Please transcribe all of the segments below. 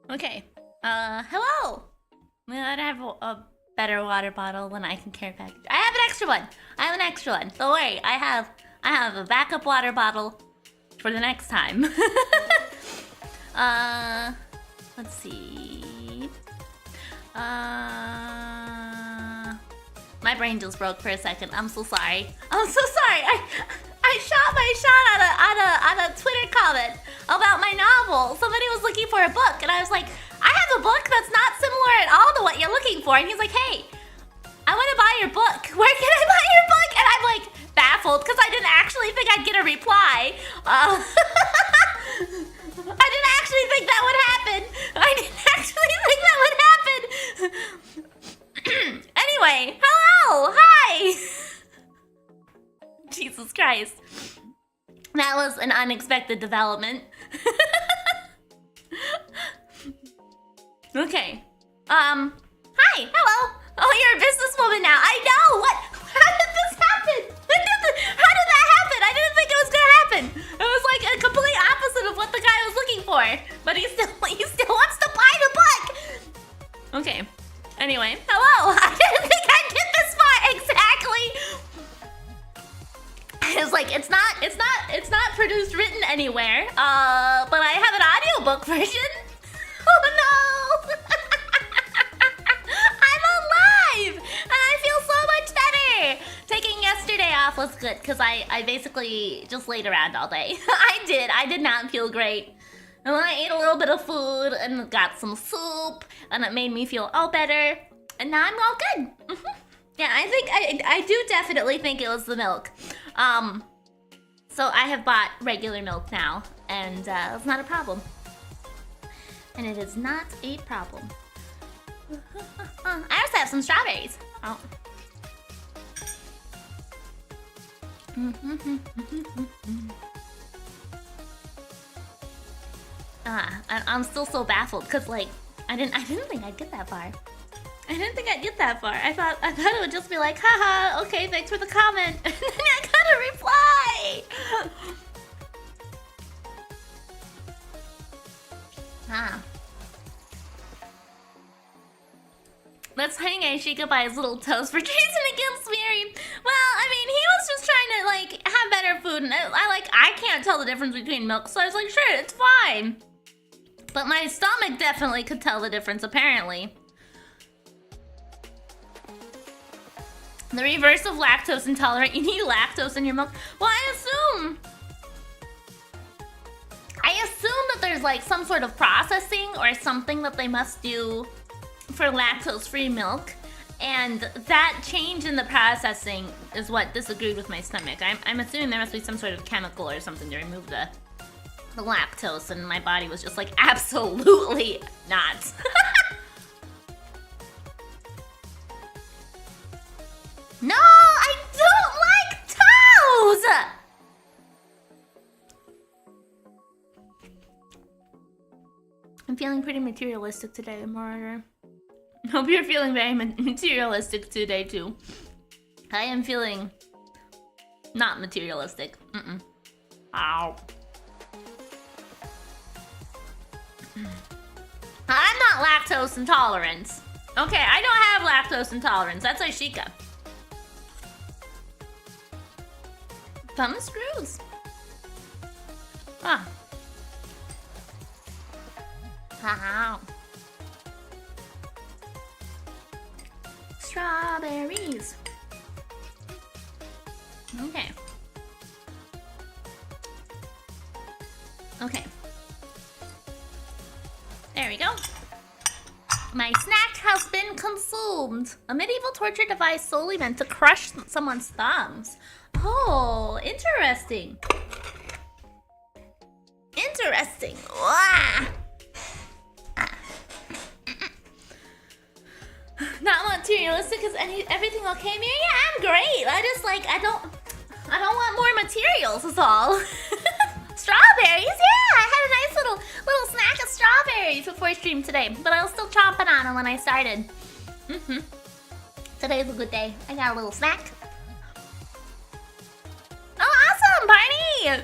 Okay. Hello! I'm gonna have a better water bottle when I can carry package. I have an extra one! I have an extra one. Don't worry, I have a backup water bottle for the next time. Let's see. My brain just broke for a second. I'm so sorry. I'm so sorry. I shot my shot on a Twitter comment about my novel. Somebody was looking for a book, and I was like, I have a book that's not similar at all to what you're looking for. And he's like, hey, I want to buy your book. Where can I buy your book? And I'm like baffled because I didn't actually think I'd get a reply. I didn't actually think that would happen. I didn't actually think that would happen. Anyway, hello, hi. That was an unexpected development. Okay. Hi, hello. Oh, you're a businesswoman now. I know. What? How did this happen? How did that happen? I didn't think it was gonna happen. It was like a complete opposite of what the guy was looking for. But he still wants to buy the book. Okay. Anyway, hello. I didn't think I'd get this far. Exactly. It's like it's not produced written anywhere. But I have an audiobook version. Oh no. I'm alive and I feel so much better. Taking yesterday off was good because I basically just laid around all day. I did not feel great. And then I ate a little bit of food and got some soup and it made me feel all better. And now I'm all good. Yeah, I do definitely think it was the milk. So I have bought regular milk now, and it's not a problem. And it is not a problem. I also have some strawberries. Oh. I'm still so baffled because like I didn't think I'd get that far. I thought it would just be like, haha, okay, thanks for the comment. And then I got a reply. Let's hang Ashika by his little toes for chasing against Miri. Well, I mean, he was just trying to like have better food, and I can't tell the difference between milk, so I was like, sure, it's fine. But my stomach definitely could tell the difference, apparently. The reverse of lactose intolerant. You need lactose in your milk. Well, I assume that there's like some sort of processing or something that they must do for lactose-free milk, and that change in the processing is what disagreed with my stomach. I'm assuming there must be some sort of chemical or something to remove the lactose, and my body was just like, absolutely not. No, I don't like toes! I'm feeling pretty materialistic today, Martyr. Hope you're feeling very materialistic today, too. I am feeling not materialistic. Ow. I'm not lactose intolerant. Okay, I don't have lactose intolerance. That's Ashika. Thumb screws. Ah. Wow. Strawberries. Okay. Okay. There we go. My snack has been consumed. A medieval torture device solely meant to crush someone's thumbs. Oh, interesting. Interesting. Wah. Not materialistic. Is everything okay, Miri? Yeah, I'm great. I don't want more materials. Is all. Strawberries? Yeah, I had a nice little snack of strawberries before stream today, but I was still chomping on them when I started. Today's a good day. I got a little snack. Oh, awesome, Barney!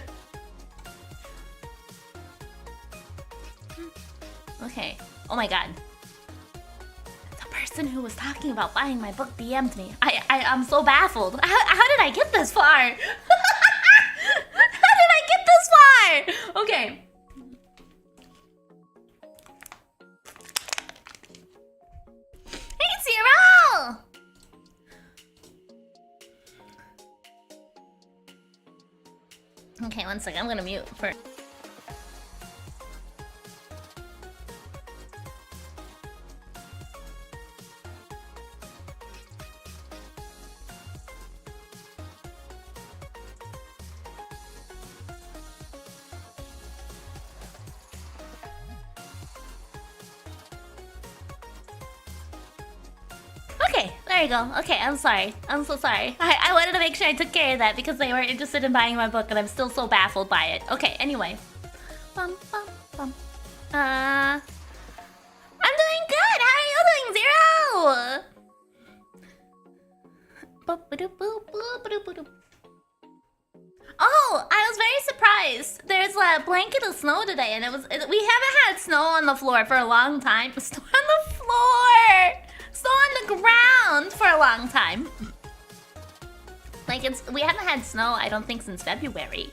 Okay. Oh my god. The person who was talking about buying my book DM'd me. I'm so baffled. How did I get this far? How did I get this far? Okay. Hey, Zero! Okay, one second. I'm gonna mute for... There you go. Okay, I'm sorry. I'm so sorry. I wanted to make sure I took care of that because they were interested in buying my book and I'm still so baffled by it. Okay, anyway. Bum, bum, bum. I'm doing good! How are you doing, Zero? Oh, I was very surprised. There's a blanket of snow today and we haven't had snow on the floor for a long time. Snow on the floor! Snow on the ground for a long time. Like we haven't had snow, I don't think, since February.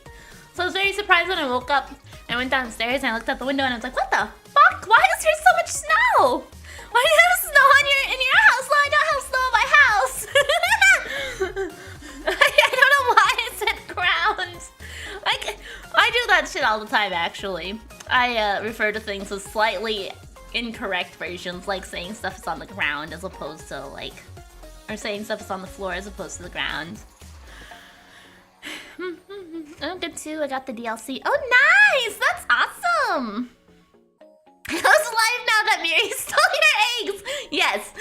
So I was very surprised when I woke up and I went downstairs and I looked out the window and I was like, what the fuck? Why is there so much snow? Why do you have snow in your house? Well, I don't have snow in my house. I don't know why it said ground. I do that shit all the time, actually. I refer to things with slightly incorrect versions, like saying stuff is on the ground as opposed to or saying stuff is on the floor as opposed to the ground. I'm good too. I got the DLC. Oh, nice! That's awesome! I was live now that Miri stole your eggs! Yes!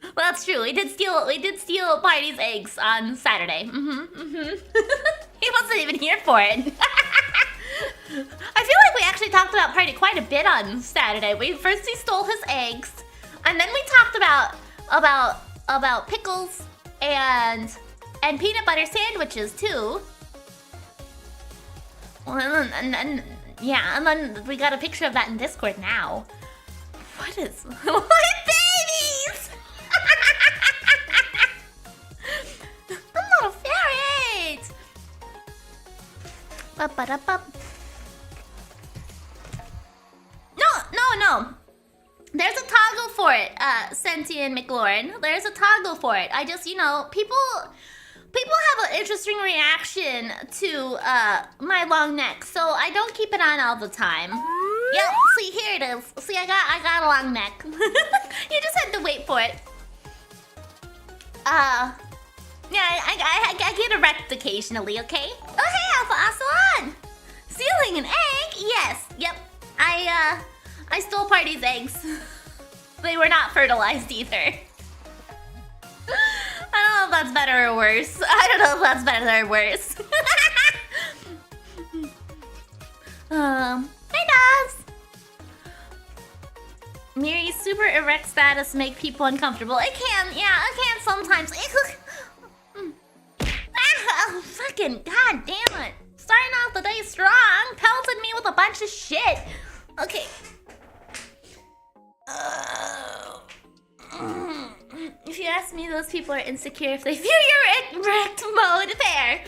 Well, that's true. We did steal Party's eggs on Saturday. He wasn't even here for it. I feel like we actually talked about Party quite a bit on Saturday. We stole his eggs, and then we talked about pickles and peanut butter sandwiches too. And then we got a picture of that in Discord now. What is... What babies? I'm not a ferret! No. There's a toggle for it, Sentient McLaurin. There's a toggle for it. I just, people have an interesting reaction to my long neck, so I don't keep it on all the time. Yep, see, here it is. See, I got a long neck. You just had to wait for it. Yeah, I get erect occasionally, okay? Oh, hey, Alpha Aslan! Stealing an egg? Yes, yep. I stole Party's eggs. They were not fertilized either. I don't know if that's better or worse. Hey, Daz! Miri's super erect status make people uncomfortable. It can sometimes. Oh, fucking god damn it. Starting off the day strong, pelted me with a bunch of shit. Okay. If you ask me, those people are insecure if they view your erect mode there.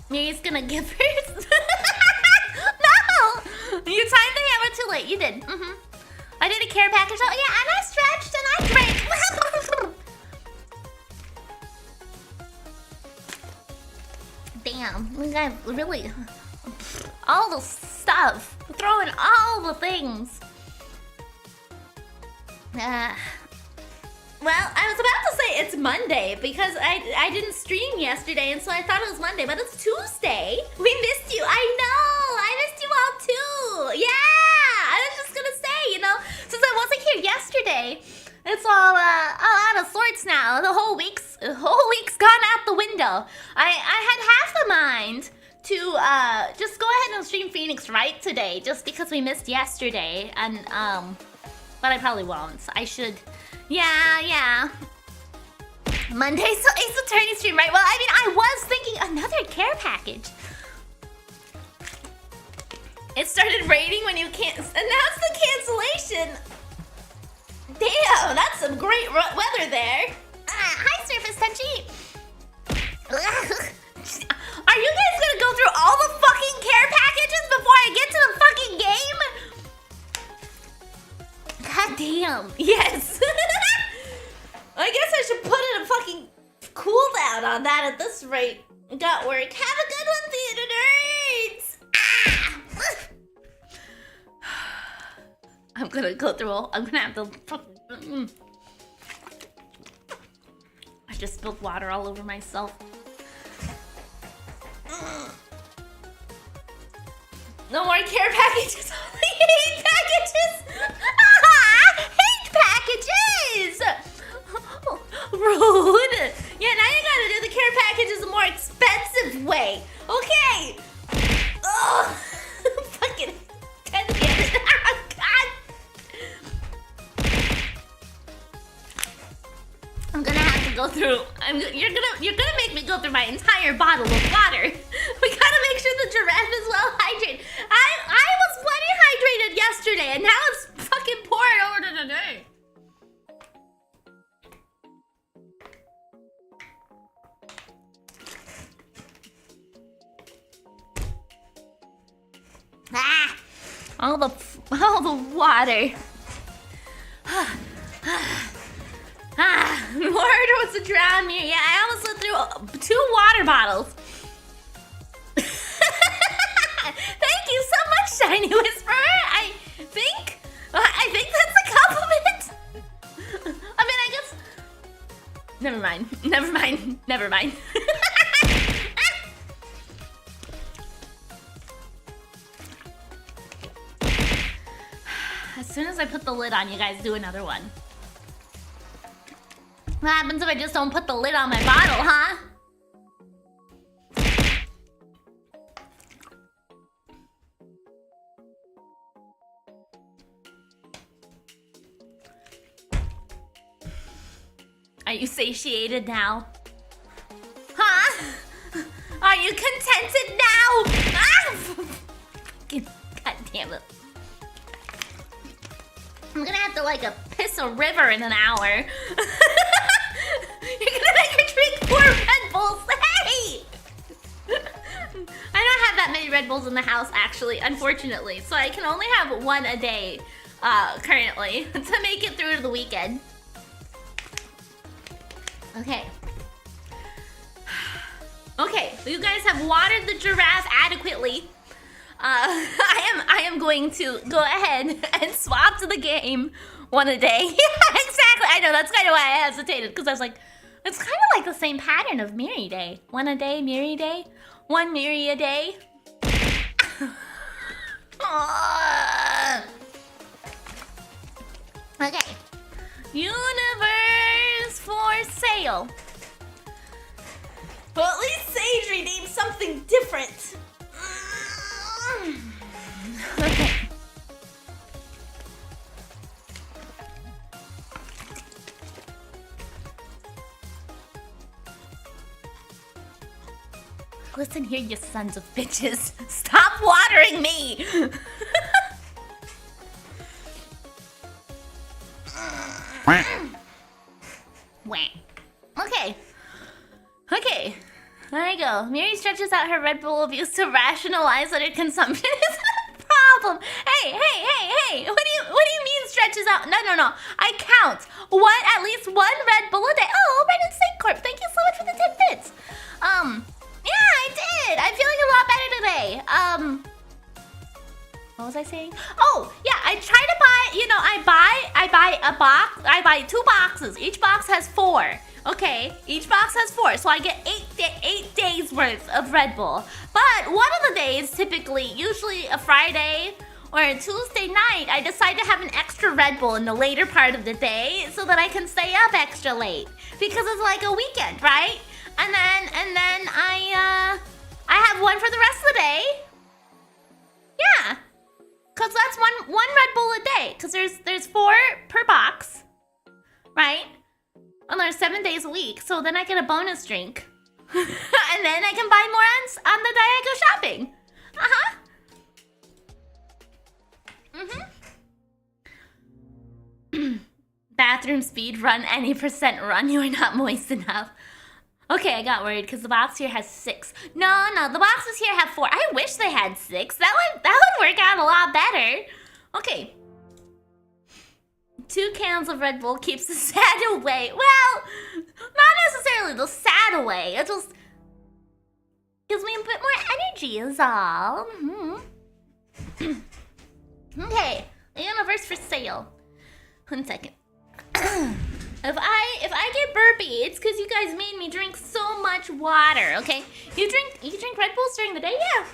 Miri's gonna give hers. No! You timed the hammer too late. You did. I did a care package. Oh yeah, and I stretched and I drank. Damn, we got really all the stuff. Throwing all the things. Well, I was about to say it's Monday because I didn't stream yesterday, and so I thought it was Monday, but it's Tuesday. We missed you. I know. I missed you all too. Yeah. I was just gonna say, since I wasn't here yesterday, it's all out of sorts now. The whole week's gone out the window. I had half the mind to just go ahead and stream Phoenix Wright today, just because we missed yesterday, and but I probably won't. I should. Yeah. Monday's Ace Attorney stream, right? Well, I mean, I was thinking another care package. It started raining when you can't announce the cancellation. Damn, that's some great weather there. Hi, Surface Tenchi. Are you guys gonna go through all the fucking care packages before I get to the fucking game? God damn. Yes. I guess I should put in a fucking cooldown on that at this rate. Got work. Have a good one, theater nerds. I'm gonna go through all. I'm gonna have to fucking. I just spilled water all over myself. No more care packages. Only 8 packages. Hey, rude. Yeah, now you gotta do the care packages the more expensive way. Okay. Ugh. Fucking God. I'm gonna have to go through. You're gonna make me go through my entire bottle of water. We gotta make sure the giraffe is well hydrated. I was plenty hydrated yesterday, and now it's fucking pouring over to today. Ah, all the water. Murder wants to drown me. Yeah, I almost went through 2 water bottles. Thank you so much, Shiny Whisperer. I think that's a compliment. I mean, I guess. Never mind. As soon as I put the lid on, you guys do another one. What happens if I just don't put the lid on my bottle, huh? Are you satiated now? Huh? Are you contented now? Ah! God damn it. I'm gonna have to piss a river in an hour. You're gonna make her drink 4 Red Bulls. Hey! I don't have that many Red Bulls in the house, actually, unfortunately. So I can only have 1 a day, currently, to make it through to the weekend. Okay. Okay, you guys have watered the giraffe adequately. I am going to go ahead and swap to the game 1 a day. Yeah, exactly. I know, that's kind of why I hesitated, because I was like, it's kind of like the same pattern of Miridae. 1 a day, Miridae. 1 Miri a day. Okay. Universe for sale. Well, at least Sage redeemed something different. Okay. Listen here, you sons of bitches. Stop watering me! Wah. Okay. Okay. There you go. Miri stretches out her Red Bull abuse to rationalize that her consumption isn't a problem. Hey! What do you mean stretches out? No. I count. At least 1 Red Bull a day. Oh, Red and Saint Corp. Thank you so much for the tidbits. Yeah, I did. I'm feeling a lot better today. What was I saying? Oh, yeah, I try to buy, I buy a box. I buy 2 boxes. Each box has 4. Okay, each box has 4, so I get 8 days worth of Red Bull. But one of the days, typically, usually a Friday or a Tuesday night, I decide to have an extra Red Bull in the later part of the day so that I can stay up extra late, because it's like a weekend, right? And then I have 1 for the rest of the day. Yeah, cause that's one Red Bull a day. Cause there's 4 per box, right? And there's 7 days a week, so then I get a bonus drink. And then I can buy more on the day I go shopping. Bathroom speed run, any % run, you are not moist enough. Okay, I got worried because the box here has 6. No, the boxes here have 4. I wish they had 6. That would work out a lot better. Okay. 2 cans of Red Bull keeps the sad away. Well, not necessarily the sad away. It just gives me a bit more energy is all. Okay, the universe for sale. 1 second. If I get burpy, it's because you guys made me drink so much water, okay? You drink Red Bulls during the day? Yeah.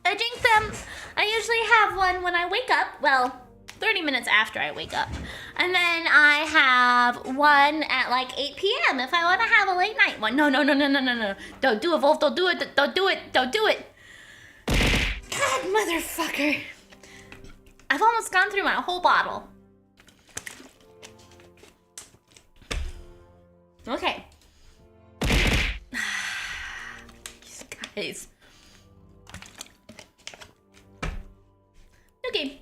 I drink them. I usually have one when I wake up. Well, 30 minutes after I wake up. And then I have one at like 8 p.m. if I want to have a late night one. No. Don't do it, Wolf. Don't do it. Don't do it. Don't do it. God, motherfucker. I've almost gone through my whole bottle. Okay. These guys. Okay.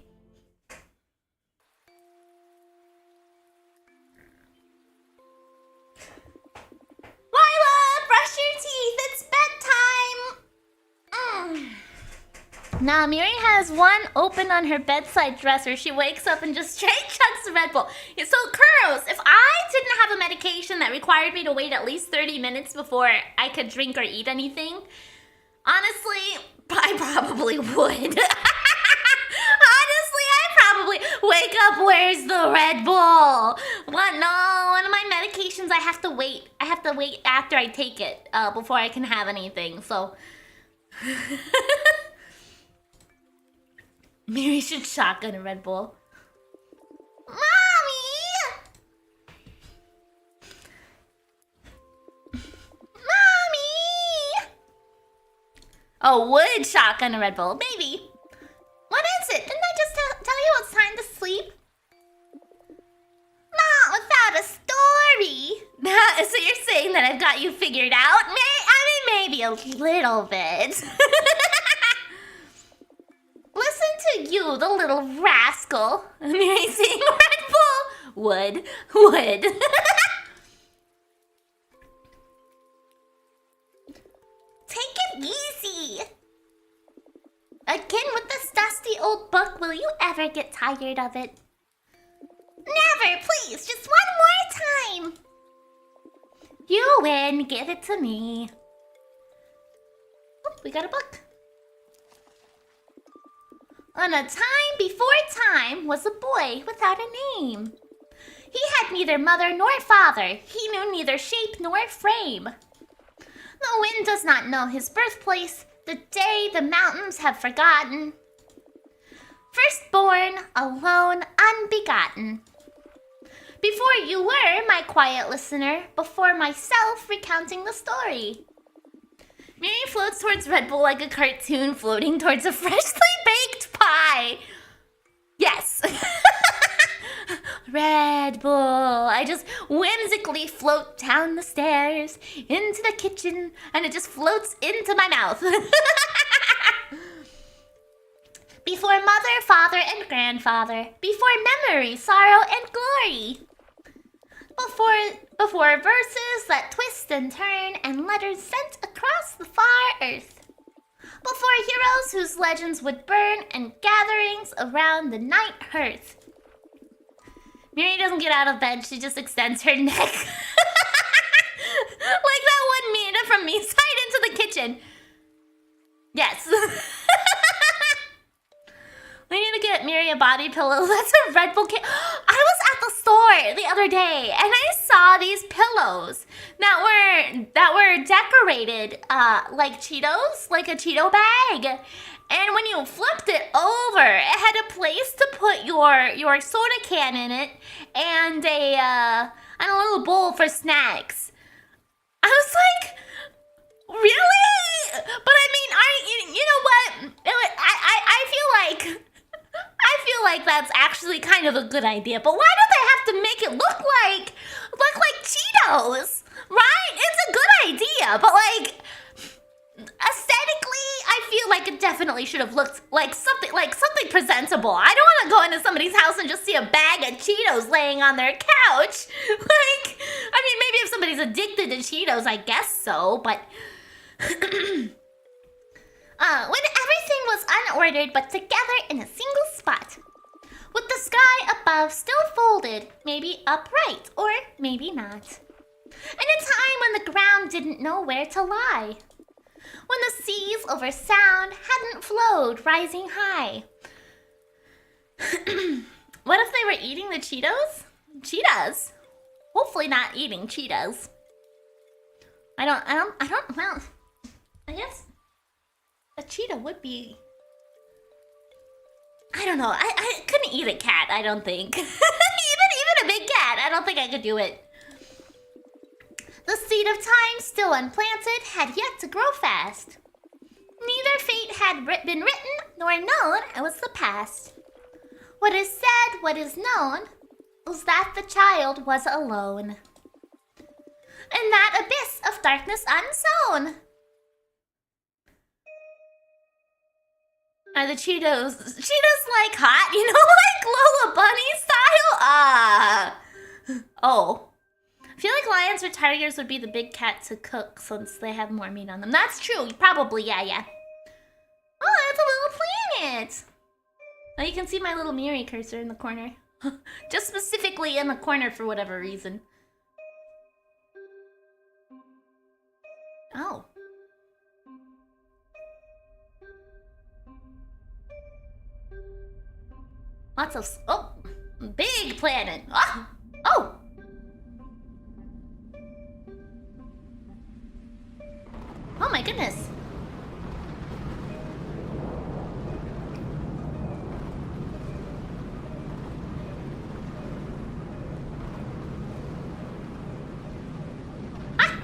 Lila, brush your teeth. It's bedtime. Nah, Miri has one open on her bedside dresser. She wakes up and just straight chugs the Red Bull. It's so Kuros, if I didn't have a medication that required me to wait at least 30 minutes before I could drink or eat anything, honestly, I probably would. Honestly, I probably wake up, where's the Red Bull? What? No, one of my medications I have to wait. I have to wait after I take it before I can have anything, so. Miri should shotgun a Red Bull. Mommy! Mommy! Oh, would shotgun a Red Bull, maybe. What is it? Didn't I just tell you it's time to sleep? Not without a story. So you're saying that I've got you figured out? I mean, maybe a little bit. Listen to you, the little rascal. Miri saying Red Bull. Would. Take it easy. Again with this dusty old book, will you ever get tired of it? Never, please, just one more time. You win, give it to me. Oh, we got a book. On a time before time was a boy without a name. He had neither mother nor father. He knew neither shape nor frame. The wind does not know his birthplace, the day the mountains have forgotten. Firstborn, alone, unbegotten. Before you were, my quiet listener, before myself recounting the story. Miri floats towards Red Bull like a cartoon floating towards a freshly baked pie. Yes. Red Bull. I just whimsically float down the stairs into the kitchen and it just floats into my mouth. Before mother, father, and grandfather. Before memory, sorrow, and glory. Before verses that twist and turn and letters sent across the far earth. Before heroes whose legends would burn and gatherings around the night hearth. Miri doesn't get out of bed, she just extends her neck. Like that one Mina from me side into the kitchen. Yes. We need to get Miri a body pillow. That's a Red Bull kit. I was at the store the other day and I saw these pillows that were decorated like Cheetos, like a Cheeto bag. And when you flipped it over, it had a place to put your soda can in it and a little bowl for snacks. I was like, really? But I mean, you know what? I feel like that's actually kind of a good idea. But why do they have to make it look like Cheetos? Right? It's a good idea, but like aesthetically, I feel like it definitely should have looked like something presentable. I don't want to go into somebody's house and just see a bag of Cheetos laying on their couch. Like, I mean, maybe if somebody's addicted to Cheetos, I guess so, but when everything was unordered but together in a single spot, with the sky above still folded, maybe upright or maybe not. In a time when the ground didn't know where to lie. When the seas over sound hadn't flowed rising high. What if they were eating the Cheetos? Cheetahs. Hopefully not eating Cheetos. Well, I guess a cheetah would be... I I don't know. I couldn't eat a cat, I don't think. even a big cat, I don't think I could do it. The seed of time, still unplanted, had yet to grow fast. Neither fate had been written, nor known was the past. What is said, what is known, was that the child was alone. In that abyss of darkness unsown. Are the Cheetos like hot? You know, like Lola Bunny style? Oh. I feel like lions or tigers would be the big cat to cook since they have more meat on them. That's true. Probably, yeah. Oh, that's a little planet. Oh, you can see my little Miri cursor in the corner. Just specifically in the corner for whatever reason. Oh. Lots of... Oh! Big planet! Oh! Oh! Oh my goodness! Ah!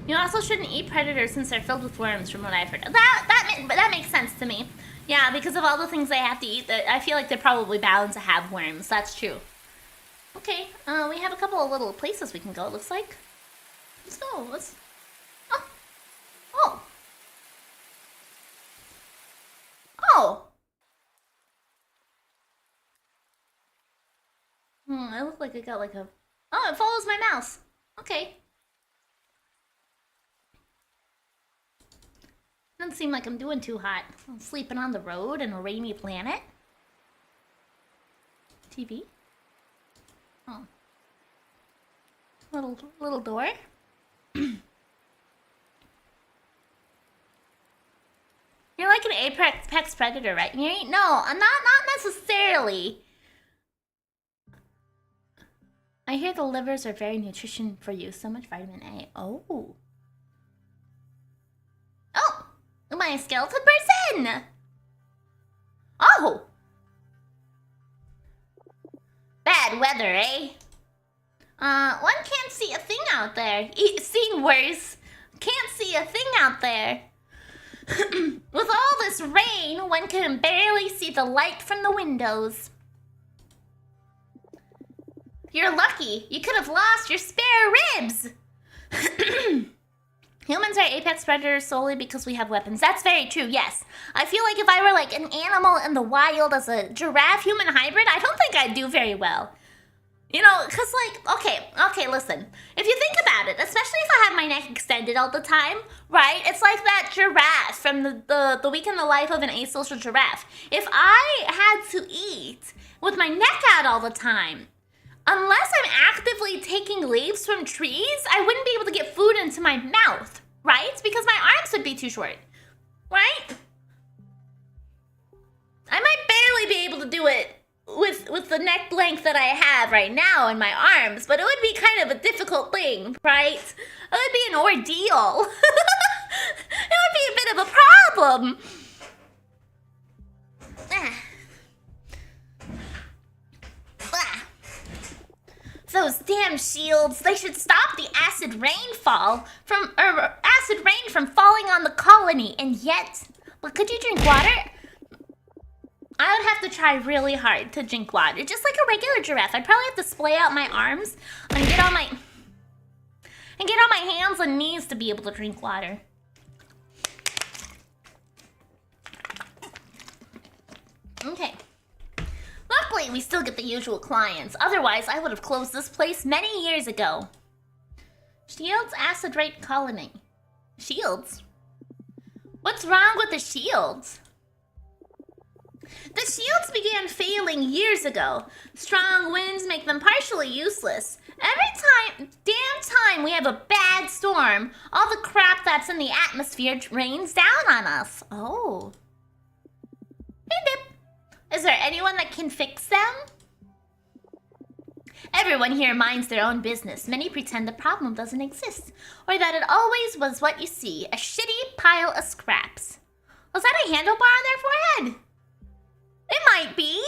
You also shouldn't eat predators since they're filled with worms, from what I've heard. That makes sense to me. Yeah, because of all the things they have to eat, I feel like they're probably bound to have worms. That's true. Okay, we have a couple of little places we can go, it looks like. Let's go, let's... Oh! Oh! I look like I got like a... Oh, it follows my mouse. Okay. Doesn't seem like I'm doing too hot. I'm sleeping on the road in a rainy planet. TV. Oh. Little door. You're like an apex predator, right? No, I'm not necessarily. I hear the livers are very nutrition for you. So much vitamin A. Oh. Oh! Am I a skeleton person? Oh! Bad weather, eh? One can't see a thing out there. Seen worse. Can't see a thing out there. With all this rain, one can barely see the light from the windows. You're lucky. You could have lost your spare ribs. Humans are apex predators solely because we have weapons. That's very true, yes. I feel like if I were like an animal in the wild as a giraffe-human hybrid, I don't think I'd do very well. You know, because like, okay, listen. If you think about it, especially if I have my neck extended all the time, right? It's like that giraffe from the Week in the Life of an Asocial Giraffe. If I had to eat with my neck out all the time, unless I'm actively taking leaves from trees, I wouldn't be able to get food into my mouth, right? Because my arms would be too short, right? I might barely be able to do it with the neck length that I have right now in my arms, but it would be kind of a difficult thing, right? It would be an ordeal. It would be a bit of a problem. Those damn shields, they should stop the acid rain from falling on the colony, and yet, but could you drink water? I would have to try really hard to drink water, just like a regular giraffe. I'd probably have to splay out my arms and get on my hands and knees to be able to drink water. Okay. Luckily, we still get the usual clients. Otherwise, I would have closed this place many years ago. Shields acid rain colony. Shields? What's wrong with the shields? The shields began failing years ago. Strong winds make them partially useless. Every damn time we have a bad storm, all the crap that's in the atmosphere rains down on us. Oh. Hey, Dip. Is there anyone that can fix them? Everyone here minds their own business. Many pretend the problem doesn't exist, or that it always was what you see, a shitty pile of scraps. Was that a handlebar on their forehead? It might be.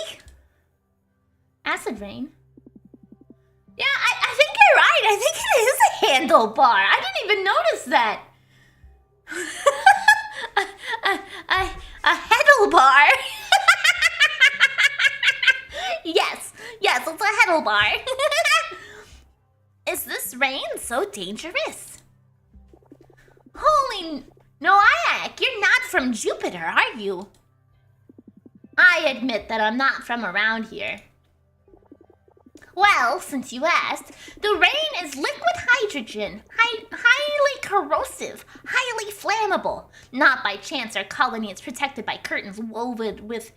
Acid rain. Yeah, I think you're right. I think it is a handlebar. I didn't even notice that. a handlebar. Yes, it's a handlebar. Is this rain so dangerous? Holy Noack, you're not from Jupiter, are you? I admit that I'm not from around here. Well, since you asked, the rain is liquid hydrogen, highly corrosive, highly flammable. Not by chance our colony is protected by curtains woven with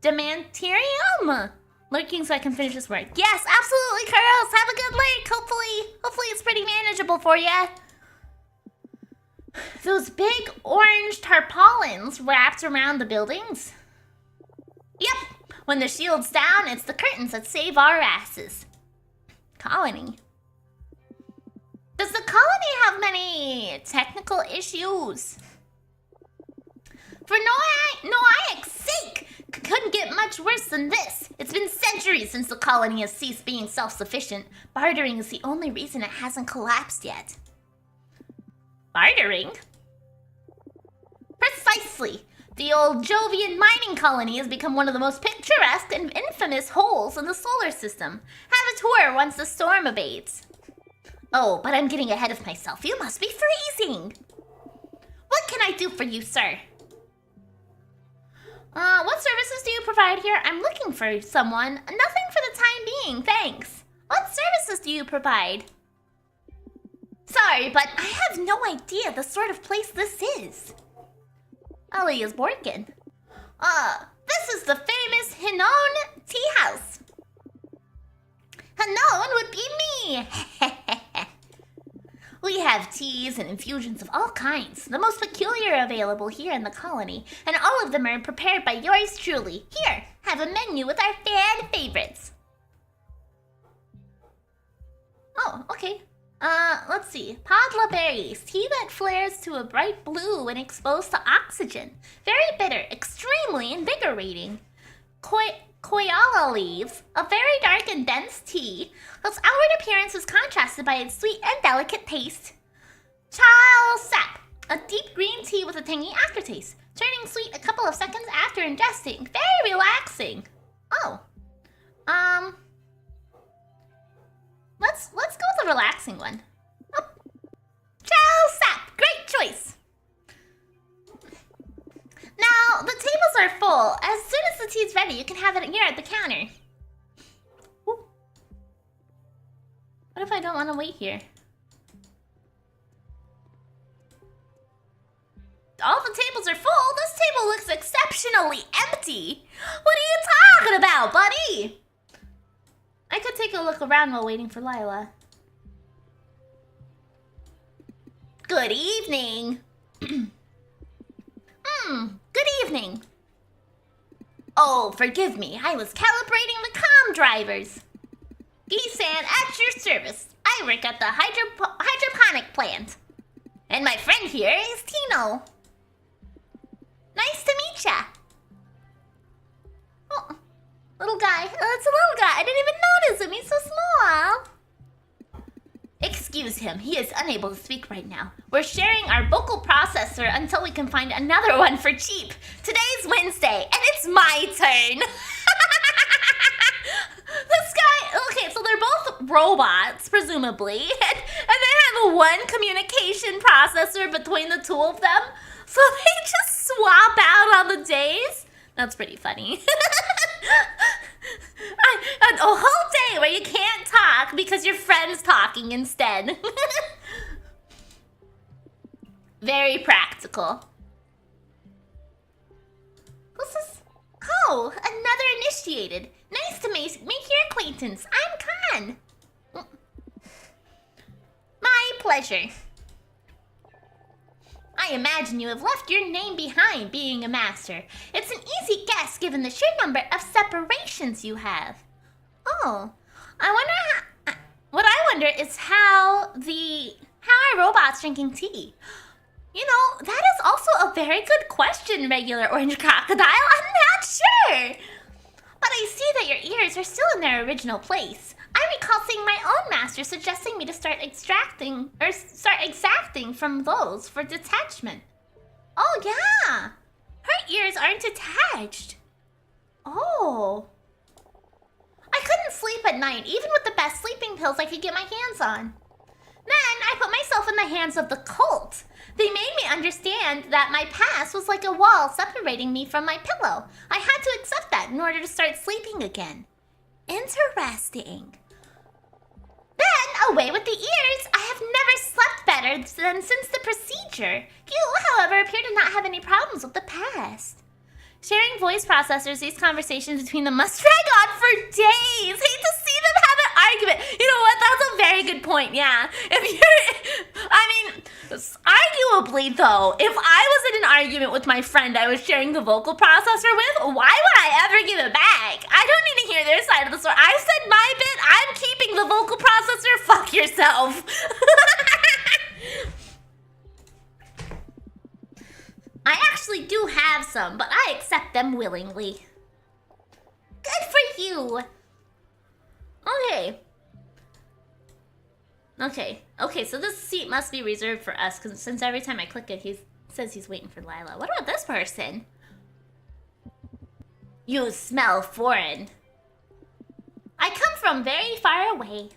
demanterium. Lurking so I can finish this word. Yes, absolutely, Carlos. Have a good lurk. Hopefully it's pretty manageable for you. Those big orange tarpaulins wrapped around the buildings. Yep. When the shield's down, it's the curtains that save our asses. Colony. Does the colony have many technical issues? For Noack's sake, couldn't get much worse than this. It's been centuries since the colony has ceased being self-sufficient. Bartering is the only reason it hasn't collapsed yet. Bartering? Precisely. The old Jovian mining colony has become one of the most picturesque and infamous holes in the solar system. Have a tour once the storm abates. Oh, but I'm getting ahead of myself. You must be freezing. What can I do for you, sir? What services do you provide here? I'm looking for someone. Nothing for the time being, thanks. What services do you provide? Sorry, but I have no idea the sort of place this is. Ali is working. This is the famous Hanon tea house. Hanon would be me. We have teas and infusions of all kinds, the most peculiar available here in the colony, and all of them are prepared by yours truly. Here, have a menu with our fan favorites. Oh, okay. Let's see. Podla berries, tea that flares to a bright blue when exposed to oxygen. Very bitter, extremely invigorating. Koala leaves, a very dark and dense tea, whose outward appearance is contrasted by its sweet and delicate taste. Chal sap, a deep green tea with a tangy aftertaste, turning sweet a couple of seconds after ingesting. Very relaxing. Oh. Let's go with a relaxing one. Oh. Chal sap, great choice. Now, the tables are full. As soon as the tea's ready, you can have it here at the counter. Ooh. What if I don't want to wait here? All the tables are full. This table looks exceptionally empty. What are you talking about, buddy? I could take a look around while waiting for Lila. Good evening. Good evening. Oh, forgive me. I was calibrating the comm drivers. Gisan, at your service. I work at the hydroponic plant. And my friend here is Tino. Nice to meet ya. Oh, little guy. It's a little guy. I didn't even notice him. He's so small. Excuse him. He is unable to speak right now. We're sharing our vocal processor until we can find another one for cheap. Today's Wednesday, and it's my turn. This guy... Okay, so they're both robots, presumably. And they have one communication processor between the two of them. So they just swap out on the days. That's pretty funny. A whole day where you can't talk because your friend's talking instead. Very practical. Who's this? Oh, another initiated. Nice to make your acquaintance. I'm Khan. My pleasure. I imagine you have left your name behind being a master. It's an easy guess given the sheer number of separations you have. Oh, what I wonder is how are robots drinking tea? You know, that is also a very good question, regular orange crocodile. I'm not sure. But I see that your ears are still in their original place. I recall seeing my own master suggesting me to start exacting from those for detachment. Oh, yeah. Her ears aren't attached. Oh. I couldn't sleep at night, even with the best sleeping pills I could get my hands on. Then I put myself in the hands of the cult. They made me understand that my past was like a wall separating me from my pillow. I had to accept that in order to start sleeping again. Interesting. Then, away with the ears, I have never slept better than since the procedure. You, however, appear to not have any problems with the past. Sharing voice processors, these conversations between them must drag on for days. Hate to see them have an argument. You know what? That's a very good point, yeah. Arguably though, if I was in an argument with my friend I was sharing the vocal processor with, why would I ever give it back? I don't need to hear their side of the story. I said my bit, I'm keeping the vocal processor, fuck yourself. I actually do have some, but I accept them willingly. Good for you. Okay, so this seat must be reserved for us, because since every time I click it, he says he's waiting for Lila. What about this person? You smell foreign. I come from very far away.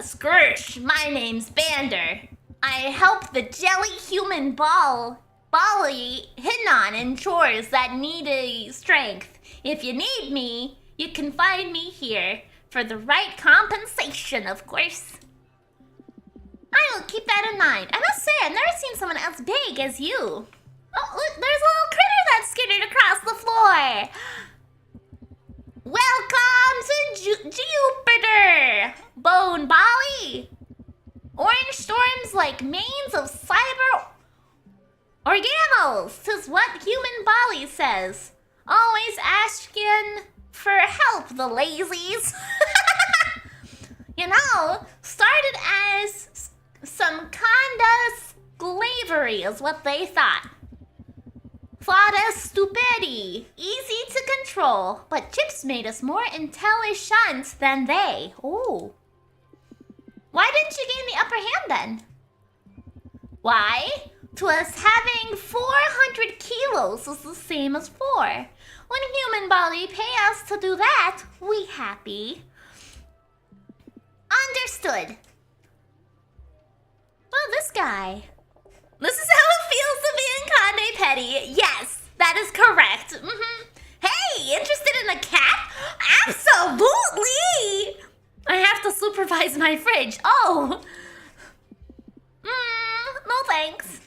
Scourge, my name's Bander. I help the jelly human Bali hidden on in chores that need a strength. If you need me, you can find me here. For the right compensation, of course. I will keep that in mind. I must say, I've never seen someone as big as you. Oh, look, there's a little critter that's skittered across the floor. Welcome to Jupiter, Bone Bali. Orange storms like manes of cyber organelles, 'tis what human Bali says. Always asking for help, the lazies. You know, started as some kinda slavery is what they thought. Thought us stupidity, easy to control, but chips made us more intelligent than they. Oh. Why didn't you gain the upper hand then? Why? 'Twas having 400 kilos is the same as 4. When human body pay us to do that, we happy. Understood. Well, this guy. This is how it feels to be in Conde Petty. Yes, that is correct. Hey, interested in a cat? Absolutely! I have to supervise my fridge. Oh. No thanks.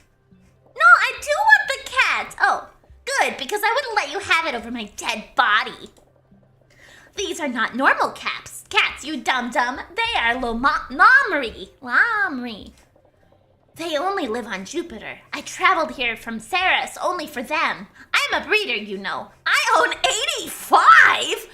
No, I do want the cat. Oh, good, because I wouldn't let you have it over my dead body. These are not normal cats, you dum-dum. They are Lamri. They only live on Jupiter. I traveled here from Ceres only for them. I'm a breeder, you know. I own 85!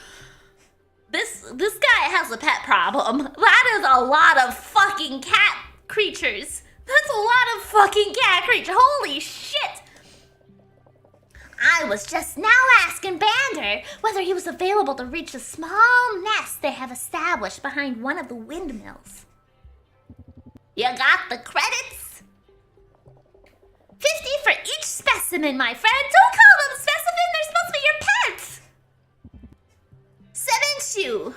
This guy has a pet problem. That is a lot of fucking cat creatures. That's a lot of fucking cat creatures. Holy shit! I was just now asking Bander whether he was available to reach a small nest they have established behind one of the windmills. You got the credits? 50 for each specimen, my friend. Don't call them specimen, they're supposed to be your pets. 7 shoe.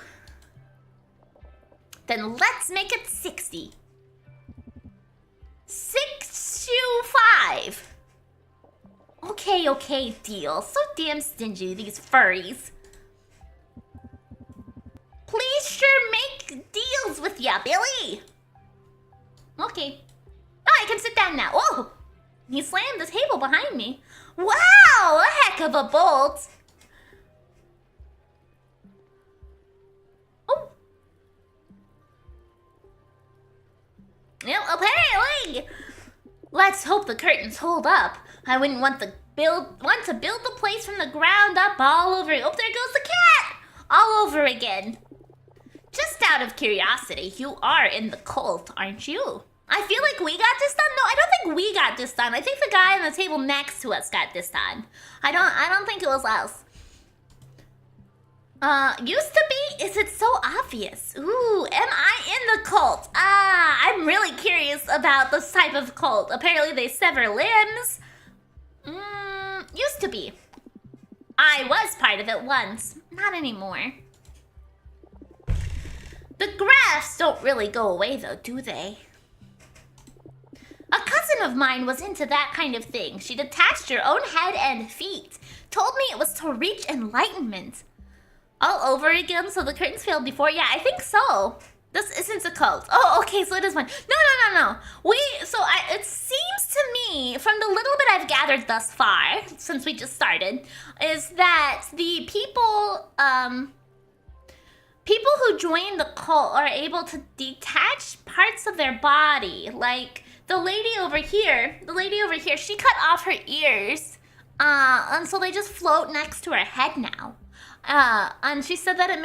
Then let's make it 60. 6 shoe 5. Okay, deal. So damn stingy, these furries. Please sure make deals with ya, Billy. Okay. Oh, I can sit down now. Oh! He slammed the table behind me. Wow! A heck of a bolt. Oh. Well, apparently. Let's hope the curtains hold up. I wouldn't want to build the place from the ground up all over. Oh, there goes the cat! All over again. Just out of curiosity, you are in the cult, aren't you? I feel like we got to think we got this done. I think the guy on the table next to us got this done. I don't think it was us. Used to be? Is it so obvious? Ooh, am I in the cult? I'm really curious about this type of cult. Apparently they sever limbs. Used to be. I was part of it once. Not anymore. The graphs don't really go away though, do they? A cousin of mine was into that kind of thing. She detached her own head and feet. Told me it was to reach enlightenment. All over again, so the curtains failed before? Yeah, I think so. This isn't a cult. Oh, okay, so it is one. No. It seems to me, from the little bit I've gathered thus far, since we just started, is that the people who join the cult are able to detach parts of their body. Like, the lady over here, she cut off her ears, and so they just float next to her head now. And she said that it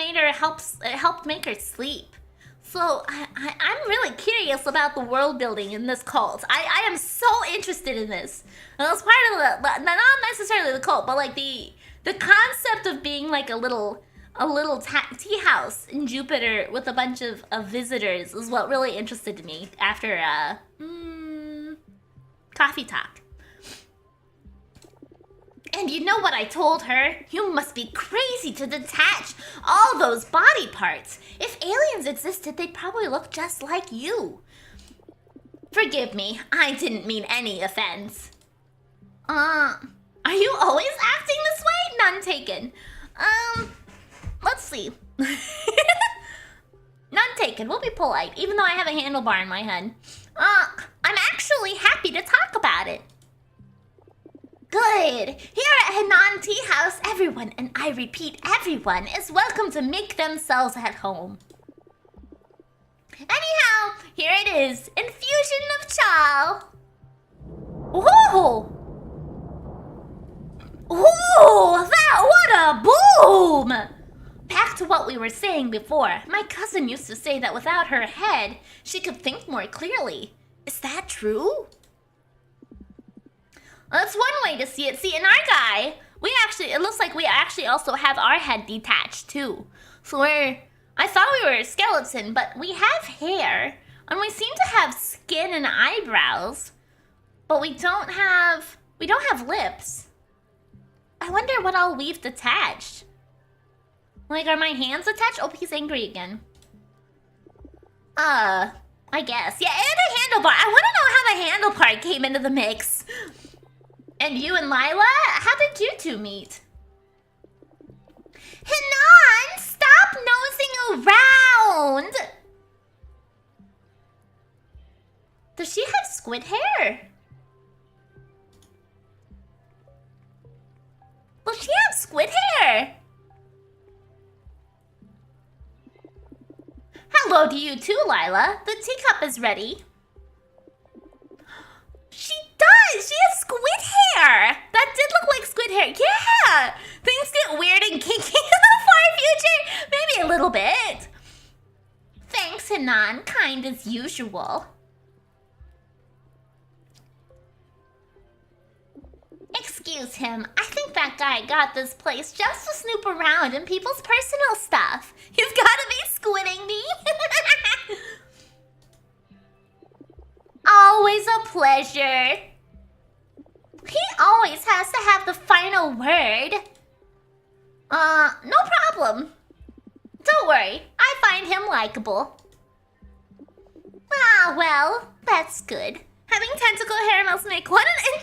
helped make her sleep. So I'm really curious about the world building in this cult. I am so interested in this. And it's part of not necessarily the cult, but like the concept of being like a little tea house in Jupiter with a bunch of visitors is what really interested me after coffee talk. And you know what I told her? You must be crazy to detach all those body parts. If aliens existed, they'd probably look just like you. Forgive me, I didn't mean any offense. Are you always acting this way? None taken. Let's see. None taken, we'll be polite, even though I have a handlebar in my head. I'm actually happy to talk about it. Good! Here at Hanan Tea House, everyone, and I repeat, everyone, is welcome to make themselves at home. Anyhow, here it is, infusion of chow. Ooh! Ooh! What a boom! Back to what we were saying before. My cousin used to say that without her head, she could think more clearly. Is that true? That's one way to see it. See, in our guy, it looks like we actually also have our head detached too. So I thought we were a skeleton, but we have hair, and we seem to have skin and eyebrows, but we don't have lips. I wonder what all we've detached. Like, are my hands attached? Oh, he's angry again. I guess. Yeah, and a handlebar. I want to know how the handle part came into the mix. And you and Lila? How did you two meet? Hanan, stop nosing around! Does she have squid hair? Does she have squid hair? Hello to you too, Lila. The teacup is ready. She does! She has squid hair! That did look like squid hair. Yeah! Things get weird and kinky in the far future. Maybe a little bit. Thanks, Hanan. Kind as usual. Excuse him. I think that guy got this place just to snoop around in people's personal stuff. You've gotta be squidding me. Always a pleasure. He always has to have the final word. No problem. Don't worry, I find him likable. Ah, well, that's good. Having tentacle hair must make an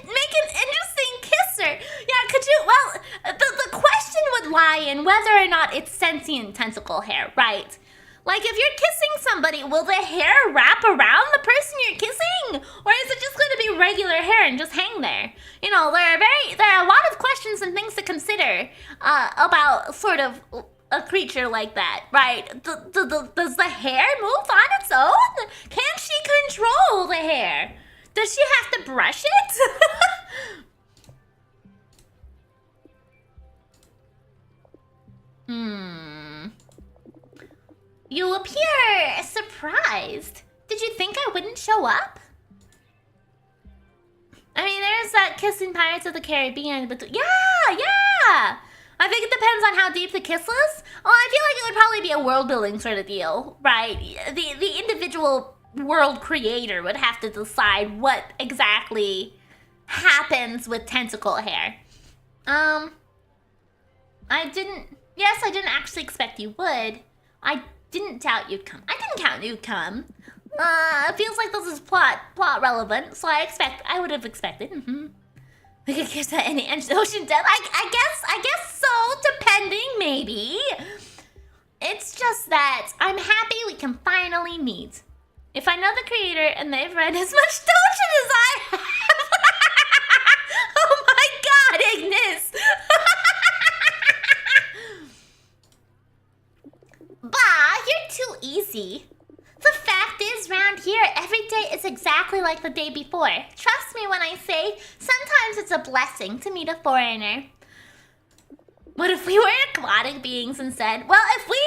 interesting kisser. Yeah, could you, well, the question would lie in whether or not it's sentient tentacle hair, right? Like, if you're kissing somebody, will the hair wrap around the person you're kissing? Or is it just going to be regular hair and just hang there? You know, there are a lot of questions and things to consider about sort of a creature like that, right? Does the hair move on its own? Can she control the hair? Does she have to brush it? You appear surprised. Did you think I wouldn't show up? that kissing Pirates of the Caribbean, but yeah. I think it depends on how deep the kiss is. Well, I feel like it would probably be a world building sort of deal, right? The individual world creator would have to decide what exactly happens with tentacle hair. I didn't actually expect you would. I didn't doubt you'd come. I didn't count you'd come. It feels like this is plot relevant, so I would have expected. We could kiss at any ocean depth. I guess so, depending, maybe. It's just that I'm happy we can finally meet. If I know the creator and they've read as much Dojin as I have. Oh my god, Ignis! Bah, you're too easy. The fact is, round here, every day is exactly like the day before. Trust me when I say, sometimes it's a blessing to meet a foreigner. What if we were aquatic beings instead? Well, if we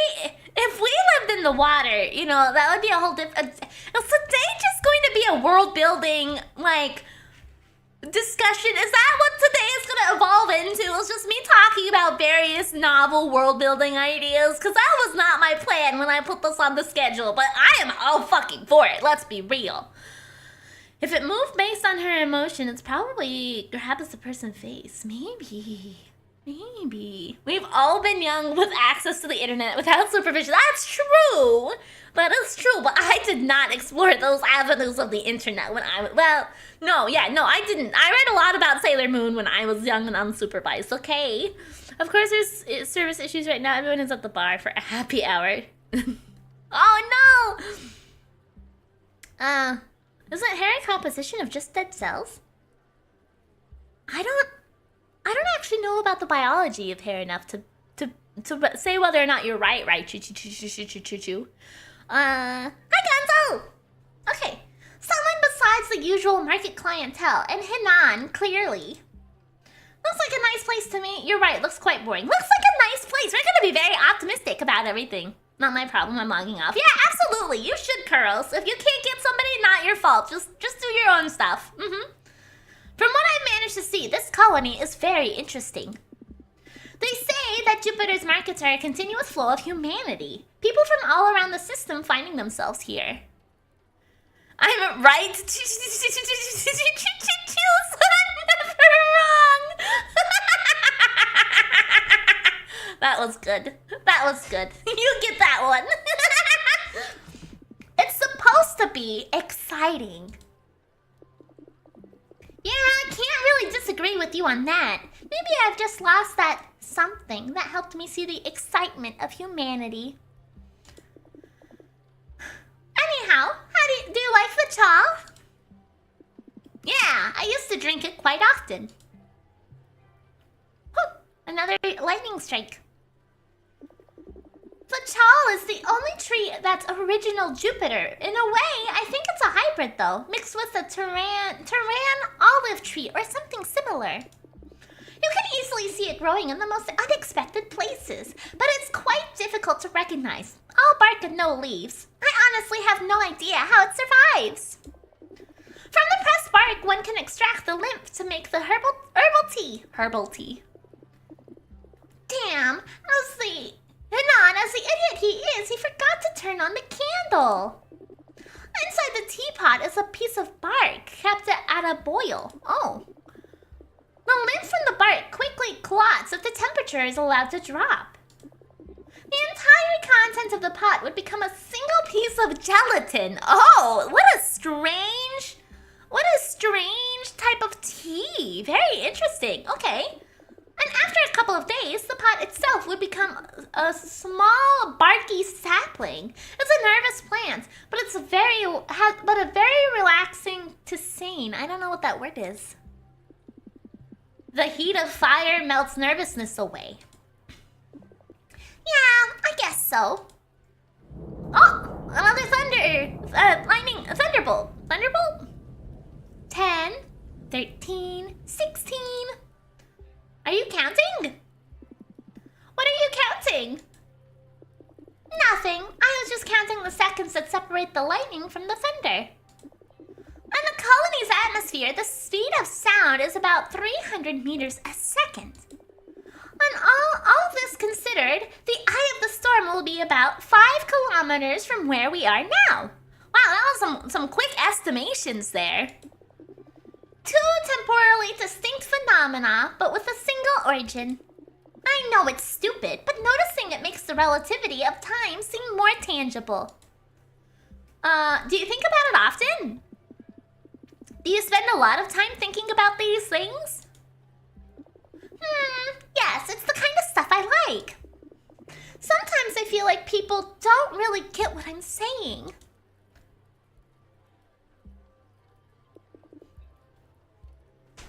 lived in the water, you know, that would be a whole different... Is today just going to be a world-building, like, discussion? Is that what today is going to evolve into? It's just me talking about various novel world-building ideas? Because that was not my plan when I put this on the schedule, but I am all fucking for it. Let's be real. If it moved based on her emotion, it's probably grabs the person's face. Maybe. We've all been young with access to the internet without supervision. That's true. That is true, but I did not explore those avenues of the internet when I was... Well, no, I didn't. I read a lot about Sailor Moon when I was young and unsupervised, okay? Of course, there's service issues right now. Everyone is at the bar for a happy hour. Oh, no! Isn't hair a composition of just dead cells? I don't actually know about the biology of hair enough to say whether or not you're right. Choo. Hi, Gonzo! Okay, someone besides the usual market clientele, and Hinan, clearly. Looks like a nice place to meet. You're right, looks quite boring. Looks like a nice place. We're gonna be very optimistic about everything. Not my problem, I'm logging off. Yeah, absolutely, you should, Kuros. If you can't get somebody, not your fault. Just do your own stuff. From what I've managed to see, this colony is very interesting. They say that Jupiter's markets are a continuous flow of humanity. People from all around the system finding themselves here. I'm right. I'm never wrong. That was good. You get that one. It's supposed to be exciting. Yeah, I can't really disagree with you on that. Maybe I've just lost that something that helped me see the excitement of humanity. Anyhow, do you like the cha? Yeah, I used to drink it quite often. Another lightning strike. The chal is the only tree that's original Jupiter. In a way, I think it's a hybrid though, mixed with a Turan olive tree or something similar. You can easily see it growing in the most unexpected places, but it's quite difficult to recognize. All bark and no leaves. I honestly have no idea how it survives. From the pressed bark, one can extract the lymph to make the herbal tea. Damn, as the idiot he is, he forgot to turn on the candle. Inside the teapot is a piece of bark kept at a boil. Oh. The lymph from the bark quickly clots if the temperature is allowed to drop. The entire content of the pot would become a single piece of gelatin. Oh, what a strange type of tea. Very interesting. Okay. And after a couple of days, the pot itself would become a small, barky sapling. It's a nervous plant, but a very relaxing to sane. I don't know what that word is. The heat of fire melts nervousness away. Yeah, I guess so. Oh, another thunderbolt. Thunderbolt? 10, 13, 16. Are you counting? What are you counting? Nothing. I was just counting the seconds that separate the lightning from the thunder. And the colony's atmosphere, the speed of sound is about 300 meters a second. On all this considered, the eye of the storm will be about 5 kilometers from where we are now. Wow, that was some quick estimations there. Two temporally distinct phenomena, but with a single origin. I know it's stupid, but noticing it makes the relativity of time seem more tangible. Do you think about it often? Do you spend a lot of time thinking about these things? Yes, it's the kind of stuff I like. Sometimes I feel like people don't really get what I'm saying.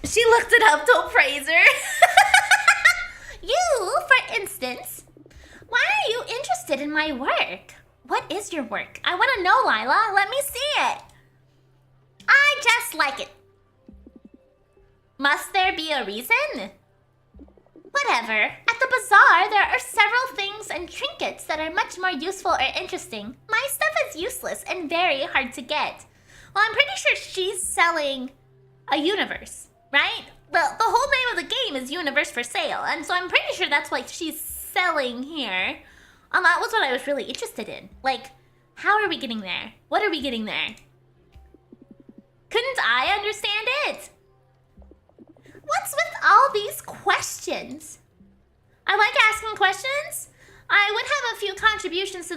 She looked it up, don't praise her. You, for instance. Why are you interested in my work? What is your work? I want to know, Lila. Let me see it. I just like it. Must there be a reason? Whatever. At the bazaar, there are several things and trinkets that are much more useful or interesting. My stuff is useless and very hard to get. Well, I'm pretty sure she's selling a universe, right? The whole name of the game is Universe for Sale, and so I'm pretty sure that's what she's selling here. And that was what I was really interested in. Like, how are we getting there? What are we getting there? Couldn't I understand it? What's with all these questions? I like asking questions. I would have a few contributions to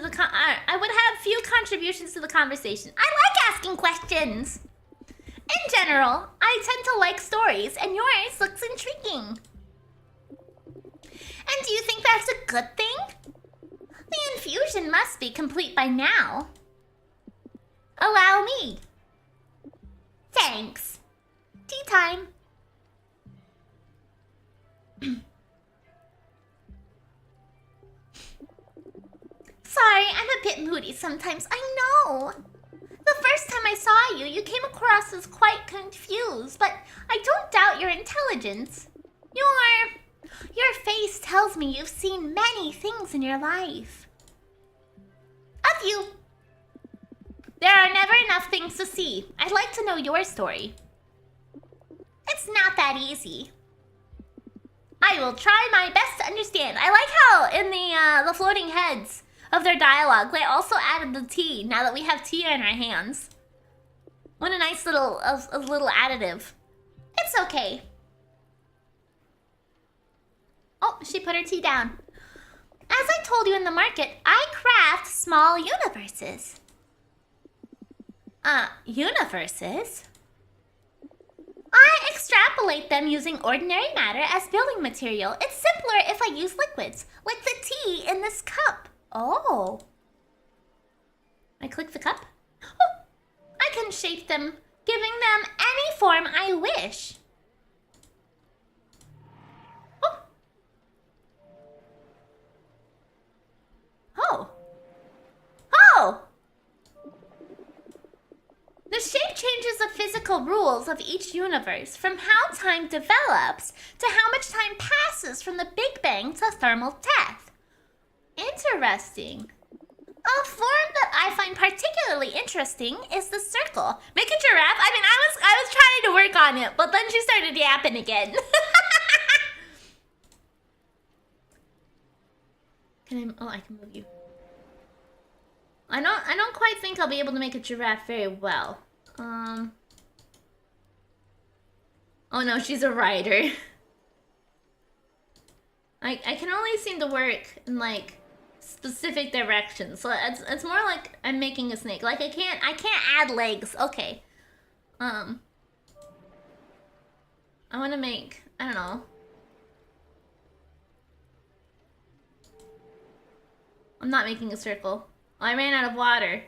the conversation. I like asking questions. In general, I tend to like stories, and yours looks intriguing. And do you think that's a good thing? The infusion must be complete by now. Allow me. Thanks. Tea time. Sorry, I'm a bit moody sometimes, I know. The first time I saw you, you came across as quite confused, but I don't doubt your intelligence. Your face tells me you've seen many things in your life. A few. There are never enough things to see. I'd like to know your story. It's not that easy. I will try my best to understand. I like how in the floating heads of their dialogue, they also added the tea now that we have tea in our hands. What a nice little additive. It's okay. Oh, she put her tea down. As I told you in the market, I craft small universes. Universes? I extrapolate them using ordinary matter as building material. It's simpler if I use liquids, like the tea in this cup. Oh. I click the cup. Oh, I can shape them, giving them any form I wish. Oh. Oh. Oh. The shape changes the physical rules of each universe, from how time develops to how much time passes from the Big Bang to thermal death. Interesting. A form that I find particularly interesting is the circle. Make a giraffe? I mean, I was trying to work on it, but then she started yapping again. I can move you. I don't quite think I'll be able to make a giraffe very well. Oh no, she's a rider. I can only seem to work in like specific directions. So it's more like I'm making a snake. Like I can't add legs. Okay. I want to make, I don't know. I'm not making a circle. Oh, I ran out of water.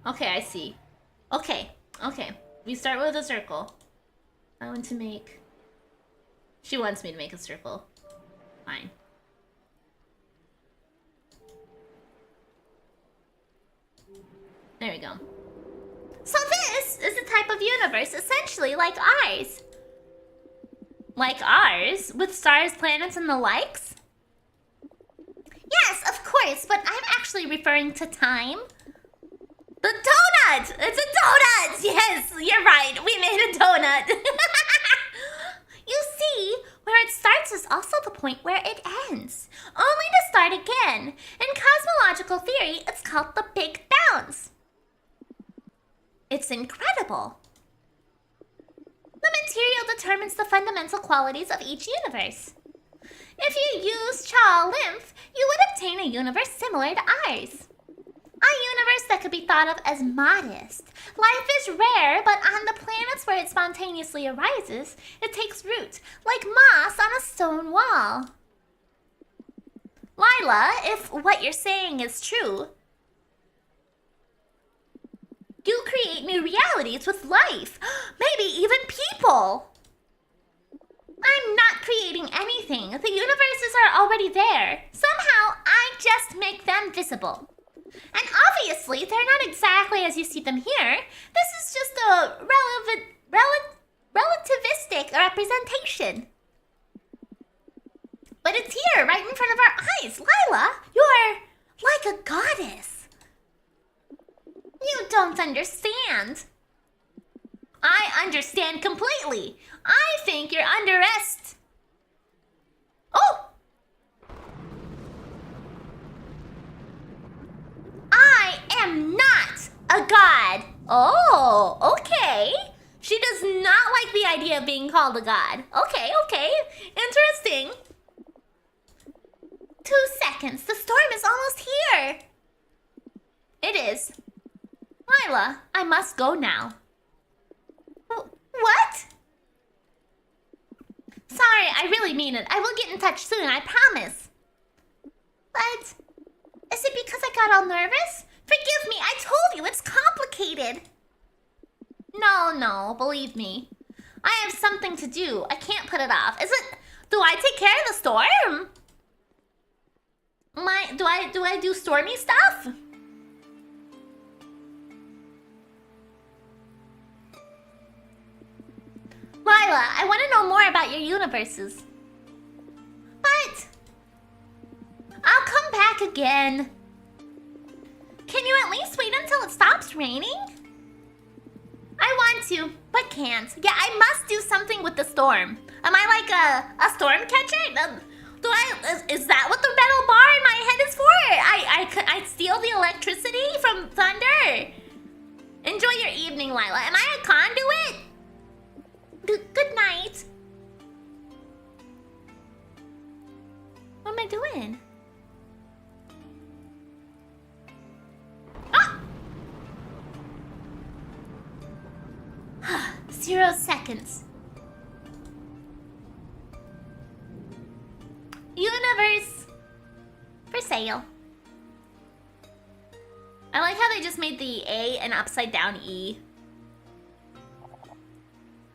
Okay, I see. Okay. We start with a circle. I want to make... She wants me to make a circle. Fine. There we go. So this is a type of universe essentially like ours. Like ours? With stars, planets, and the likes? Yes, of course, but I'm actually referring to time. The donut! It's a donut! Yes, you're right. We made a donut. visible. The material determines the fundamental qualities of each universe. If you use Cha lymph, you would obtain a universe similar to ours. A universe that could be thought of as modest. Life is rare, but on the planets where it spontaneously arises, it takes root, like moss on a stone wall. Lila, if what you're saying is true, you create new realities with life, maybe even people. I'm not creating anything. The universes are already there. Somehow, I just make them visible. And obviously, they're not exactly as you see them here. This is just a relativistic representation. But it's here, right in front of our eyes. Lila, you're like a goddess. You don't understand. I understand completely. I think you're Oh! I am not a god. Oh, okay. She does not like the idea of being called a god. Okay. Interesting. 2 seconds. The storm is almost here. It is. Lila, I must go now. What? Sorry, I really mean it. I will get in touch soon, I promise. But is it because I got all nervous? Forgive me, I told you, it's complicated. No, believe me. I have something to do. I can't put it off. Do I take care of the storm? Do I do stormy stuff? Lila, I want to know more about your universes. But I'll come back again. Can you at least wait until it stops raining? I want to, but can't. Yeah, I must do something with the storm. Am I like a storm catcher? Is that what the metal bar in my head is for? I steal the electricity from thunder? Enjoy your evening, Lila. Am I a conduit? Good night. What am I doing? Ah! 0 seconds. Universe for sale. I like how they just made the A an upside down E.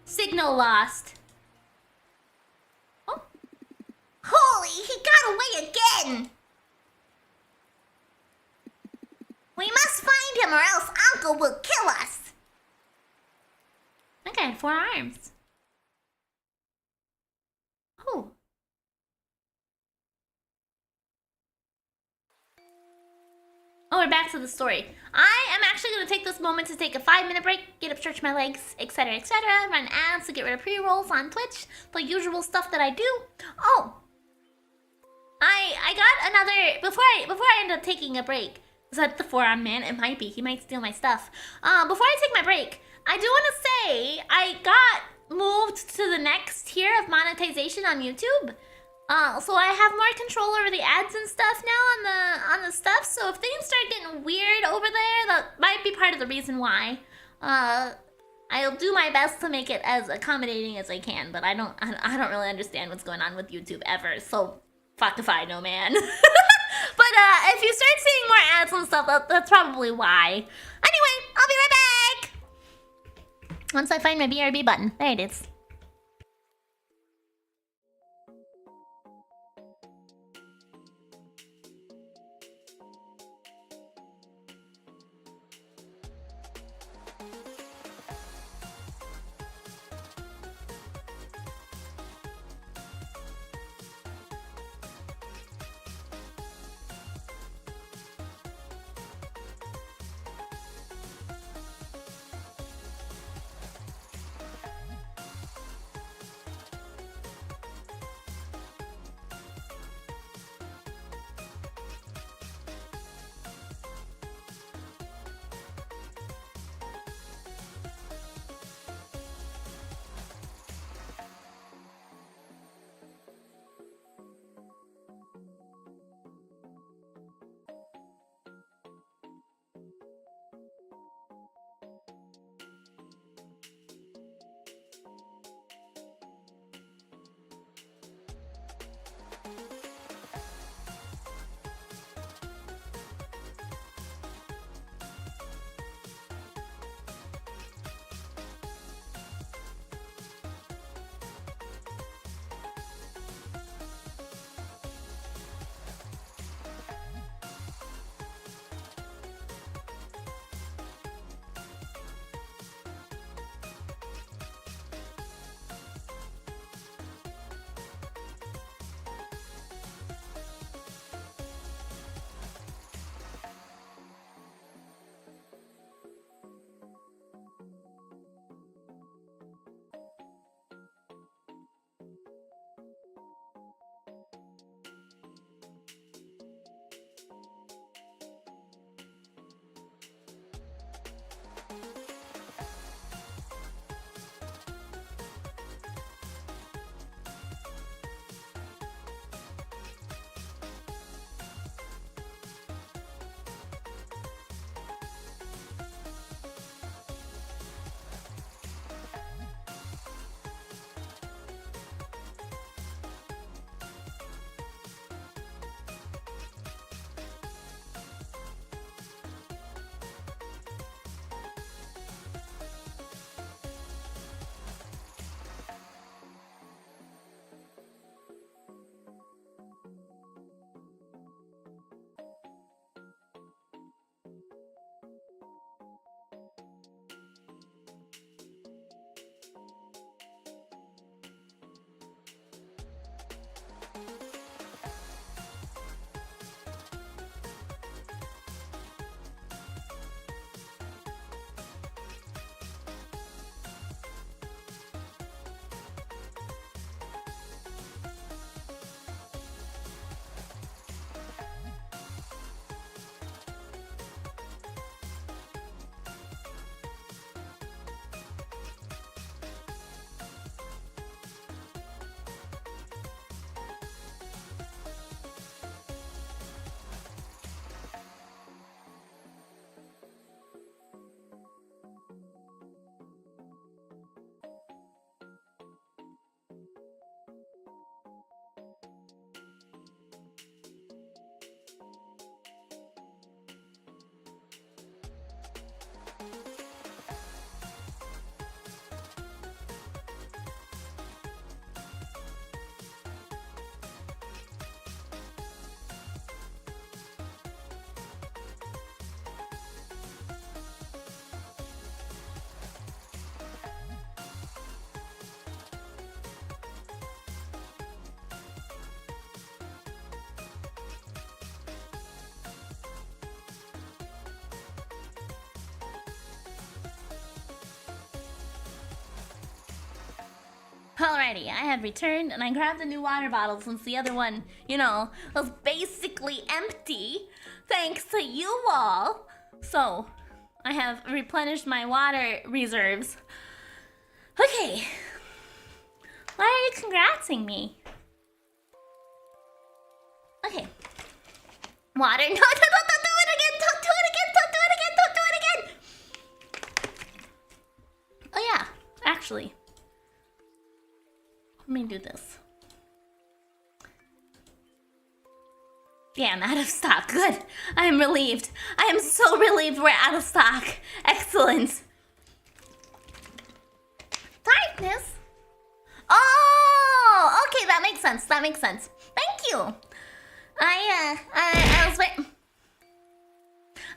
Signal lost. Oh. Holy, he got away again! We must find him or else Uncle will kill us. That guy had 4 arms. Oh. Oh, we're back to the story. I am actually going to take this moment to take a 5-minute break, get up, stretch my legs, etc., run ads to get rid of pre-rolls on Twitch, the usual stuff that I do. Oh, I got another, before I end up taking a break, is that the forearm man? It might be, he might steal my stuff. Before I take my break, I do want to say I got moved to the next tier of monetization on YouTube. So I have more control over the ads and stuff now on the stuff. So if things start getting weird over there, that might be part of the reason why. I'll do my best to make it as accommodating as I can, but I don't really understand what's going on with YouTube ever. So fuck if I know, man. But if you start seeing more ads and stuff, that's probably why. Anyway, I'll be right back once I find my BRB button. There it is. Alrighty, I have returned and I grabbed a new water bottle since the other one, you know, was basically empty. Thanks to you all. So, I have replenished my water reserves. Okay. Why are you congratsing me? Okay. Water. No, don't do it again. Don't do it again. Don't do it again. Don't do it again. Oh yeah, actually. Let me do this. Yeah, I'm out of stock. Good. I am relieved. I am so relieved we're out of stock. Excellent. Darkness? Oh, okay, that makes sense. That makes sense. Thank you.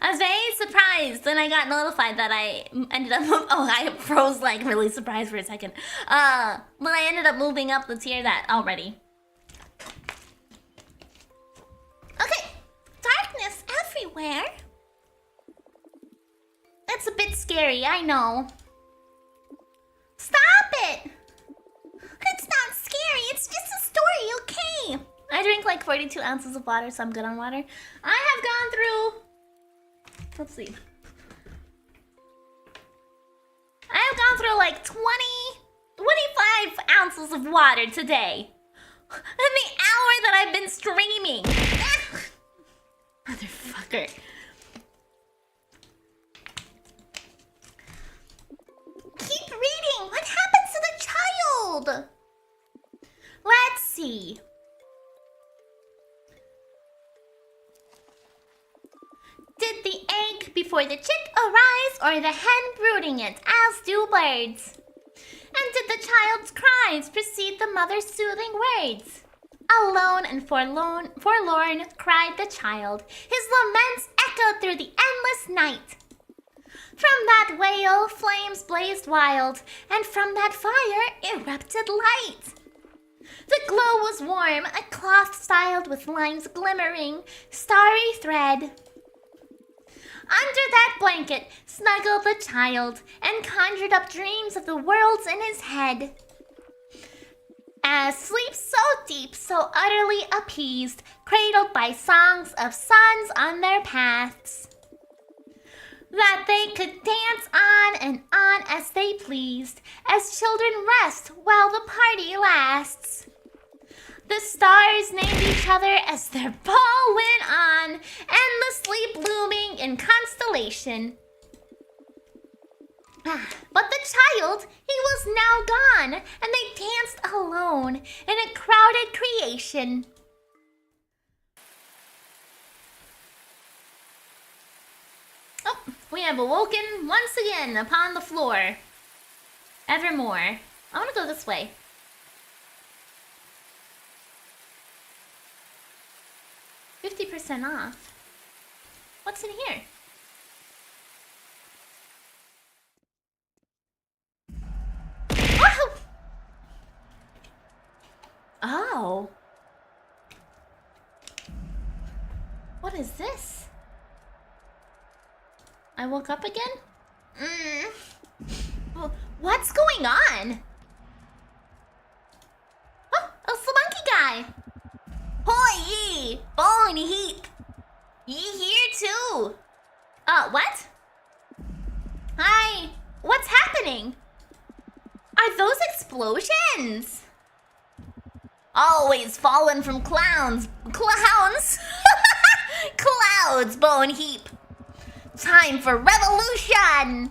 I was very surprised when I got notified that I ended up... Oh, I froze like really surprised for a second. But I ended up moving up the tier that already. Okay, darkness everywhere. That's a bit scary, I know. Stop it! It's not scary, it's just a story, okay? I drink like 42 ounces of water, so I'm good on water. I have gone through... Let's see. I have gone through like 25 ounces of water today. In the hour that I've been streaming. Motherfucker. Keep reading. What happens to the child? Let's see. before the chick arise or the hen brooding it, as do birds. And did the child's cries precede the mother's soothing words? Alone and forlorn cried the child. His laments echoed through the endless night. From that wail, flames blazed wild, and from that fire erupted light. The glow was warm, a cloth styled with lines glimmering, starry thread. Under that blanket snuggled the child, and conjured up dreams of the worlds in his head. As sleep so deep, so utterly appeased, cradled by songs of suns on their paths, that they could dance on and on as they pleased, as children rest while the party lasts. The stars named each other as their ball went on, endlessly blooming in constellation. But the child, he was now gone, and they danced alone in a crowded creation. Oh, we have awoken once again upon the floor. Evermore. I want to go this way. %off. What's in here? Oh! Oh. What is this? I woke up again? What's going on? Oh, it's the monkey guy. Hoy ye, bone heap. Ye here too. What? Hi, what's happening? Are those explosions? Always fallen from clowns. Clouds, bone heap. Time for revolution!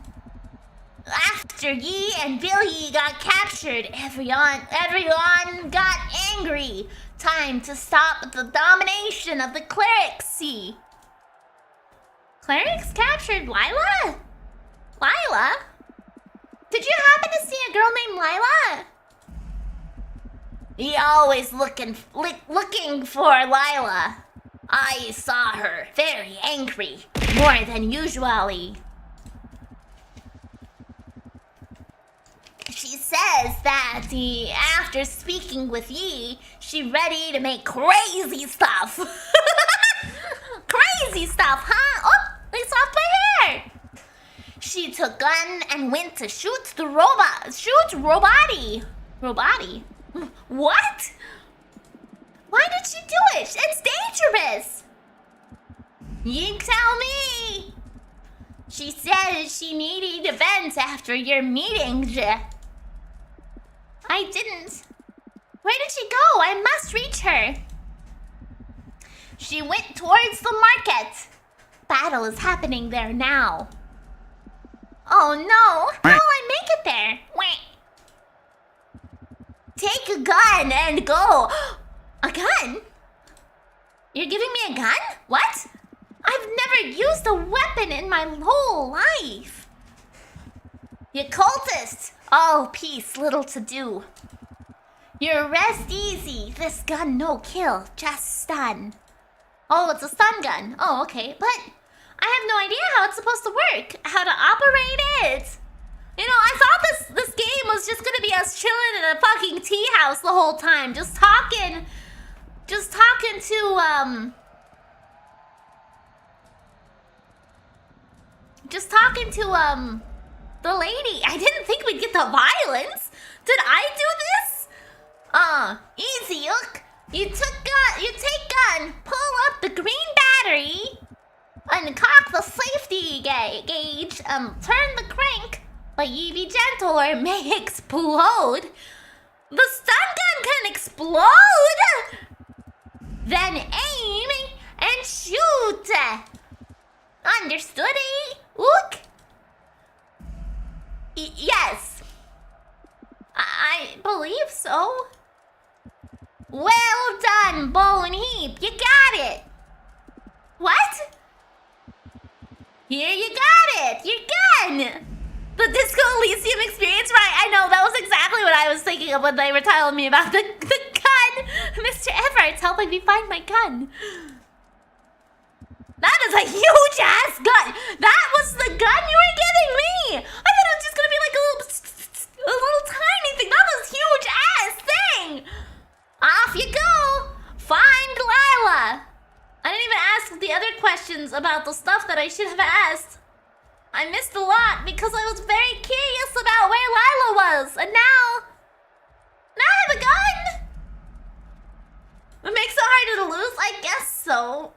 After ye and Billy got captured, everyone got angry. Time to stop the domination of the clerics, see? Clerics captured Lila? Lila? Did you happen to see a girl named Lila? He always looking for Lila. I saw her very angry, more than usually. She says that after speaking with ye, she ready to make crazy stuff. Crazy stuff, huh? Oh, they stopped my hair. She took gun and went to shoot the robot. Shoot Robati. Robati? What? Why did she do it? It's dangerous. You tell me. She says she needed a vent after your meeting. I didn't. Where did she go? I must reach her. She went towards the market. Battle is happening there now. Oh no! How will I make it there? Wait. Take a gun and go. A gun? You're giving me a gun? What? I've never used a weapon in my whole life. You cultist! All peace, little to do. You rest easy. This gun no kill, just stun. Oh, it's a stun gun. Oh, okay. But I have no idea how it's supposed to work. How to operate it. You know, I thought this game was just gonna be us chilling in a fucking tea house the whole time. Just talking to the lady. I didn't think we'd get the violence. Did I do this? Easy, look. You take gun, pull up the green battery, and cock the safety gauge, turn the crank, but ye be gentle or it may explode. The stun gun can explode! Then aim and shoot! Understood, eh? Look! Yes. I believe so. Well done, Bone Heap. You got it. What? Here, you got it! Your gun! The Disco Elysium experience, right? I know, that was exactly what I was thinking of when they were telling me about the gun. Mr. Everett's helping me find my gun. That is a huge ass gun. That was the gun you were giving me. I thought it was just gonna be like a little tiny thing. Not this huge ass thing. Off you go. Find Lila. I didn't even ask the other questions about the stuff that I should have asked. I missed a lot because I was very curious about where Lila was, and now I have a gun. It makes it harder to lose, I guess so.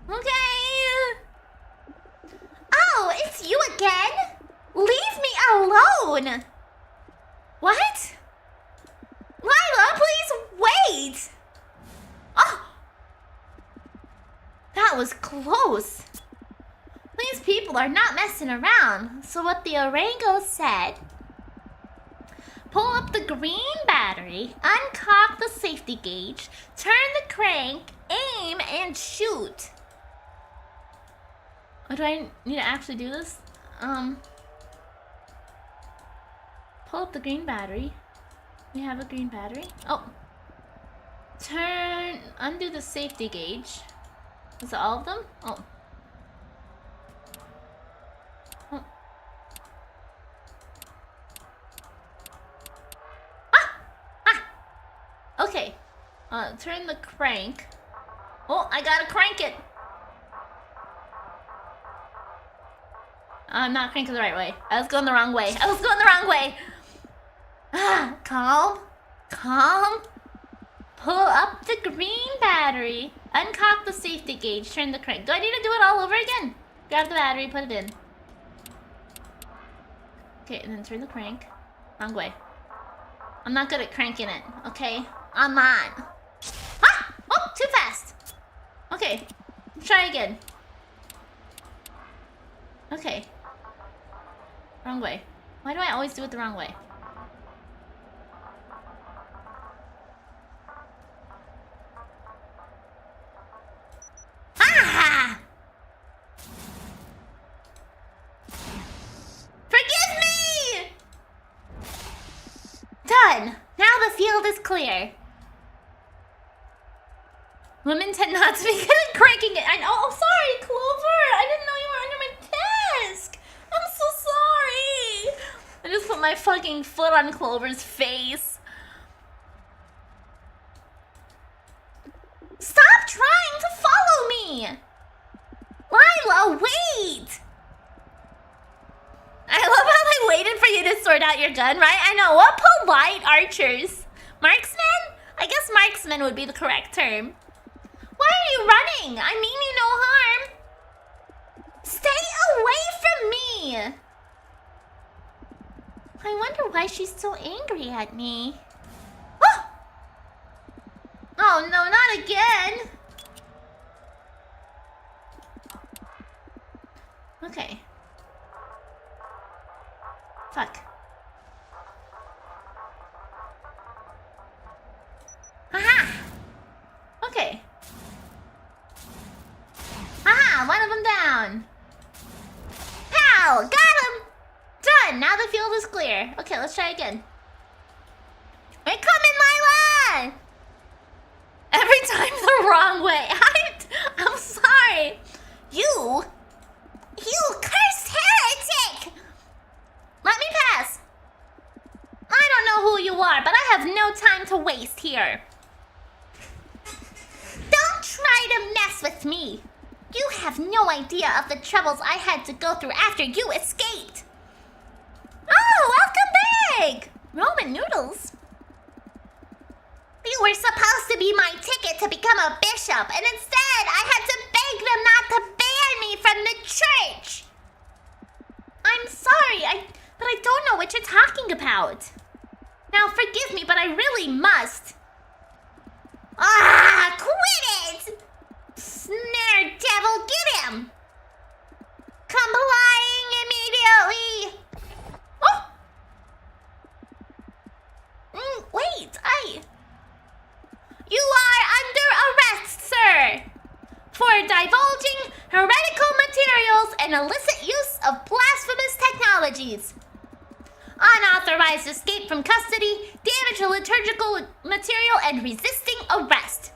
Okay. Oh, it's you again? Leave me alone. What? Lila, please wait. Oh. That was close. These people are not messing around. So what the Orango said, pull up the green battery, uncock the safety gauge, turn the crank, aim, and shoot. Oh, do I need to actually do this? Pull up the green battery. We have a green battery. Oh. Undo the safety gauge. Is it all of them? Oh. Okay. Turn the crank. Oh, I gotta crank it. I'm not cranking the right way. I was going the wrong way. Calm. Calm. Pull up the green battery. Uncock the safety gauge. Turn the crank. Do I need to do it all over again? Grab the battery, put it in. Okay, and then turn the crank. Wrong way. I'm not good at cranking it, okay? I'm not. Ah! Oh, too fast. Okay, try again. Okay. Wrong way. Why do I always do it the wrong way? Ah! Forgive me! Done. Now the field is clear. Women tend not to be good at cranking it. Oh, sorry, Clover. I didn't know you were under my desk. I'm so sorry. I just put my fucking foot on Clover's face. Stop trying to follow me. Lila, wait. I love how they waited for you to sort out your gun, right? I know, what polite archers. Marksmen? I guess marksman would be the correct term. Why are you running? I mean you no harm. Stay away from me. I wonder why she's so angry at me. Oh, oh no, not again. Okay. Fuck. Aha! Okay. Aha! One of them down. Pow! Got him! Done! Now the field is clear. Okay, let's try again. We're coming, Lila! Every time the wrong way. I'm sorry. You cursed heretic! Let me pass. I don't know who you are, but I have no time to waste here. Don't try to mess with me. You have no idea of the troubles I had to go through after you escaped. Oh, welcome back! Roman noodles. You were supposed to be my ticket to become a bishop, and instead I had to beg them not to ban me from the church. I'm sorry, but I don't know what you're talking about. Now forgive me, but I really must. Ah, quit it! Snare devil, get him! Complying immediately! Oh! Wait, You are under arrest, sir! For divulging heretical materials, and illicit use of blasphemous technologies. Unauthorized escape from custody, damage to liturgical material, and resisting arrest.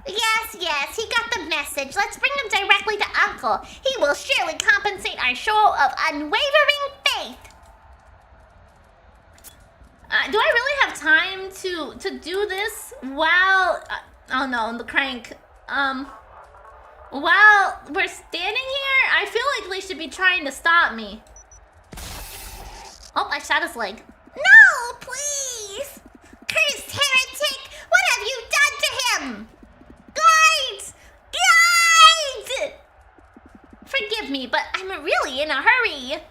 Yes, he got the message. Let's bring him directly to Uncle. He will surely compensate our show of unwavering faith. Do I really have time to do this while... oh no, the crank. While we're standing here, I feel like they should be trying to stop me. Oh, I shot his leg. No, please! Cursed heretic! What have you done to him? Guards! Guards! Forgive me, but I'm really in a hurry.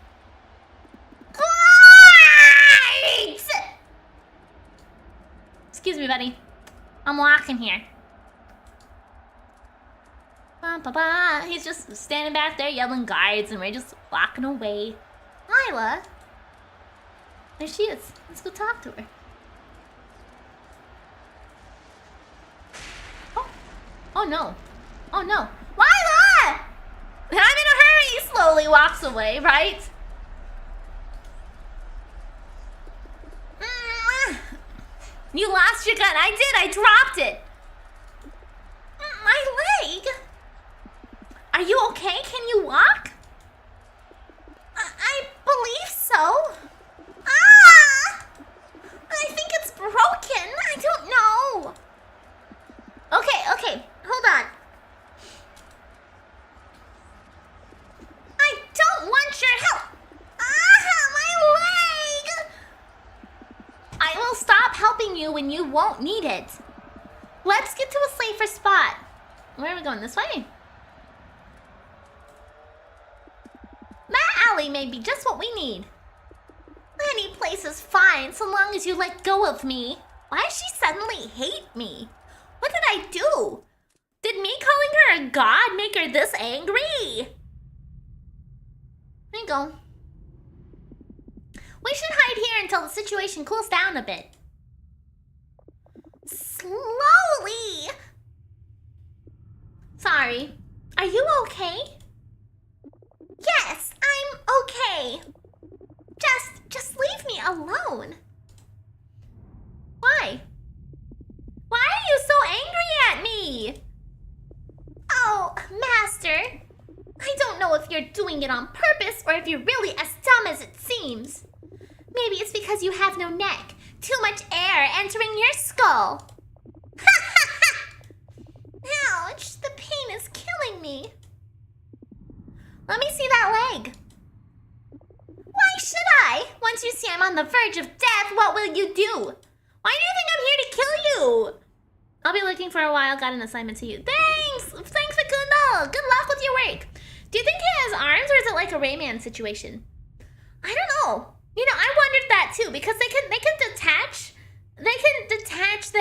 Guards! Excuse me, buddy. I'm walking here. Ba-ba-ba. He's just standing back there yelling guards, and we're just walking away. Lila. There she is. Let's go talk to her. Oh no. Oh no. Lila! I'm in a hurry. He slowly walks away, right? You lost your gun. I did. I dropped it. My leg. Are you okay? Can you walk? I believe so. Ah! I think it's broken. I don't know. Okay. Hold on. I don't want your help. My leg. I will stop helping you when you won't need it. Let's get to a safer spot. Where are we going? This way? That alley may be just what we need. Any place is fine so long as you let go of me. Why does she suddenly hate me? What did I do? Did me calling her a god make her this angry? There you go. We should hide here until the situation cools down a bit. Slowly! Sorry. Are you okay? Yes, I'm okay. Just leave me alone. Why? Why are you so angry at me? Oh, Master. I don't know if you're doing it on purpose or if you're really as dumb as it seems. Maybe it's because you have no neck. Too much air entering your skull. Ouch, the pain is killing me. Let me see that leg. Why should I? Once you see I'm on the verge of death, what will you do? Why do you think I'm here to kill you? I'll be looking for a while. Got an assignment to you. Thanks, Facundo. Good luck with your work. Do you think he has arms or is it like a Rayman situation? I don't know. You know, I wondered that too because they can detach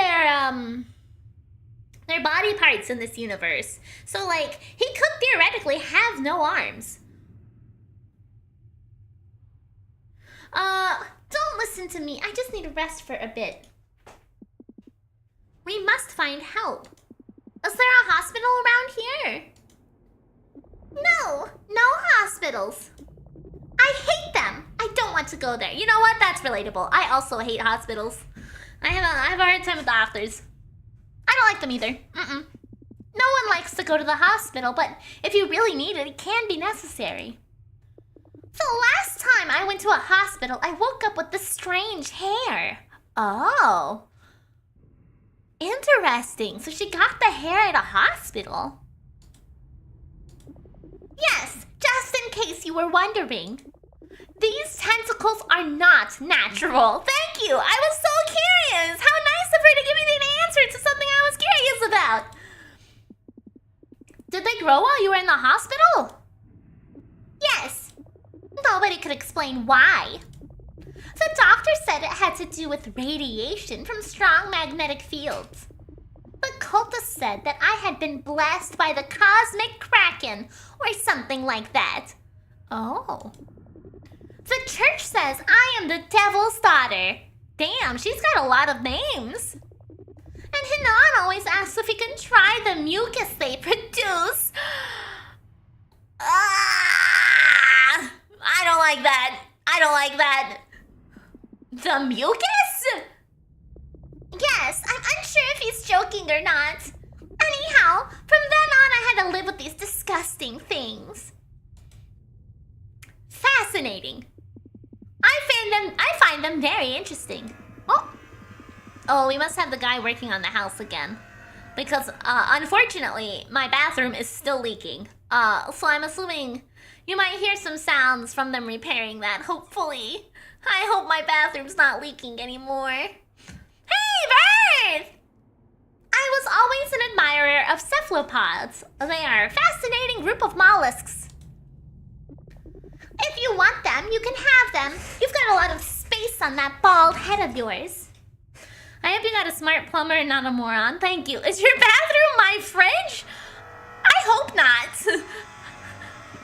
their body parts in this universe. So like he could theoretically have no arms. Don't listen to me. I just need to rest for a bit. We must find help. Is there a hospital around here? No hospitals. I hate them. I don't want to go there. You know what? That's relatable. I also hate hospitals. I have a hard time with doctors. I don't like them either. No one likes to go to the hospital, but if you really need it, it can be necessary. The last time I went to a hospital, I woke up with this strange hair. Oh. Interesting. So she got the hair at a hospital. Yes, just in case you were wondering. These tentacles are not natural. Thank you. I was so curious. How nice of her to give me an answer to something I was curious about. Did they grow while you were in the hospital? Yes. Nobody could explain why. The doctor said it had to do with radiation from strong magnetic fields. The cultist said that I had been blessed by the cosmic kraken or something like that. Oh. The church says I am the devil's daughter. Damn, she's got a lot of names. And Pinon always asks if we can try the mucus they produce. I don't like that. I don't like that. The mucus? Yes, I'm unsure if he's joking or not. Anyhow, from then on I had to live with these disgusting things. Fascinating. I find them very interesting. Oh, we must have the guy working on the house again. Because, unfortunately, my bathroom is still leaking. So I'm assuming you might hear some sounds from them repairing that, hopefully. I hope my bathroom's not leaking anymore. Hey, Bird! I was always an admirer of cephalopods. They are a fascinating group of mollusks. If you want them, you can have them. You've got a lot of space on that bald head of yours. I hope you got a smart plumber and not a moron. Thank you. Is your bathroom my fridge? I hope not.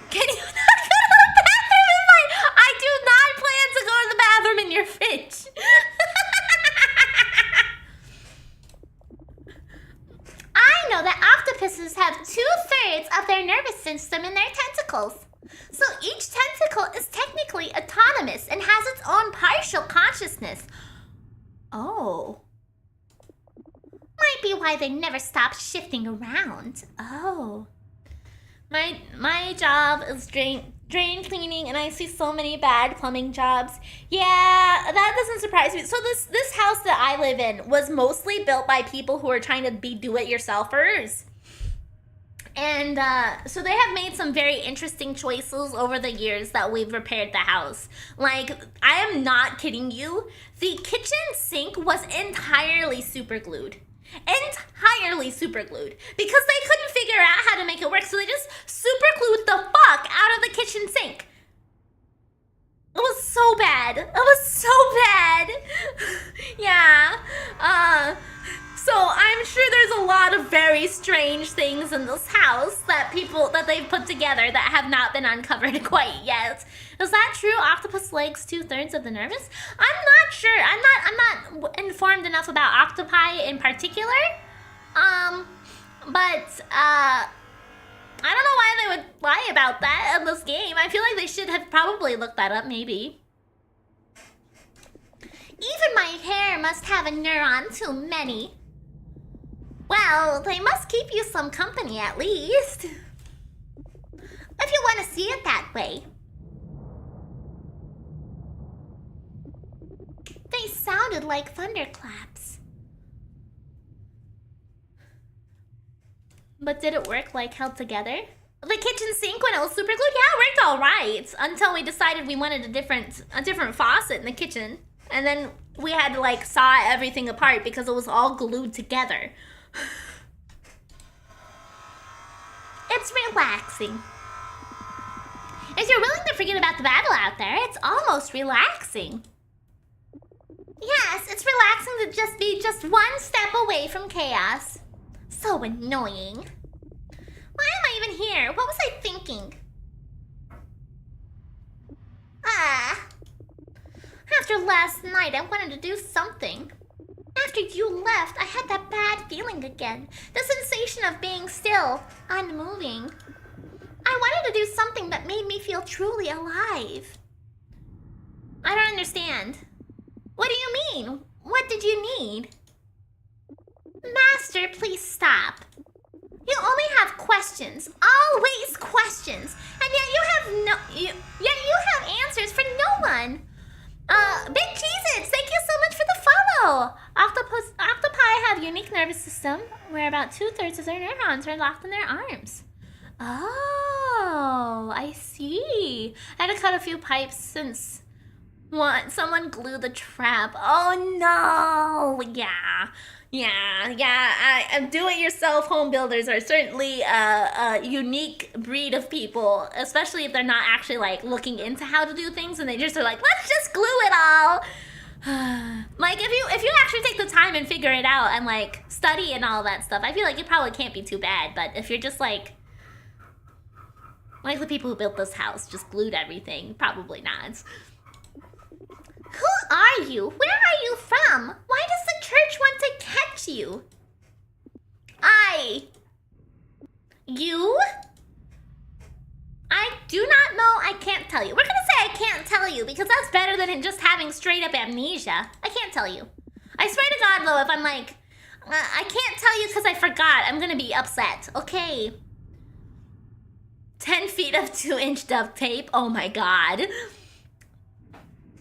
Can you not go to the bathroom in my... I do not plan to go to the bathroom in your fridge. I know that octopuses have 2/3 of their nervous system in their tentacles. So each tentacle is technically autonomous and has its own partial consciousness. Oh. Might be why they never stop shifting around. Oh. My job is drain cleaning, and I see so many bad plumbing jobs. Yeah, that doesn't surprise me. So this house that I live in was mostly built by people who are trying to be do-it-yourselfers. And so they have made some very interesting choices over the years that we've repaired the house. Like, I am not kidding you. The kitchen sink was entirely super glued. Entirely super glued. Because they couldn't figure out how to make it work, so they just super glued the fuck out of the kitchen sink. It was so bad. It was so bad. Yeah. So I'm sure there's a lot of very strange things in this house that they've put together that have not been uncovered quite yet. Is that true? Octopus legs 2/3 of the nervous? I'm not sure. I'm not informed enough about octopi in particular. But I don't know why they would lie about that in this game. I feel like they should have probably looked that up, maybe. Even my hair must have a neuron too many. Well, they must keep you some company at least. If you want to see it that way. They sounded like thunderclaps. But did it work like held together? The kitchen sink when it was super glued? Yeah, it worked all right. Until we decided we wanted a different faucet in the kitchen. And then we had to like saw everything apart because it was all glued together. It's relaxing. If you're willing to forget about the battle out there, it's almost relaxing. Yes, it's relaxing to just be just one step away from chaos. So annoying. Why am I even here? What was I thinking? After last night, I wanted to do something. After you left, I had that bad feeling again. The sensation of being still, unmoving. I wanted to do something that made me feel truly alive. I don't understand. What do you mean? What did you need? Master, please stop. You only have questions. Always questions. And yet you have answers for no one. Big Cheez-Its, thank you so much for the follow. Octopi have unique nervous system where about 2/3 of their neurons are locked in their arms. Oh, I see. I had to cut a few pipes since someone glued the trap. Oh no. Yeah. Do-it-yourself home builders are certainly a unique breed of people, especially if they're not actually like looking into how to do things and they just are like, let's just glue it all. Like if you actually take the time and figure it out and like study and all that stuff, I feel like it probably can't be too bad. But if you're just like the people who built this house just glued everything, probably not. Who are you? Where are you from? Why does the church want to catch you? than just having straight up amnesia. I can't tell you. I swear to God, though, if I'm like, I can't tell you because I forgot, I'm gonna be upset. Okay. 10 feet of 2-inch duct tape. Oh my God.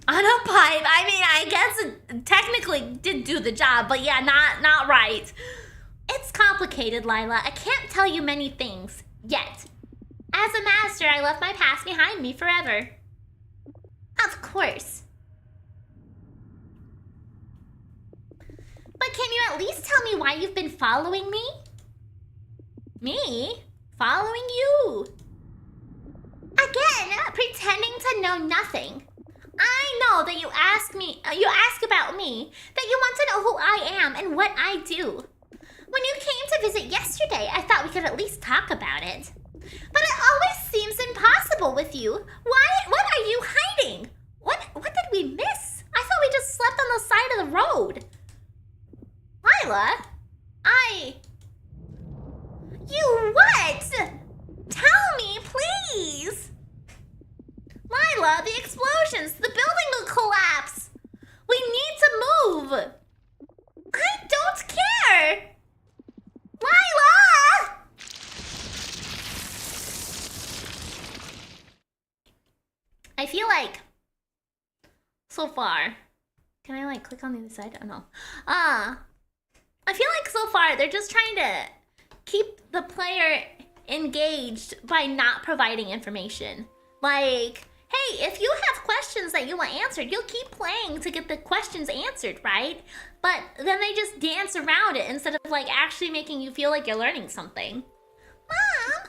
On a pipe. I mean, I guess it technically did do the job, but yeah, not right. It's complicated, Lila. I can't tell you many things yet. As a master, I left my past behind me forever. Of course. But can you at least tell me why you've been following me? Me? Following you? Again, pretending to know nothing. I know that you ask about me, that you want to know who I am and what I do. When you came to visit yesterday, I thought we could at least talk about it. But it always seems impossible with you. What are you hiding? What did we miss? I thought we just slept on the side of the road. Lila, You what? Tell me, please. Lila, the explosions, the building will collapse. We need to move. I don't care. Lila! I feel like so far, can I like click on the other side? Oh no. I feel like so far they're just trying to keep the player engaged by not providing information. Like, hey, if you have questions that you want answered, you'll keep playing to get the questions answered, right? But then they just dance around it instead of like actually making you feel like you're learning something. Mom,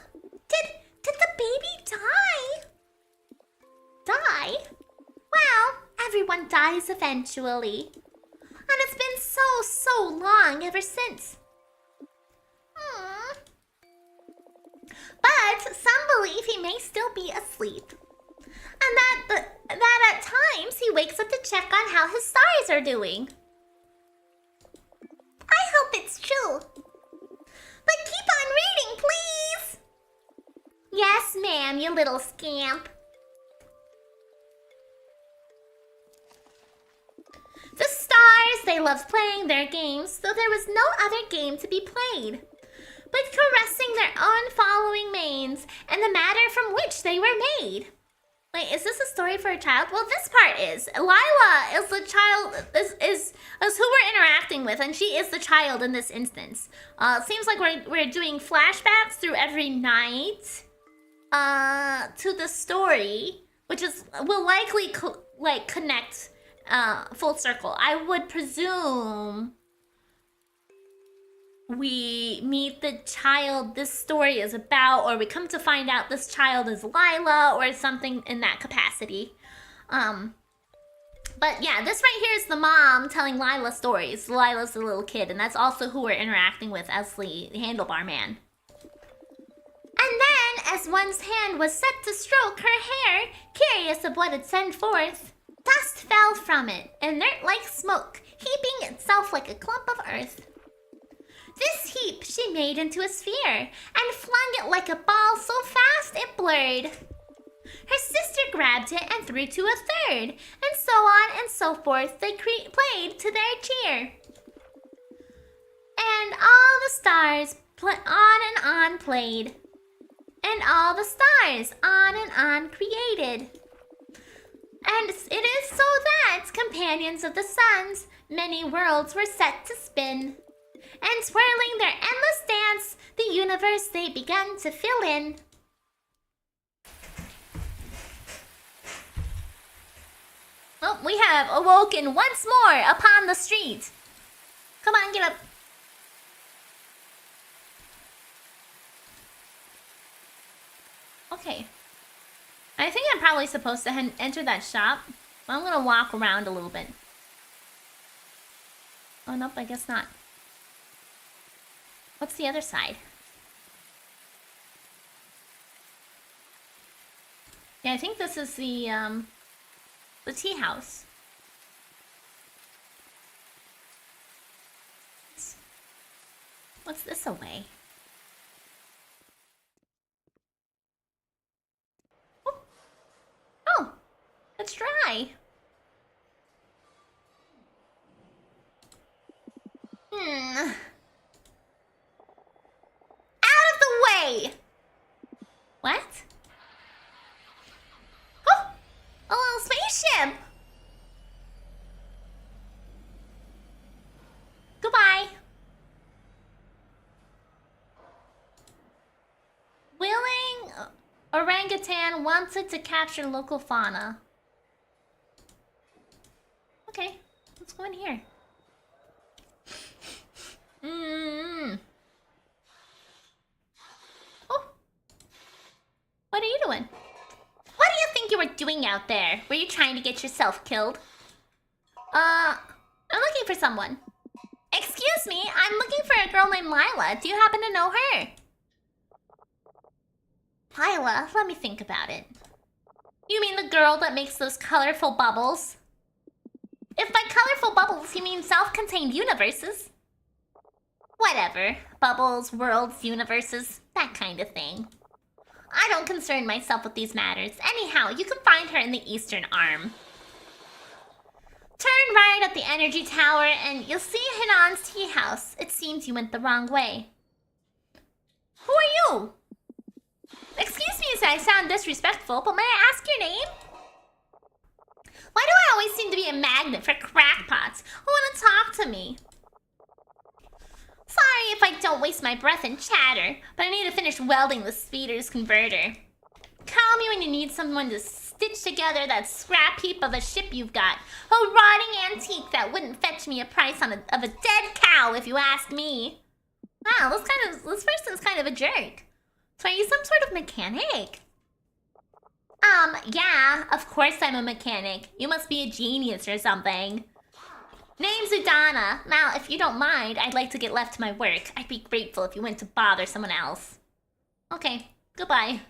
did the baby die? Die? Well, everyone dies eventually. And it's been so long ever since. But some believe he may still be asleep. And that at times he wakes up to check on how his stars are doing. I hope it's true. But keep on reading, please. Yes, ma'am, you little scamp. The stars, they loved playing their games, though there was no other game to be played, but caressing their own following manes and the matter from which they were made. Wait, is this a story for a child? Well, this part is. Lila is the child, is who we're interacting with, and she is the child in this instance. It seems like we're doing flashbacks through every night to the story, which will likely connect full circle. I would presume we meet the child this story is about, or we come to find out this child is Lila, or something in that capacity. But yeah, this right here is the mom telling Lila stories. Lila's the little kid, and that's also who we're interacting with as the handlebar man. And then, as one's hand was set to stroke her hair, curious of what it sent forth, dust fell from it, inert like smoke, heaping itself like a clump of earth. This heap she made into a sphere, and flung it like a ball so fast it blurred. Her sister grabbed it and threw to a third, and so on and so forth they played to their cheer. And all the stars on and on played, and all the stars on and on created. And it is so that, companions of the suns, many worlds were set to spin. And swirling their endless dance, the universe they began to fill in. Oh, we have awoken once more upon the street. Come on, get up. Okay. I think I'm probably supposed to enter that shop. But I'm gonna walk around a little bit. Oh, nope, I guess not. What's the other side? Yeah, I think this is the tea house. What's this away? Oh, it's dry. Out of the way! What? Oh! A little spaceship! Goodbye. Willing orangutan wanted to capture local fauna. Okay, let's go in here. Oh. What are you doing? What do you think you were doing out there? Were you trying to get yourself killed? I'm looking for someone. Excuse me, I'm looking for a girl named Lila. Do you happen to know her? Lila, let me think about it. You mean the girl that makes those colorful bubbles? If by colorful bubbles you mean self-contained universes. Whatever. Bubbles, worlds, universes, that kind of thing. I don't concern myself with these matters. Anyhow, you can find her in the eastern arm. Turn right at the energy tower and you'll see Hinan's tea house. It seems you went the wrong way. Who are you? Excuse me if I sound disrespectful, but may I ask your name? Why do I always seem to be a magnet for crackpots who want to talk to me? Sorry if I don't waste my breath and chatter, but I need to finish welding the speeder's converter. Call me when you need someone to stitch together that scrap heap of a ship you've got. A rotting antique that wouldn't fetch me a price of a dead cow if you ask me. Wow, this person's kind of a jerk. So are you some sort of mechanic? Yeah, of course I'm a mechanic. You must be a genius or something. Name's Udana. Now, if you don't mind, I'd like to get left to my work. I'd be grateful if you went to bother someone else. Okay, goodbye.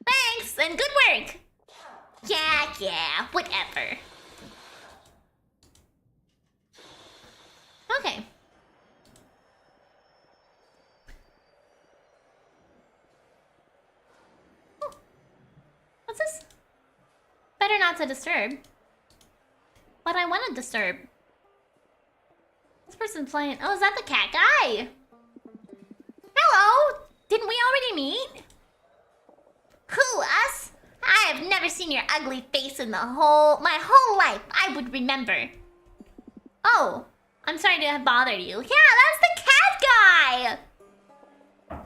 Thanks, and good work! Yeah, whatever. Okay. Oh. What's this? Better not to disturb. But I want to disturb. This person's playing... Oh, is that the cat guy? Hello! Didn't we already meet? Who, us? I have never seen your ugly face in my whole life. I would remember. Oh, I'm sorry to have bothered you. Yeah, that's the cat guy!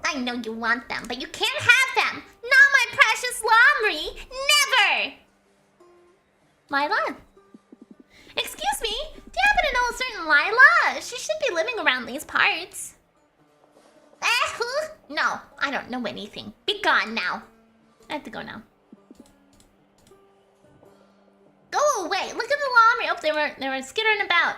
I know you want them, but you can't have them! Not my precious Lamri! Never! Lila? Excuse me, do you happen to know a certain Lila? She should be living around these parts. Who? No, I don't know anything. Be gone now. I have to go now. Go away! Look at the Lamri! Oh, they were skittering about.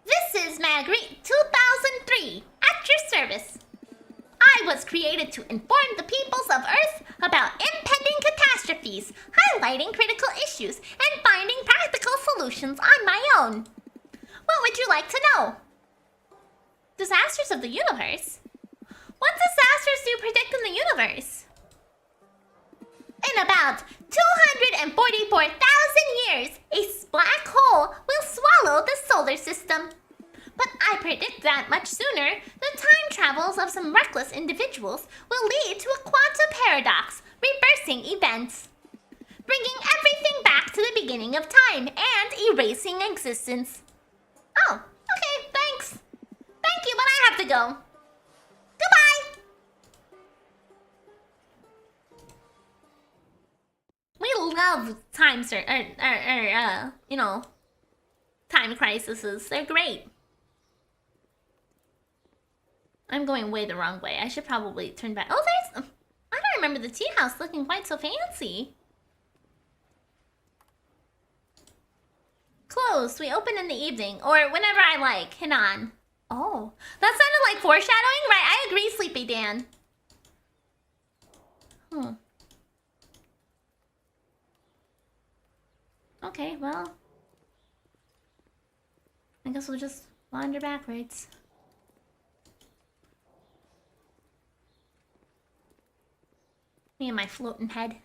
This is Magritte 2003, at your service. I was created to inform the peoples of Earth about impending catastrophes, highlighting critical issues, and finding practical solutions on my own. What would you like to know? Disasters of the universe? What disasters do you predict in the universe? In about 244,000 years, a black hole will swallow the solar system. But I predict that much sooner, the time travels of some reckless individuals will lead to a quantum paradox, reversing events, bringing everything back to the beginning of time and erasing existence. Oh, okay, thanks. Thank you, but I have to go. Goodbye! We love time time crises. They're great. I'm going way the wrong way. I should probably turn back. Oh, there's... I don't remember the tea house looking quite so fancy. Closed. We open in the evening. Or whenever I like. Hinan. Oh. That sounded like foreshadowing? Right, I agree, Sleepy Dan. Okay, well. I guess we'll just wander backwards. Me and my floating head.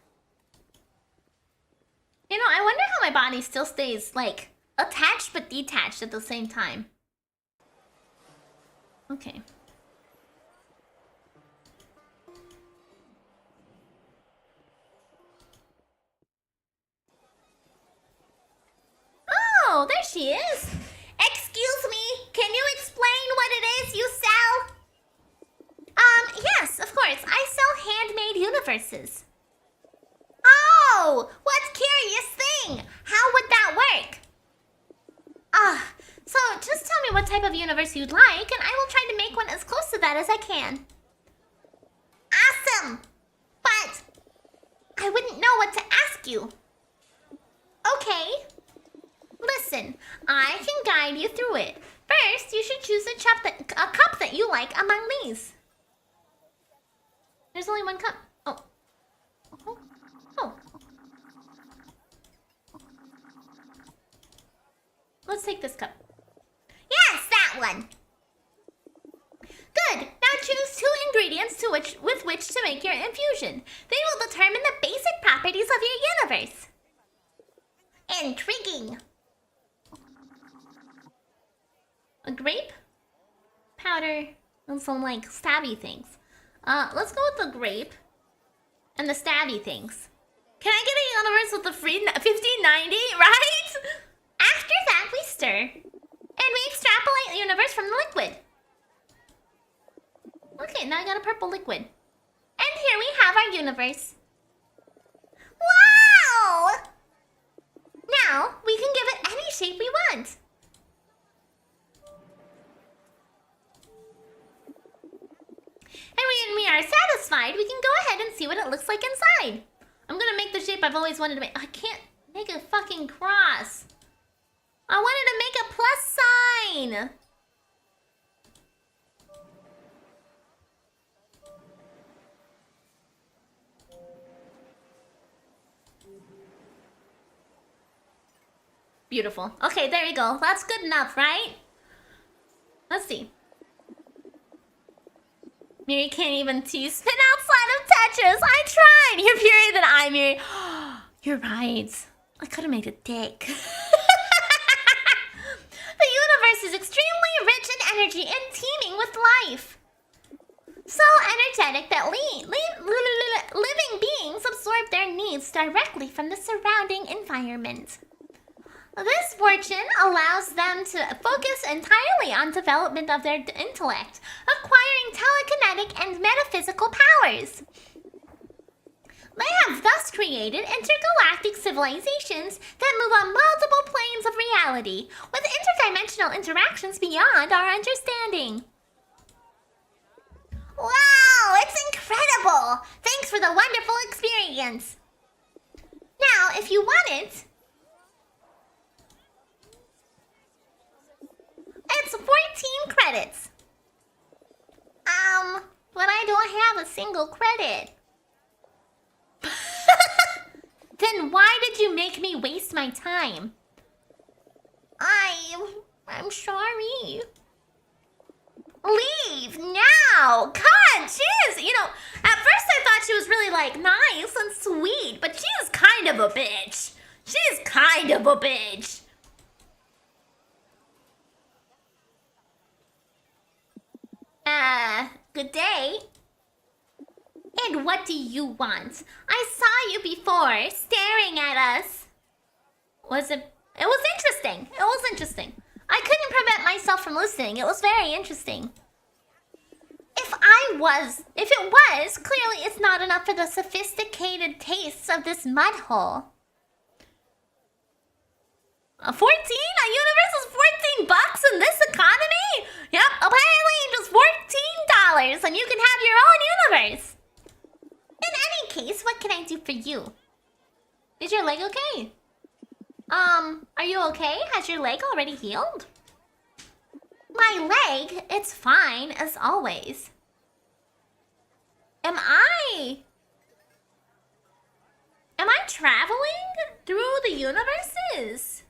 You know, I wonder how my body still stays, like, attached but detached at the same time. Okay. Oh, there she is. Excuse me, can you explain what it is you sell? Yes, of course. I sell handmade universes. Oh, what curious thing? How would that work? So just tell me what type of universe you'd like, and I will try to make one as close to that as I can. Awesome! But I wouldn't know what to ask you. Okay. Listen, I can guide you through it. First, you should choose a cup that you like among these. There's only one cup. Oh. Oh. Let's take this cup. Yes, that one. Good. Now choose 2 ingredients with which to make your infusion. They will determine the basic properties of your universe. Intriguing. A grape, powder, and some like stabby things. Let's go with the grape and the stabby things. Can I get a universe with the free 1590, right? After that, we stir, and we extrapolate the universe from the liquid. Okay, now I got a purple liquid. And here we have our universe. Wow! Now, we can give it any shape we want. And when we are satisfied, we can go ahead and see what it looks like inside. I'm gonna make the shape I've always wanted to make. I can't make a fucking cross. I wanted to make a plus sign. Beautiful. Okay, there we go. That's good enough, right? Let's see. Miri can't even spin outside of Tetris. I tried. You're purer than I, Miri. You're right. I could have made a dick. The universe is extremely rich in energy and teeming with life. So energetic that living beings absorb their needs directly from the surrounding environment. This fortune allows them to focus entirely on development of their intellect, acquiring telekinetic and metaphysical powers. They have thus created intergalactic civilizations that move on multiple planes of reality, with interdimensional interactions beyond our understanding. Wow, it's incredible! Thanks for the wonderful experience. Now, if you want it, it's 14 credits. But I don't have a single credit. Then why did you make me waste my time? I'm sorry. Leave now! God, she is, at first I thought she was really, nice and sweet, but she is kind of a bitch. She's kind of a bitch. Good day. And what do you want? I saw you before, staring at us. It was interesting. It was interesting. I couldn't prevent myself from listening. It was very interesting. If it was, clearly it's not enough for the sophisticated tastes of this mud hole. 14? A universe is $14 in this economy? Yep, apparently just $14 and you can have your own universe. In any case, what can I do for you? Is your leg okay? Are you okay? Has your leg already healed? My leg? It's fine, as always. Am I traveling through the universes?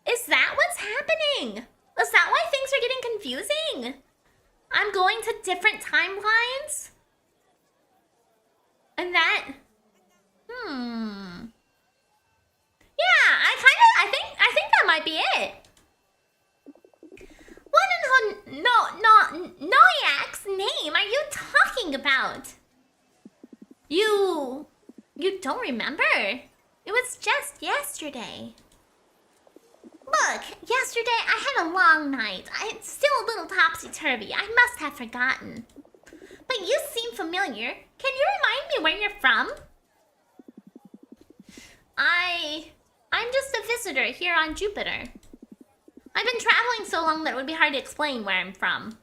Is that what's happening? Is that why things are getting confusing? I'm going to different timelines? And that... Yeah, I think that about? You don't remember? It was just yesterday. Look, yesterday I had a long night. I'm still a little topsy-turvy. I must have forgotten. But you seem familiar. Can you remind me where you're from? I'm just a visitor here on Jupiter. I've been traveling so long that it would be hard to explain where I'm from.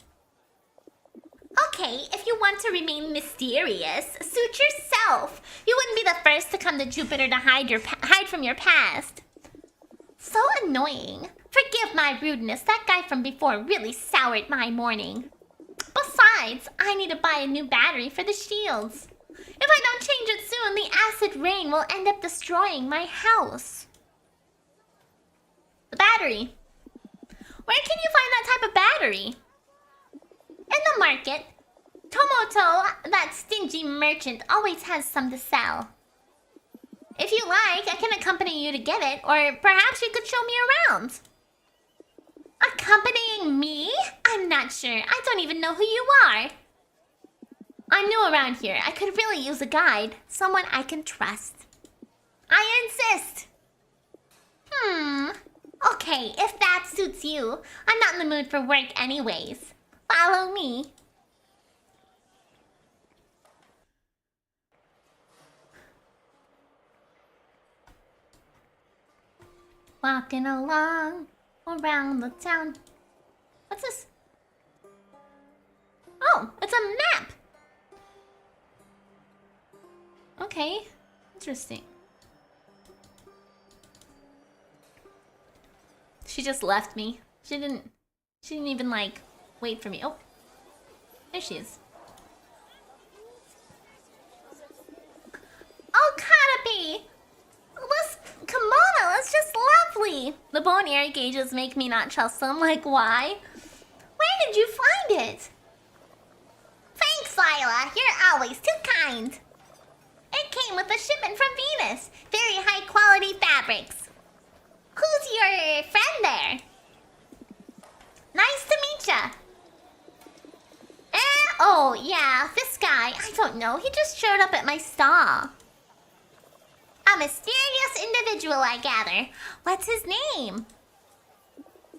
Okay, if you want to remain mysterious, suit yourself. You wouldn't be the first to come to Jupiter to hide from your past. So annoying. Forgive my rudeness. That guy from before really soured my morning. Besides, I need to buy a new battery for the shields. If I don't change it soon, the acid rain will end up destroying my house. The battery. Where can you find that type of battery? In the market. Tomoto, that stingy merchant, always has some to sell. If you like, I can accompany you to get it, or perhaps you could show me around. Accompanying me? I'm not sure. I don't even know who you are. I'm new around here. I could really use a guide. Someone I can trust. I insist. Okay, if that suits you. I'm not in the mood for work anyways. Follow me. Walking along around the town. What's this? Oh, it's a map. Okay, interesting. She just left me. She didn't even like wait for me. Oh, there she is. Oh, Katapi! This kimono is just lovely. The bone air gauges make me not trust them. Like, why? Where did you find it? Thanks, Lila. You're always too kind. It came with a shipment from Venus. Very high quality fabrics. Who's your friend there? Nice to meet ya. Oh, yeah, this guy. I don't know. He just showed up at my stall. A mysterious individual, I gather. What's his name?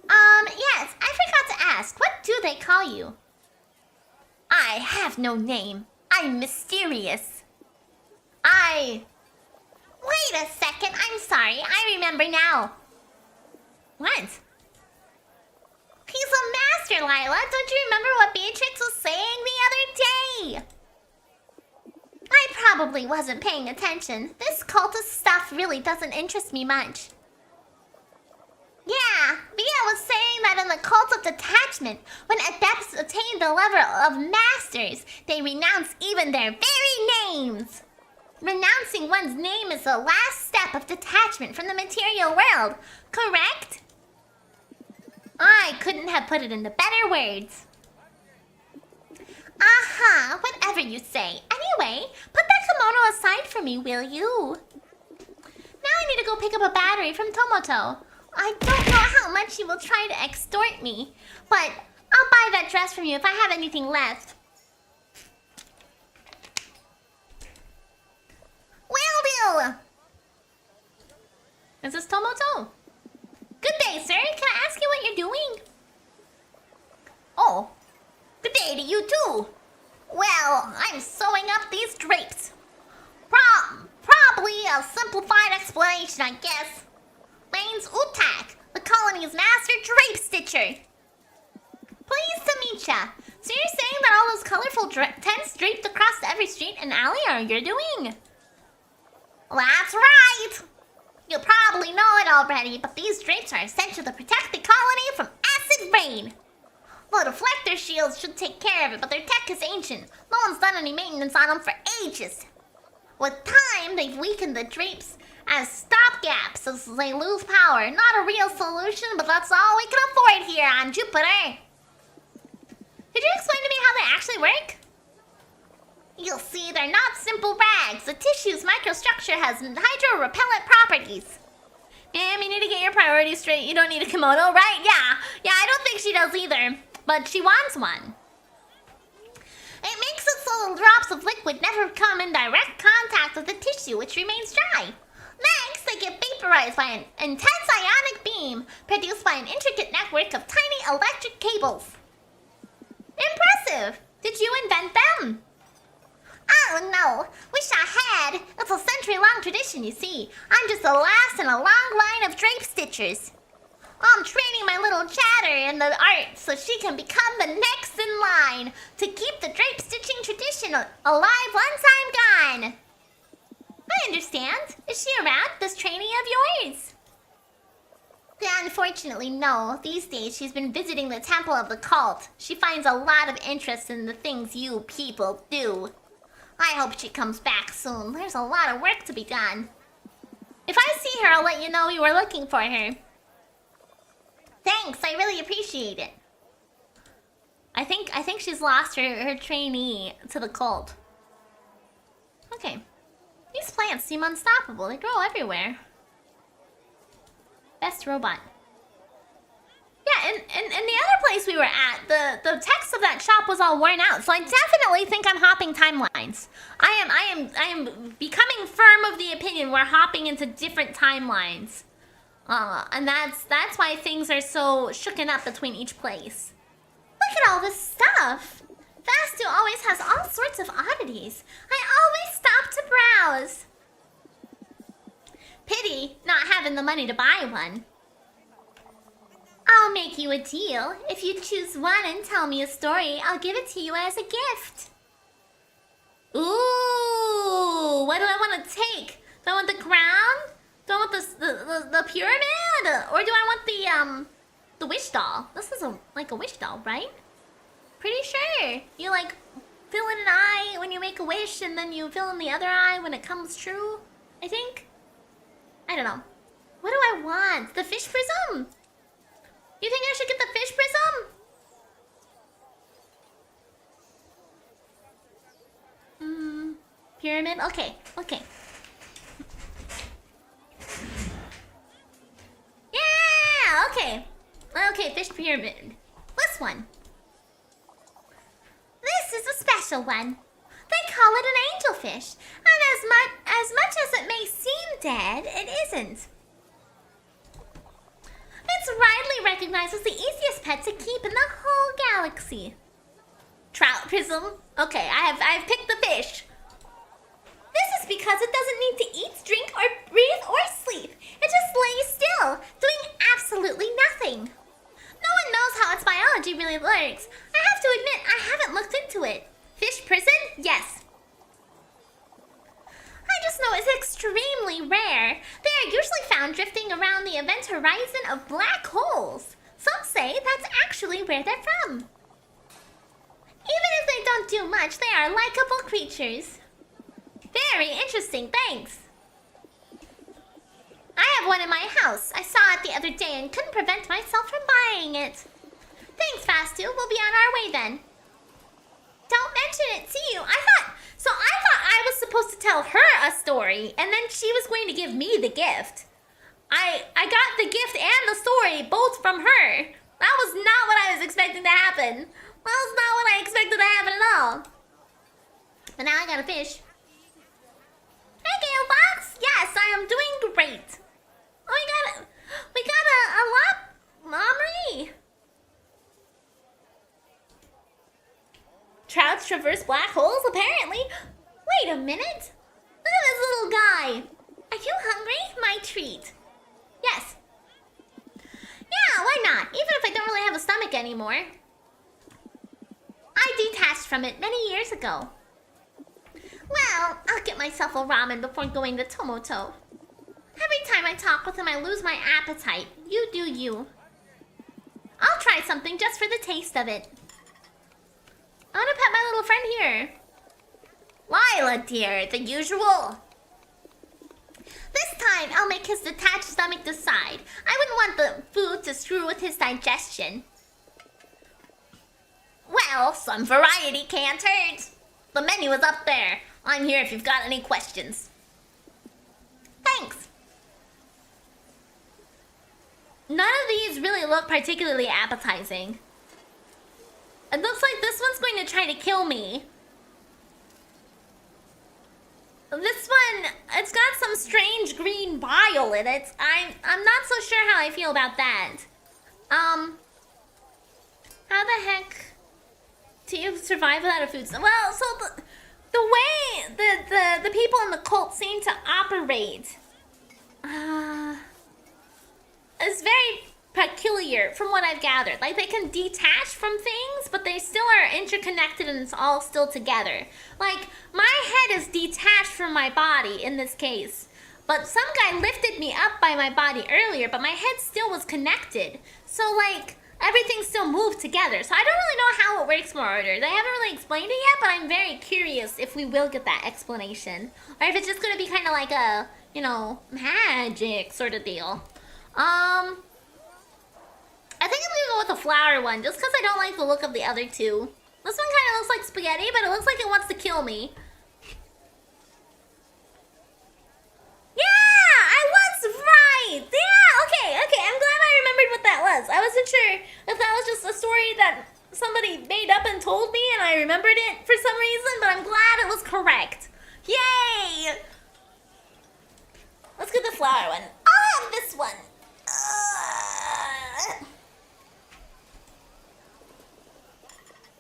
Yes, I forgot to ask. What do they call you? I have no name. I'm mysterious. Wait a second. I'm sorry. I remember now. What? He's a master, Lila. Don't you remember what Beatrix was saying the other day? I probably wasn't paying attention. This cultist stuff really doesn't interest me much. Yeah, Via was saying that in the cult of detachment, when adepts attain the level of masters, they renounce even their very names. Renouncing one's name is the last step of detachment from the material world, correct? I couldn't have put it into better words. Whatever you say. Anyway, put that kimono aside for me, will you? Now I need to go pick up a battery from Tomoto. I don't know how much he will try to extort me, but I'll buy that dress from you if I have anything left. Will do! Is this Tomoto? Good day, sir. Can I ask you what you're doing? Oh, good day to you too. Well, I'm sewing up these drapes. Probably a simplified explanation, I guess. Name's Utak, the colony's master drape stitcher. Pleased to meet ya. So you're saying that all those colorful tents draped across every street and alley are your doing? That's right. You probably know it already, but these drapes are essential to protect the colony from acid rain. The deflector shields should take care of it, but their tech is ancient. No one's done any maintenance on them for ages. With time, they've weakened the drapes as stopgaps as they lose power. Not a real solution, but that's all we can afford here on Jupiter. Could you explain to me how they actually work? You'll see, they're not simple rags. The tissue's microstructure has hydro-repellent properties. Ma'am, you need to get your priorities straight. You don't need a kimono, right? Yeah, I don't think she does either. But she wants one. It makes it so little drops of liquid never come in direct contact with the tissue, which remains dry. Next, they get vaporized by an intense ionic beam produced by an intricate network of tiny electric cables. Impressive! Did you invent them? Oh no, wish I had. It's a century-long tradition, you see. I'm just the last in a long line of drape stitchers. I'm training my little chatter in the art so she can become the next in line to keep the drape stitching tradition alive once I'm gone. I understand. Is she around, this trainee of yours? Unfortunately, no. These days, she's been visiting the temple of the cult. She finds a lot of interest in the things you people do. I hope she comes back soon. There's a lot of work to be done. If I see her, I'll let you know you were looking for her. Thanks, I really appreciate it. I think she's lost her trainee to the cult. Okay. These plants seem unstoppable. They grow everywhere. Best robot. Yeah, and the other place we were at, the text of that shop was all worn out, so I definitely think I'm hopping timelines. I am becoming firm of the opinion we're hopping into different timelines. And that's why things are so shooken up between each place. Look at all this stuff. Vastu always has all sorts of oddities. I always stop to browse. Pity not having the money to buy one. I'll make you a deal. If you choose one and tell me a story, I'll give it to you as a gift. Ooh, what do I want to take? Do I want the crown? Do I want the pyramid? Or do I want the wish doll? This is like a wish doll, right? Pretty sure. You like fill in an eye when you make a wish, and then you fill in the other eye when it comes true, I think. I don't know. What do I want? The fish prism? You think I should get the fish prism? Pyramid? Okay. Yeah! Okay, fish pyramid. This one. This is a special one. They call it an angelfish, and as much as it may seem dead, it isn't. It's widely recognized as the easiest pet to keep in the whole galaxy. Trout prism. Okay, I've picked the fish. This is because it doesn't need to eat, drink, or breathe, or sleep. It just lays still, doing absolutely nothing. No one knows how its biology really works. I have to admit, I haven't looked into it. Fish prison? Yes. I just know it's extremely rare. They are usually found drifting around the event horizon of black holes. Some say that's actually where they're from. Even if they don't do much, they are likable creatures. Very interesting, thanks. I have one in my house. I saw it the other day and couldn't prevent myself from buying it. Thanks, Fastu. We'll be on our way then. Don't mention it, see you. I thought I was supposed to tell her a story, and then she was going to give me the gift. I got the gift and the story both from her. That was not what I was expecting to happen. That was not what I expected to happen at all. But now I got a fish. Hey, Gale Fox. Yes, I am doing great. Oh, we got a lot, Mommy. Trouts traverse black holes, apparently. Wait a minute. Look at this little guy. Are you hungry? My treat. Yes. Yeah, why not? Even if I don't really have a stomach anymore. I detached from it many years ago. Well, I'll get myself a ramen before going to Tomoto. Every time I talk with him, I lose my appetite. You do you. I'll try something just for the taste of it. I want to pet my little friend here. Lila, dear, the usual. This time, I'll make his detached stomach decide. I wouldn't want the food to screw with his digestion. Well, some variety can't hurt. The menu is up there. I'm here if you've got any questions. Thanks. None of these really look particularly appetizing. It looks like this one's going to try to kill me. This one, it's got some strange green bile in it. I'm not so sure how I feel about that. How the heck do you survive without a food? Well, so the way the people in the cult seem to operate, is very peculiar from what I've gathered. Like, they can detach from things, but they still are interconnected and it's all still together. Like, my head is detached from my body in this case. But some guy lifted me up by my body earlier, but my head still was connected. So, like, everything still moved together. So I don't really know how it works, Marauder. They haven't really explained it yet, but I'm very curious if we will get that explanation. Or if it's just going to be kind of like a, you know, magic sort of deal. I think I'm gonna go with the flower one, just because I don't like the look of the other two. This one kind of looks like spaghetti, but it looks like it wants to kill me. Yeah, I was right! Yeah, okay, I'm glad I remembered what that was. I wasn't sure if that was just a story that somebody made up and told me and I remembered it for some reason, but I'm glad it was correct. Yay! Let's get the flower one. I'll have this one.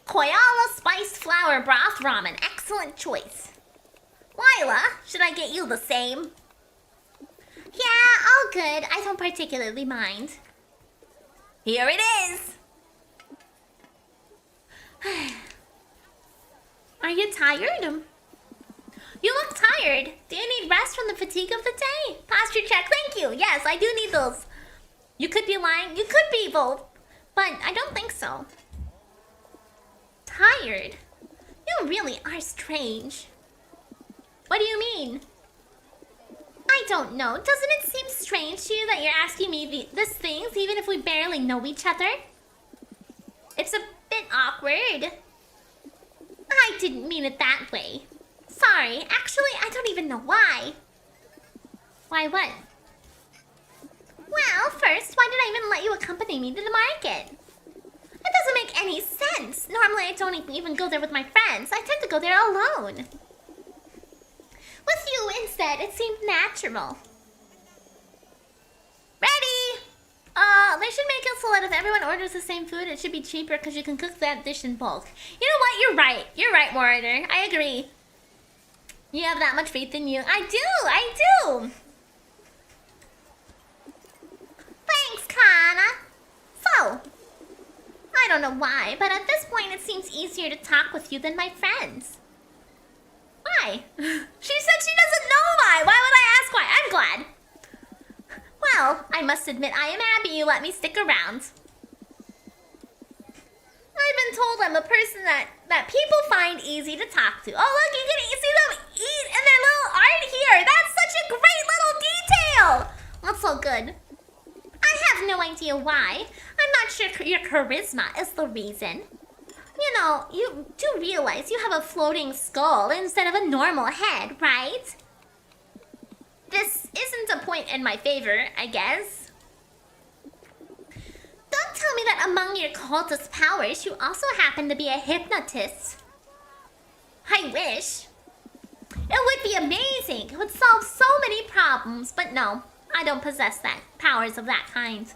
Koala spiced flour broth ramen. Excellent choice. Lila, should I get you the same? Yeah, all good. I don't particularly mind. Here it is. Are you tired? You look tired. Do you need rest from the fatigue of the day? Posture check. Thank you. Yes, I do need those. You could be lying. You could be both. But I don't think so. Tired? You really are strange. What do you mean? I don't know. Doesn't it seem strange to you that you're asking me these things even if we barely know each other? It's a bit awkward. I didn't mean it that way. Sorry, actually, I don't even know why. Why what? Well, first, why did I even let you accompany me to the market? It doesn't make any sense. Normally, I don't even go there with my friends. I tend to go there alone. With you instead, it seemed natural. Ready! They should make it so that if everyone orders the same food, it should be cheaper because you can cook that dish in bulk. You know what? You're right. You're right, Morider. I agree. You have that much faith in you. I do! Thanks, Kana. So, I don't know why, but at this point it seems easier to talk with you than my friends. Why? She said she doesn't know why. Why would I ask why? I'm glad. Well, I must admit I am happy you let me stick around. I've been told I'm a person that people find easy to talk to. Oh, look, you see them eat in their little art here. That's such a great little detail. That's so good. I have no idea why. I'm not sure your charisma is the reason. You know, you do realize you have a floating skull instead of a normal head, right? This isn't a point in my favor, I guess. Don't tell me that among your cultist powers, you also happen to be a hypnotist. I wish. It would be amazing. It would solve so many problems, but no, I don't possess powers of that kind.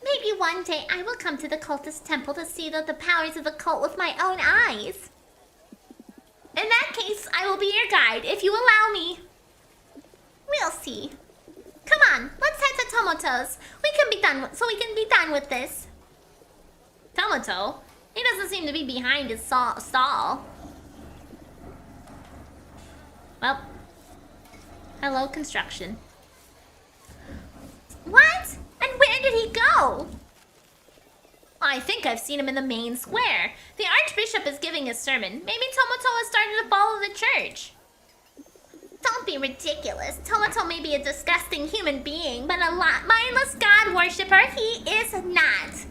Maybe one day I will come to the cultist temple to see the powers of the cult with my own eyes. In that case, I will be your guide if you allow me. We'll see. Come on, let's head to Tomoto's. We can be done with this. Tomoto? He doesn't seem to be behind his stall. Well, hello, construction. What? And where did he go? I think I've seen him in the main square. The Archbishop is giving his sermon. Maybe Tomoto has started to follow the church. Don't be ridiculous. Tomoto may be a disgusting human being, but a mindless god worshipper he is not.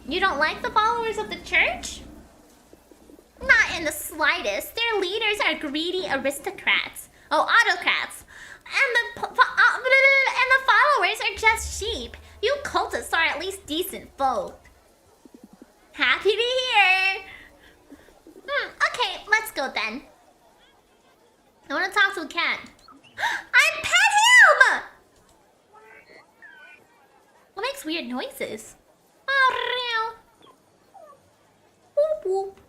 You don't like the followers of the church? Not in the slightest. Their leaders are greedy aristocrats. Oh, autocrats. And the followers are just sheep. You cultists are at least decent folk. Happy to hear. Okay, let's go then. I want to talk to a cat. I pet him! What makes weird noises? Oh, whoop whoop.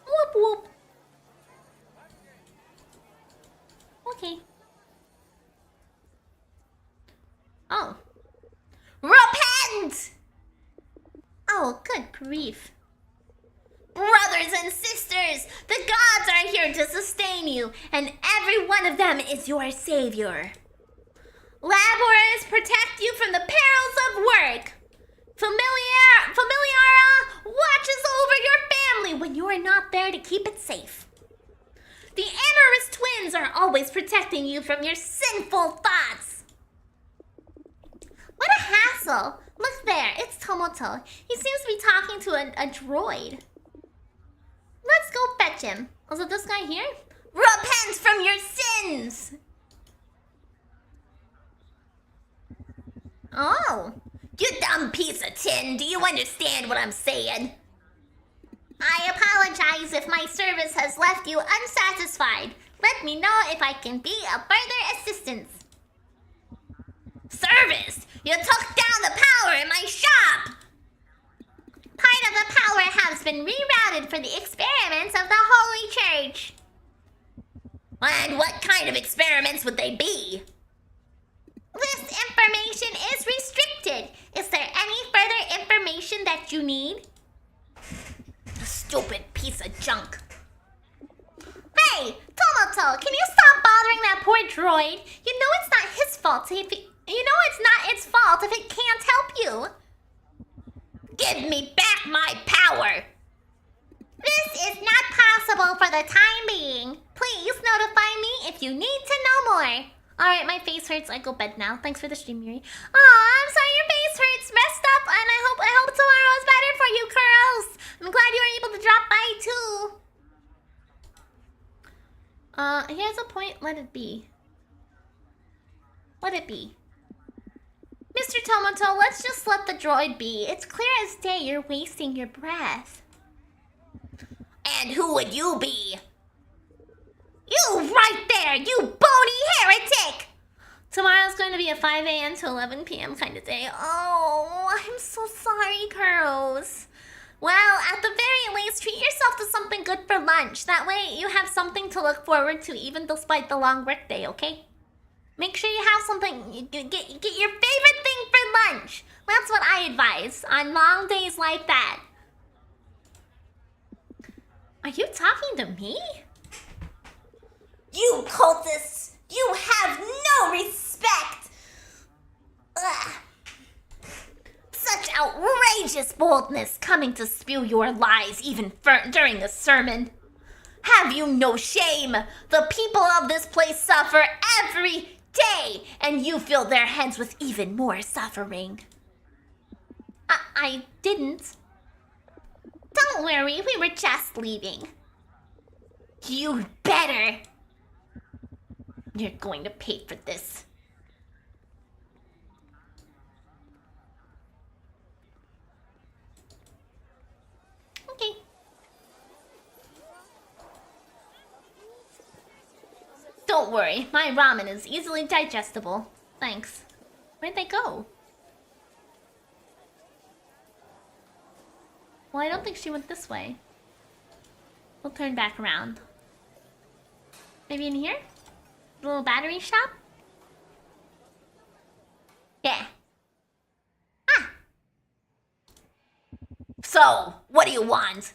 Whoop whoop. Okay. Oh. Repent! Oh, good grief. Brothers and sisters, the gods are here to sustain you, and every one of them is your savior. Laborers protect you from the perils of work. Familiara watches over your family when you are not there to keep it safe. The amorous twins are always protecting you from your sinful thoughts. What a hassle. Look there, it's Tomoto. He seems to be talking to a droid. Let's go fetch him. Was it this guy here? Repent from your sins! Oh. You dumb piece of tin, do you understand what I'm saying? I apologize if my service has left you unsatisfied. Let me know if I can be of further assistance. Service? You took down the power in my shop! Part of the power has been rerouted for the experiments of the Holy Church. And what kind of experiments would they be? This information is restricted. Is there any further information that you need? Stupid piece of junk. Hey, Tomoto, can you stop bothering that poor droid? You know it's not his fault if it's not its fault if it can't help you. Give me back my power. This is not possible for the time being. Please notify me if you need to know more. Alright, my face hurts. I go bed now. Thanks for the stream, Yuri. Aw, I'm sorry your face hurts. Rest up, and I hope tomorrow is better for you, girls. I'm glad you were able to drop by, too. Here's a point. Let it be. Let it be. Mr. Tomoto, let's just let the droid be. It's clear as day you're wasting your breath. And who would you be? You right there, you bony heretic! Tomorrow's going to be a 5 a.m. to 11 p.m. kind of day. Oh, I'm so sorry, girls. Well, at the very least, treat yourself to something good for lunch. That way, you have something to look forward to, even despite the long workday, okay? Make sure you have something. Get your favorite thing for lunch. That's what I advise on long days like that. Are you talking to me? You cultists! You have no respect! Ugh. Such outrageous boldness coming to spew your lies even during a sermon. Have you no shame? The people of this place suffer every day, and you fill their heads with even more suffering. I didn't. Don't worry, we were just leaving. You better. You're going to pay for this. Okay. Don't worry, my ramen is easily digestible. Thanks. Where'd they go? Well, I don't think she went this way. We'll turn back around. Maybe in here? The little battery shop? Yeah. Ah! So, what do you want?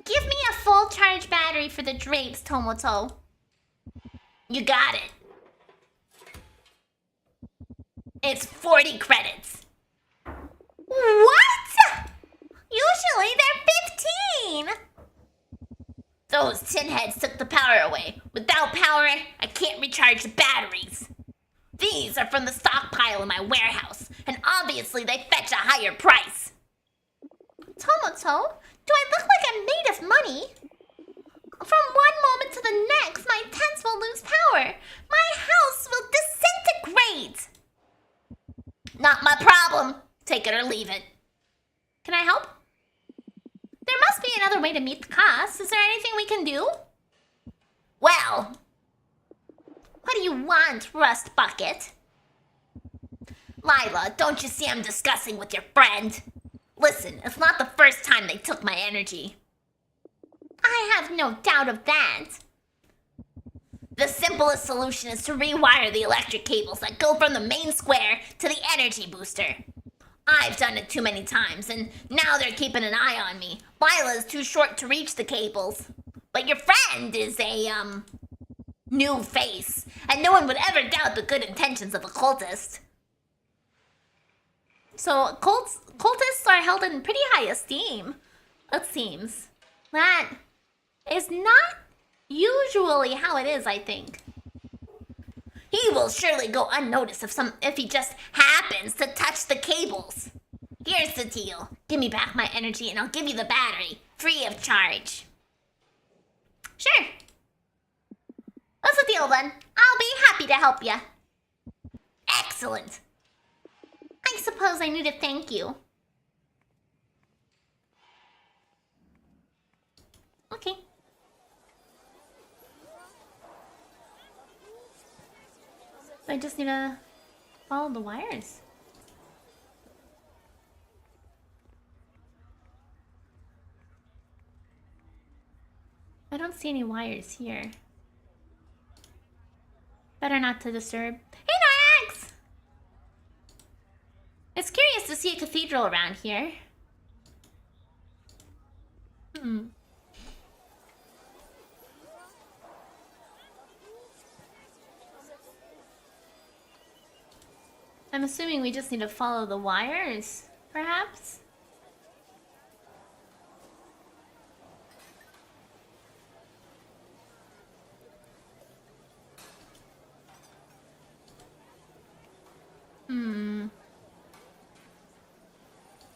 Give me a full charge battery for the drapes, Tomoto. You got it. It's 40 credits. What? Usually they're 15. Those tin heads took the power away. Without power, I can't recharge the batteries. These are from the stockpile in my warehouse, and obviously they fetch a higher price. Tomoto, do I look like I'm made of money? From one moment to the next, my tents will lose power. My house will disintegrate. Not my problem. Take it or leave it. Can I help? There must be another way to meet the cost. Is there anything we can do? Well, what do you want, Rust Bucket? Lila, don't you see I'm discussing with your friend? Listen, it's not the first time they took my energy. I have no doubt of that. The simplest solution is to rewire the electric cables that go from the main square to the energy booster. I've done it too many times, and now they're keeping an eye on me. Lila's too short to reach the cables. But your friend is a, new face, and no one would ever doubt the good intentions of a cultist. So, cultists are held in pretty high esteem, it seems. That is not usually how it is, I think. He will surely go unnoticed if he just happens to touch the cables. Here's the deal. Give me back my energy and I'll give you the battery, free of charge. Sure. What's the deal then? I'll be happy to help you. Excellent. I suppose I need to thank you. Okay. I just need to follow the wires. I don't see any wires here. Better not to disturb. Hey, Norax! It's curious to see a cathedral around here. I'm assuming we just need to follow the wires, perhaps?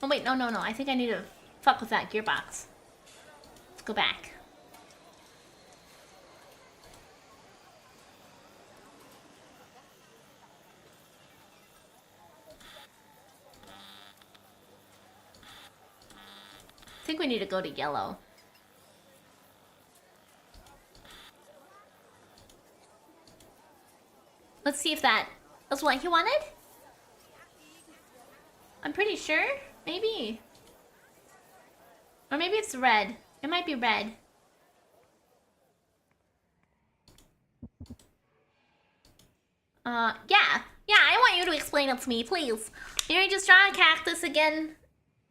Oh wait, no. I think I need to fuck with that gearbox. Let's go back. I think we need to go to yellow. Let's see if that was what he wanted. I'm pretty sure. Maybe. Or maybe it's red. It might be red. Yeah, I want you to explain it to me, please. Maybe just draw a cactus again.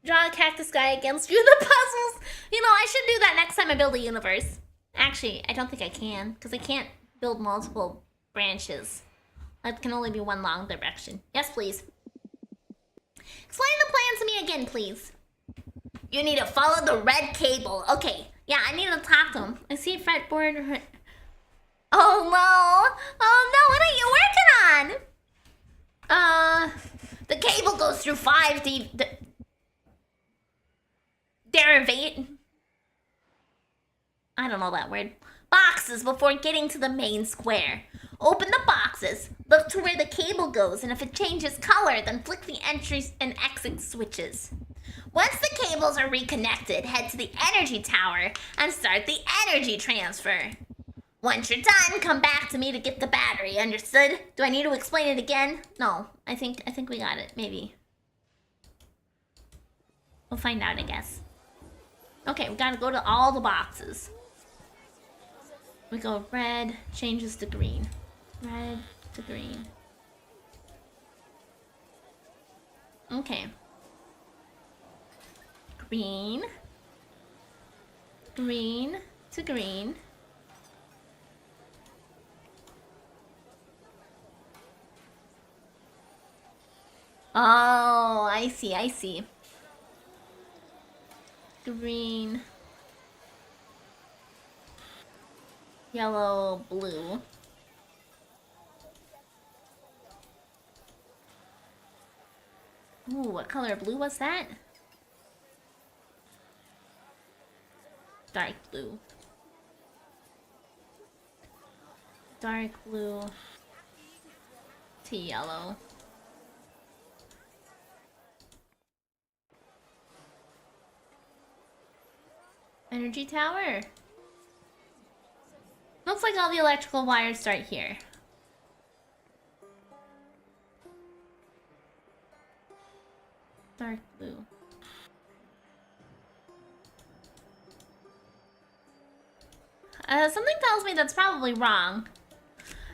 Draw a cactus guy against you the puzzles. You know, I should do that next time I build a universe. Actually, I don't think I can, because I can't build multiple branches. That can only be one long direction. Yes, please. Explain the plan to me again, please. You need to follow the red cable. Okay, yeah, I need to talk to him. I see a fretboard. Oh no! Oh no, what are you working on? The cable goes through 5D... derivate. I don't know that word. Boxes before getting to the main square. Open the boxes, look to where the cable goes, and if it changes color, then flick the entries and exit switches. Once the cables are reconnected, head to the energy tower and start the energy transfer. Once you're done, come back to me to get the battery, understood? Do I need to explain it again? No, I think we got it, maybe. We'll find out, I guess. Okay, we gotta go to all the boxes. We go red, changes to green. Red to green. Okay. Green. Green to green. Oh, I see. Green. Yellow, blue. Ooh, what color blue was that? Dark blue. Dark blue to yellow. Energy tower. Looks like all the electrical wires start here. Dark blue. Something tells me that's probably wrong.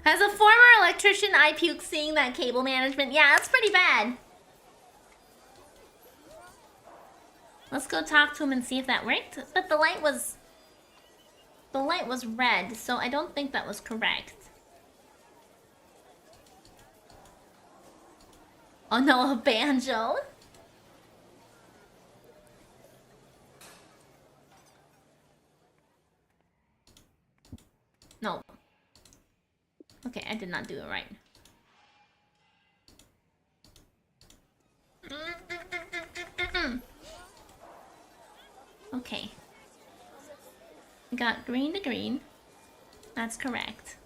As a former electrician, I puke seeing that cable management. Yeah, that's pretty bad. Let's go talk to him and see if that worked. But the light was red, so I don't think that was correct. Oh no, a banjo. No. Okay, I did not do it right. Okay. We got green to green. That's correct.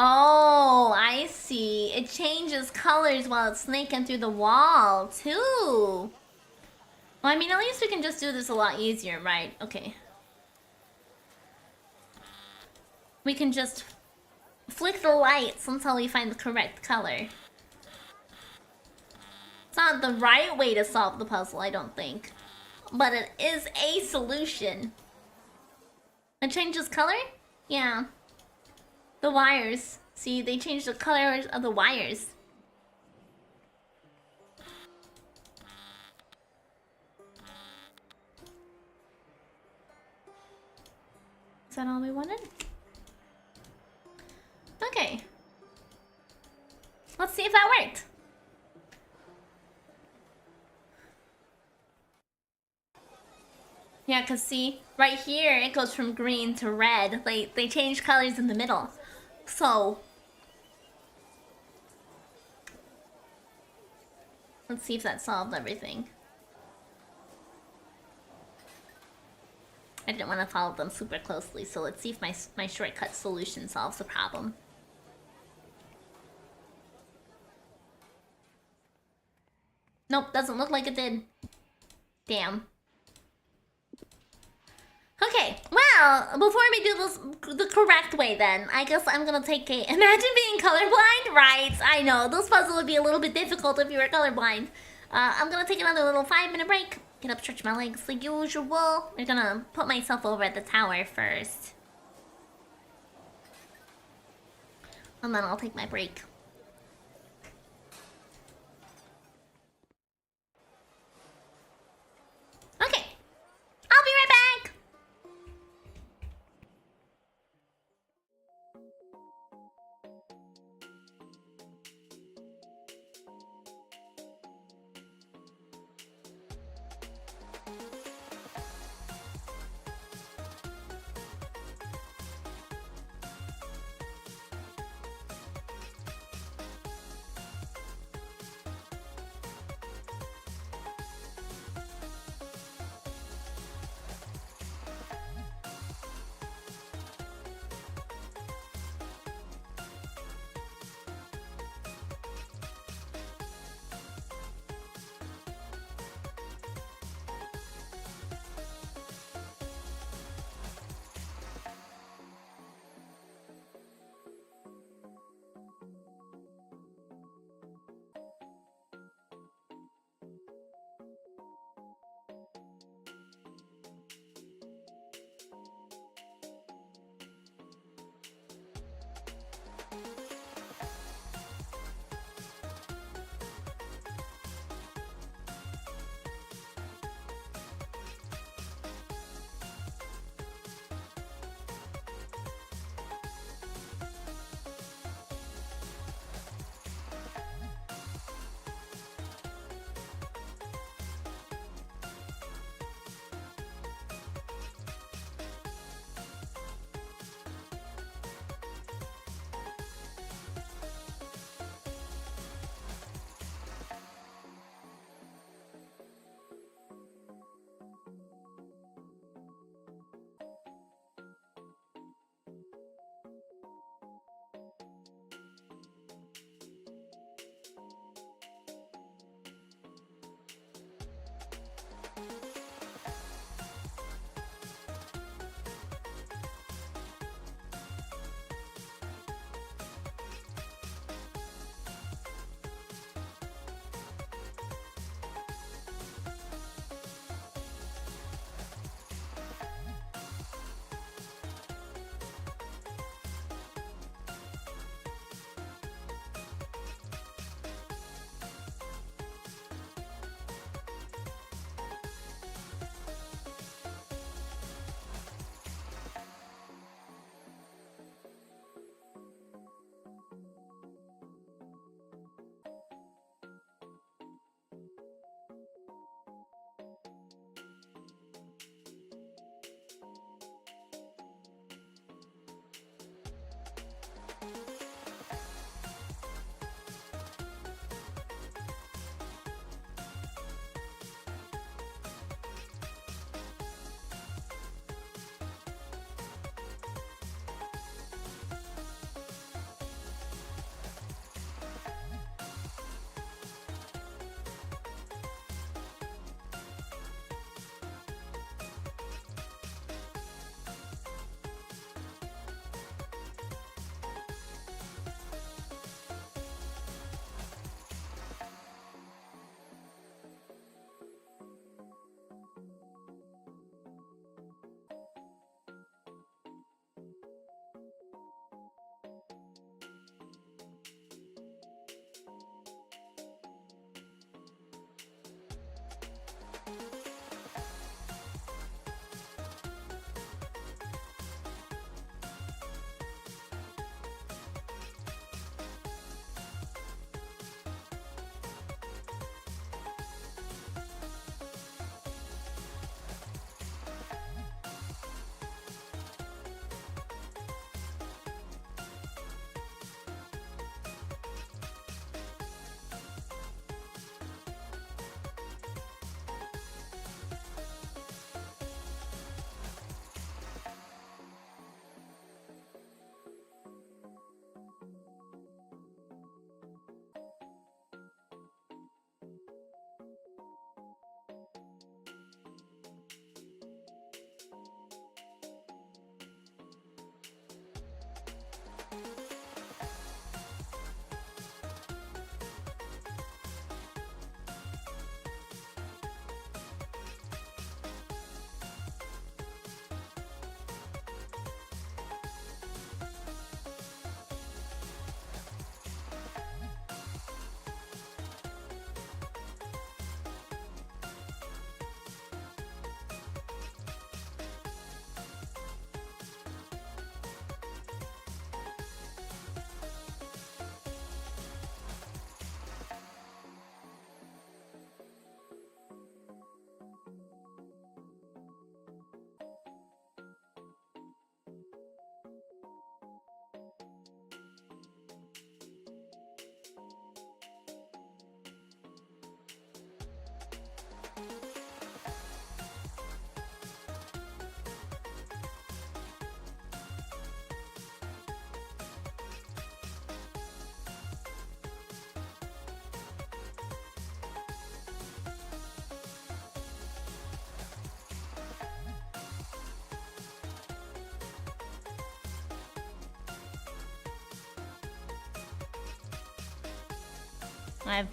Oh, I see. It changes colors while it's snaking through the wall, too. Well, I mean, at least we can just do this a lot easier, right? Okay. We can just flick the lights until we find the correct color. It's not the right way to solve the puzzle, I don't think. But it is a solution. It changes color? Yeah. The wires. See, they changed the color of the wires. Is that all we wanted? Okay. Let's see if that worked. Yeah, cause see, right here it goes from green to red. They change colors in the middle. So let's see if that solved everything. I didn't want to follow them super closely, so let's see if my shortcut solution solves the problem. Nope, doesn't look like it did. Damn. Okay, well, before we do this the correct way then, I guess I'm gonna take a... Imagine being colorblind? Right, I know. This puzzle would be a little bit difficult if you were colorblind. I'm gonna take another little 5-minute break. Get up, stretch my legs like usual. I'm gonna put myself over at the tower first. And then I'll take my break. Okay, I'll be right back!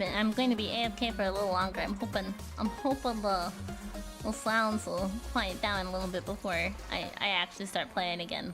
I'm going to be AFK for a little longer. I'm hoping the sounds will quiet down a little bit before I actually start playing again.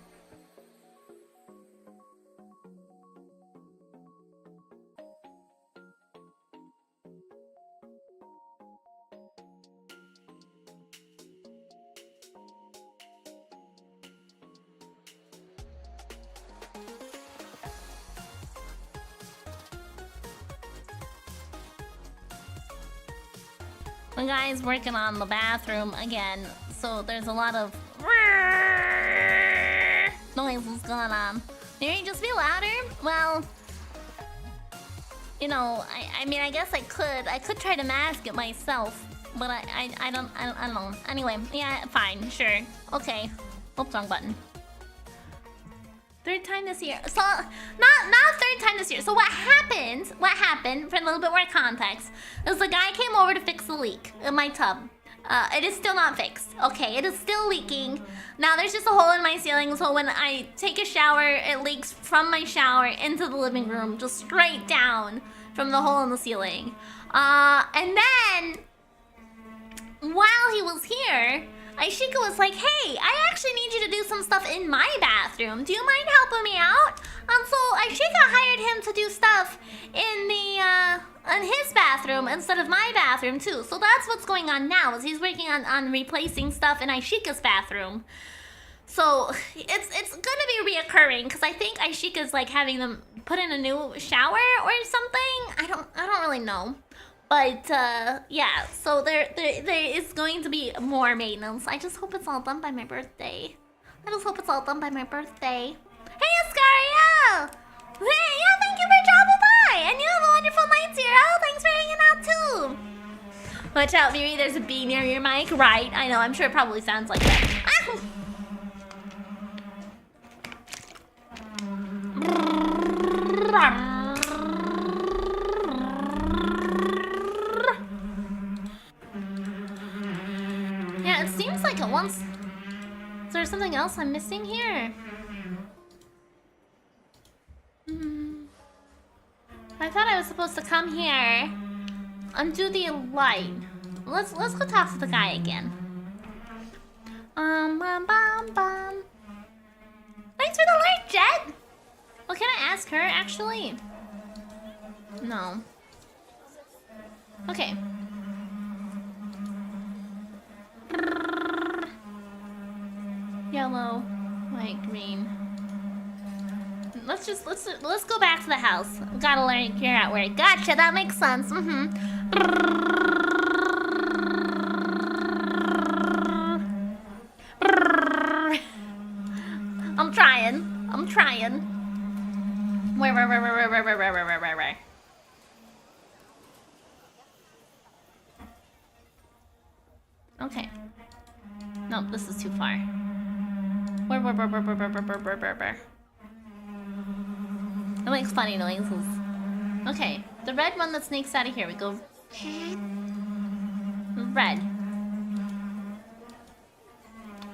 The guy's working on the bathroom again, so there's a lot of noises going on. Maybe just be louder? Well, you know, I mean, I guess I could try to mask it myself, but I don't know. Anyway, yeah, fine, sure, okay. Oops, wrong button. Third time this year. So, not third time this year. So what happened, for a little bit more context, is the guy came over to fix the leak in my tub. It is still not fixed. Okay, it is still leaking. Now there's just a hole in my ceiling, so when I take a shower, it leaks from my shower into the living room, just straight down from the hole in the ceiling. And then, while he was here, Aishika was like, hey, I actually need you to do some stuff in my bathroom. Do you mind helping me out? So Aishika hired him to do stuff in his bathroom instead of my bathroom too. So that's what's going on now, is he's working on replacing stuff in Aishika's bathroom. So it's gonna be reoccurring because I think Aishika's like having them put in a new shower or something. I don't really know. But yeah, so there is going to be more maintenance. I just hope it's all done by my birthday. Hey, Ascario! Hey, yeah, thank you for dropping by! And you have a wonderful night, Zero! Thanks for hanging out, too! Watch out, Miri, there's a bee near your mic. Right, I know, I'm sure it probably sounds like that. Yeah, it seems like it wants... Is there something else I'm missing here? I thought I was supposed to come here, undo the light. Let's go talk to the guy again. Thanks for the alert, Jet. Well, can I ask her actually? No. Okay. Yellow, white, green. Let's go back to the house. Gotta learn figure out where. Gotcha, that makes sense. I'm trying. Where? Okay. Nope, this is too far. Where? It makes funny noises. Okay, the red one that snakes out of here. We go red.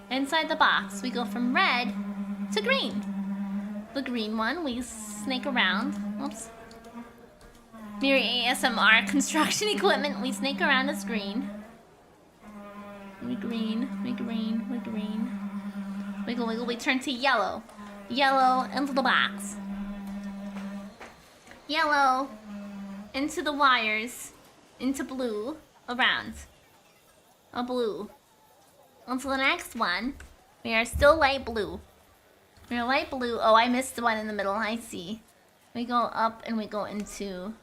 Inside the box, we go from red to green. The green one, we snake around. Oops. Near ASMR construction equipment, we snake around as green. We green. Wiggle, we turn to yellow. Yellow into the box. Yellow into the wires, into blue, around. A blue. Onto the next one. We are still light blue. We are light blue. Oh, I missed the one in the middle. I see. We go up and we go into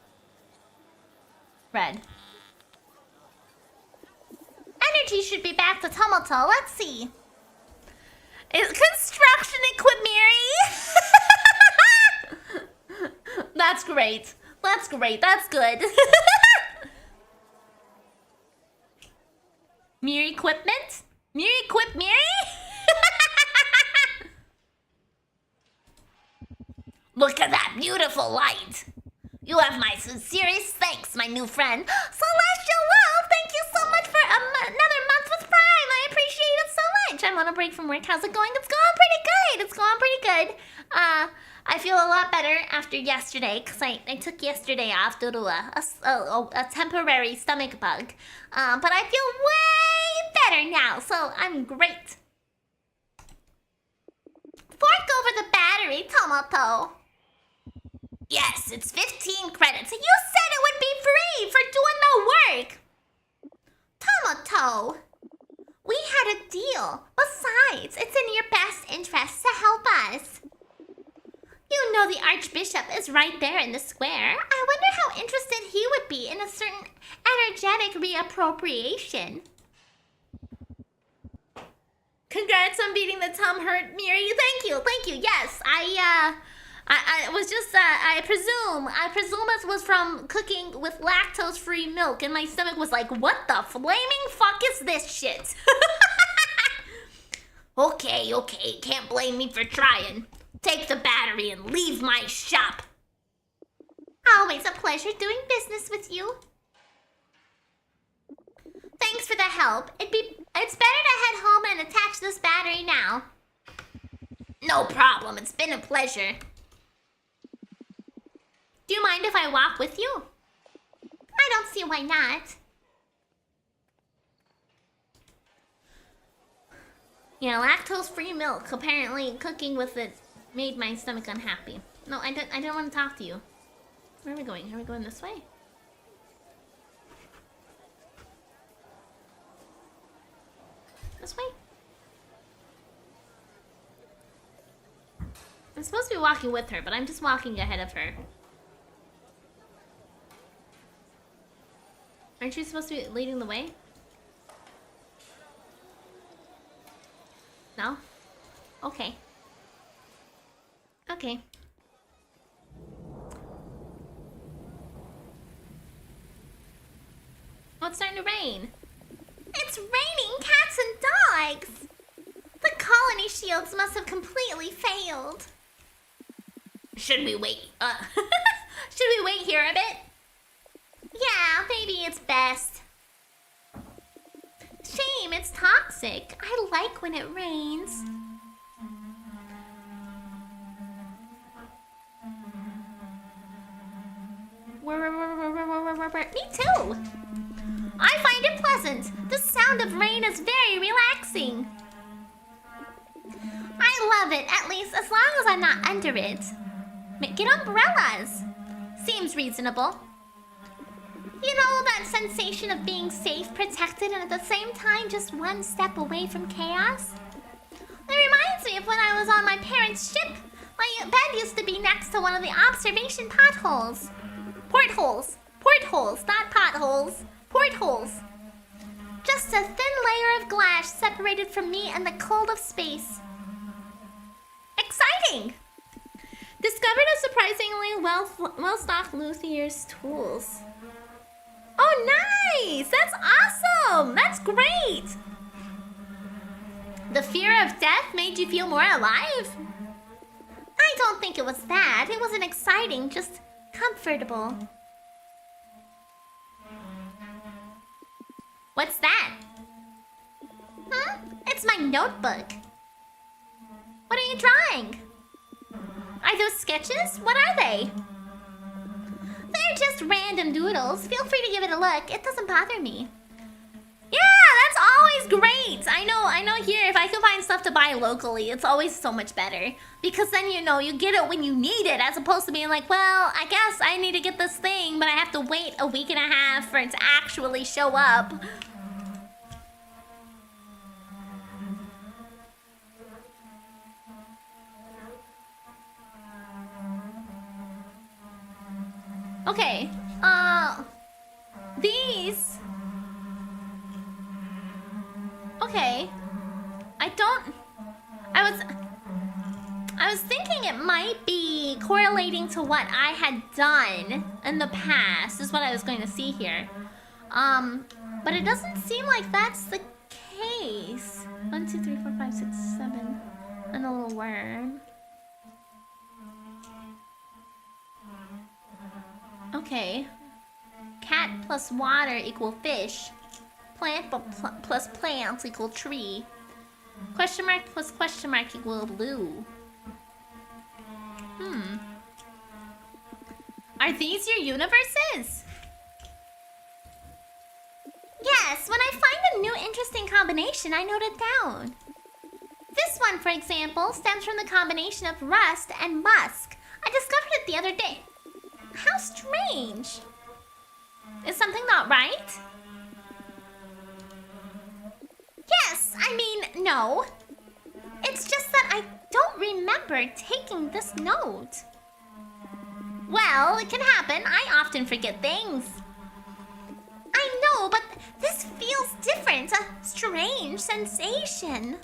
red. Energy should be back to Tomoto. Let's see. Is construction equipment. That's great. That's good. Miri equipment? Miri equip Miri? Look at that beautiful light. You have my sincerest thanks, my new friend. Celestial Love, thank you so much for another month with Prime. I appreciate it so much. I'm on a break from work. How's it going? It's going pretty good. I feel a lot better after yesterday because I took yesterday off due to a temporary stomach bug. But I feel way better now, so I'm great. Fork over the battery, Tomoto. Yes, it's 15 credits. You said it would be free for doing no work. Tomoto, we had a deal. Besides, it's in your best interest to help us. You know the Archbishop is right there in the square. I wonder how interested he would be in a certain energetic reappropriation. Congrats on beating the Tom Hurt, Miri. Thank you. Yes, I was just, I presume it was from cooking with lactose-free milk, and my stomach was like, what the flaming fuck is this shit? Okay, can't blame me for trying. Take the battery and leave my shop. Always a pleasure doing business with you. Thanks Thanks for the help. It's better to head home and attach this battery now. No problem. It's been a pleasure. Do you mind if I walk with you? I don't see why not. Yeah, lactose-free milk. Apparently, cooking with it made my stomach unhappy. No, I don't want to talk to you. Where are we going? Are we going this way? This way? I'm supposed to be walking with her, but I'm just walking ahead of her. Aren't you supposed to be leading the way? No? Okay. Okay. Oh, it's starting to rain. It's raining cats and dogs! The colony shields must have completely failed. Should we wait? Should we wait here a bit? Yeah, maybe it's best. Shame, it's toxic. I like when it rains. Me too. I find it pleasant. The sound of rain is very relaxing. I love it, at least as long as I'm not under it. Get umbrellas. Seems reasonable. You know, that sensation of being safe, protected, and at the same time just one step away from chaos? It reminds me of when I was on my parents' ship. My bed used to be next to one of the observation potholes. Portholes. Portholes, not potholes. Portholes. Just a thin layer of glass separated from me and the cold of space. Exciting! Discovered a surprisingly well-stocked luthier's tools. Oh, nice! That's awesome! That's great! The fear of death made you feel more alive? I don't think it was that. It wasn't exciting, just comfortable. What's that? It's my notebook. What are you drawing? Are those sketches? What are they? They're just random doodles. Feel free to give it a look. It doesn't bother me. Yeah, that's always great. I know here, if I can find stuff to buy locally, it's always so much better. Because then, you know, you get it when you need it, as opposed to being like, well, I guess I need to get this thing, but I have to wait a week and a half for it to actually show up. Okay, these... Okay, I was thinking it might be correlating to what I had done in the past, is what I was going to see here. But it doesn't seem like that's the case. 1, 2, 3, 4, 5, 6, 7, and a little worm. Okay. Cat plus water equal fish. Plant plus plants equal tree. Question mark plus question mark equal blue. Are these your universes? Yes, when I find a new interesting combination, I note it down. This one, for example, stems from the combination of rust and musk. I discovered it the other day. How strange. Is something not right? Yes, I mean, no. It's just that I don't remember taking this note. Well, it can happen. I often forget things. I know, but this feels different. A strange sensation.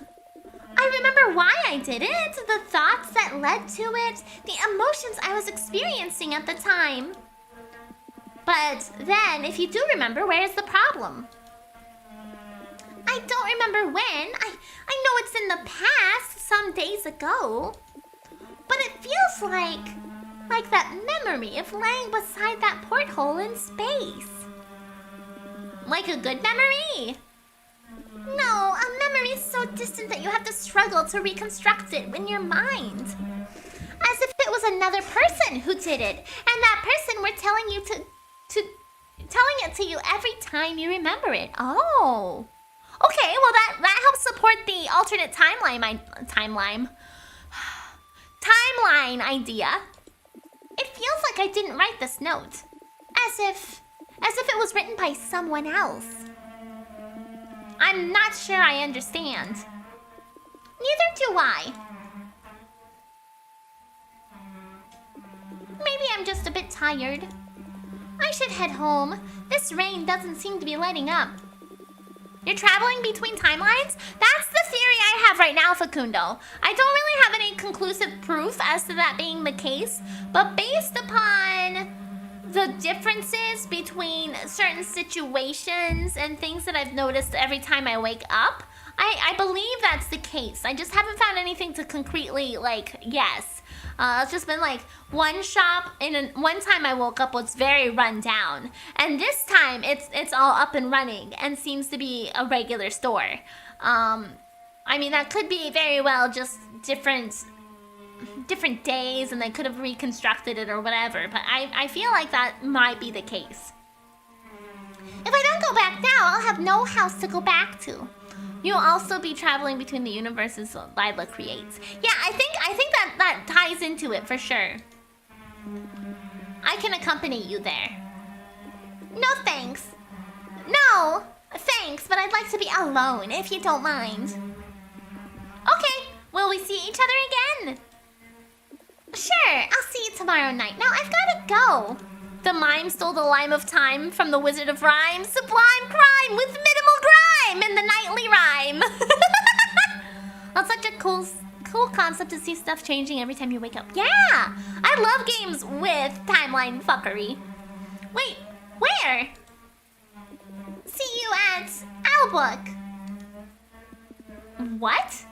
I remember why I did it, the thoughts that led to it, the emotions I was experiencing at the time. But then, if you do remember, where is the problem? I don't remember when. I know it's in the past, some days ago. But it feels like that memory of laying beside that porthole in space. Like a good memory? No, a memory is so distant that you have to struggle to reconstruct it in your mind. As if it was another person who did it, and that person were telling you telling it to you every time you remember it. Oh. Okay, well that helps support the alternate timeline idea. It feels like I didn't write this note. As if it was written by someone else. I'm not sure I understand. Neither do I. Maybe I'm just a bit tired. I should head home. This rain doesn't seem to be letting up. You're traveling between timelines? That's the theory I have right now, Facundo. I don't really have any conclusive proof as to that being the case, but based upon the differences between certain situations and things that I've noticed every time I wake up, I believe that's the case. I just haven't found anything to concretely, like, yes. It's just been like one shop, and one time I woke up was very run down, and this time it's all up and running and seems to be a regular store. I mean, that could be very well just different days, and they could have reconstructed it or whatever, but I feel like that might be the case. If I don't go back now, I'll have no house to go back to. You'll also be traveling between the universes Lila creates. Yeah, I think that ties into it for sure. I can accompany you there. No thanks. No, thanks, but I'd like to be alone if you don't mind. Okay, will we see each other again? Sure, I'll see you tomorrow night. Now I've gotta go. The mime stole the lime of time from the Wizard of Rhyme. Sublime crime with minimal grime in the nightly rhyme. That's such a cool concept to see stuff changing every time you wake up. Yeah, I love games with timeline fuckery. Wait, where? See you at Owlbook. What?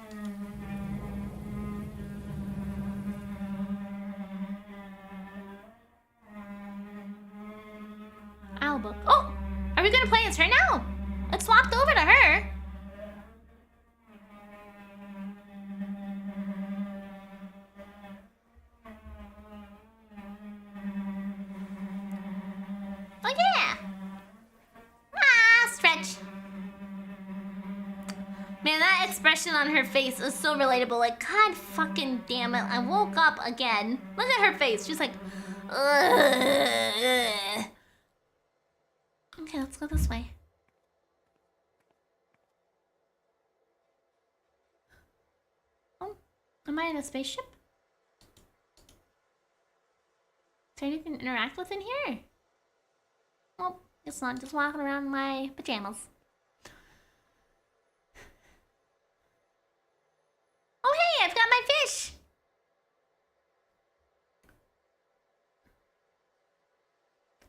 Owlbook. Oh, are we gonna play as her now? It swapped over to her. Oh yeah. Ah, stretch. Man, that expression on her face is so relatable. Like, God fucking damn it, I woke up again. Look at her face. She's like, ugh. Okay, let's go this way. Oh, am I in a spaceship? Is there anything to interact with in here? Well, it's not, just walking around in my pajamas. Oh hey, I've got my fish!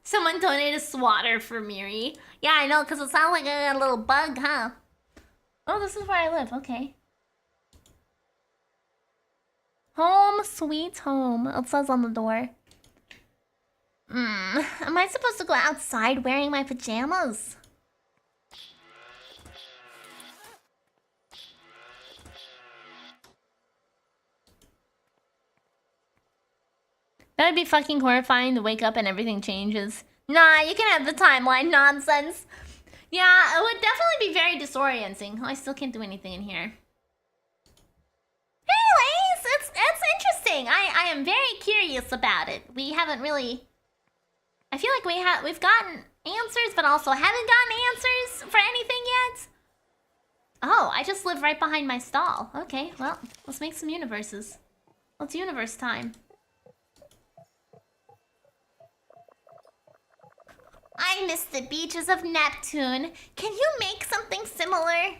Someone donated swatter for Miri. Yeah, I know, because it sounds like a little bug, huh? Oh, this is where I live, okay. Home sweet home, it says on the door. Am I supposed to go outside wearing my pajamas? That'd be fucking horrifying to wake up and everything changes. Nah, you can have the timeline nonsense. Yeah, it would definitely be very disorienting. Oh, I still can't do anything in here. Anyways, it's interesting. I am very curious about it. We haven't really... I feel like we've gotten answers, but also haven't gotten answers for anything yet. Oh, I just live right behind my stall. Okay, well, let's make some universes. It's universe time. I miss the beaches of Neptune. Can you make something similar?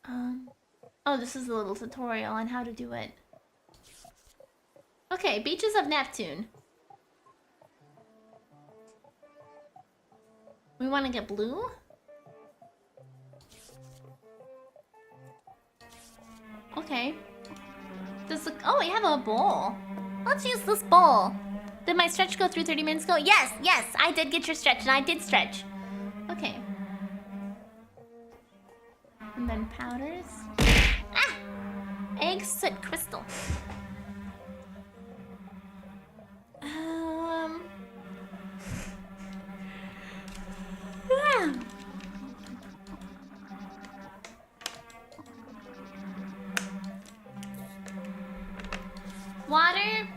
Oh, this is a little tutorial on how to do it. Okay, beaches of Neptune. We want to get blue? Okay. Oh, we have a bowl. Let's use this bowl. Did my stretch go through 30 minutes ago? Yes, I did get your stretch, and I did stretch. Okay. powders. Ah! Egg soot crystal. Yeah. Water.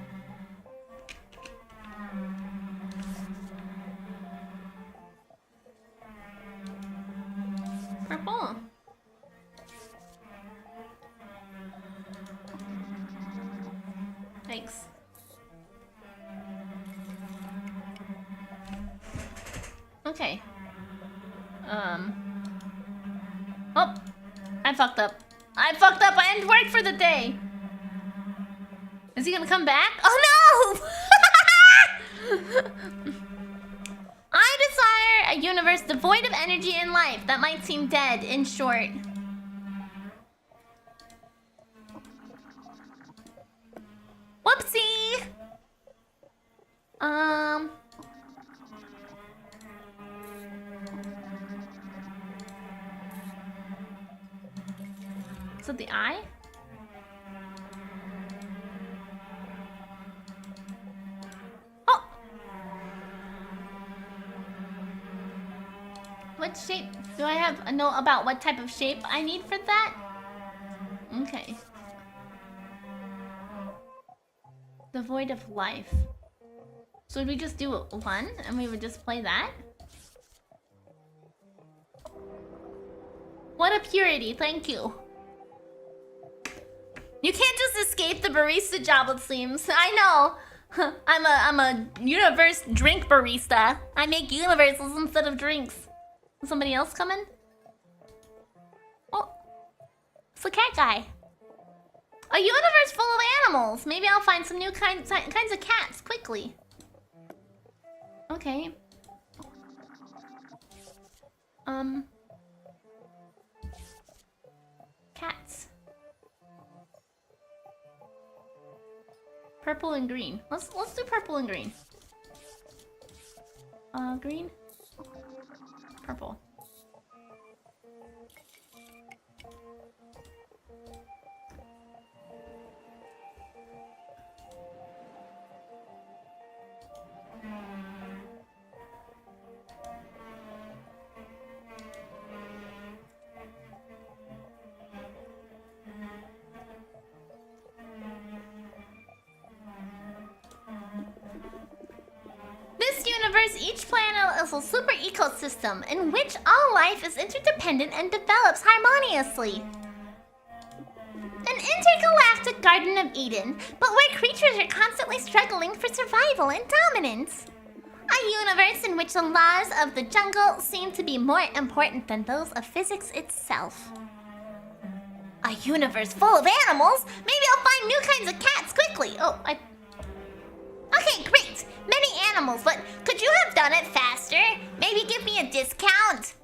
Purple. Thanks. Okay. Oh, I fucked up. I fucked up. I ended work for the day. Is he gonna come back? Oh no! I desire a universe devoid of energy and life that might seem dead, in short. Whoopsie! Is it the eye? Oh! What shape? Do I have a note about what type of shape I need for that? Okay. Devoid of life. So would we just do one and we would just play that? What a purity, thank you. You can't just escape the barista job, it seems. I know. I'm a universe drink barista. I make universes instead of drinks. Is somebody else coming? Oh, it's the cat guy. A universe full of animals. Maybe I'll find some new kinds of cats quickly. Okay. Cats. Purple and green. Let's do purple and green. Green. Purple. Each planet is a super ecosystem in which all life is interdependent and develops harmoniously. An intergalactic Garden of Eden, but where creatures are constantly struggling for survival and dominance. A universe in which the laws of the jungle seem to be more important than those of physics itself. A universe full of animals? Maybe I'll find new kinds of cats quickly. Okay, great. Many animals, but could you have done it faster? Maybe give me a discount?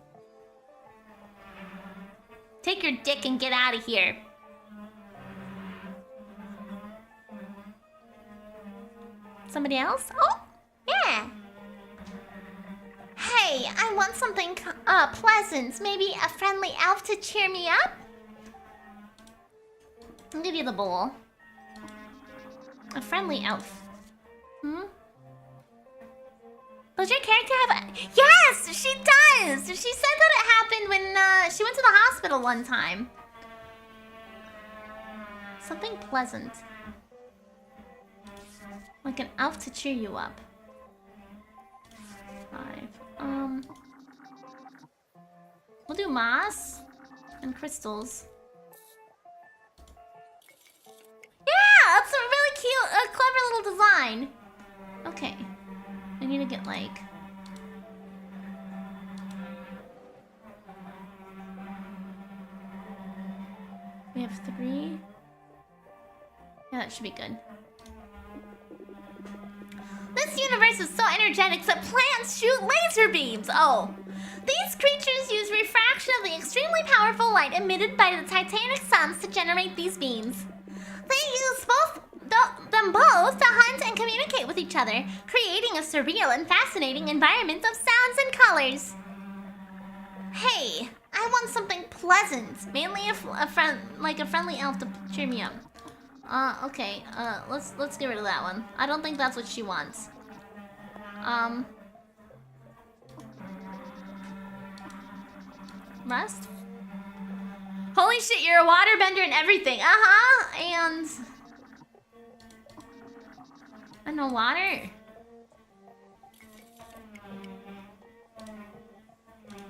Take your dick and get out of here. Somebody else? Oh, yeah. Hey, I want something pleasant. Maybe a friendly elf to cheer me up? I'll give you the bowl. A friendly elf. Does your character have a... Yes, she does! She said that it happened when she went to the hospital one time. Something pleasant. Like an elf to cheer you up. 5. We'll do moss and crystals. Yeah, that's a really cute, clever little design. Okay. I need to get like... We have 3. Yeah, that should be good. This universe is so energetic that plants shoot laser beams. Oh. These creatures use refraction of the extremely powerful light emitted by the titanic suns to generate these beams. They use them both to hunt and communicate with each other, creating a surreal and fascinating environment of sounds and colors. Hey, I want something pleasant. Mainly a friendly elf to cheer me up. Okay. Let's get rid of that one. I don't think that's what she wants. Rust? Holy shit, you're a waterbender and everything. And no water.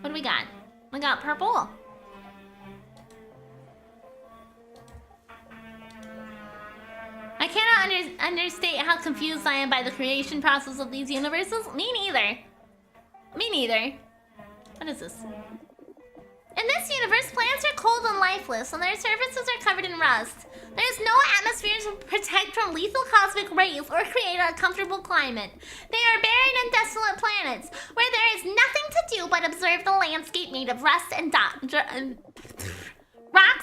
What do we got? We got purple. I cannot understate how confused I am by the creation process of these universes. Me neither. Me neither. What is this? In this universe, plants are cold and lifeless, and their surfaces are covered in rust. There is no atmosphere to protect from lethal cosmic rays or create a comfortable climate. They are barren and desolate planets, where there is nothing to do but observe the landscape made of rust and rocks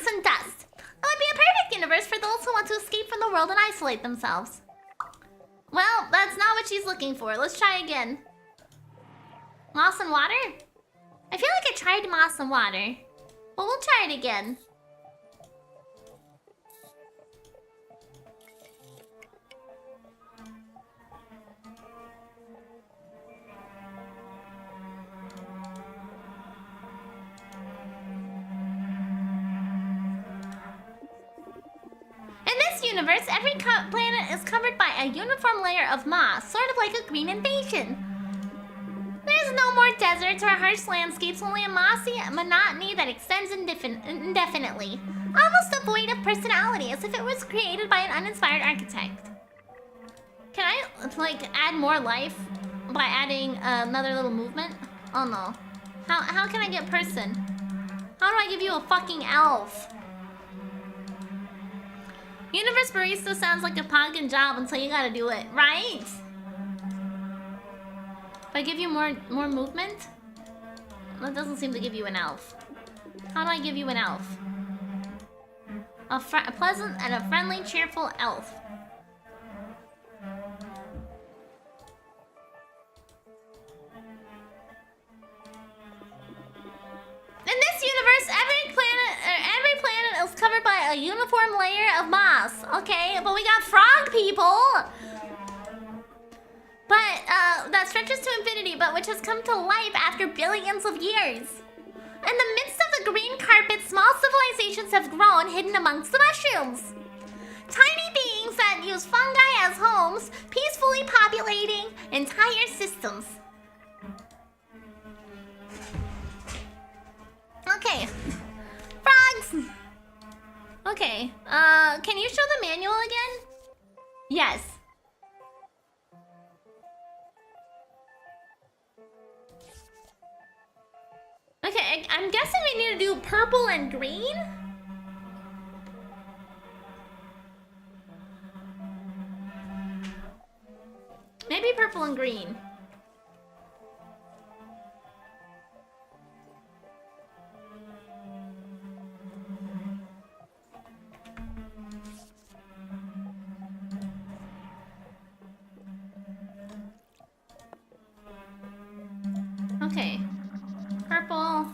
and dust. It would be a perfect universe for those who want to escape from the world and isolate themselves. Well, that's not what she's looking for. Let's try again. Moss and water? I feel like I tried moss and water. But we'll try it again. In this universe, every planet is covered by a uniform layer of moss, sort of like a green invasion. There's no more deserts or harsh landscapes, only a mossy monotony that extends indefinitely. Almost devoid of personality, as if it was created by an uninspired architect. Can I, like, add more life by adding another little movement? Oh no. How can I get person? How do I give you a fucking elf? Universe barista sounds like a pumpkin job until you gotta do it, right? If I give you more movement? That doesn't seem to give you an elf. How do I give you an elf? A pleasant and a friendly, cheerful elf. In this universe, every planet is covered by a uniform layer of moss. Okay, but we got frog people. But, that stretches to infinity, but which has come to life after billions of years. In the midst of the green carpet, small civilizations have grown hidden amongst the mushrooms. Tiny beings that use fungi as homes, peacefully populating entire systems. Okay. Frogs! Okay, can you show the manual again? Yes. Okay, I'm guessing we need to do purple and green? Maybe purple and green. Okay. Purple.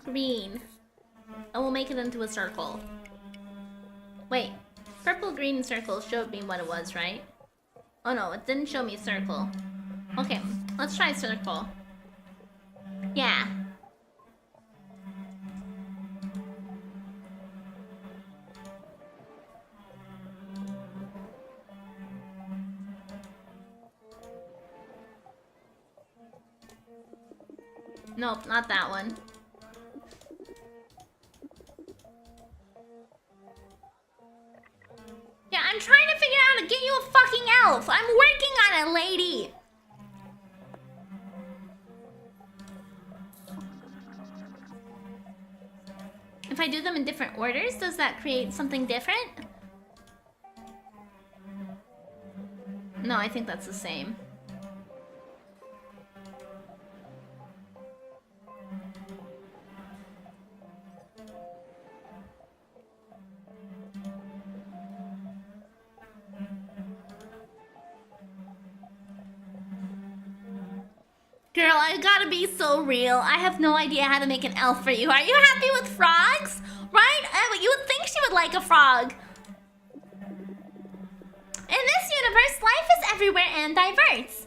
Green. And we'll make it into a circle. Wait. Purple, green, circle showed me what it was, right? Oh no, it didn't show me circle. Okay, let's try circle. Yeah. Nope, not that one. Yeah, I'm trying to figure out how to get you a fucking elf. I'm working on it, lady. If I do them in different orders, does that create something different? No, I think that's the same. Girl, I gotta be so real. I have no idea how to make an elf for you. Are you happy with frogs? Right? You would think she would like a frog. In this universe, life is everywhere and diverse.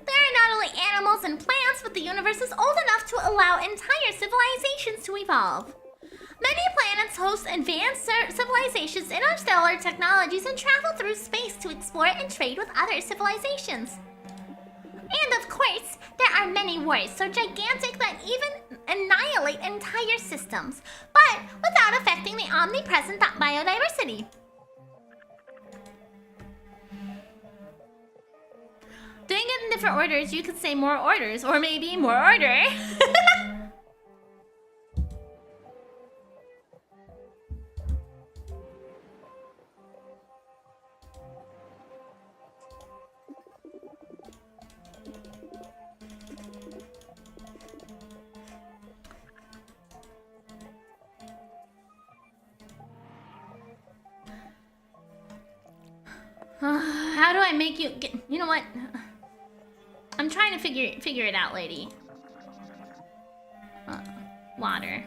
There are not only animals and plants, but the universe is old enough to allow entire civilizations to evolve. Many planets host advanced civilizations, interstellar technologies, and travel through space to explore and trade with other civilizations. And of course, there are many wars so gigantic that even annihilate entire systems, but without affecting the omnipresent biodiversity. Doing it in different orders, you could say more orders, or maybe more order. How do I make you get, you know what? I'm trying to figure it out, lady. Water.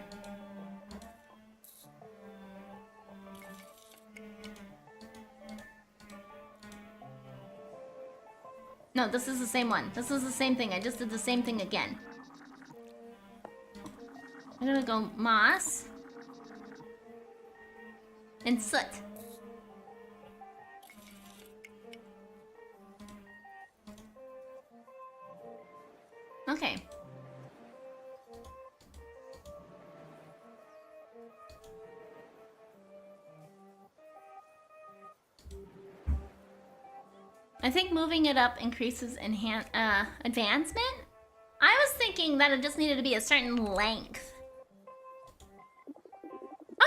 No, this is the same one. This is the same thing. I just did the same thing again. I'm gonna go moss and soot. Okay. I think moving it up increases advancement. I was thinking that it just needed to be a certain length.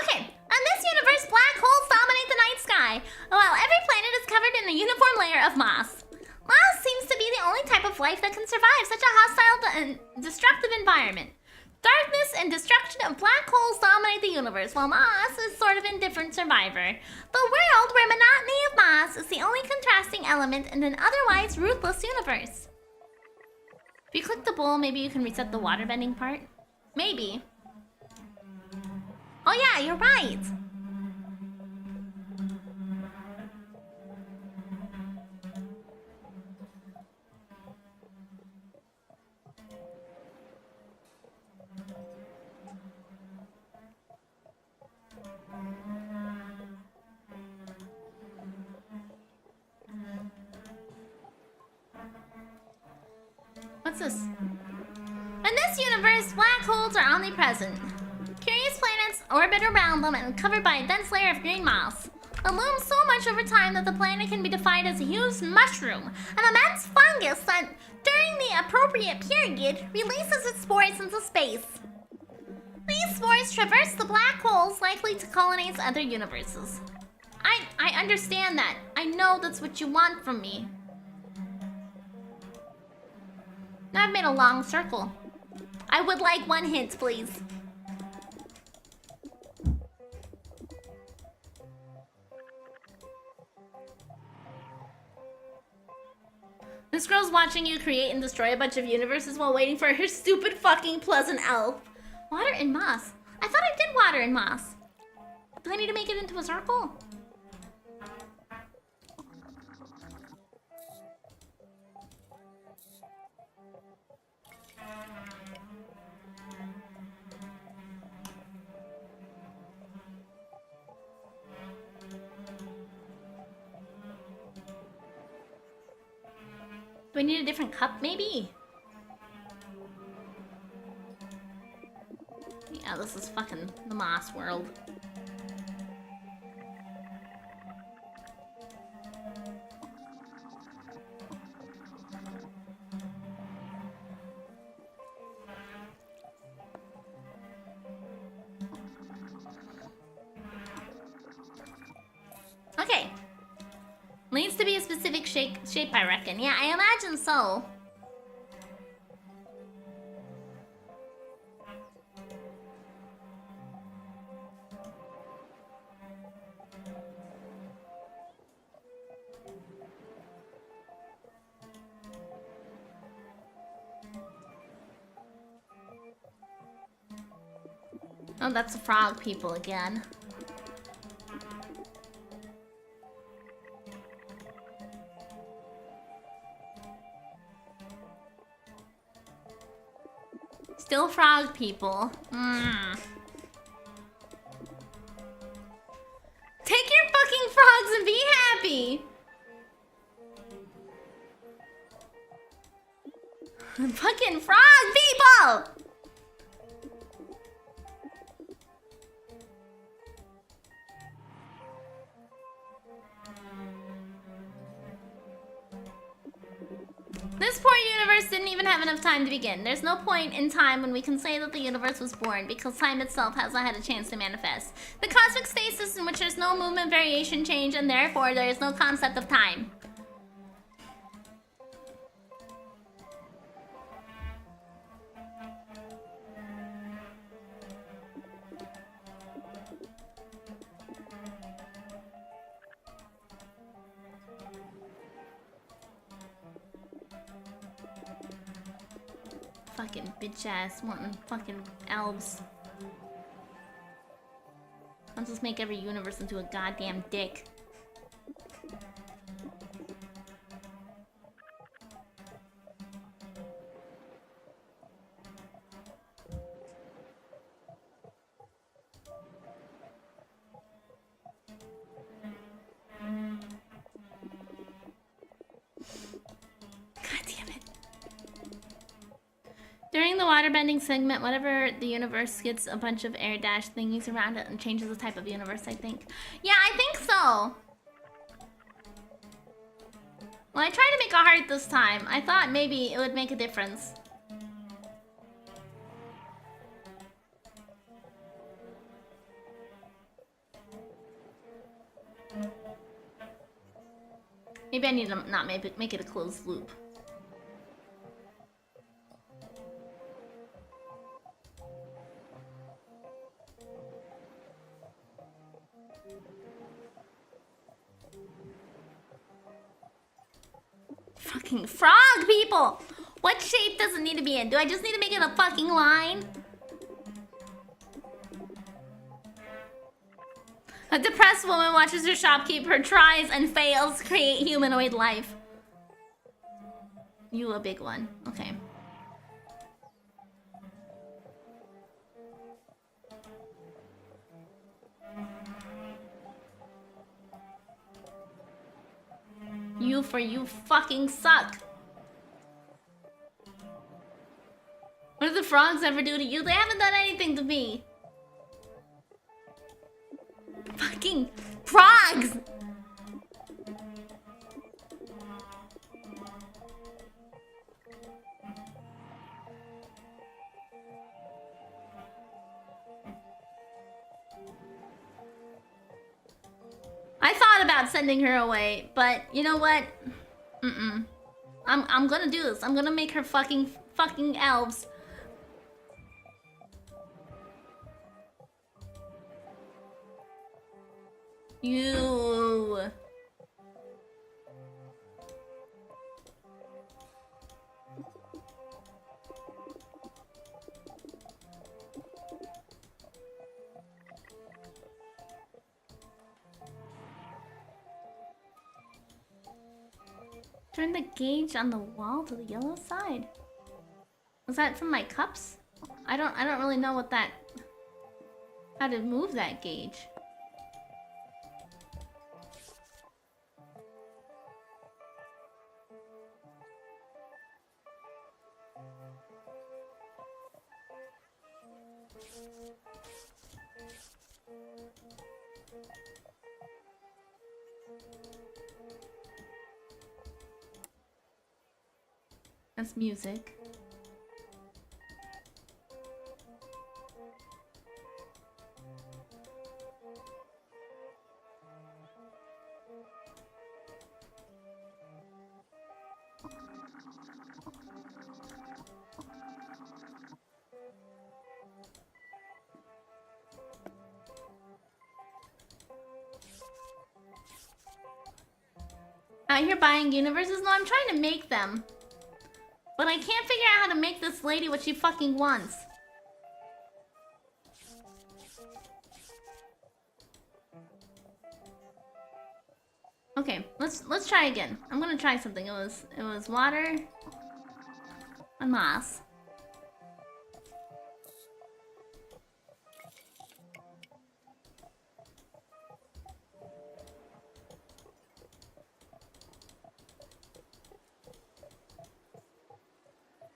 Okay, in this universe, black holes dominate the night sky, while every planet is covered in a uniform layer of moss. Moss seems to be the only type of life that can survive such a hostile and destructive environment. Darkness and destruction of black holes dominate the universe, while moss is sort of indifferent survivor. The world where monotony of moss is the only contrasting element in an otherwise ruthless universe. If you click the bowl, maybe you can reset the water bending part? Maybe. Oh yeah, you're right! What's this? In this universe, black holes are omnipresent. Curious planets orbit around them and covered by a dense layer of green moss. It looms so much over time that the planet can be defined as a huge mushroom, an immense fungus that, during the appropriate period, releases its spores into space. These spores traverse the black holes likely to colonize other universes. I understand that. I know that's what you want from me. Now I've made a long circle. I would like one hint, please. This girl's watching you create and destroy a bunch of universes while waiting for her stupid fucking pleasant elf. Water and moss. I thought I did water and moss. Do I need to make it into a circle? Do I need a different cup, maybe? Yeah, this is fucking the moss world. Okay. Needs to be a specific shape, I reckon. Yeah, I imagine so. Oh, that's the frog people again. Still frog people. Take your fucking frogs and be happy! Fucking frog people! This poor universe didn't even have enough time to begin. There's no point in time when we can say that the universe was born because time itself hasn't had a chance to manifest. The cosmic stasis in which there's no movement, variation, change, and therefore there is no concept of time. Fucking bitch ass wanting fucking elves. I'll just make every universe into a goddamn dick. During the waterbending segment, whatever the universe gets a bunch of air dash thingies around it and changes the type of universe, I think. Yeah, I think so. Well, I tried to make a heart this time. I thought maybe it would make a difference. Maybe I need to not make it a closed loop. Fucking frog people! What shape does it need to be in? Do I just need to make it a fucking line? A depressed woman watches her shopkeeper tries and fails to create humanoid life. You a big one. Okay. You fucking suck. What did the frogs ever do to you? They haven't done anything to me. Fucking frogs! I thought about sending her away, but you know what? I'm gonna do this. I'm gonna make her fucking elves. You. Turn the gauge on the wall to the yellow side. Was that from my cups? I don't really know what that... how to move that gauge. That's music. Out here buying universes? No, I'm trying to make them. But I can't figure out how to make this lady what she fucking wants. Okay, let's try again. I'm gonna try something. It was water and moss.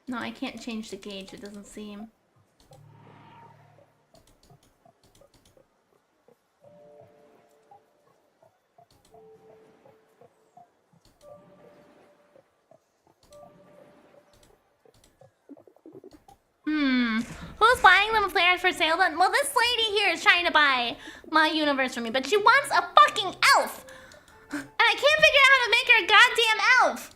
No, I can't change the gauge. It doesn't seem. Who's buying them if they are for sale then? Well, this lady here is trying to buy my universe from me, but she wants a fucking elf! And I can't figure out how to make her a goddamn elf!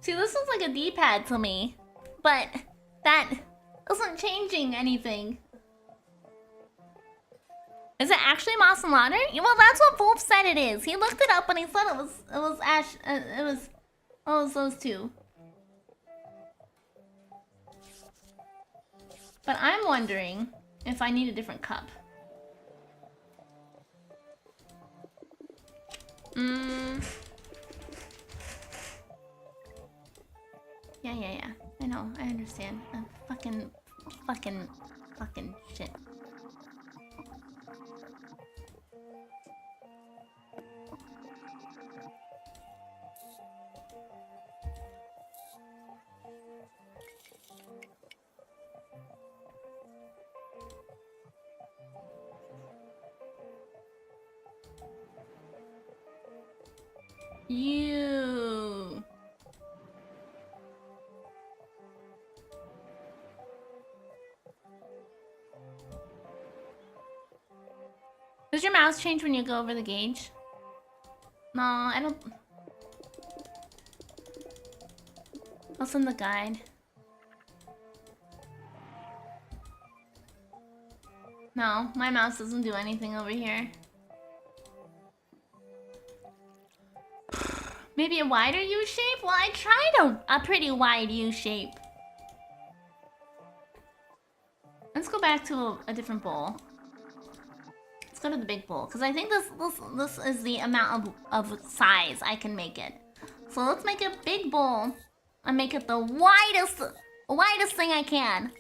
See, this looks like a D-pad to me, but that isn't changing anything. Is it actually moss and water? Well, that's what Wolf said it is. He looked it up and he said it was ash. It was those two. But I'm wondering if I need a different cup. Yeah. I know, I understand. Fucking shit. You. Does your mouse change when you go over the gauge? No, I don't. I'll send the guide. No, my mouse doesn't do anything over here. Maybe a wider U shape? Well, I tried a pretty wide U shape. Let's go back to a different bowl. Let's go to the big bowl, because I think this is the amount of size I can make it. So let's make a big bowl and make it the widest thing I can.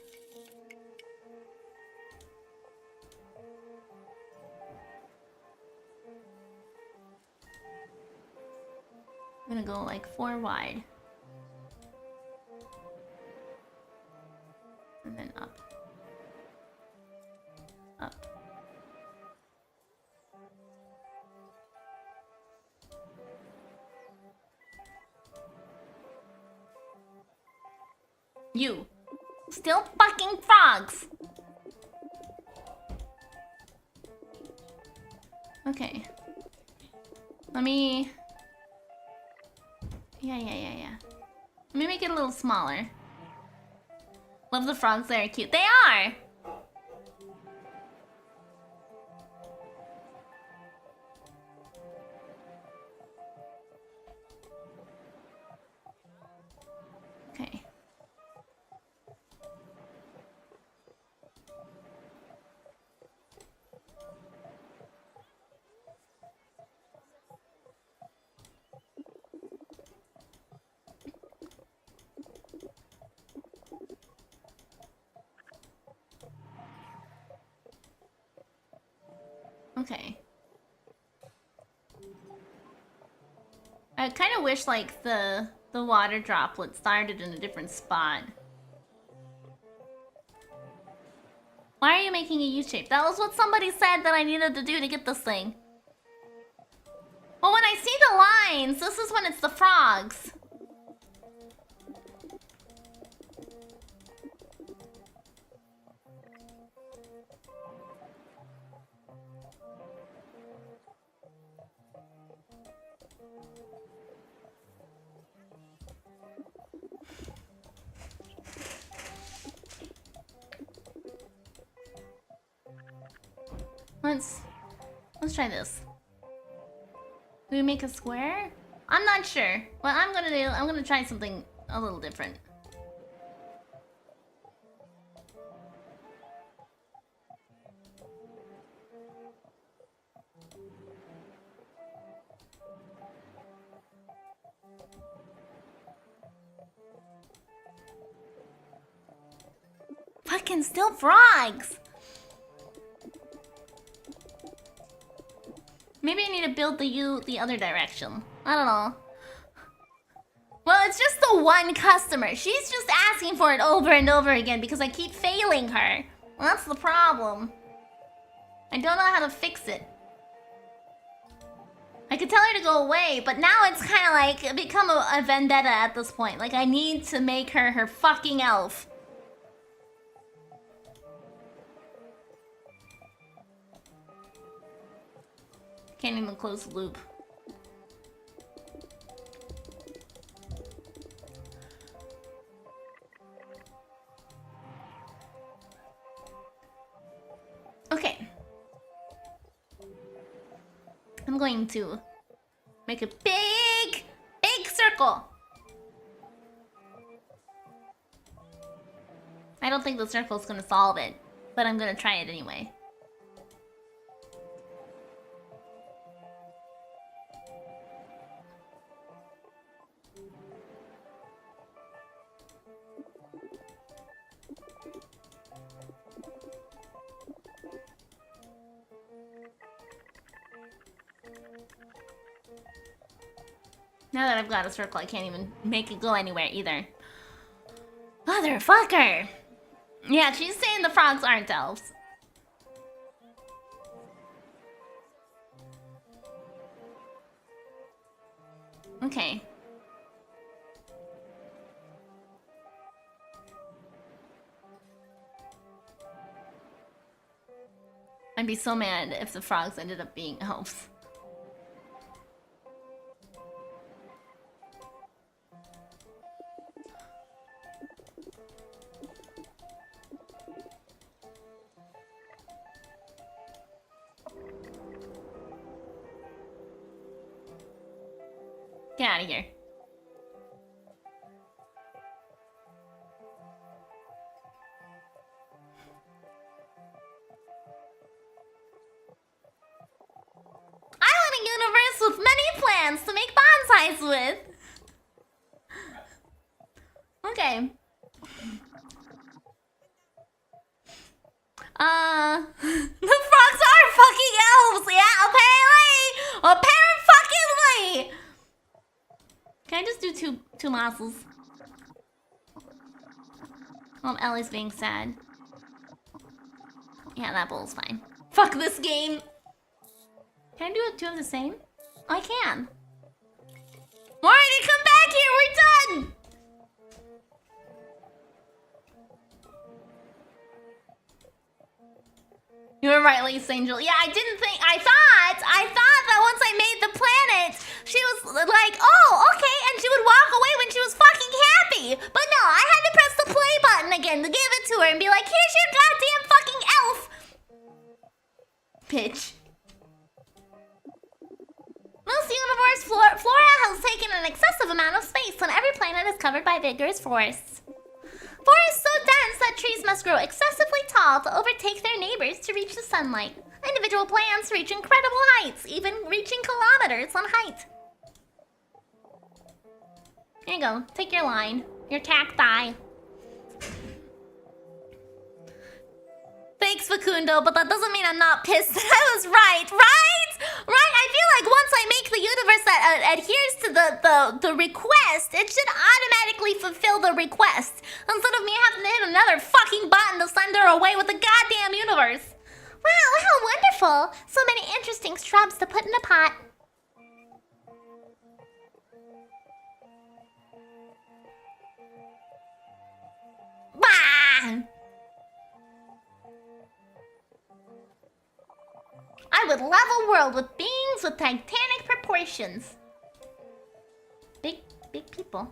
I'm gonna go like 4 wide. And then up. Up. You. Still fucking frogs! Okay. Let me... Yeah. Let me make it a little smaller. Love the frogs, they're cute. They are! Okay. Okay. I kind of wish like the water droplet started in a different spot. Why are you making a U shape? That was what somebody said that I needed to do to get this thing. Well, when I see the lines, this is when it's the frogs. Let's try this. Do we make a square? I'm not sure. What I'm gonna try something a little different. Fucking still frogs! Maybe I need to build the U the other direction. I don't know. Well, it's just the one customer. She's just asking for it over and over again because I keep failing her. Well, that's the problem. I don't know how to fix it. I could tell her to go away, but now it's kind of like become a vendetta at this point. Like, I need to make her her fucking elf. Can't even close the loop. Okay. I'm going to make a big circle. I don't think the circle is gonna solve it, but I'm gonna try it anyway. Now that I've got a circle, I can't even make it go anywhere either. Motherfucker! Yeah, she's saying the frogs aren't elves. Okay. I'd be so mad if the frogs ended up being elves. Get out of here. Island universe with many plants to make bonsais with. Okay. The frogs are fucking elves, yeah, apparently! Apparent-fucking-ly! Can I just do two muscles? Oh, Ellie's being sad. Yeah, that bowl's fine. Fuck this game! Can I do two of the same? Oh, I can. Morty, come back here! We're done! You were right, Lisa Angel. Yeah, I didn't think... I thought that once I made the planet, she was like, oh, okay, and she would walk away when she was fucking happy. But no, I had to press the play button again to give it to her and be like, here's your goddamn fucking elf. Bitch. Most universe flora has taken an excessive amount of space, and every planet is covered by vigorous forests. Forests so dense that trees must grow excessively tall to overtake their neighbors to reach the sunlight. Individual plants reach incredible heights, even reaching kilometers on height. Here you go. Take your line. Your cacti. Thanks, Facundo, but that doesn't mean I'm not pissed that I was right. Right? Right? I feel like once I make the universe that adheres to the request, it should automatically fulfill the request. Instead of me having to hit another fucking button to send her away with the goddamn universe. Wow, how wonderful. So many interesting shrubs to put in a pot. Bah! I would love a world with beings with titanic proportions. Big people.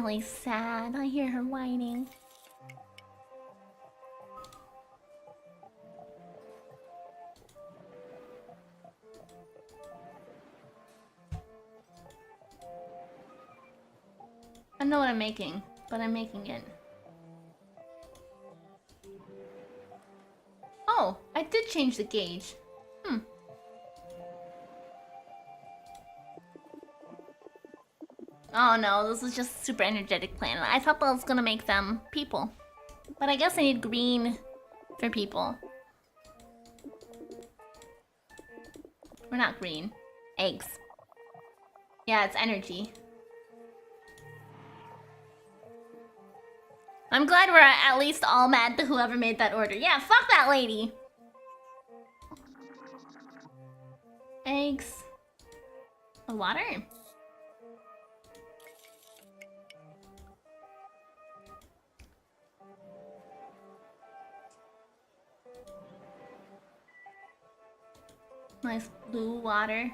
Ellie's sad. I hear her whining. I know what I'm making, but I'm making it. Oh, I did change the gauge. Oh no, this is just a super energetic planet. I thought that was gonna make them people. But I guess I need green for people. We're not green. Eggs. Yeah, it's energy. I'm glad we're at least all mad to whoever made that order. Yeah, fuck that lady. Eggs. Water. Nice blue water.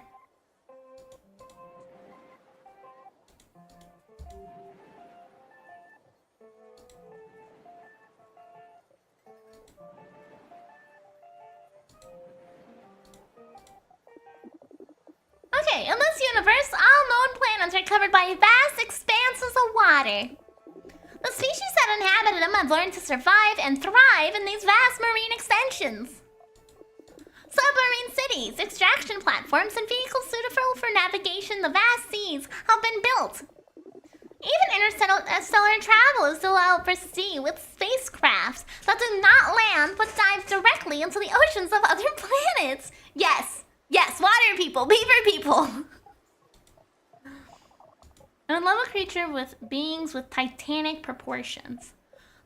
Okay, in this universe, all known planets are covered by vast expanses of water. The species that inhabited them have learned to survive and thrive in these vast marine extensions. Submarine cities, extraction platforms, and vehicles suitable for navigation in the vast seas have been built. Even interstellar travel is allowed for sea with spacecrafts that do not land but dive directly into the oceans of other planets. Yes, yes, water people, beaver people. I would love a creature with beings with titanic proportions.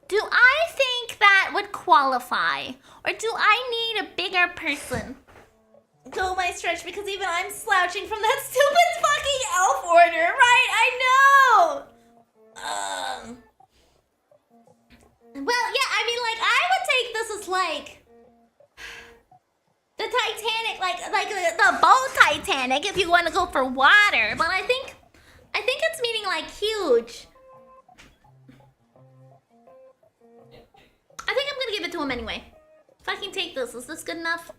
Do I think that would qualify? Or do I need a bigger person? Go my stretch, because even I'm slouching from that stupid fucking elf order, right? I know! Well, yeah, I mean, like, I would take this as, like... the Titanic, like the boat Titanic, if you want to go for water. But I think it's meaning, like, huge. I think I'm gonna give it to him anyway. Fucking take this. Is this good enough?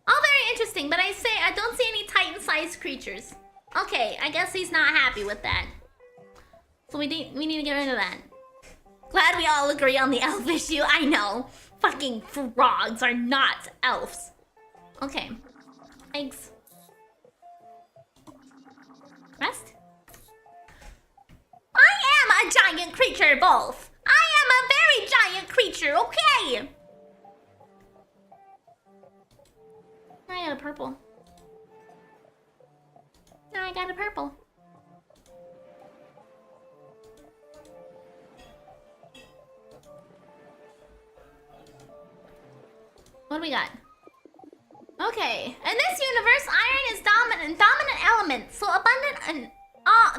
All very interesting, but I don't see any Titan-sized creatures. Okay, I guess he's not happy with that. So we need to get rid of that. Glad we all agree on the elf issue. I know. Fucking frogs are not elves. Okay. Eggs. Rest? I am a giant creature, Wolf. I am a very giant creature, okay? I got a purple. I got a purple. What do we got? Okay, in this universe, iron is dominant element, so abundant and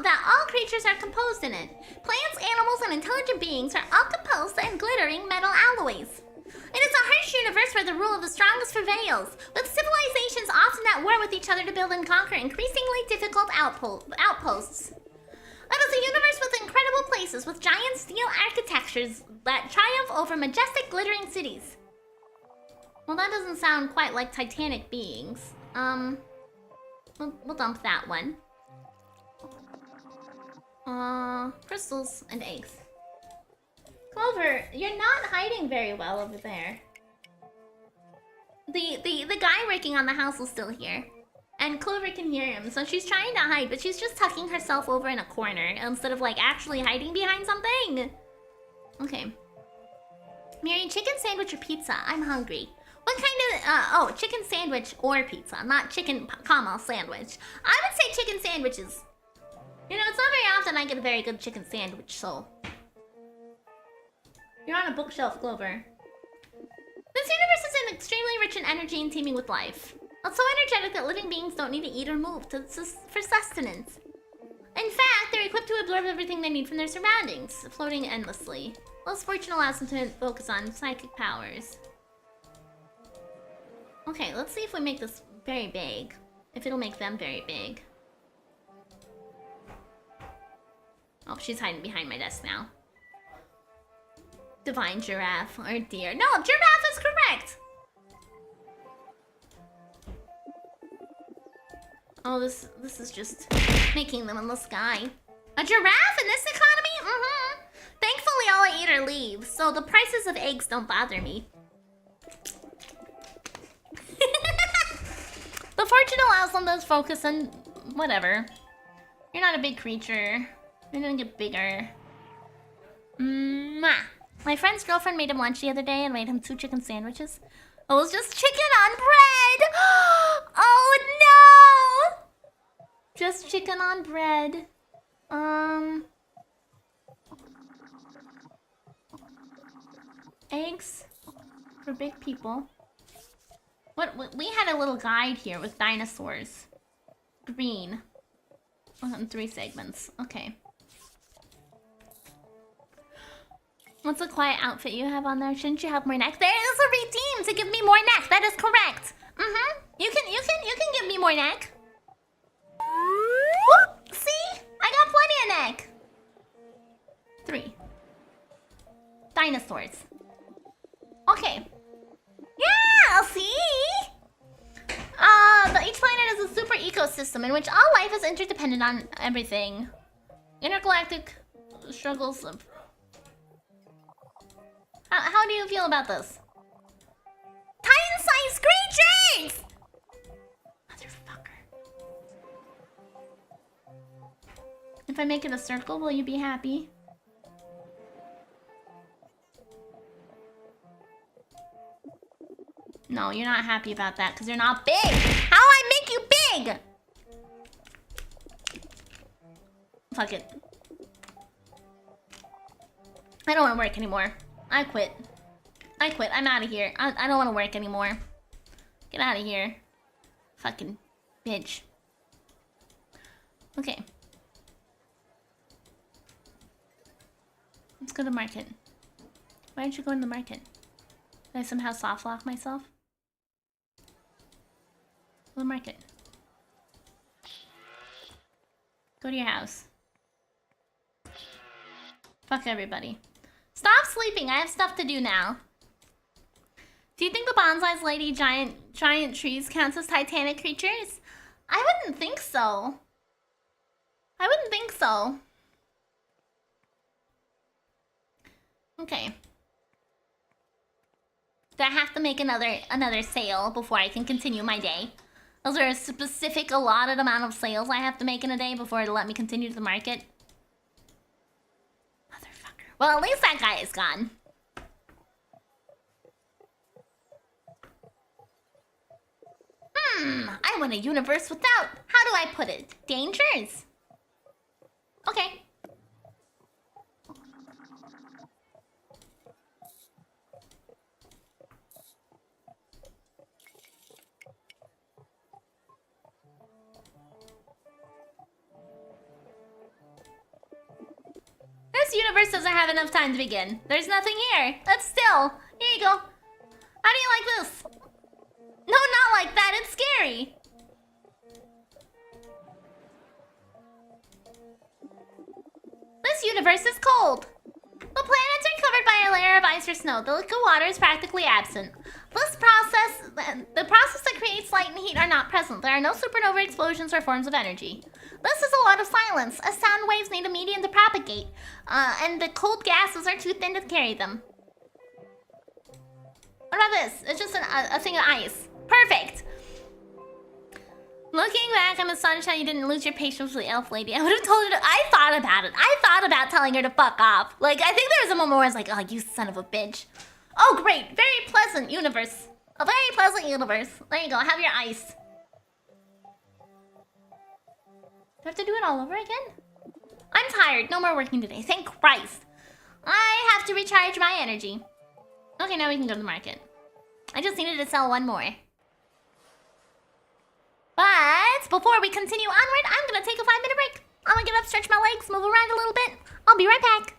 that all creatures are composed in it. Plants, animals, and intelligent beings are all composed in glittering metal alloys. It is a harsh universe where the rule of the strongest prevails, with civilizations often at war with each other to build and conquer increasingly difficult outposts. It is a universe with incredible places, with giant steel architectures that triumph over majestic glittering cities. Well, that doesn't sound quite like Titanic beings. We'll dump that one. Crystals and eggs. Clover, you're not hiding very well over there. The guy working on the house is still here. And Clover can hear him, so she's trying to hide, but she's just tucking herself over in a corner instead of, like, actually hiding behind something. Okay. Mary, chicken sandwich or pizza? I'm hungry. What kind of, chicken sandwich or pizza, not chicken, comma, sandwich. I would say chicken sandwiches. You know, it's not very often I get a very good chicken sandwich, so... You're on a bookshelf, Clover. This universe is extremely rich in energy and teeming with life. It's so energetic that living beings don't need to eat or move for sustenance. In fact, they're equipped to absorb everything they need from their surroundings, floating endlessly. Less fortune allows them to focus on psychic powers. Okay, let's see if we make this very big. If it'll make them very big. Oh, she's hiding behind my desk now. Divine giraffe or deer. No, giraffe is correct. Oh, this is just making them in the sky. A giraffe in this economy? Mm-hmm. Thankfully, all I eat are leaves, so the prices of eggs don't bother me. The fortune allows them to focus on whatever. You're not a big creature. You're gonna get bigger. Mwah. My friend's girlfriend made him lunch the other day and made him 2 chicken sandwiches. It was just chicken on bread! Oh no! Just chicken on bread. Eggs for big people. What? We had a little guide here with dinosaurs. Green. On 3 segments. Okay. What's the quiet outfit you have on there? Shouldn't you have more neck? There is a redeem to give me more neck. That is correct. You can give me more neck. Whoop, see? I got plenty of neck. 3. Dinosaurs. Okay. Yeah, see? Each planet is a super ecosystem in which all life is interdependent on everything. Intergalactic struggles of... How do you feel about this? Titan-sized creatures! Motherfucker. If I make it a circle, will you be happy? No, you're not happy about that because you're not big. How do I make you big? Fuck it. I don't want to work anymore. I quit. I quit. I'm out of here. I don't want to work anymore. Get out of here. Fucking bitch. Okay. Let's go to market. Why don't you go in the market? Did I somehow soft lock myself? Go to market. Go to your house. Fuck everybody. Stop sleeping. I have stuff to do now. Do you think the bonsai's lady giant trees counts as titanic creatures? I wouldn't think so. I wouldn't think so. Okay. Do I have to make another sale before I can continue my day? Is there a specific allotted amount of sales I have to make in a day before it'll let me continue to the market? Motherfucker. Well, at least that guy is gone. I want a universe without... How do I put it? Dangers? Okay. This universe doesn't have enough time to begin. There's nothing here. That's still. Here you go. How do you like this? No, not like that. It's scary. This universe is cold. The planets are covered by a layer of ice or snow. The liquid water is practically absent. The process that creates light and heat are not present. There are no supernova explosions or forms of energy. This is a lot of silence, as sound waves need a medium to propagate, and the cold gases are too thin to carry them. What about this? It's just a thing of ice. Perfect! Looking back on the sunshine, you didn't lose your patience with the elf lady. I would have told her to... I thought about it. I thought about telling her to fuck off. Like, I think there was a moment where I was like, oh, you son of a bitch. Oh, great. Very pleasant universe. A very pleasant universe. There you go. Have your ice. Do I have to do it all over again? I'm tired. No more working today. Thank Christ. I have to recharge my energy. Okay, now we can go to the market. I just needed to sell one more. But before we continue onward, I'm gonna take a 5-minute break. I'm gonna get up, stretch my legs, move around a little bit. I'll be right back.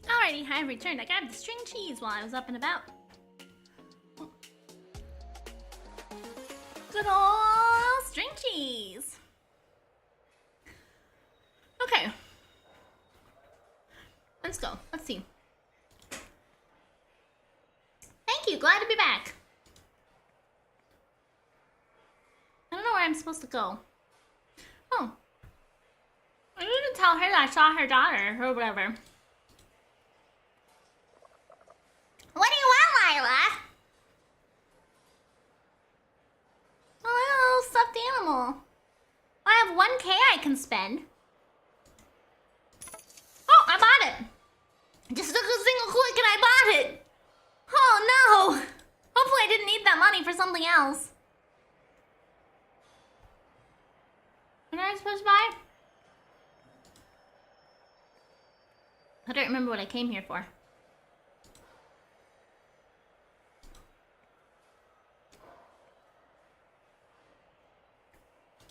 Alrighty, I have returned. I grabbed the string cheese while I was up and about. Good old string cheese. Okay. Let's go. Let's see. Thank you. Glad to be back. I don't know where I'm supposed to go. Oh. I didn't tell her that I saw her daughter or whatever. What do you want, Lila? Oh, stuffed animal. I have 1K I can spend. Oh, I bought it. Just took a single click and I bought it. Oh no. Hopefully I didn't need that money for something else. What am I supposed to buy? I don't remember what I came here for.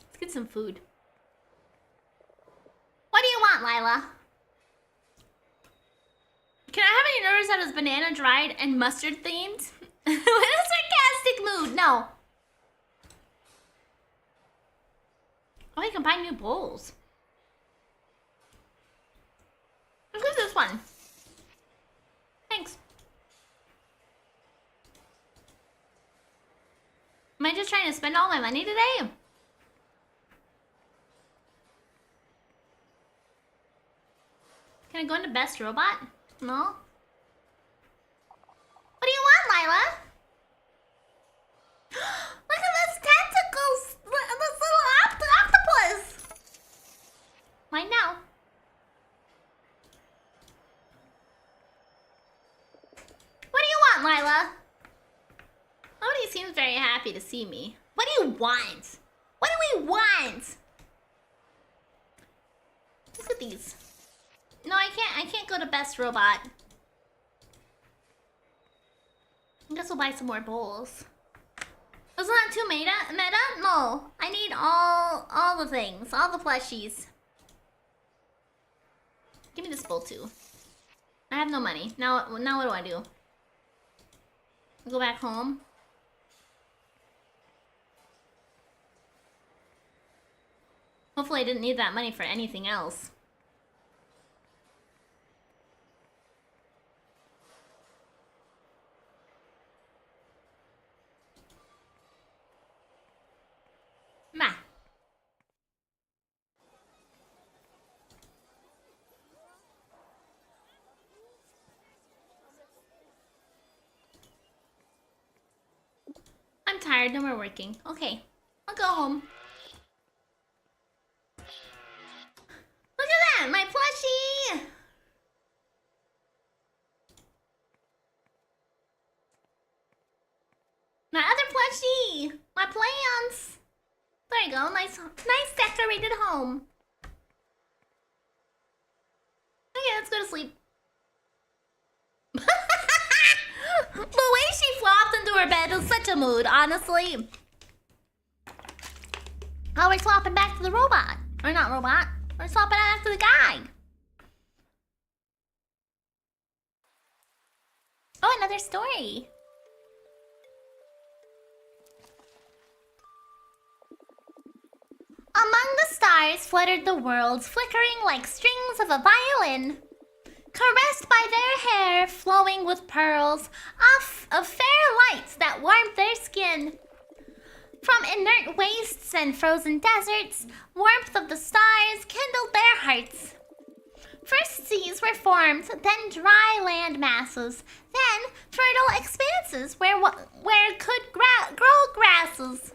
Let's get some food. What do you want, Lila? Can I have any notice that it's banana dried and mustard themed? With a sarcastic mood, no. Oh, you can buy new bowls. Look at this one. Thanks. Am I just trying to spend all my money today? Can I go into Best Robot? No? What do you want, Lila? Look at this tentacles! This little octopus! Mine now. What do you want, Lila? Nobody seems very happy to see me. What do you want? What do we want? Look at these. No, I can't go to Best Robot. I guess we'll buy some more bowls. Wasn't that too meta? No. I need all the things. All the plushies. Give me this bowl too. I have no money. Now what do I do? Go back home. Hopefully I didn't need that money for anything else. Nah. I'm tired, no more working. Okay, I'll go home. Look at that, my plushie! My other plushie! My plants! There you go, nice decorated home. Okay, let's go to sleep. The way she flopped into her bed was such a mood, honestly. Oh, we're swapping back to the robot. Or not robot. We're swapping back to the guy. Oh, another story. Among the stars fluttered the worlds, flickering like strings of a violin. Caressed by their hair, flowing with pearls, of fair lights that warmed their skin. From inert wastes and frozen deserts, warmth of the stars kindled their hearts. First seas were formed, then dry land masses, then fertile expanses where could grow grasses.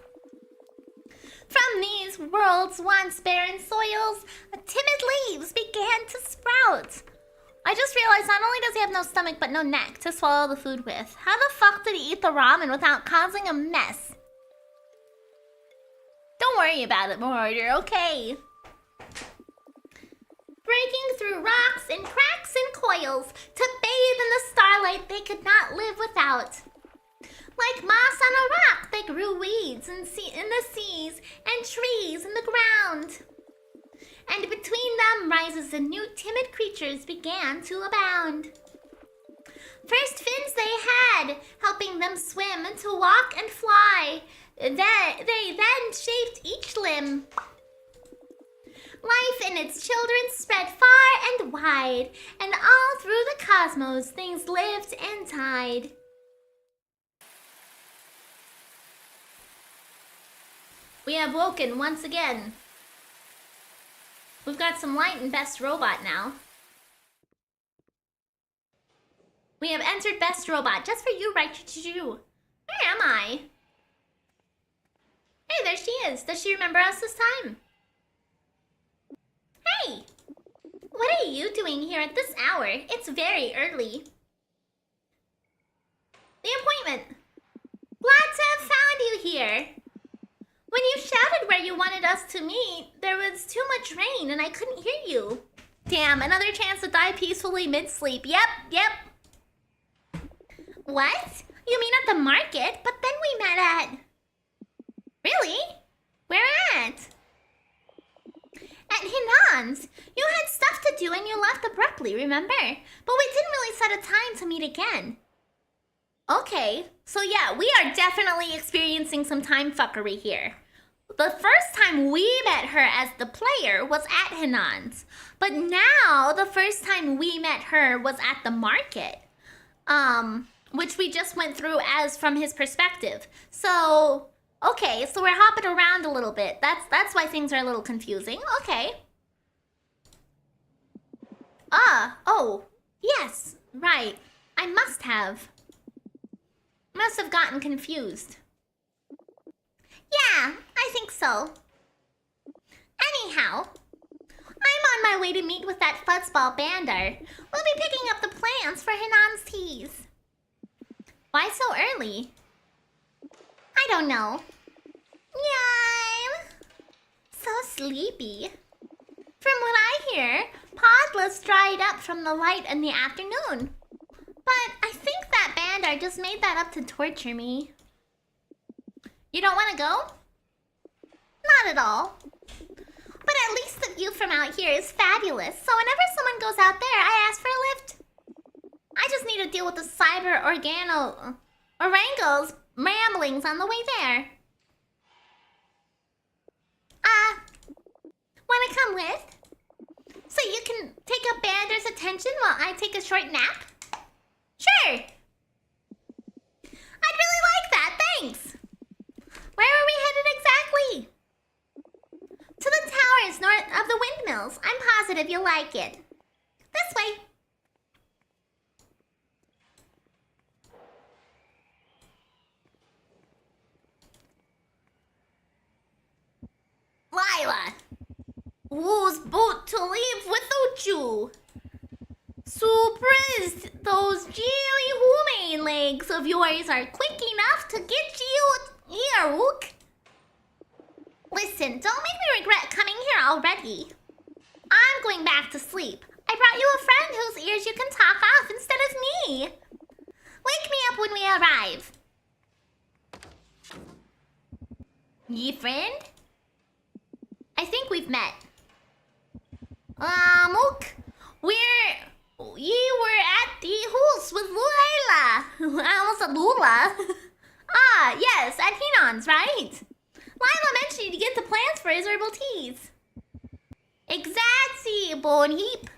From these worlds once barren soils, timid leaves began to sprout. I just realized not only does he have no stomach but no neck to swallow the food with. How the fuck did he eat the ramen without causing a mess? Don't worry about it, Moroder, okay? Breaking through rocks and cracks and coils to bathe in the starlight they could not live without. Like moss on a rock, they grew weeds in the seas and trees in the ground. And between them rises the new timid creatures began to abound. First fins they had, helping them swim and to walk and fly. They then shaped each limb. Life and its children spread far and wide, and all through the cosmos things lived and died. We have woken once again. We've got some light in Best Robot now. We have entered Best Robot just for you, Raichu. Where am I? Hey, there she is. Does she remember us this time? Hey! What are you doing here at this hour? It's very early. The appointment. Glad to have found you here. When you shouted where you wanted us to meet, there was too much rain and I couldn't hear you. Damn, another chance to die peacefully mid-sleep. Yep. What? You mean at the market? But then we met at... Really? Where at? At Hinan's. You had stuff to do and you left abruptly, remember? But we didn't really set a time to meet again. Okay, so yeah, we are definitely experiencing some time fuckery here. The first time we met her as the player was at Hinan's. But now, the first time we met her was at the market. Which we just went through as from his perspective. So, okay, so we're hopping around a little bit. That's why things are a little confusing. Okay. Oh, yes, right. I must have gotten confused. Yeah, I think so. Anyhow, I'm on my way to meet with that fuzzball Bandar. We'll be picking up the plans for Hinan's teas. Why so early? I don't know. Yeah, I'm so sleepy. From what I hear, Podla's dried up from the light in the afternoon. But I think that Bandar just made that up to torture me. You don't want to go? Not at all. But at least the view from out here is fabulous, so whenever someone goes out there, I ask for a lift. I just need to deal with the cyber Orangle's ramblings on the way there. Wanna come with? So you can take up Bandar's attention while I take a short nap? Sure! I'd really like that, thanks! Where are we headed exactly? To the towers north of the windmills. I'm positive you'll like it. This way. Lila! Whose boat to leave without you? Surprised those jelly humane legs of yours are quick enough to get you here, Ook. Listen, don't make me regret coming here already. I'm going back to sleep. I brought you a friend whose ears you can talk off instead of me. Wake me up when we arrive. Ye friend? I think we've met. Ook, ye were at the house with Lula. I almost said Lula. Yes, at Hinan's, right? Lila mentioned you to get the plans for his herbal teas. Exactly, bone heap.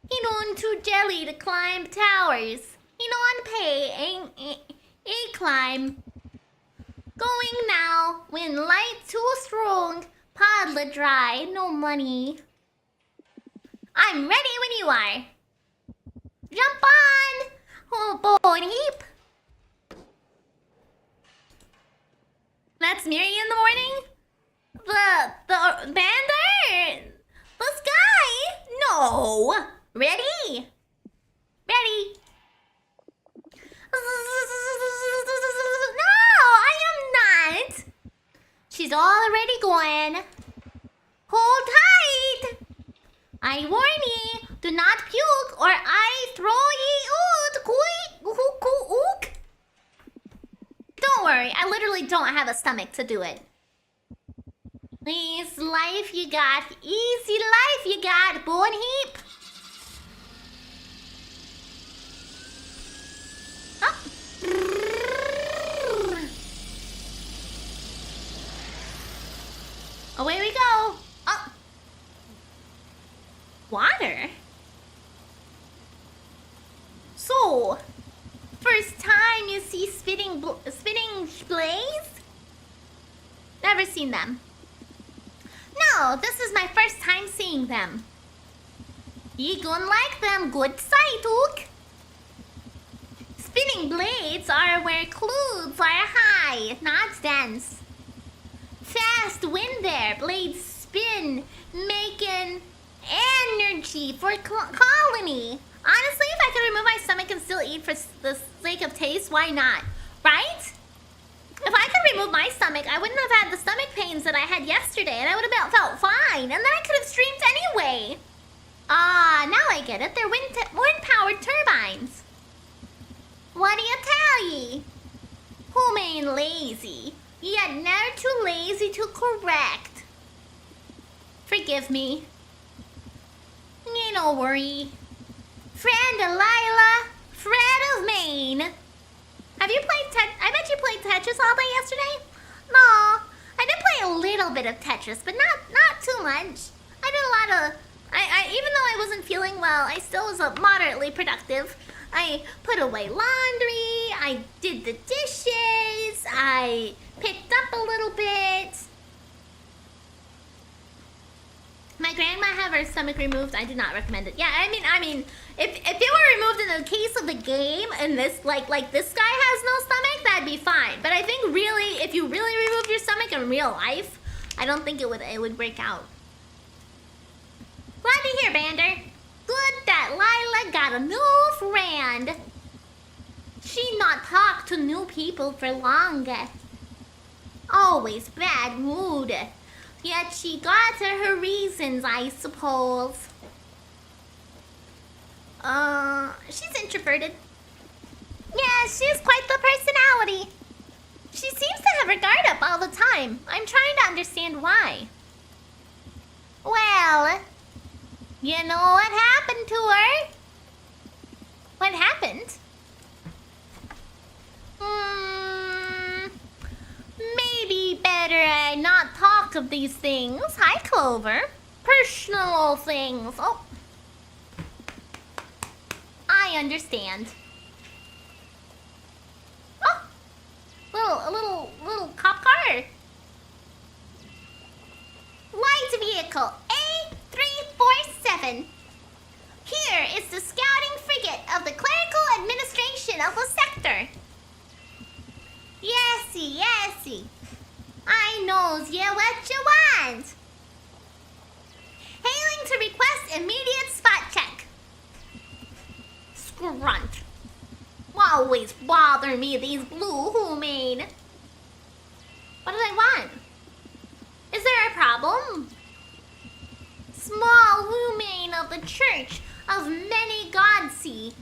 Hinon too jelly to climb towers. Hinon pay a climb. Going now, when light too strong, Podla dry, no money. I'm ready when you are. Jump on! Oh boy, heap. That's Miri in the morning? The bander? The sky? No! Ready? Ready? No, I am not! She's already going. Hold tight! I warn ye, do not puke or I throw ye out. Ook. Don't worry, I literally don't have a stomach to do it. Easy life you got, easy life you got, bone heap. Oh. Away we go. Oh. Water? So, first time you see spitting blaze? Never seen them. No, this is my first time seeing them. Ye gon' like them, good sight, ook. Spinning blades are where clouds are high, not dense. Fast wind there, blades spin, making energy for colony. Honestly, if I could remove my stomach and still eat for the sake of taste, why not? Right? If I could remove my stomach, I wouldn't have had the stomach pains that I had yesterday, and I would have felt fine, and then I could have streamed anyway. Ah, now I get it. They're wind-powered turbines. What do you tell ye? Who ain't lazy, yet never too lazy to correct. Forgive me. Ain't no worry. Friend Delilah, Fred of Maine. Have you played I bet you played Tetris all day yesterday? No, I did play a little bit of Tetris, but not too much. I did a lot of... even though I wasn't feeling well, I still was moderately productive. I put away laundry, I did the dishes, I picked up a little bit. My grandma had her stomach removed. I did not recommend it. Yeah, I mean, if it were removed in the case of the game, and this like this guy has no stomach, that'd be fine. But I think really, if you really remove your stomach in real life, I don't think it would break out. Glad to hear, Bander. Good that Lila got a new friend. She not talk to new people for long. Always bad mood. Yet she got her reasons, I suppose. She's introverted. Yeah, she's quite the personality. She seems to have her guard up all the time. I'm trying to understand why. Well, you know what happened to her? What happened? Maybe better I not talk of these things. Hi, Clover. Personal things. Oh. I understand. Oh. A little cop car. Light vehicle A347. Here is the scouting frigate of the clerical administration of the sector. Yesy. I knows ye what you want. Hailing to request immediate spot check. Scrunt. Always bother me, these blue humane. What do they want? Is there a problem? Small humane of the church of many godsy.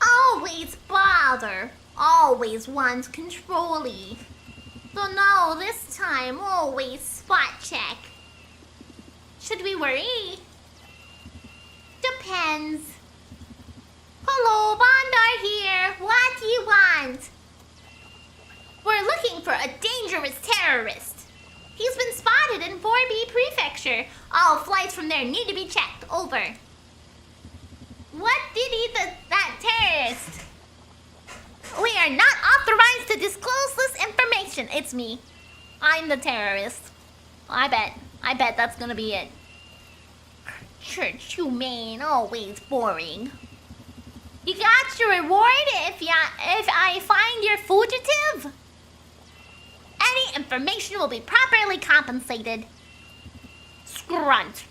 Always bother. Always wants control-y. So no, this time always spot check. Should we worry? Depends. Hello, Bondar here. What do you want? We're looking for a dangerous terrorist. He's been spotted in 4B Prefecture. All flights from there need to be checked. Over. What did that terrorist? We are not authorized to disclose this information. It's me. I'm the terrorist. I bet that's gonna be it. church humane, always boring. You got your reward if I find your fugitive? Any information will be properly compensated. Scrunt.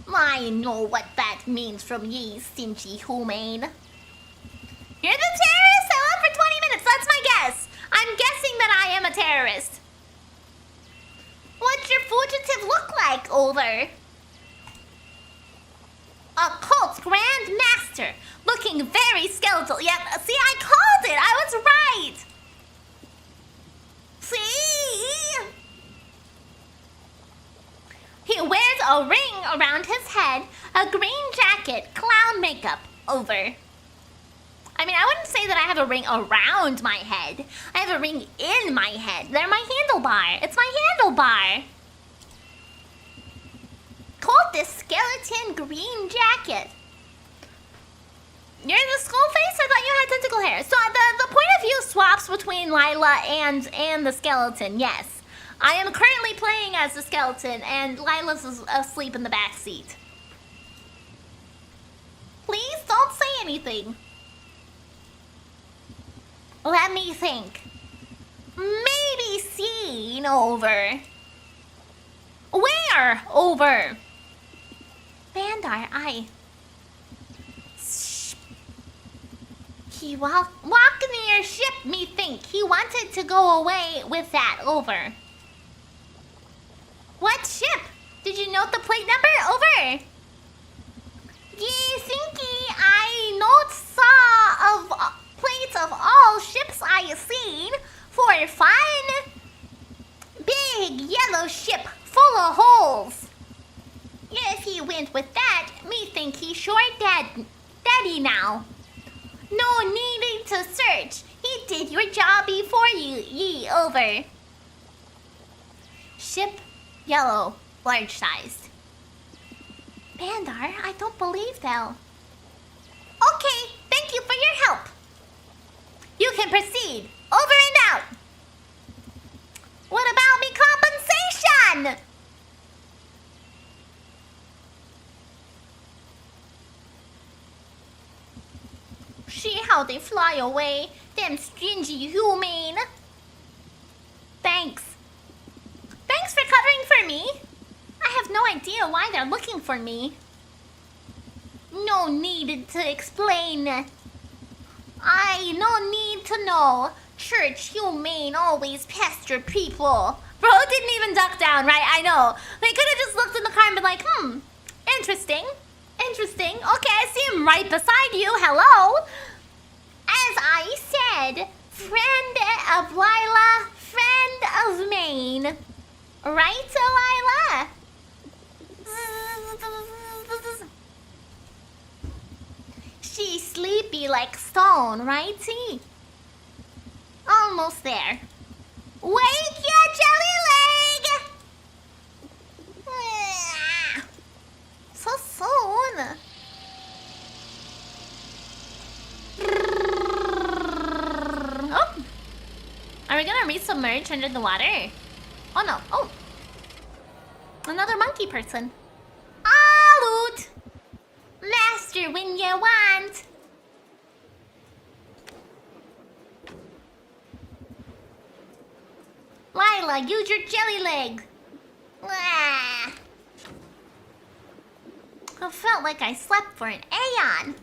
I know what that means from ye, stingy humane. You're the terrorist I left for 20 minutes, that's my guess. I'm guessing that I am a terrorist. What's your fugitive look like, over? A cult grand master, looking very skeletal. Yep, see, I called it. I was right. See? He wears a ring around his head, a green jacket, clown makeup, over. I mean, I wouldn't say that I have a ring around my head. I have a ring in my head. They're my handlebar. It's my handlebar. Called this skeleton green jacket. You're the skull face? I thought you had tentacle hair. So the point of view swaps between Lila and the skeleton, yes. I am currently playing as the skeleton and Lila's asleep in the back seat. Please don't say anything. Let me think. Maybe seen, over. Where, over? Bandar, He walk near ship, me think. He wanted to go away with that, over. What ship? Did you note the plate number, over? Ye thinky, I note saw of plates of all ships I seen for a fine big yellow ship full of holes. If he went with that, me think he sure daddy now. No needing to search. He did your job before you, ye, over. Ship, yellow, large sized. Bandar, I don't believe thou. Okay, thank you for your help. You can proceed. Over and out. What about me compensation? See how they fly away, them stingy humane. Thanks. Thanks for covering for me. I have no idea why they're looking for me. No need to explain. I no need to know. Church humane always pester people. Bro didn't even duck down, right? I know. They could have just looked in the car and been like, interesting. Interesting. Okay, I see him right beside you. Hello. As I said, friend of Lila, friend of Maine. Right, Lila? She's sleepy like stone, right? See? Almost there. Wake your jelly leg! So soon. Oh. Are we gonna resubmerge under the water? Oh no. Oh. Another monkey person. Aloot! Master when you want. Lila, use your jelly leg. I felt like I slept for an aeon.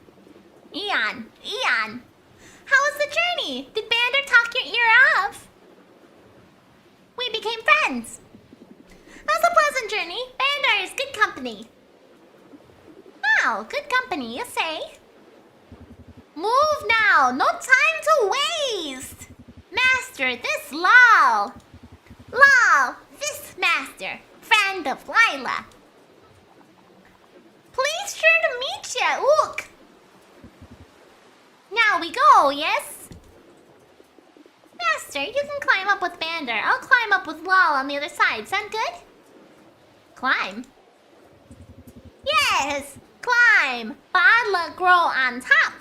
Eon. How was the journey? Did Bander talk your ear off? We became friends. That was a pleasant journey. Bander is good company. Wow, good company, you say? Move now. No time to waste. Master, this Lal. Lal, this master. Friend of Lila. Please sure to meet ya. Ook. Now we go, yes? Master, you can climb up with Bander. I'll climb up with Lal on the other side. Sound good? Climb? Yes! Climb! Badla grow on top.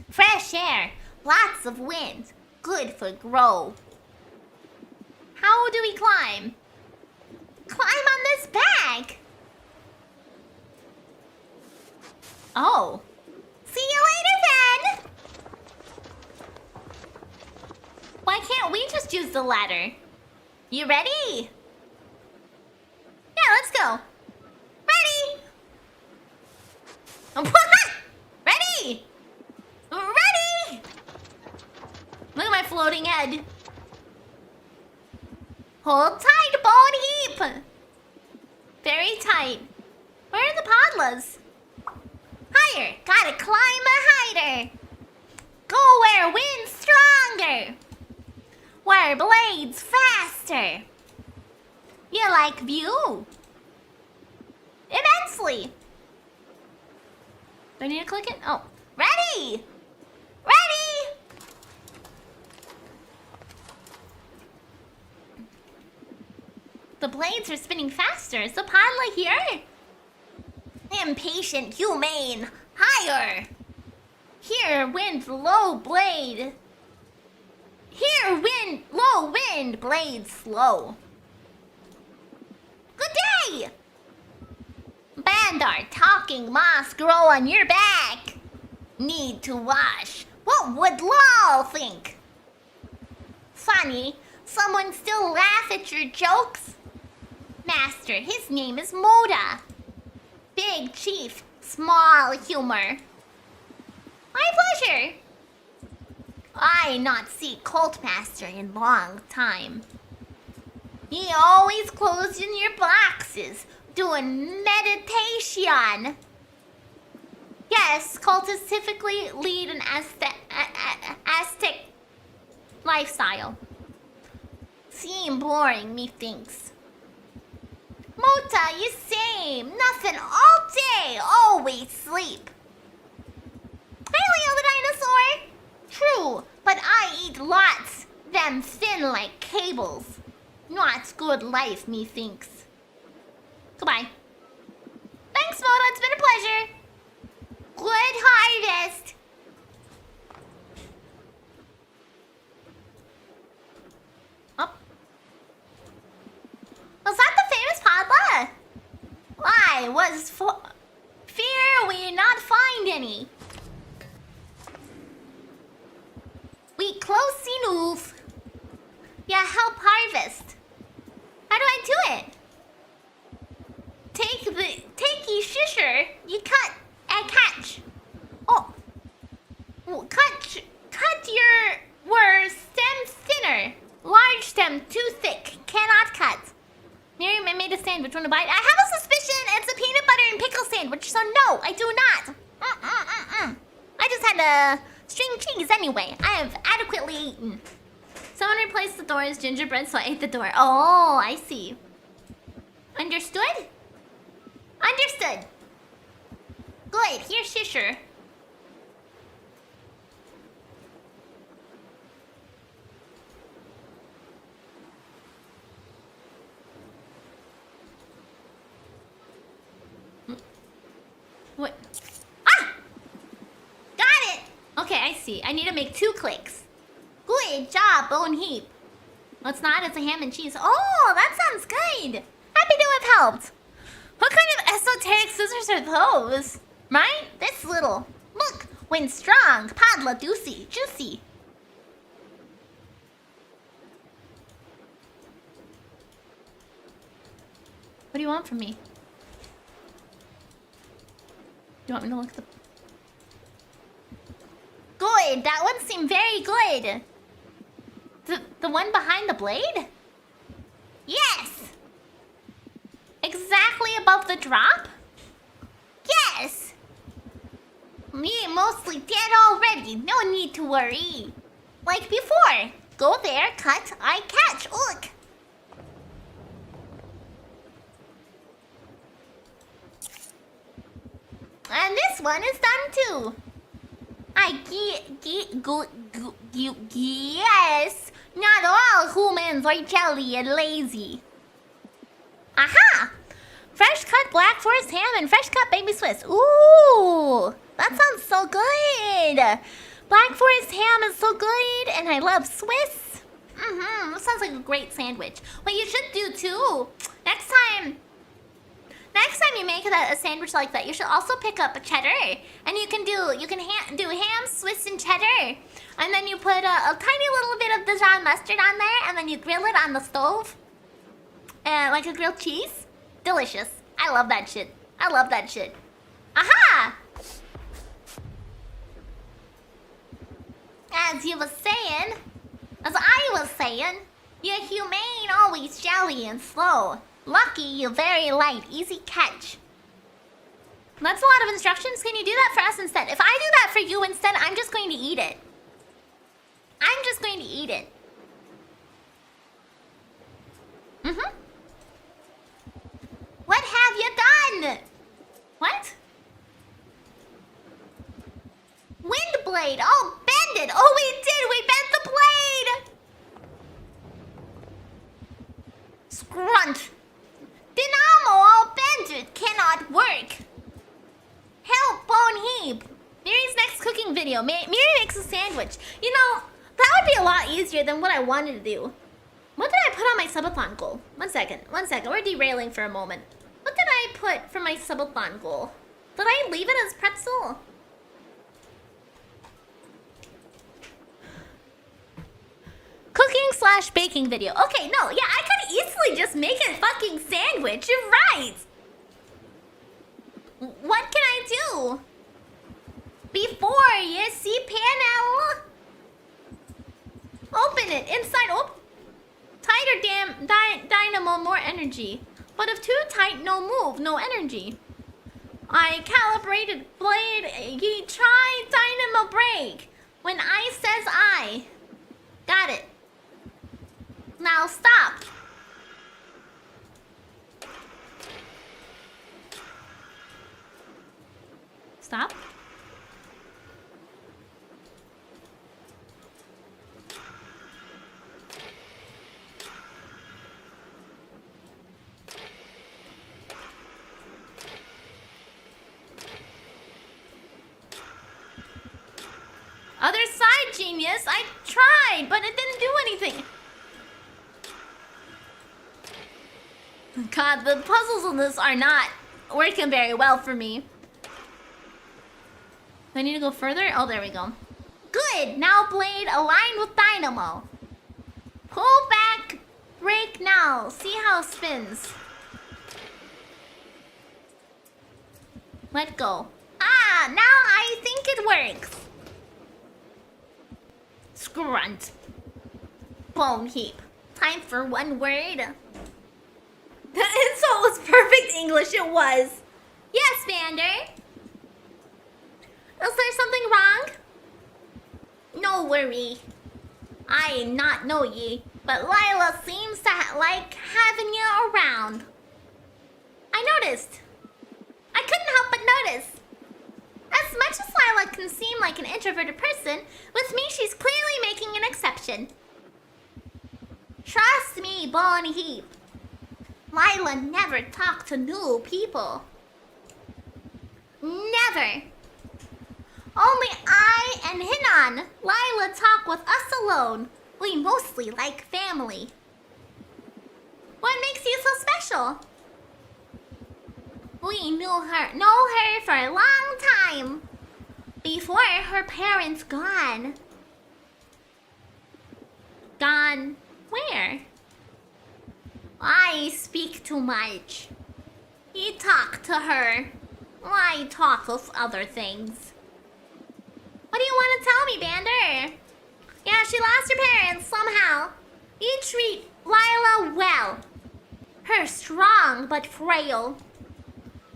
Fresh air. Lots of wind. Good for grow. How do we climb? Climb on this bag. Oh. See you later, then! Why can't we just use the ladder? You ready? Yeah, let's go. Ready! Ready! Ready! Look at my floating head. Hold tight, bone heap! Very tight. Where are the podlas? Higher! Gotta climb a hider! Go where wind's stronger! Where blades faster! You like view? Immensely! Do I need to click it? Oh. Ready! Ready! The blades are spinning faster. Is the podla here? Impatient humane. Higher! Here, wind, low blade. Here, wind, low wind, blade slow. Good day! Bandar, talking moss grow on your back. Need to wash. What would Lol think? Funny, someone still laugh at your jokes? Master, his name is Moda. Big chief, small humor. My pleasure. I not see Cult Master in long time. He always closed in your boxes, doing meditation. Yes, cultists typically lead an Aztec lifestyle. Seem boring, methinks. Mota, you same. Nothing all day, always sleep. Hey, Leo the dinosaur. True, but I eat lots. Them thin like cables. Not good life, methinks. Goodbye. Thanks, Mota. It's been a pleasure. Good harvest. Oh. Was that the famous Podla? Why, was fear we not find any. We close enough. Yeah, help harvest. How do I do it? Take ye shisher. You cut. I catch. Oh. Cut your stem thinner. Large stem too thick. Cannot cut. Miriam, I made a sandwich. Want to bite? I have a suspicion it's a peanut butter and pickle sandwich, so no, I do not. I just had a string cheese anyway. I have adequately eaten. Someone replaced the door as gingerbread, so I ate the door. Oh, I see. Understood? Understood. Good, here's Shisher. What? Ah! Got it! Okay, I see. I need to make 2 clicks. Good job, Bone Heap. No, it's not. It's a ham and cheese. Oh, that sounds good. Happy to have helped. What kind of esoteric scissors are those? Right? This little. Look, when strong, Podla juicy. What do you want from me? You want me to look at the... Good, that one seemed very good. The one behind the blade? Yes! Exactly above the drop? Yes! Me mostly dead already, no need to worry. Like before. Go there, cut, I catch, look. And this one is done too. Yes. Not all humans are jelly and lazy. Aha! Fresh cut Black Forest ham and fresh cut baby Swiss. Ooh, that sounds so good. Black Forest ham is so good, and I love Swiss. That sounds like a great sandwich. What you should do too, next time Next time you make a sandwich like that, you should also pick up a cheddar, and you can do ham, Swiss, and cheddar, and then you put a tiny little bit of Dijon mustard on there, and then you grill it on the stove, like a grilled cheese. Delicious. I love that shit. I love that shit. Aha! As I was saying, you're humane, always jolly and slow. Lucky, you're very light, easy catch. That's a lot of instructions. Can you do that for us instead? If I do that for you instead, I'm just going to eat it. I'm just going to eat it. Mm-hmm. What have you done? What? Wind blade. Oh, bend it. Oh, we did. We bent the blade. Scrunt. Dynamo all bent. Cannot work. Help, Bone Heap. Miri's next cooking video. Miri makes a sandwich. You know, that would be a lot easier than what I wanted to do. What did I put on my subathon goal? One second. We're derailing for a moment. What did I put for my subathon goal? Did I leave it as pretzel? Cooking/baking video. Okay, no, yeah, I could easily just make a fucking sandwich. You're right. What can I do? Before you see panel. Open it. Inside. Oh. Tighter dynamo, more energy. But if too tight, no move, no energy. I calibrated blade. Ye try dynamo break. When I says I. Got it. Now stop. Stop. Other side, genius. I tried, but it didn't do anything. God, the puzzles in this are not working very well for me. Do I need to go further? Oh, there we go. Good. Now blade aligned with dynamo. Pull back. Break now. See how it spins. Let go. Ah, now I think it works. Scrunt. Bone heap. Time for one word. The insult was perfect English, it was. Yes, Vander. Is there something wrong? No worry. I not know ye, but Lila seems to like having you around. I noticed. I couldn't help but notice. As much as Lila can seem like an introverted person, with me she's clearly making an exception. Trust me, Bone Heap. Lila never talked to new people. Never. Only I and Hinan, Lila talk with us alone. We mostly like family. What makes you so special? We know her for a long time. Before her parents gone. Gone where? I speak too much. He talk to her. I talk of other things. What do you want to tell me, Bander? Yeah, she lost her parents somehow. You treat Lila well. Her strong but frail.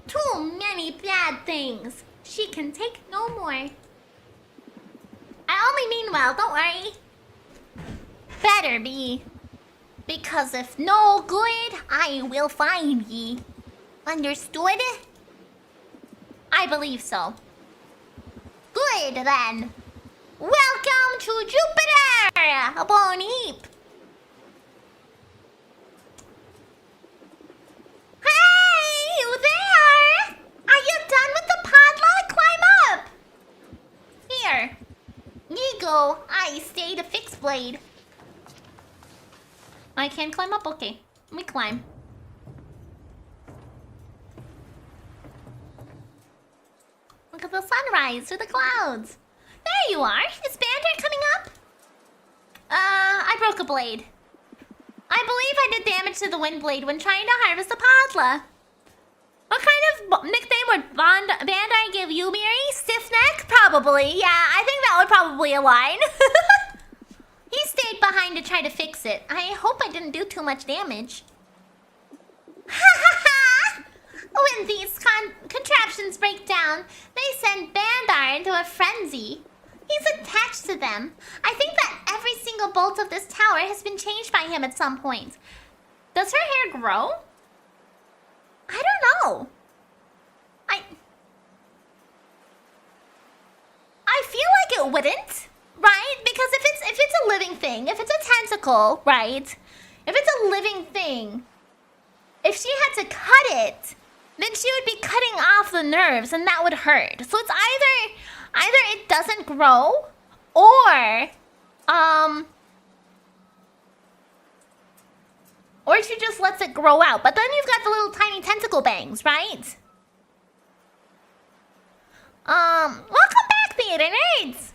Too many bad things. She can take no more. I only mean well, don't worry. Better be. Because if no good, I will find ye. Understood? I believe so. Good then. Welcome to Jupiter, Bone Heap. Hey, you there? Are you done with the podluck? Climb up. Here. You go. I stay to fix blade. I can climb up? Okay. Let me climb. rise through the clouds. There you are. Is Bandar coming up? I broke a blade. I believe I did damage to the wind blade when trying to harvest a podla. What kind of nickname would Bandai give you, Miri? Stiff neck? Probably. Yeah, I think that would probably align. He stayed behind to try to fix it. I hope I didn't do too much damage. Ha ha ha! When these contraptions break down, they send Bandar into a frenzy. He's attached to them. I think that every single bolt of this tower has been changed by him at some point. Does her hair grow? I don't know. I feel like it wouldn't, right? Because if it's a living thing, if it's a tentacle, right? If it's a living thing, if she had to cut it, then she would be cutting off the nerves and that would hurt. So it's either it doesn't grow or she just lets it grow out. But then you've got the little tiny tentacle bangs, right? Welcome back, theater nerds!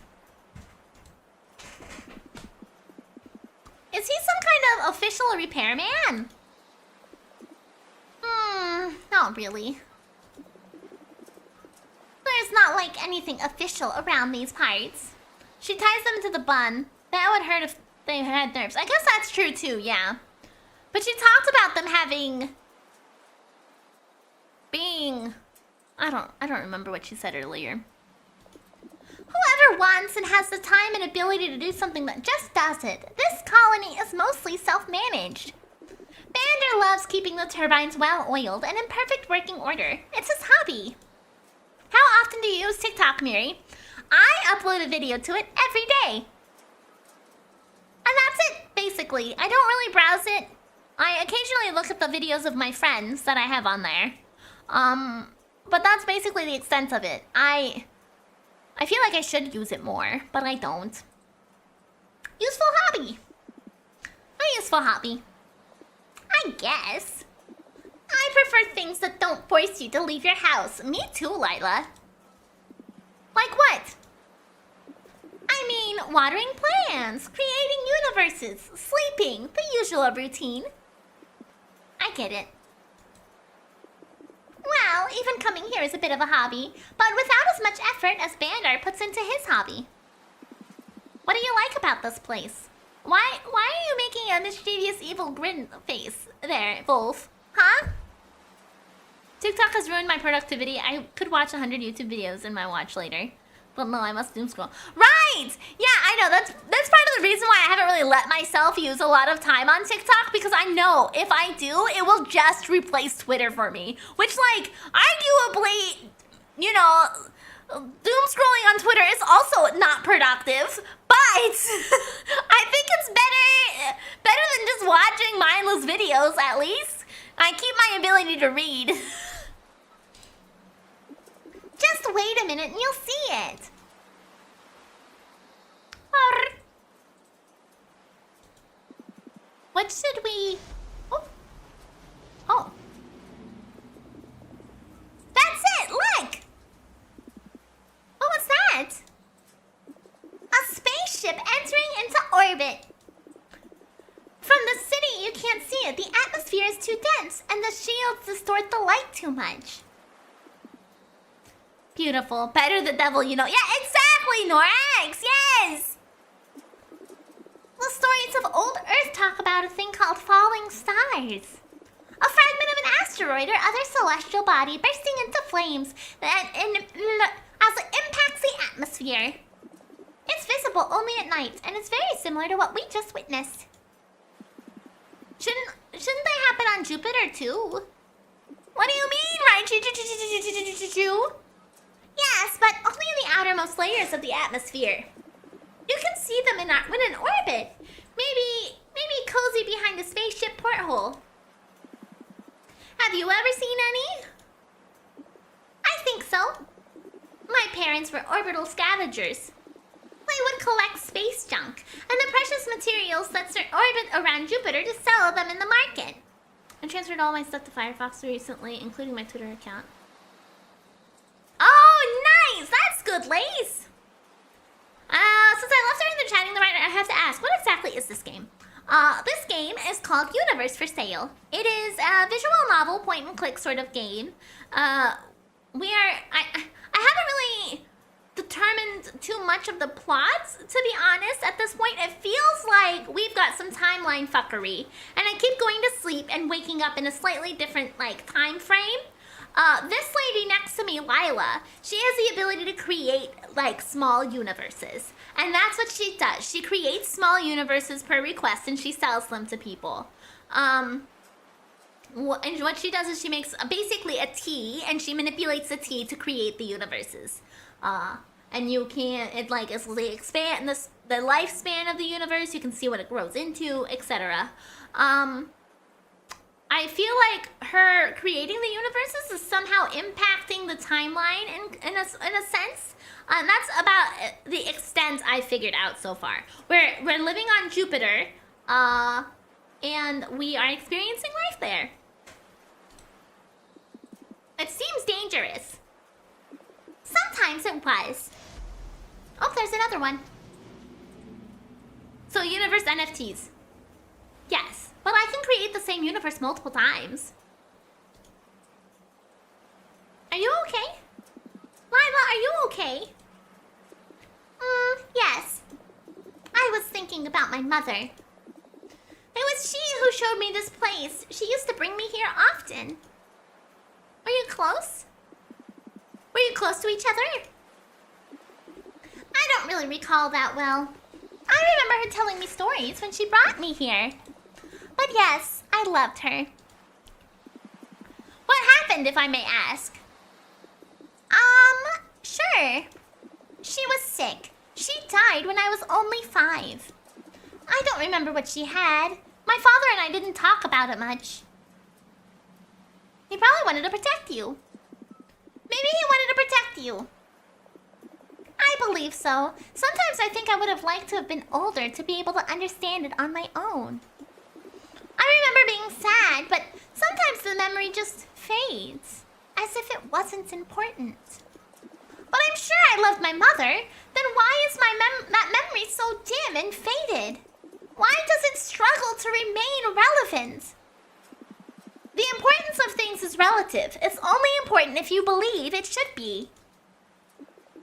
Is he some kind of official repairman? Not really. There's not like anything official around these parts. She ties them to the bun. That would hurt if they had nerves. I guess that's true too, yeah. But she talked about them being... I don't remember what she said earlier. Whoever wants and has the time and ability to do something that just does it. This colony is mostly self-managed. Bander loves keeping the turbines well-oiled and in perfect working order. It's his hobby. How often do you use TikTok, Miri? I upload a video to it every day. And that's it, basically. I don't really browse it. I occasionally look at the videos of my friends that I have on there. But that's basically the extent of it. I feel like I should use it more, but I don't. Useful hobby. A useful hobby. I guess. I prefer things that don't force you to leave your house. Me too, Lila. Like what? I mean, watering plants, creating universes, sleeping, the usual routine. I get it. Well, even coming here is a bit of a hobby, but without as much effort as Bandar puts into his hobby. What do you like about this place? Why are you making a mischievous evil grin face there, Wolf? Huh? TikTok has ruined my productivity. I could watch 100 YouTube videos in my watch later. But no, I must doom scroll. Right! Yeah, I know. That's part of the reason why I haven't really let myself use a lot of time on TikTok, because I know if I do, it will just replace Twitter for me. Which, like, arguably, you know, doom scrolling on Twitter is also not productive. But I think it's better than just watching mindless videos, at least. I keep my ability to read. Just wait a minute and you'll see it. What should we... Oh. That's it, look! What was that? A spaceship entering into orbit. From the city, you can't see it. The atmosphere is too dense, and the shields distort the light too much. Beautiful. Better the devil, you know. Yeah, exactly, Norax! Yes! The stories of old Earth talk about a thing called falling stars. A fragment of an asteroid or other celestial body bursting into flames as it impacts the atmosphere. It's visible only at night, and it's very similar to what we just witnessed. Shouldn't they happen on Jupiter too? What do you mean, right? Yes, but only in the outermost layers of the atmosphere. You can see them in an orbit. Maybe cozy behind a spaceship porthole. Have you ever seen any? I think so. My parents were orbital scavengers. They would collect space junk and the precious materials that orbit around Jupiter to sell them in the market. I transferred all my stuff to Firefox recently, including my Twitter account. Oh, nice! That's good good lace. Since I left her in the chatting the writer, I have to ask, what exactly is this game? This game is called Universe for Sale. It is a visual novel point and click sort of game. I haven't really determined too much of the plots, to be honest. At this point, it feels like we've got some timeline fuckery, and I keep going to sleep and waking up in a slightly different time frame. This lady next to me, Lila, she has the ability to create small universes, and that's what she does. She creates small universes per request, and she sells them to people. And what she does is she makes basically a tea, and she manipulates the tea to create the universes. And you can, as they expand the lifespan of the universe, you can see what it grows into, etc. I feel like her creating the universes is somehow impacting the timeline in a sense. And that's about the extent I figured out so far. We're living on Jupiter, and we are experiencing life there. It seems dangerous. Sometimes it was. Oh, there's another one. So universe NFTs. Yes, but I can create the same universe multiple times. Are you okay? Lila, are you okay? Yes. I was thinking about my mother. It was she who showed me this place. She used to bring me here often. Were you close? Were you close to each other? I don't really recall that well. I remember her telling me stories when she brought me here. But yes, I loved her. What happened, if I may ask? Sure. She was sick. She died when I was only 5. I don't remember what she had. My father and I didn't talk about it much. He probably wanted to protect you. Maybe he wanted to protect you. I believe so. Sometimes I think I would have liked to have been older to be able to understand it on my own. I remember being sad, but sometimes the memory just fades, as if it wasn't important. But I'm sure I loved my mother. Then why is that memory so dim and faded? Why does it struggle to remain relevant? The importance of things is relative. It's only important if you believe it should be.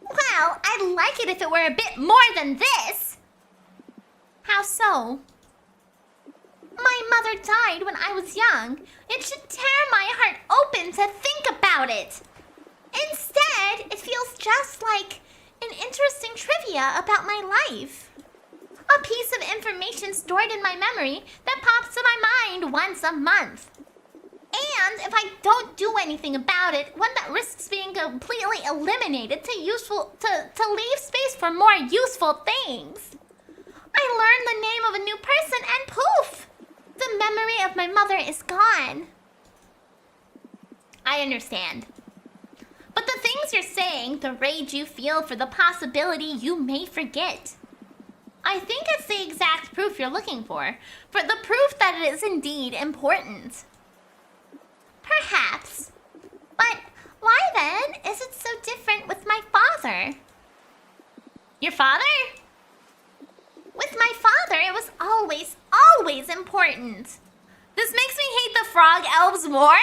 Well, I'd like it if it were a bit more than this. How so? My mother died when I was young. It should tear my heart open to think about it. Instead, it feels just like an interesting trivia about my life. A piece of information stored in my memory that pops to my mind once a month. And if I don't do anything about it, one that risks being completely eliminated to leave space for more useful things. I learned the name of a new person and poof! The memory of my mother is gone. I understand. But the things you're saying, the rage you feel for the possibility you may forget. I think it's the exact proof you're looking for the proof that it is indeed important. Perhaps. But why then is it so different with my father? Your father? With my father, it was always important. This makes me hate the frog elves more?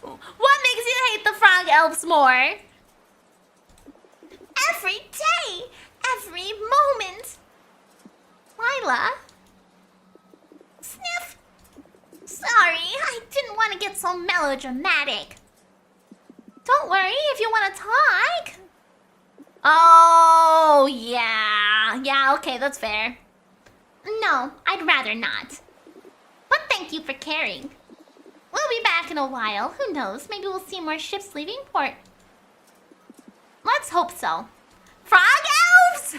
What makes you hate the frog elves more? Every day, every moment. Lila? Sniff. Sorry, I didn't want to get so melodramatic. Don't worry if you want to talk. Oh, yeah. Yeah, okay, that's fair. No, I'd rather not. But thank you for caring. We'll be back in a while. Who knows? Maybe we'll see more ships leaving port. Let's hope so. Frog elves?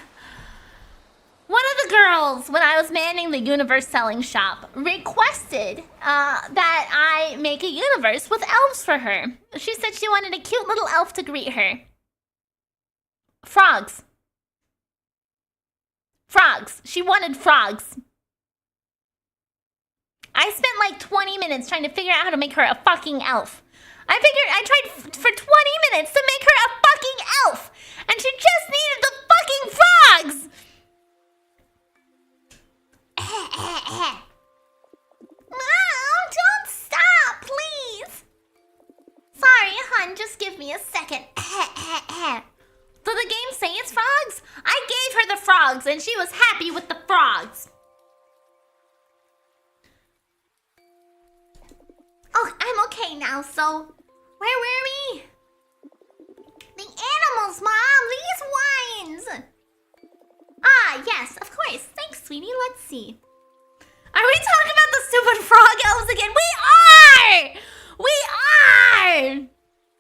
One of the girls, when I was manning the universe selling shop, requested that I make a universe with elves for her. She said she wanted a cute little elf to greet her. Frogs. Frogs. She wanted frogs. I spent like 20 minutes trying to figure out how to make her a fucking elf. I tried for 20 minutes to make her a fucking elf. And And she just needed the fucking frogs! Mom, don't stop, please! Sorry, hon, just give me a second. Did the game say it's frogs? I gave her the frogs and she was happy with the frogs. Oh, I'm okay now, so... Where were we? The animals, Mom! These wines! Ah, yes, of course. Thanks, sweetie. Let's see. Are we talking about the stupid frog elves again? We are! We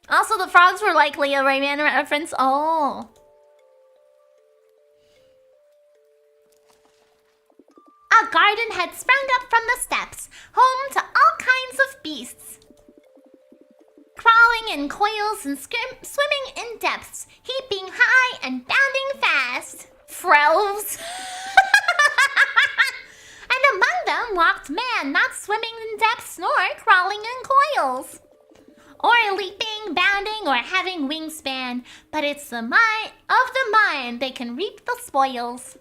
are! Also, the frogs were likely a Rayman reference. Oh. A garden had sprung up from the steppes, home to all kinds of beasts. Crawling in coils and swimming in depths, heaping high and bounding fast. Frelves. And among them walked man, not swimming in depths nor crawling in coils. Or leaping, bounding, or having wingspan. But it's the mind of the mind they can reap the spoils.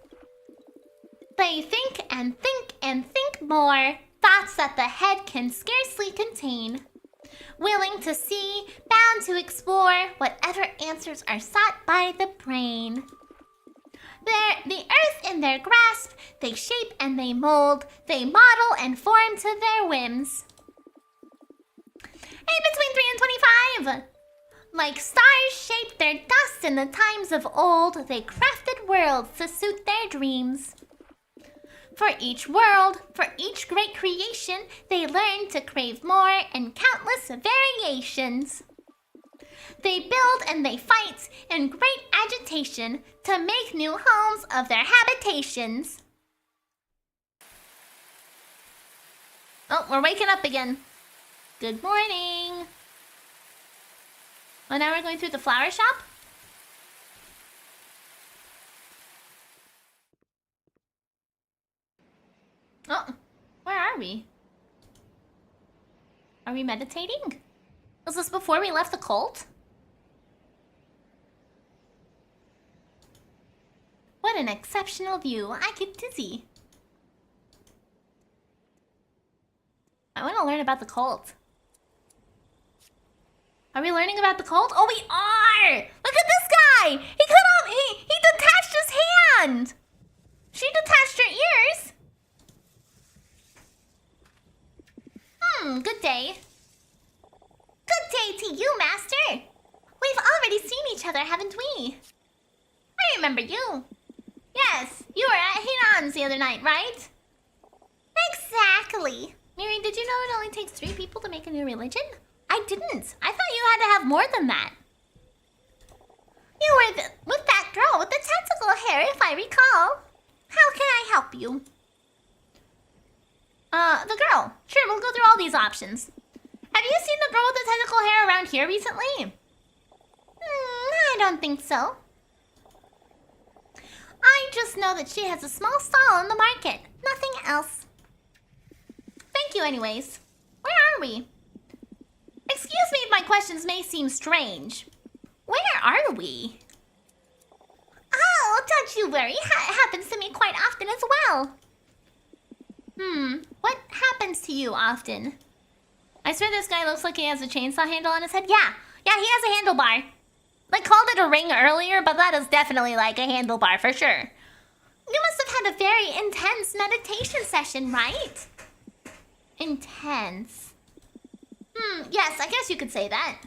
They think and think and think more, thoughts that the head can scarcely contain. Willing to see, bound to explore, whatever answers are sought by the brain. The earth in their grasp, they shape and they mold, they model and form to their whims. Hey, between 3 and 25! Like stars shaped their dust in the times of old, they crafted worlds to suit their dreams. For each world, for each great creation, they learned to crave more in countless variations. They build and they fight in great agitation to make new homes of their habitations. Oh, we're waking up again. Good morning. Well, now we're going through the flower shop. Oh, where are we? Are we meditating? Was this before we left the cult? What an exceptional view. I get dizzy. I want to learn about the cult. Are we learning about the cult? Oh, we are! Look at this guy! He cut off, he detached his hand! She detached her ears! Good day. Good day to you, Master! We've already seen each other, haven't we? I remember you. Yes, you were at Hinan's the other night, right? Exactly. Miri, did you know it only takes 3 people to make a new religion? I didn't. I thought you had to have more than that. You were with that girl with the tentacle hair, if I recall. How can I help you? The girl. Sure, we'll go through all these options. Have you seen the girl with the tentacle hair around here recently? I don't think so. I just know that she has a small stall in the market. Nothing else. Thank you anyways. Where are we? Excuse me if my questions may seem strange. Where are we? Oh, don't you worry. It happens to me quite often as well. What happens to you often? I swear this guy looks like he has a chainsaw handle on his head. Yeah, he has a handlebar. I called it a ring earlier, but that is definitely like a handlebar for sure. You must have had a very intense meditation session, right? Intense. Yes, I guess you could say that.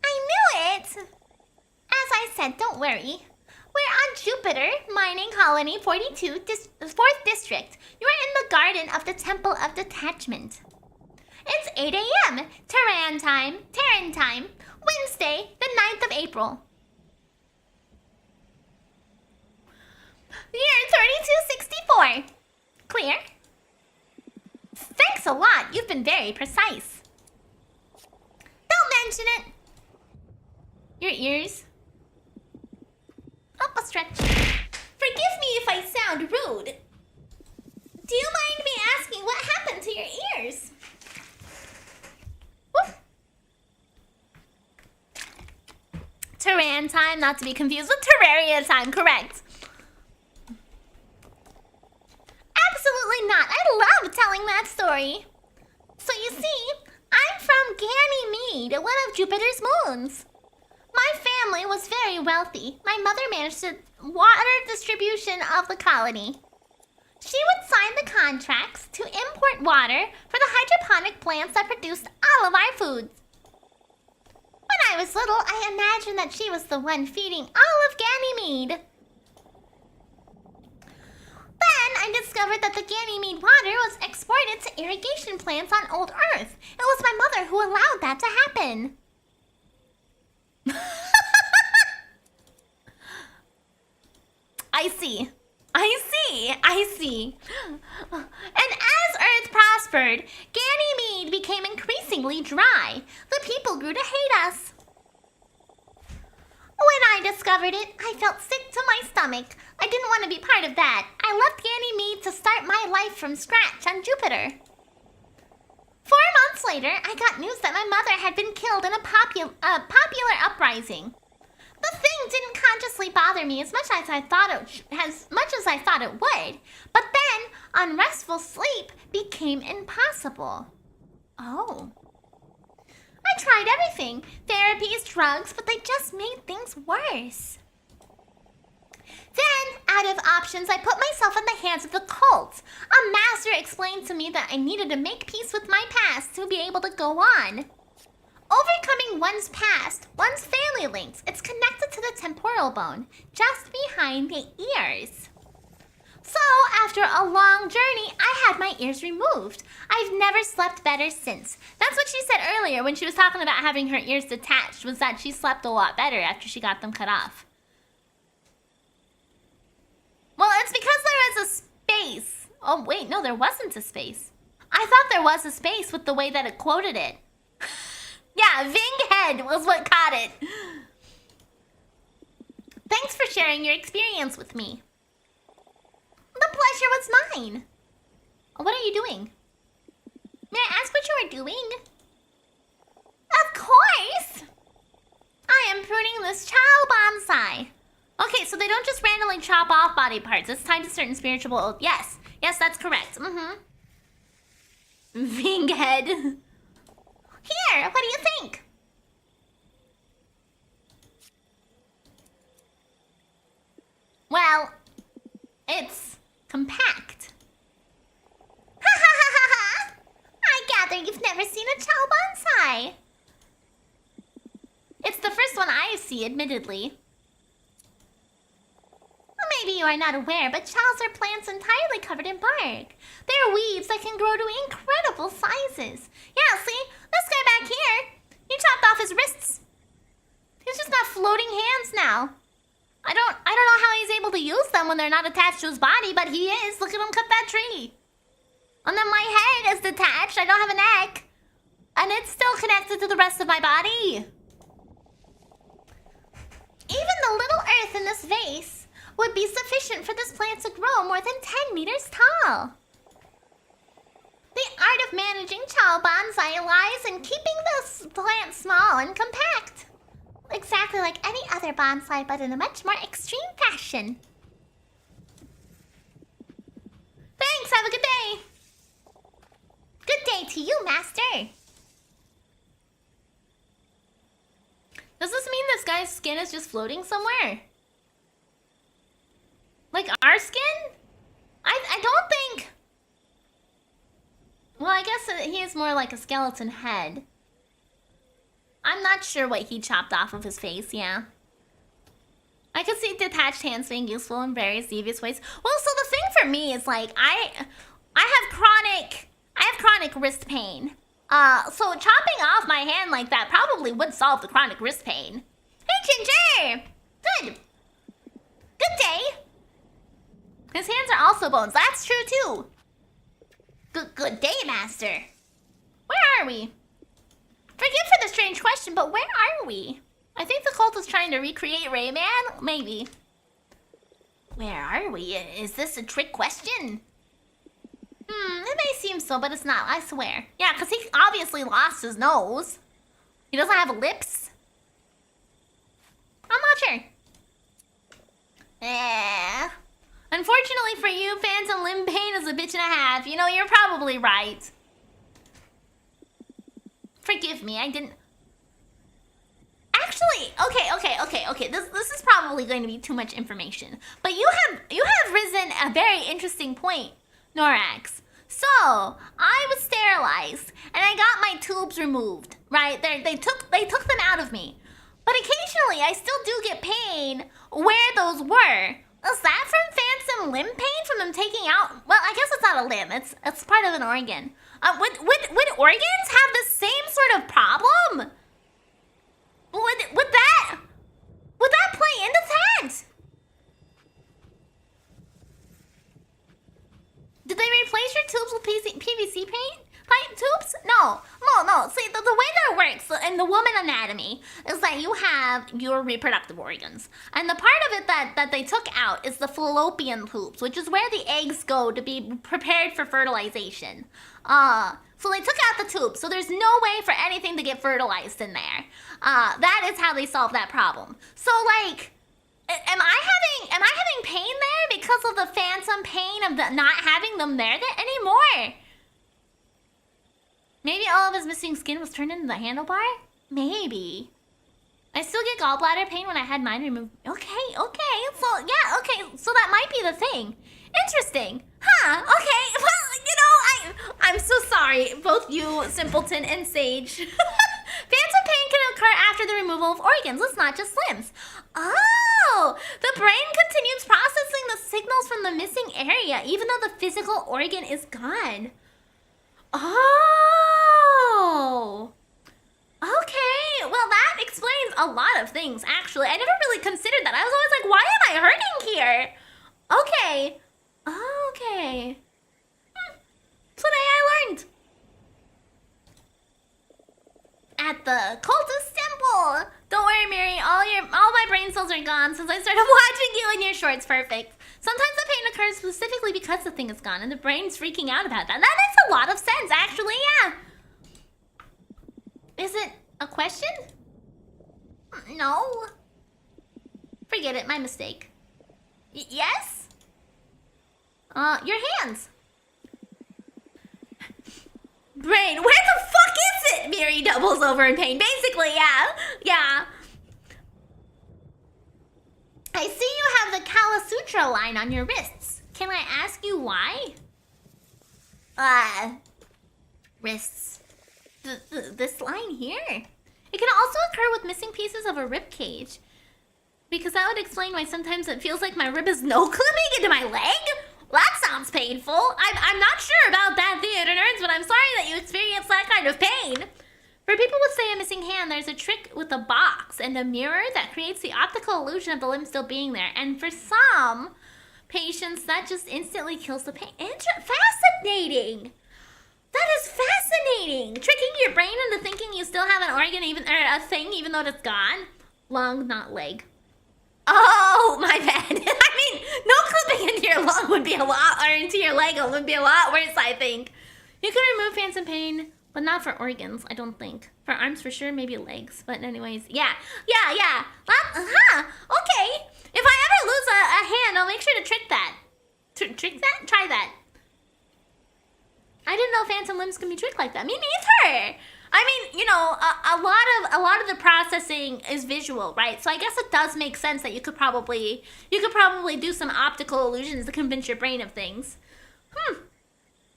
I knew it! As I said, don't worry. We're on Jupiter, Mining Colony 42, 4th District. You're in the garden of the Temple of Detachment. It's 8 a.m. Terran time, Wednesday, the 9th of April. Year 3264. Clear? Thanks a lot. You've been very precise. Don't mention it. Your ears. Up a stretch. Forgive me if I sound rude. Do you mind me asking what happened to your ears? Woof. Terran slime time, not to be confused with Terraria time, correct. Absolutely not. I love telling that story. So you see, I'm from Ganymede, one of Jupiter's moons. My family was very wealthy. My mother managed the water distribution of the colony. She would sign the contracts to import water for the hydroponic plants that produced all of our foods. When I was little, I imagined that she was the one feeding all of Ganymede. Then I discovered that the Ganymede water was exported to irrigation plants on old Earth. It was my mother who allowed that to happen. I see. And as Earth prospered, Ganymede became increasingly dry. The people grew to hate us. When I discovered it, I felt sick to my stomach. I didn't want to be part of that. I left Ganymede to start my life from scratch on Jupiter. 4 months later, I got news that my mother had been killed in a popular uprising. The thing didn't consciously bother me as much as I thought it would, but then unrestful sleep became impossible. Oh. I tried everything, therapies, drugs, but they just made things worse. Then, out of options, I put myself in the hands of the cult. A master explained to me that I needed to make peace with my past to be able to go on. Overcoming one's past, one's family links, it's connected to the temporal bone, just behind the ears. So, after a long journey, I had my ears removed. I've never slept better since. That's what she said earlier when she was talking about having her ears detached, was that she slept a lot better after she got them cut off. Well, it's because there was a space. Oh, wait, no, there wasn't a space. I thought there was a space with the way that it quoted it. Yeah, Ving Head was what caught it. Thanks for sharing your experience with me. The pleasure was mine. What are you doing? May I ask what you are doing? Of course! I am pruning this chow bonsai. Okay, so they don't just randomly chop off body parts. It's tied to certain spiritual... Yes, that's correct. Ving Head. Here, what do you think? Well, it's compact. Ha ha ha ha ha! I gather you've never seen a chow bonsai. It's the first one I see, admittedly. Well, maybe you are not aware, but chows are plants entirely covered in bark. They're weeds that can grow to incredible sizes. Yeah, see? This guy back here, he chopped off his wrists. He's just got floating hands now. I don't know how he's able to use them when they're not attached to his body, but he is. Look at him cut that tree. And then my head is detached. I don't have a neck. And it's still connected to the rest of my body. Even the little earth in this vase would be sufficient for this plant to grow more than 10 meters tall. The art of managing chow bonsai lies in keeping this plant small and compact. Exactly like any other bonsai, but in a much more extreme fashion. Thanks, have a good day. Good day to you, master. Does this mean this guy's skin is just floating somewhere? Like our skin? I don't think... Well, I guess he is more like a skeleton head. I'm not sure what he chopped off of his face, yeah. I could see detached hands being useful in various devious ways. Well, so the thing for me is like, I have chronic wrist pain. So chopping off my hand like that probably would solve the chronic wrist pain. Hey, Ginger! Good. Good day. His hands are also bones. That's true, too. Good day, master. Where are we? Forgive for the strange question, but where are we? I think the cult is trying to recreate Rayman? Maybe. Where are we? Is this a trick question? It may seem so, but it's not, I swear. Yeah, because he obviously lost his nose. He doesn't have lips. I'm not sure. Unfortunately for you, phantom limb pain is a bitch and a half. You know, you're probably right. Forgive me, I didn't... Actually, okay. This is probably going to be too much information. But you have risen a very interesting point, Norax. So, I was sterilized, and I got my tubes removed, right? They took them out of me. But occasionally, I still do get pain where those were. Is that from phantom limb pain? From them taking out... Well, I guess it's not a limb. It's part of an organ. Would organs have the same sort of problem? Would that play into that? Did they replace your tubes with PVC paint? Pipe tubes? No. See, the way that works in the woman anatomy is that you have your reproductive organs. And the part of it that they took out is the fallopian tubes, which is where the eggs go to be prepared for fertilization. So they took out the tubes, so there's no way for anything to get fertilized in there. That is how they solved that problem. So, like, am I having pain there because of the phantom pain of the not having them there anymore? Maybe all of his missing skin was turned into the handlebar? Maybe. I still get gallbladder pain when I had mine removed. Okay. So that might be the thing. Interesting. Huh, okay. Well, I'm so sorry, both you, Simpleton, and Sage. Phantom pain can occur after the removal of organs. It's not just limbs. Oh, the brain continues processing the signals from the missing area, even though the physical organ is gone. Oh. Okay, well that explains a lot of things, actually. I never really considered that. I was always like, why am I hurting here? Okay. Today I learned. At the cultist temple. Don't worry, Miri. All my brain cells are gone since I started watching you in your shorts. Perfect. Sometimes the pain occurs specifically because the thing is gone and the brain's freaking out about that. That makes a lot of sense, actually, yeah. Is it a question? No. Forget it, my mistake. Yes? Your hands. Brain, where the fuck is it? Miri doubles over in pain. Basically, yeah. I see you have the Kala Sutra line on your wrists. Can I ask you why? Wrists. This line here. It can also occur with missing pieces of a rib cage. Because that would explain why sometimes it feels like my rib is no-clipping into my leg? That sounds painful. I'm not sure about that, theater nerds, but I'm sorry that you experienced that kind of pain. For people with, say, a missing hand, there's a trick with a box and a mirror that creates the optical illusion of the limb still being there. And for some patients, that just instantly kills the pain. Fascinating. That is fascinating. Tricking your brain into thinking you still have an organ, or a thing, even though it's gone. Lung, not leg. Oh, my bad. I mean, no clipping into your lung would be a lot, or into your leg would be a lot worse, I think. You can remove phantom pain, but not for organs, I don't think. For arms, for sure, maybe legs. But anyways, yeah. Okay. If I ever lose a hand, I'll make sure to trick that. Trick that? Try that. I didn't know phantom limbs can be tricked like that. Me neither. I mean, you know, a lot of the processing is visual, right? So I guess it does make sense that you could probably do some optical illusions to convince your brain of things.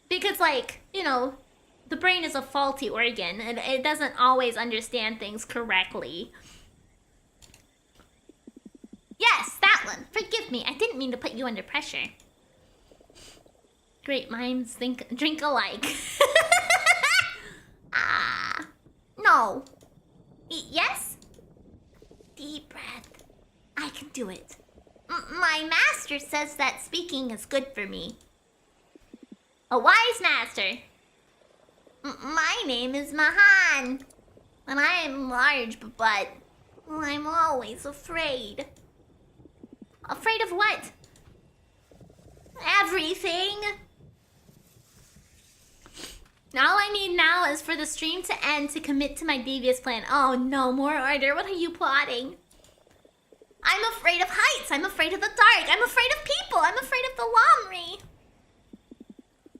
Because, like, you know, the brain is a faulty organ and it doesn't always understand things correctly. Yes, that one. Forgive me. I didn't mean to put you under pressure. Great minds drink alike. No. Yes? Deep breath. I can do it. My master says that speaking is good for me. A wise master. My name is Mahan. And I am large, but I'm always afraid. Afraid of what? Everything. All I need now is for the stream to end to commit to my devious plan. Oh no, more order. What are you plotting? I'm afraid of heights. I'm afraid of the dark. I'm afraid of people. I'm afraid of the lamri.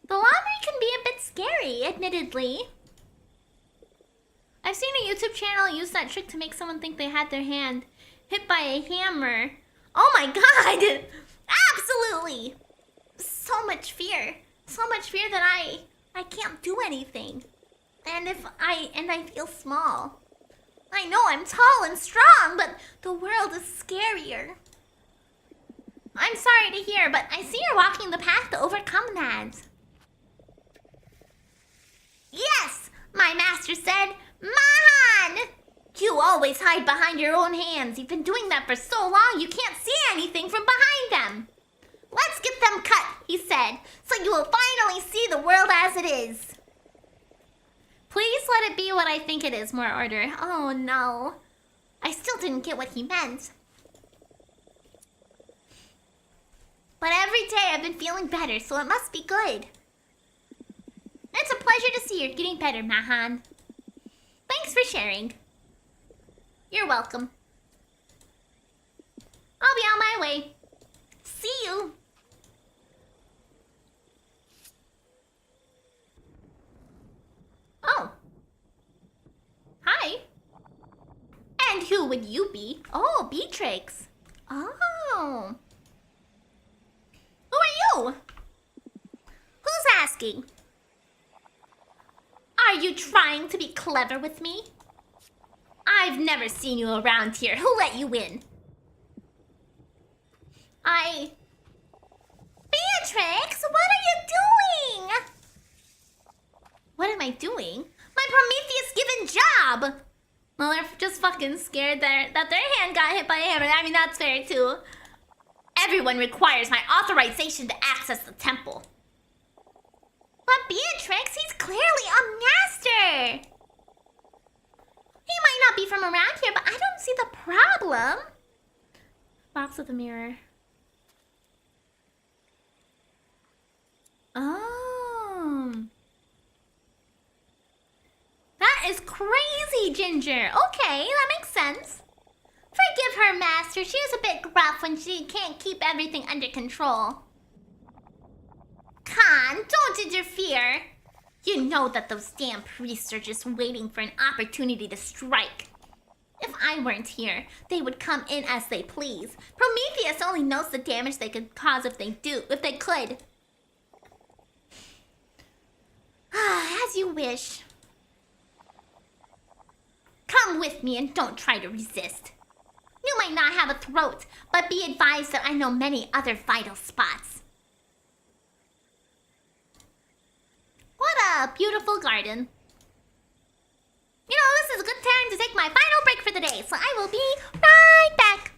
The lamri can be a bit scary, admittedly. I've seen a YouTube channel use that trick to make someone think they had their hand hit by a hammer. Oh my god! Absolutely! So much fear. So much fear that I can't do anything. And I feel small. I know I'm tall and strong, but the world is scarier. I'm sorry to hear, but I see you're walking the path to overcome that. Yes! My master said, Mahan! You always hide behind your own hands. You've been doing that for so long you can't see anything from behind them. Let's get them cut, he said, so you will finally see the world as it is. Please let it be what I think it is, more order. Oh no. I still didn't get what he meant. But every day I've been feeling better, so it must be good. It's a pleasure to see you're getting better, Mahan. Thanks for sharing. You're welcome. I'll be on my way. See you. Oh. Hi. And who would you be? Oh, Beatrix. Oh. Who are you? Who's asking? Are you trying to be clever with me? I've never seen you around here. Who let you in? Beatrix, what are you doing? What am I doing? My Prometheus-given job! Well, they're just fucking scared that their hand got hit by a hammer. I mean, that's fair, too. Everyone requires my authorization to access the temple. But Beatrix, he's clearly a master! He might not be from around here, but I don't see the problem. Box with a mirror. Oh. That is crazy, Ginger. Okay, that makes sense. Forgive her, Master. She is a bit gruff when she can't keep everything under control. Khan, don't interfere. You know that those damn priests are just waiting for an opportunity to strike. If I weren't here, they would come in as they please. Prometheus only knows the damage they could cause if they could. As you wish. Come with me and don't try to resist. You might not have a throat, but be advised that I know many other vital spots. What a beautiful garden. You know, this is a good time to take my final break for the day, so I will be right back.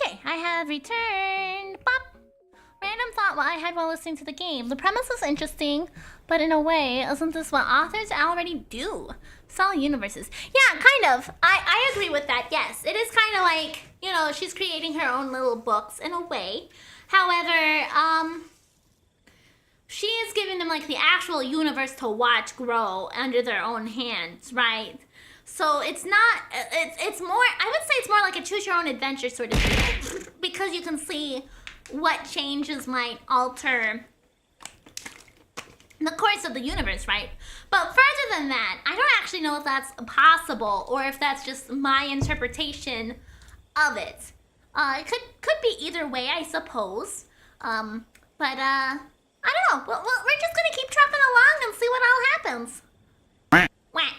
Okay, I have returned. Bop! Random thought I had while listening to the game. The premise is interesting, but in a way, isn't this what authors already do? Sell universes. Yeah, kind of. I agree with that, yes. It is kind of like, you know, she's creating her own little books in a way. However, she is giving them like the actual universe to watch grow under their own hands, right? So it's not, it's more, I would say it's more like a choose your own adventure sort of thing. Because you can see what changes might alter the course of the universe, right? But further than that, I don't actually know if that's possible or if that's just my interpretation of it. It could be either way, I suppose. But I don't know. We're just gonna keep trucking along and see what all happens. Wah.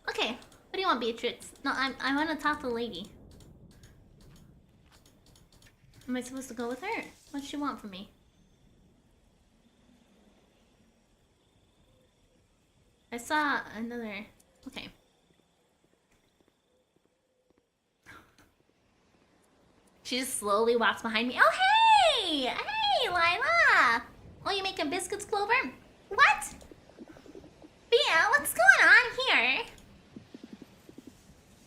Okay. What do you want, Beatrix? No, I want to talk to the lady. Am I supposed to go with her? What does she want from me? I saw another... Okay. She just slowly walks behind me. Oh, hey! Hey, Lila! Oh, you making biscuits, Clover? What? Yeah, what's going on here?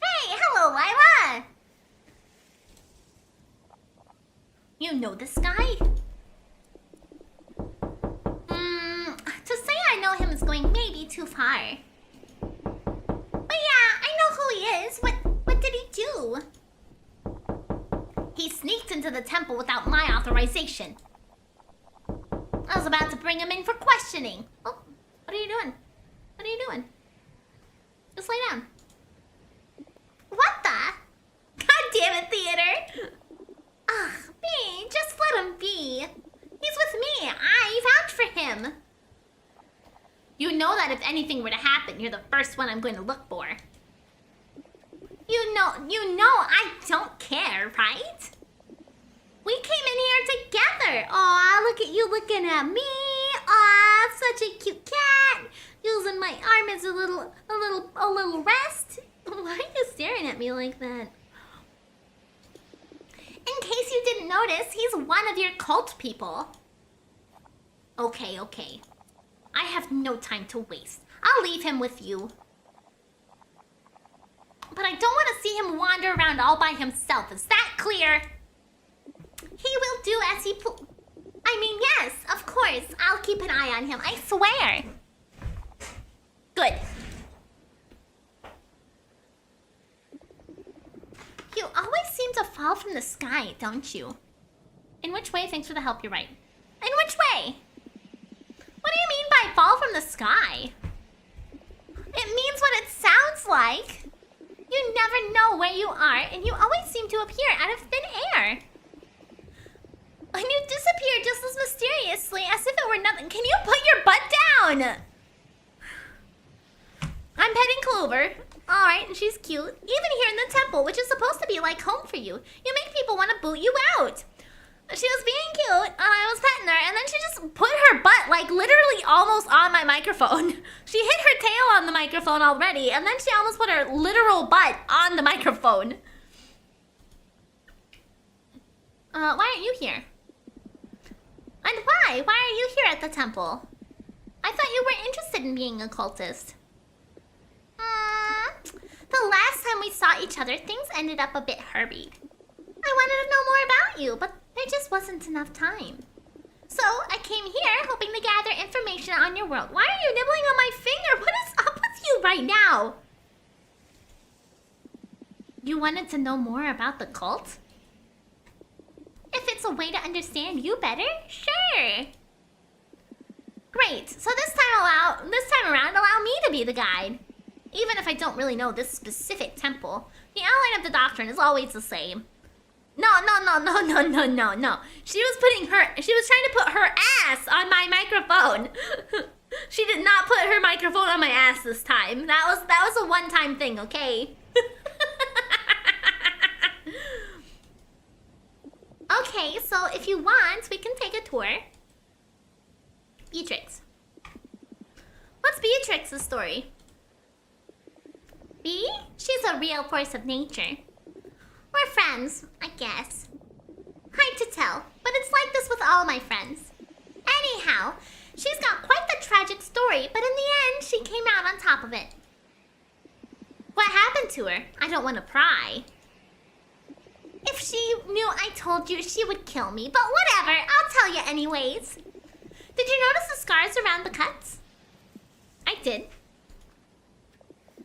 Hey, hello, Lila! You know this guy? To say I know him is going maybe too far. But yeah, I know who he is. What did he do? He sneaked into the temple without my authorization. I was about to bring him in for questioning. Oh, what are you doing? What are you doing? Just lay down. What the? God damn it, Theater! Ugh, B, just let him be. He's with me. I vouch for him. You know that if anything were to happen, you're the first one I'm going to look for. You know I don't care, right? We came in here together. Aw, look at you looking at me. Aw, such a cute cat. Using my arm as a little rest. Why are you staring at me like that? In case you didn't notice, he's one of your cult people. Okay. I have no time to waste. I'll leave him with you. But I don't want to see him wander around all by himself. Is that clear? He will do as he I mean, yes, of course. I'll keep an eye on him. I swear. Good. You always seem to fall from the sky, don't you? In which way? Thanks for the help, you're right. In which way? What do you mean by fall from the sky? It means what it sounds like. You never know where you are, and you always seem to appear out of thin air. And you disappear just as mysteriously as if it were nothing. Can you put your butt down? I'm petting Clover. Alright, she's cute. Even here in the temple, which is supposed to be like home for you, you make people want to boot you out. She was being cute, and I was petting her, and then she just put her butt, like, literally almost on my microphone. She hit her tail on the microphone already, and then she almost put her literal butt on the microphone. Why aren't you here? And why? Why are you here at the temple? I thought you weren't interested in being a cultist. The last time we saw each other, things ended up a bit herby. I wanted to know more about you, but there just wasn't enough time. So, I came here hoping to gather information on your world. Why are you nibbling on my finger? What is up with you right now? You wanted to know more about the cult? If it's a way to understand you better, sure. Great. So this time around, allow me to be the guide. Even if I don't really know this specific temple, the outline of the doctrine is always the same. No. She was trying to put her ass on my microphone. She did not put her microphone on my ass this time. That was a one-time thing, okay? Okay, so if you want, we can take a tour. Beatrix. What's Beatrix's story? Bee? She's a real force of nature. We're friends, I guess. Hard to tell, but it's like this with all my friends. Anyhow, she's got quite the tragic story, but in the end, she came out on top of it. What happened to her? I don't want to pry. If she knew I told you, she would kill me, but whatever, I'll tell you anyways. Did you notice the scars around the cuts? I did.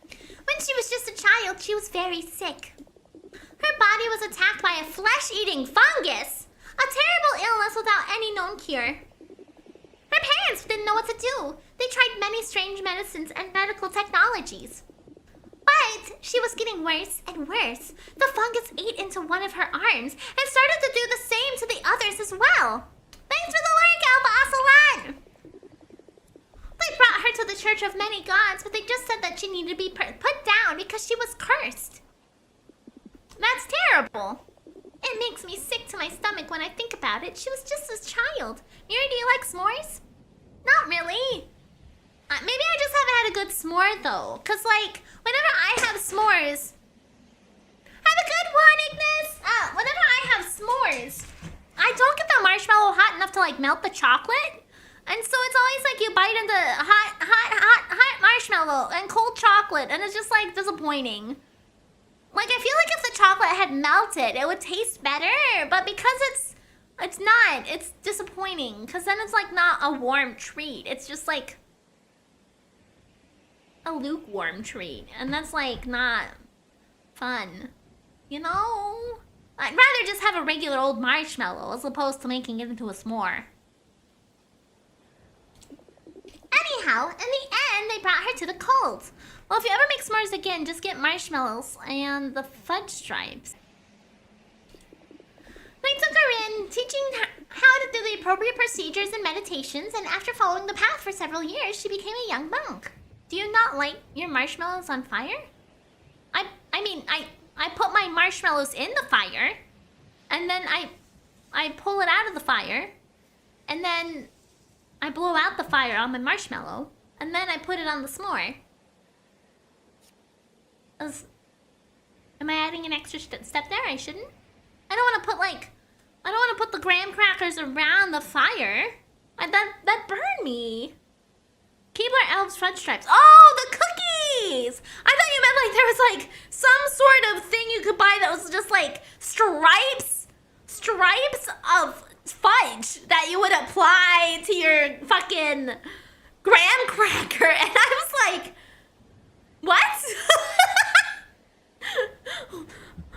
When she was just a child, she was very sick. Her body was attacked by a flesh-eating fungus, a terrible illness without any known cure. Her parents didn't know what to do. They tried many strange medicines and medical technologies. But she was getting worse and worse. The fungus ate into one of her arms and started to do the same to the others as well. Thanks for the lurk, Alpha Asalan! They brought her to the Church of Many Gods, but they just said that she needed to be put down because she was cursed. That's terrible. It makes me sick to my stomach when I think about it. She was just a child. Miri, do you like s'mores? Not really. Maybe I just haven't had a good s'more, though. Because, like, whenever I have s'mores... Have a good one, Ignis! Whenever I have s'mores, I don't get the marshmallow hot enough to, like, melt the chocolate. And so it's always like you bite into hot marshmallow and cold chocolate. And it's just, like, disappointing. Like, I feel like if the chocolate had melted, it would taste better. But because it's not, it's disappointing. Because then it's, like, not a warm treat. It's just, like... a lukewarm treat, and that's like not fun, you know? I'd rather just have a regular old marshmallow as opposed to making it into a s'more. Anyhow, in the end, they brought her to the cult. Well, if you ever make s'mores again, just get marshmallows and the fudge stripes. They took her in, teaching her how to do the appropriate procedures and meditations, and after following the path for several years, she became a young monk. Do you not light your marshmallows on fire? I put my marshmallows in the fire, and then I pull it out of the fire, and then I blow out the fire on my marshmallow, and then I put it on the s'more. Am I adding an extra step there? I shouldn't. I don't want to put the graham crackers around the fire. That burned me. Keebler Elves fudge stripes. Oh, the cookies! I thought you meant like there was like some sort of thing you could buy that was just like stripes of fudge that you would apply to your fucking graham cracker. And I was like, what?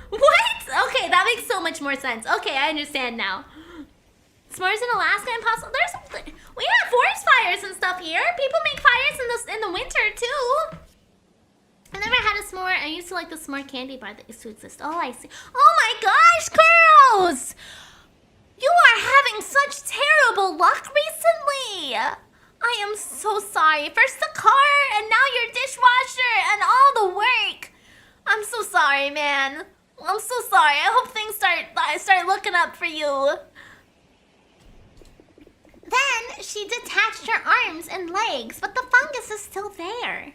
What? Okay, that makes so much more sense. Okay, I understand now. S'mores in Alaska impossible. We have forest fires and stuff here. People make fires in the winter too. I never had a s'more. I used to like the s'more candy bar that used to exist. Oh, I see. Oh my gosh, girls! You are having such terrible luck recently. I am so sorry. First the car, and now your dishwasher, and all the work. I'm so sorry, man. I'm so sorry. I hope things start looking up for you. Then she detached her arms and legs, but the fungus is still there.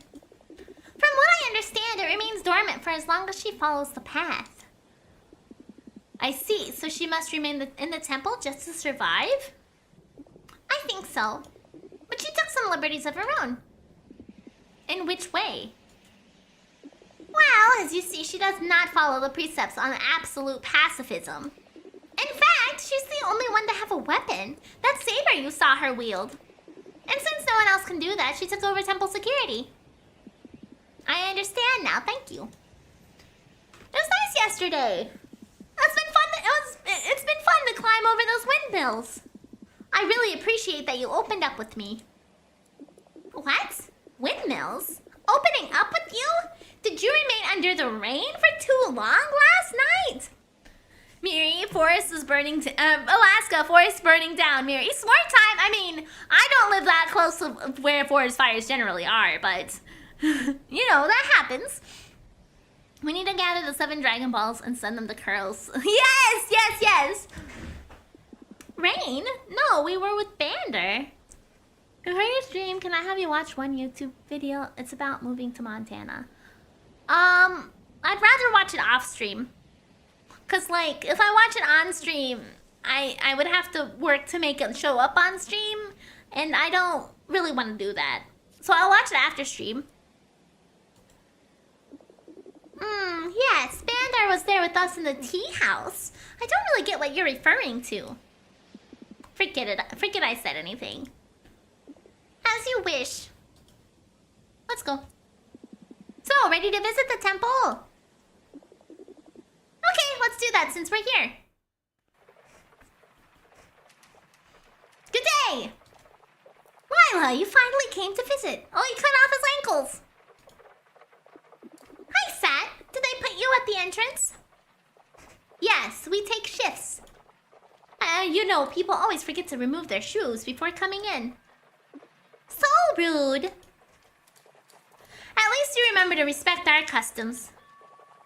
From what I understand, it remains dormant for as long as she follows the path. I see. So she must remain in the temple just to survive? I think so. But she took some liberties of her own. In which way? Well, as you see, she does not follow the precepts on absolute pacifism. In fact, she's the only one to have a weapon. That saber you saw her wield. And since no one else can do that, she took over temple security. I understand now, thank you. It was nice yesterday. It's been fun. It's been fun to climb over those windmills. I really appreciate that you opened up with me. What? Windmills? Opening up with you? Did you remain under the rain for too long last night? Miri, forest is burning. Alaska, forest burning down. Miri, s'more time. I mean, I don't live that close to where forest fires generally are, but you know that happens. We need to gather the 7 Dragon Balls and send them to Curls. Yes. Rain? No, we were with Bander. For your stream, can I have you watch one YouTube video? It's about moving to Montana. I'd rather watch it off stream. Cause like, if I watch it on stream, I would have to work to make it show up on stream, and I don't really want to do that. So I'll watch it after stream. Yes, Bandar was there with us in the tea house. I don't really get what you're referring to. Forget I said anything. As you wish. Let's go. So, ready to visit the temple? Okay, let's do that since we're here. Good day! Lila, you finally came to visit. Oh, he cut off his ankles. Hi, Sat. Did they put you at the entrance? Yes, we take shifts. You know, people always forget to remove their shoes before coming in. So rude. At least you remember to respect our customs.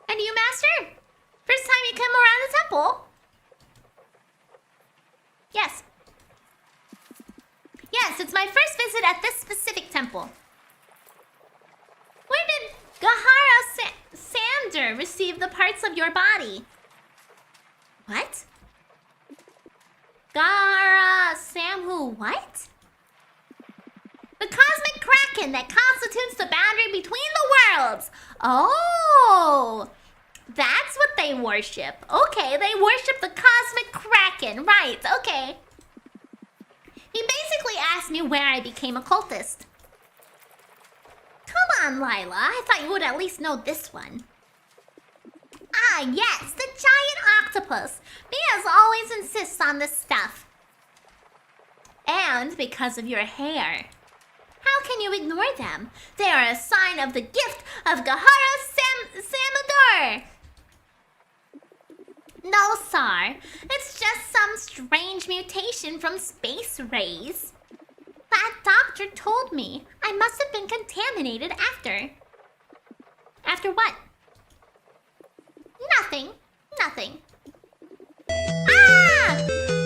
And you, Master? First time you come around the temple? Yes. Yes, it's my first visit at this specific temple. Where did Gahara Sander receive the parts of your body? What? Gahara Samhu what? The cosmic kraken that constitutes the boundary between the worlds. Oh, that's what they worship. Okay, they worship the cosmic kraken. Right, okay. He basically asked me where I became a cultist. Come on, Lila. I thought you would at least know this one. Ah, yes, the giant octopus. Mia's always insists on this stuff. And because of your hair. How can you ignore them? They are a sign of the gift of Gahara Samador. No, Sar. It's just some strange mutation from space rays. That doctor told me I must have been contaminated after. After what? Nothing. Ah!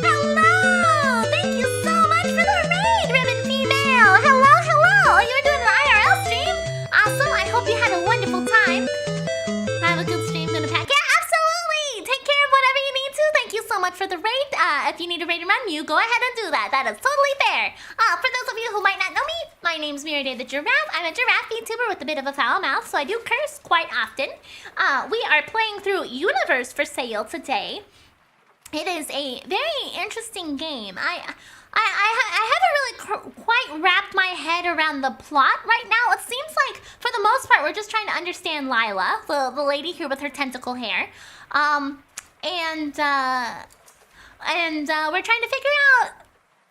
Hello! Thank you so much for the raid, Ribbon Female! Hello! You were doing an IRL stream? Awesome, I hope you had a wonderful time. Have a good stream, gonna pack. Yeah, absolutely! Take care of whatever you need to. Thank you so much for the raid. If you need a raid and run, you go ahead and do that. That is totally fair. For those of you who might not know me, my name's Miridae the Giraffe. I'm a giraffe VTuber with a bit of a foul mouth, so I do curse quite often. We are playing through Universe for Sale today. It is a very interesting game. I haven't really quite wrapped my head around the plot right now. It seems like, for the most part, we're just trying to understand Lila, the lady here with her tentacle hair. We're trying to figure out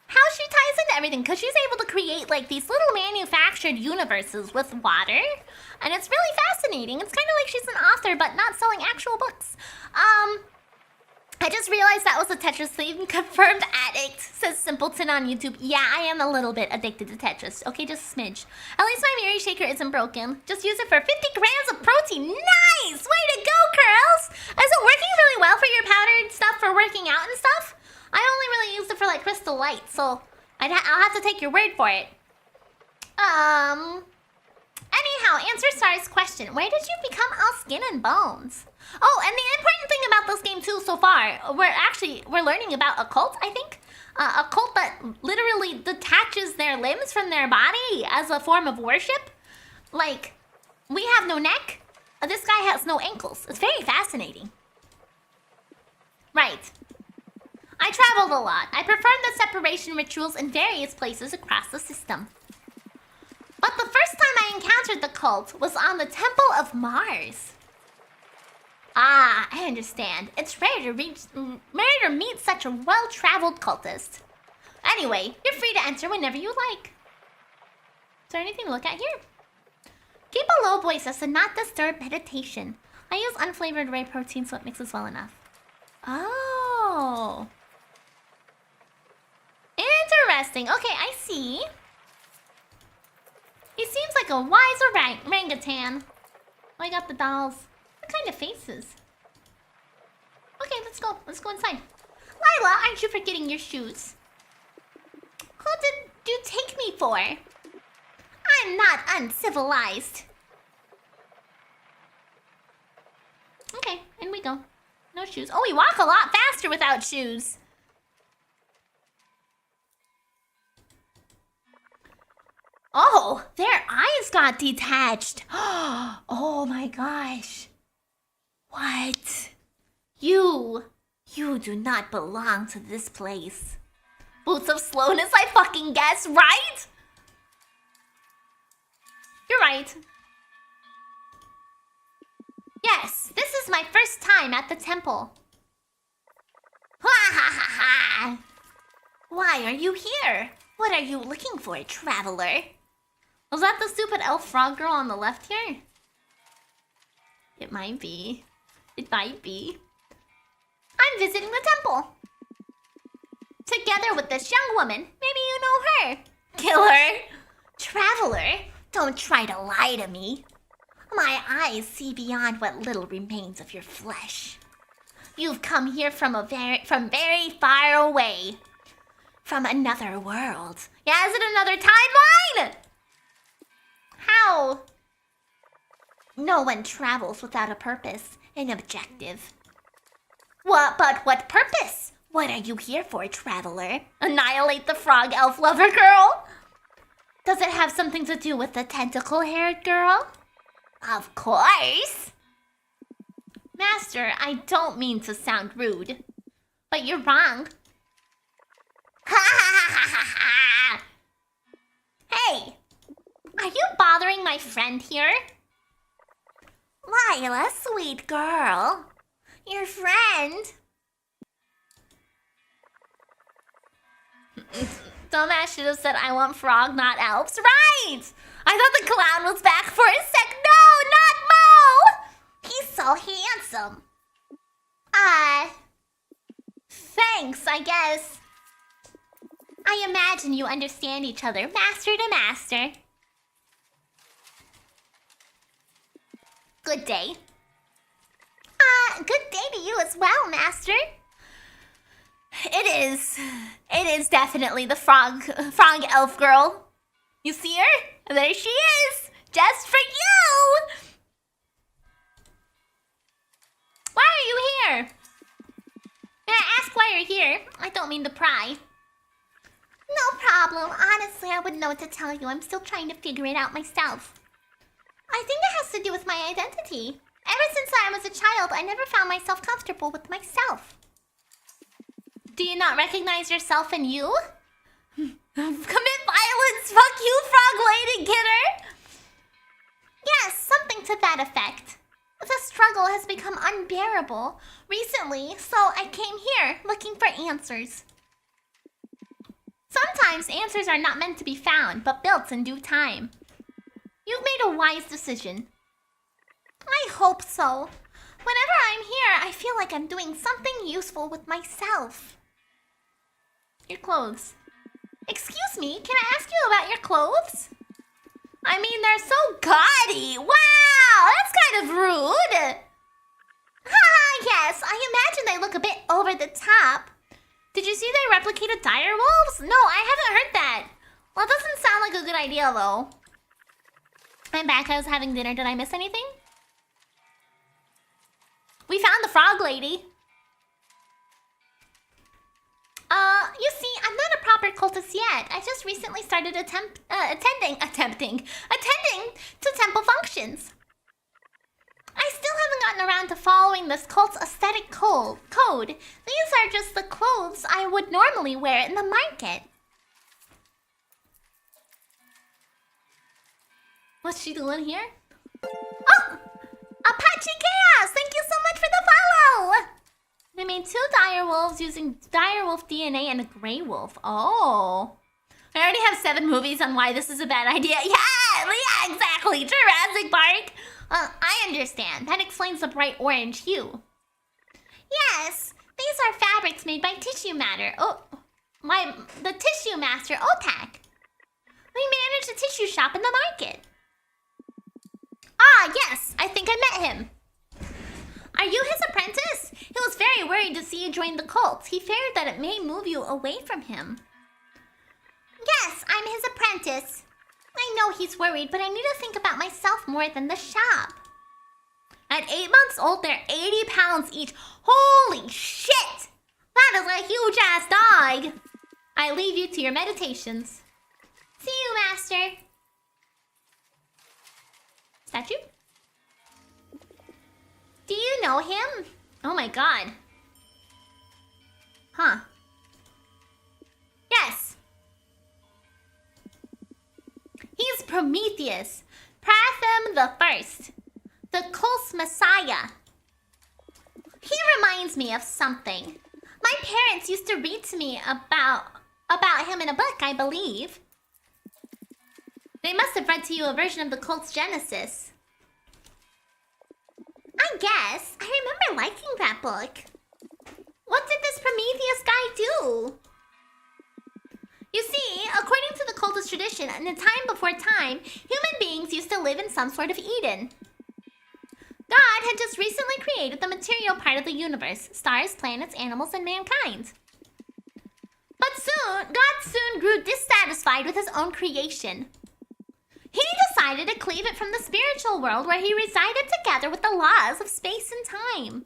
how she ties into everything, because she's able to create like these little manufactured universes with water, and it's really fascinating. It's kind of like she's an author but not selling actual books. I just realized that was a Tetris theme. Confirmed addict, says Simpleton on YouTube. Yeah, I am a little bit addicted to Tetris. Okay, just a smidge. At least my Miri shaker isn't broken. Just use it for 50 grams of protein. Nice! Way to go, Curls! Is it working really well for your powdered stuff for working out and stuff? I only really used it for like Crystal Light, so I'll have to take your word for it. Anyhow, answer Star's question. Where did you become all skin and bones? Oh, and the important thing about this game too so far, we're learning about a cult, I think. A cult that literally detaches their limbs from their body as a form of worship. Like, we have no neck. This guy has no ankles. It's very fascinating. Right. I traveled a lot. I performed the separation rituals in various places across the system. But the first time I encountered the cult was on the Temple of Mars. Ah, I understand. It's rare to meet such a well-traveled cultist. Anyway, you're free to enter whenever you like. Is there anything to look at here? Keep a low voice as to not disturb meditation. I use unflavored whey protein so it mixes well enough. Oh. Interesting. Okay, I see. He seems like a wise orangutan. Oh, I got the dolls. What kind of faces? Okay, let's go. Let's go inside. Lila, aren't you forgetting your shoes? Who did you take me for? I'm not uncivilized. Okay, in we go. No shoes. Oh, we walk a lot faster without shoes. Oh, their eyes got detached. Oh my gosh. What? You do not belong to this place. Boots of slowness, I fucking guess, right? You're right. Yes, this is my first time at the temple. Ha ha ha ha! Why are you here? What are you looking for, traveler? Was that the stupid elf frog girl on the left here? It might be. It might be. I'm visiting the temple. Together with this young woman. Maybe you know her. Killer. Traveler, don't try to lie to me. My eyes see beyond what little remains of your flesh. You've come here from very far away. From another world. Yeah, is it another timeline? How? No one travels without a purpose, an objective. But what purpose? What are you here for, traveler? Annihilate the frog elf lover girl? Does it have something to do with the tentacle-haired girl? Of course. Master, I don't mean to sound rude, but you're wrong. Ha ha ha ha ha! Hey! Are you bothering my friend here? Lila, sweet girl. Your friend. Dumbass should have said I want frog, not elves. Right! I thought the clown was back for a sec. No, not Mo! He's so handsome. Thanks, I guess. I imagine you understand each other, master to master. Good day. Good day to you as well, master. It is definitely the frog elf girl. You see her? There she is, just for you. Why are you here? May I ask why you're here? I don't mean to pry. No problem. Honestly, I wouldn't know what to tell you. I'm still trying to figure it out myself. I think it has to do with my identity. Ever since I was a child, I never found myself comfortable with myself. Do you not recognize yourself in you? Commit violence! Fuck you, frog lady kidder! Yes, something to that effect. The struggle has become unbearable recently, so I came here looking for answers. Sometimes answers are not meant to be found, but built in due time. You've made a wise decision. I hope so. Whenever I'm here, I feel like I'm doing something useful with myself. Your clothes. Excuse me, can I ask you about your clothes? I mean, they're so gaudy. Wow, that's kind of rude. Yes, I imagine they look a bit over the top. Did you see they replicated dire wolves? No, I haven't heard that. Well, it doesn't sound like a good idea, though. I'm back. I was having dinner. Did I miss anything? We found the frog lady. You see, I'm not a proper cultist yet. I just recently started attending to temple functions. I still haven't gotten around to following this cult's aesthetic code. These are just the clothes I would normally wear in the market. What's she doing here? Oh! Apache Chaos! Thank you so much for the follow! They made 2 dire wolves using dire wolf DNA and a gray wolf. Oh. I already have 7 movies on why this is a bad idea. Yeah, exactly. Jurassic Park. I understand. That explains the bright orange hue. Yes, these are fabrics made by tissue matter. The tissue master, Otak. We manage a tissue shop in the market. Ah, yes, I think I met him. Are you his apprentice? He was very worried to see you join the cult. He feared that it may move you away from him. Yes, I'm his apprentice. I know he's worried, but I need to think about myself more than the shop. At 8 months old, they're 80 pounds each. Holy shit! That is a huge-ass dog. I leave you to your meditations. See you, Master. Statue? Do you know him? Oh my god. Huh. Yes. He's Prometheus, Pratham the First, the cult's messiah. He reminds me of something. My parents used to read to me about him in a book, I believe. They must have read to you a version of the cult's genesis. I guess. I remember liking that book. What did this Prometheus guy do? You see, according to the cultist tradition, in a time before time, human beings used to live in some sort of Eden. God had just recently created the material part of the universe, stars, planets, animals, and mankind. But God soon grew dissatisfied with his own creation. He decided to cleave it from the spiritual world where he resided together with the laws of space and time.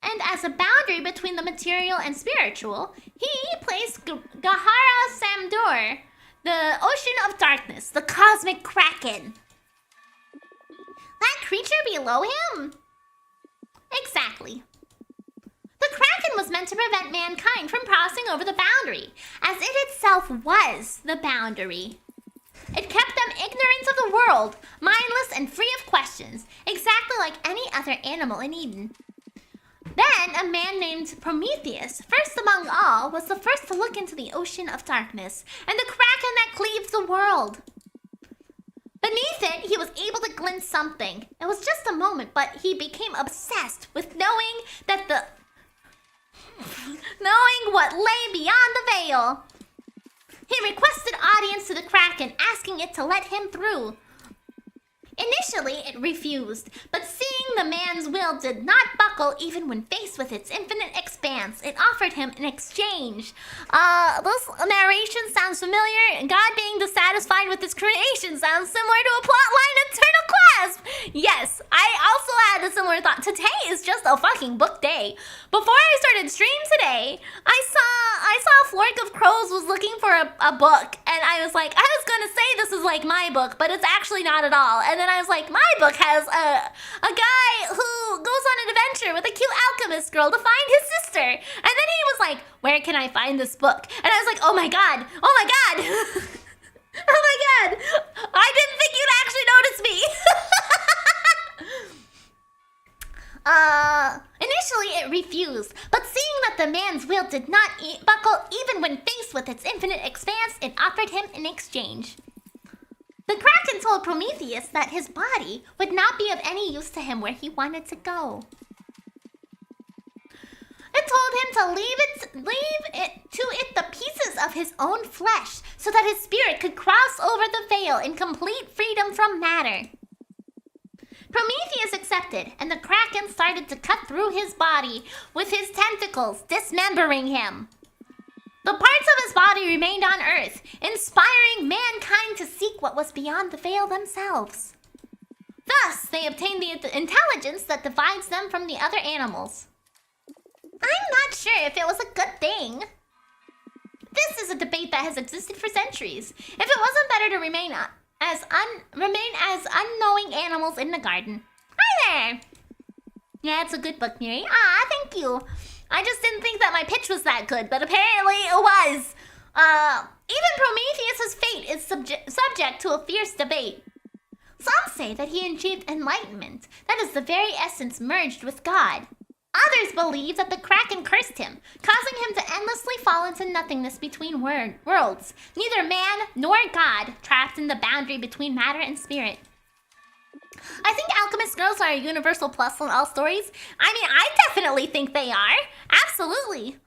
And as a boundary between the material and spiritual, he placed Gahara Samdur, the ocean of darkness, the cosmic kraken. That creature below him? Exactly. The kraken was meant to prevent mankind from crossing over the boundary, as it itself was the boundary. It kept them ignorant of the world, mindless and free of questions, exactly like any other animal in Eden. Then a man named Prometheus, first among all, was the first to look into the ocean of darkness, and the kraken that cleaves the world. Beneath it, he was able to glimpse something. It was just a moment, but he became obsessed with knowing what lay beyond the veil. He requested audience to the kraken, asking it to let him through. Initially, it refused, but seeing the man's will did not buckle even when faced with its infinite expanse, it offered him an exchange. This narration sounds familiar. God being dissatisfied with his creation sounds similar to a plotline in Eternal Clasp. Yes, I also had a similar thought. Today is just a fucking book day. Before I started stream today, I saw a flork of crows was looking for a book, and I was like, I was gonna say this is like my book, but it's actually not at all. And then I was like, my book has a guy who goes on an adventure with a cute alchemist girl to find his sister. And then he was like, where can I find this book? And I was like, oh my god, oh my god. Oh my god, I didn't think you'd actually notice me. Initially it refused, but seeing that the man's will did not buckle even when faced with its infinite expanse, it offered him an exchange. The Kraken told Prometheus that his body would not be of any use to him where he wanted to go. It told him to leave it the pieces of his own flesh so that his spirit could cross over the veil in complete freedom from matter. Prometheus accepted, and the Kraken started to cut through his body with his tentacles, dismembering him. The parts of his body remained on Earth, inspiring mankind to seek what was beyond the veil themselves. Thus, they obtained the intelligence that divides them from the other animals. I'm not sure if it was a good thing. This is a debate that has existed for centuries. If it wasn't better to remain as unknowing animals in the garden. Hi there! Yeah, it's a good book, Miri. Ah, thank you. I just didn't think that my pitch was that good, but apparently it was. Even Prometheus's fate is subject to a fierce debate. Some say that he achieved enlightenment, that is the very essence merged with God. Others believe that the Kraken cursed him, causing him to endlessly fall into nothingness between worlds, neither man nor God, trapped in the boundary between matter and spirit. I think alchemist girls are a universal plus in all stories. I mean, I definitely think they are. Absolutely.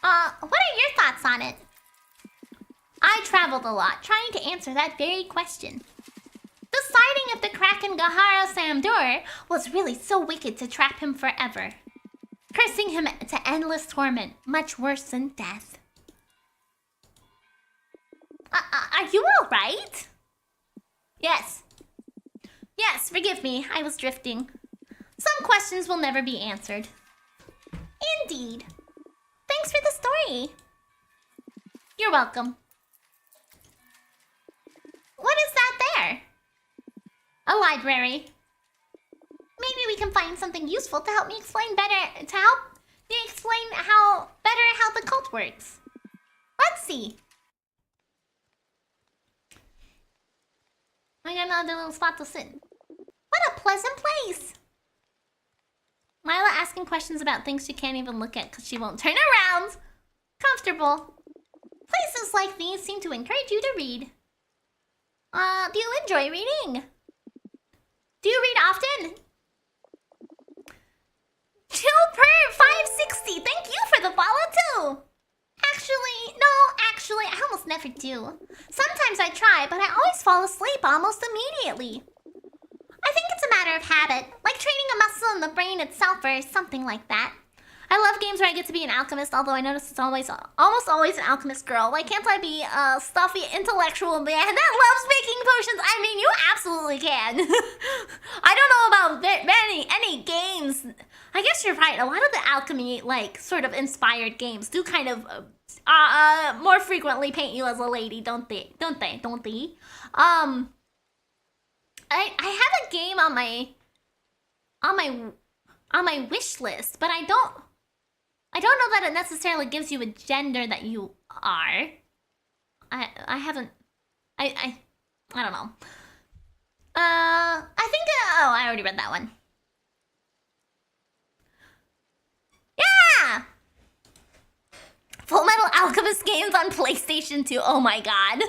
What are your thoughts on it? I traveled a lot, trying to answer that very question. Deciding if the Kraken Gahara Samdur was really so wicked to trap him forever, cursing him to endless torment, much worse than death. Are you alright? Yes. Yes, forgive me, I was drifting. Some questions will never be answered. Indeed. Thanks for the story. You're welcome. What is that there? A library. Maybe we can find something useful to help me explain better, how the cult works. Let's see. I got another little spot to sit. What a pleasant place. Mila asking questions about things she can't even look at because she won't turn around. Comfortable. Places like these seem to encourage you to read. Do you enjoy reading? Do you read often? Chillper 560, thank you for the follow too. Actually, I almost never do. Sometimes I try, but I always fall asleep almost immediately. I think it's a matter of habit, like training a muscle in the brain itself or something like that. I love games where I get to be an alchemist, although I notice it's almost always an alchemist girl. Why can't I be a stuffy intellectual man that loves making potions? I mean, you absolutely can. I don't know about any games. I guess you're right. A lot of the alchemy, like, sort of inspired games do kind of more frequently paint you as a lady, don't they? I have a game on my wish list, but I don't know that it necessarily gives you a gender that you are. I don't know. I think I already read that one. Yeah! Full Metal Alchemist games on PlayStation 2. Oh my god.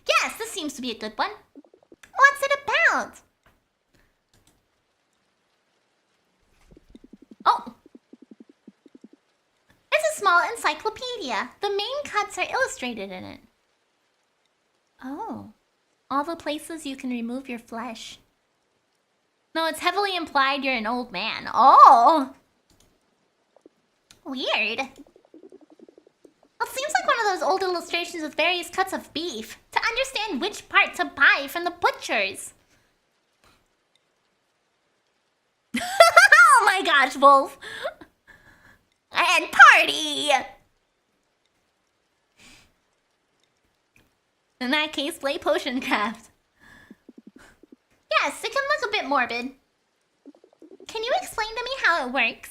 Yes, this seems to be a good one. What's it about? Oh. It's a small encyclopedia. The main cuts are illustrated in it. Oh. All the places you can remove your flesh. No, it's heavily implied you're an old man. Oh. Weird. It seems like one of those old illustrations with various cuts of beef to understand which part to buy from the butchers. Oh my gosh, Wolf. And party! In that case, play potion craft. Yes, it can look a bit morbid. Can you explain to me how it works?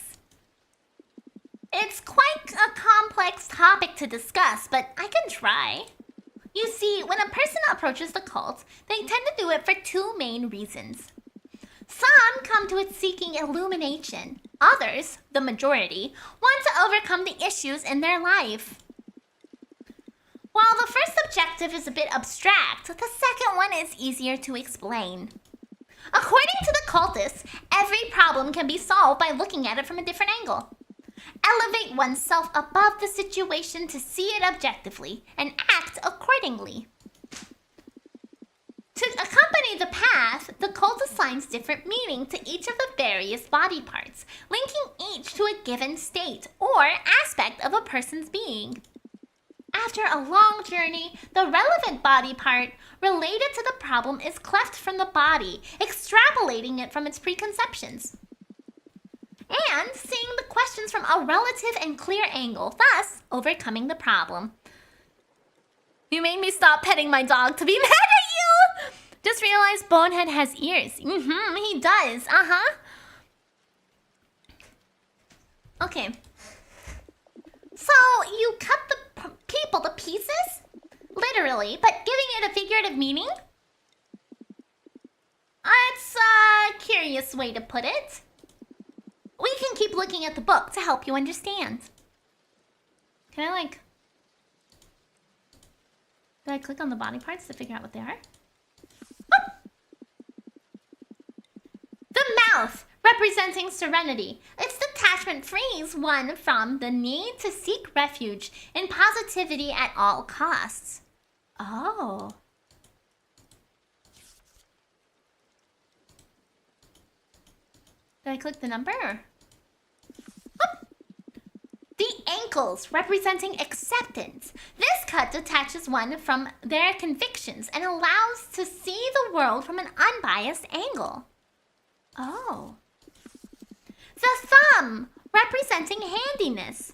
It's quite a complex topic to discuss, but I can try. You see, when a person approaches the cult, they tend to do it for two main reasons. Some come to it seeking illumination. Others, the majority, want to overcome the issues in their life. While the first objective is a bit abstract. The second one is easier to explain. According to the cultists, every problem can be solved by looking at it from a different angle. Elevate oneself above the situation to see it objectively and act accordingly. To accompany the path, the cult assigns different meaning to each of the various body parts, linking each to a given state or aspect of a person's being. After a long journey, the relevant body part related to the problem is cleft from the body, extrapolating it from its preconceptions, and seeing the questions from a relative and clear angle, thus overcoming the problem. You made me stop petting my dog to be mad at you! Just realized Bonehead has ears. He does. Okay. So, you cut the people to pieces? Literally, but giving it a figurative meaning? It's a curious way to put it. We can keep looking at the book to help you understand. Can I, do I click on the body parts to figure out what they are? The mouth, representing serenity. Its detachment frees one from the need to seek refuge in positivity at all costs. Oh. Did I click the number? The ankles, representing acceptance. This cut detaches one from their convictions and allows to see the world from an unbiased angle. Oh. The thumb, representing handiness.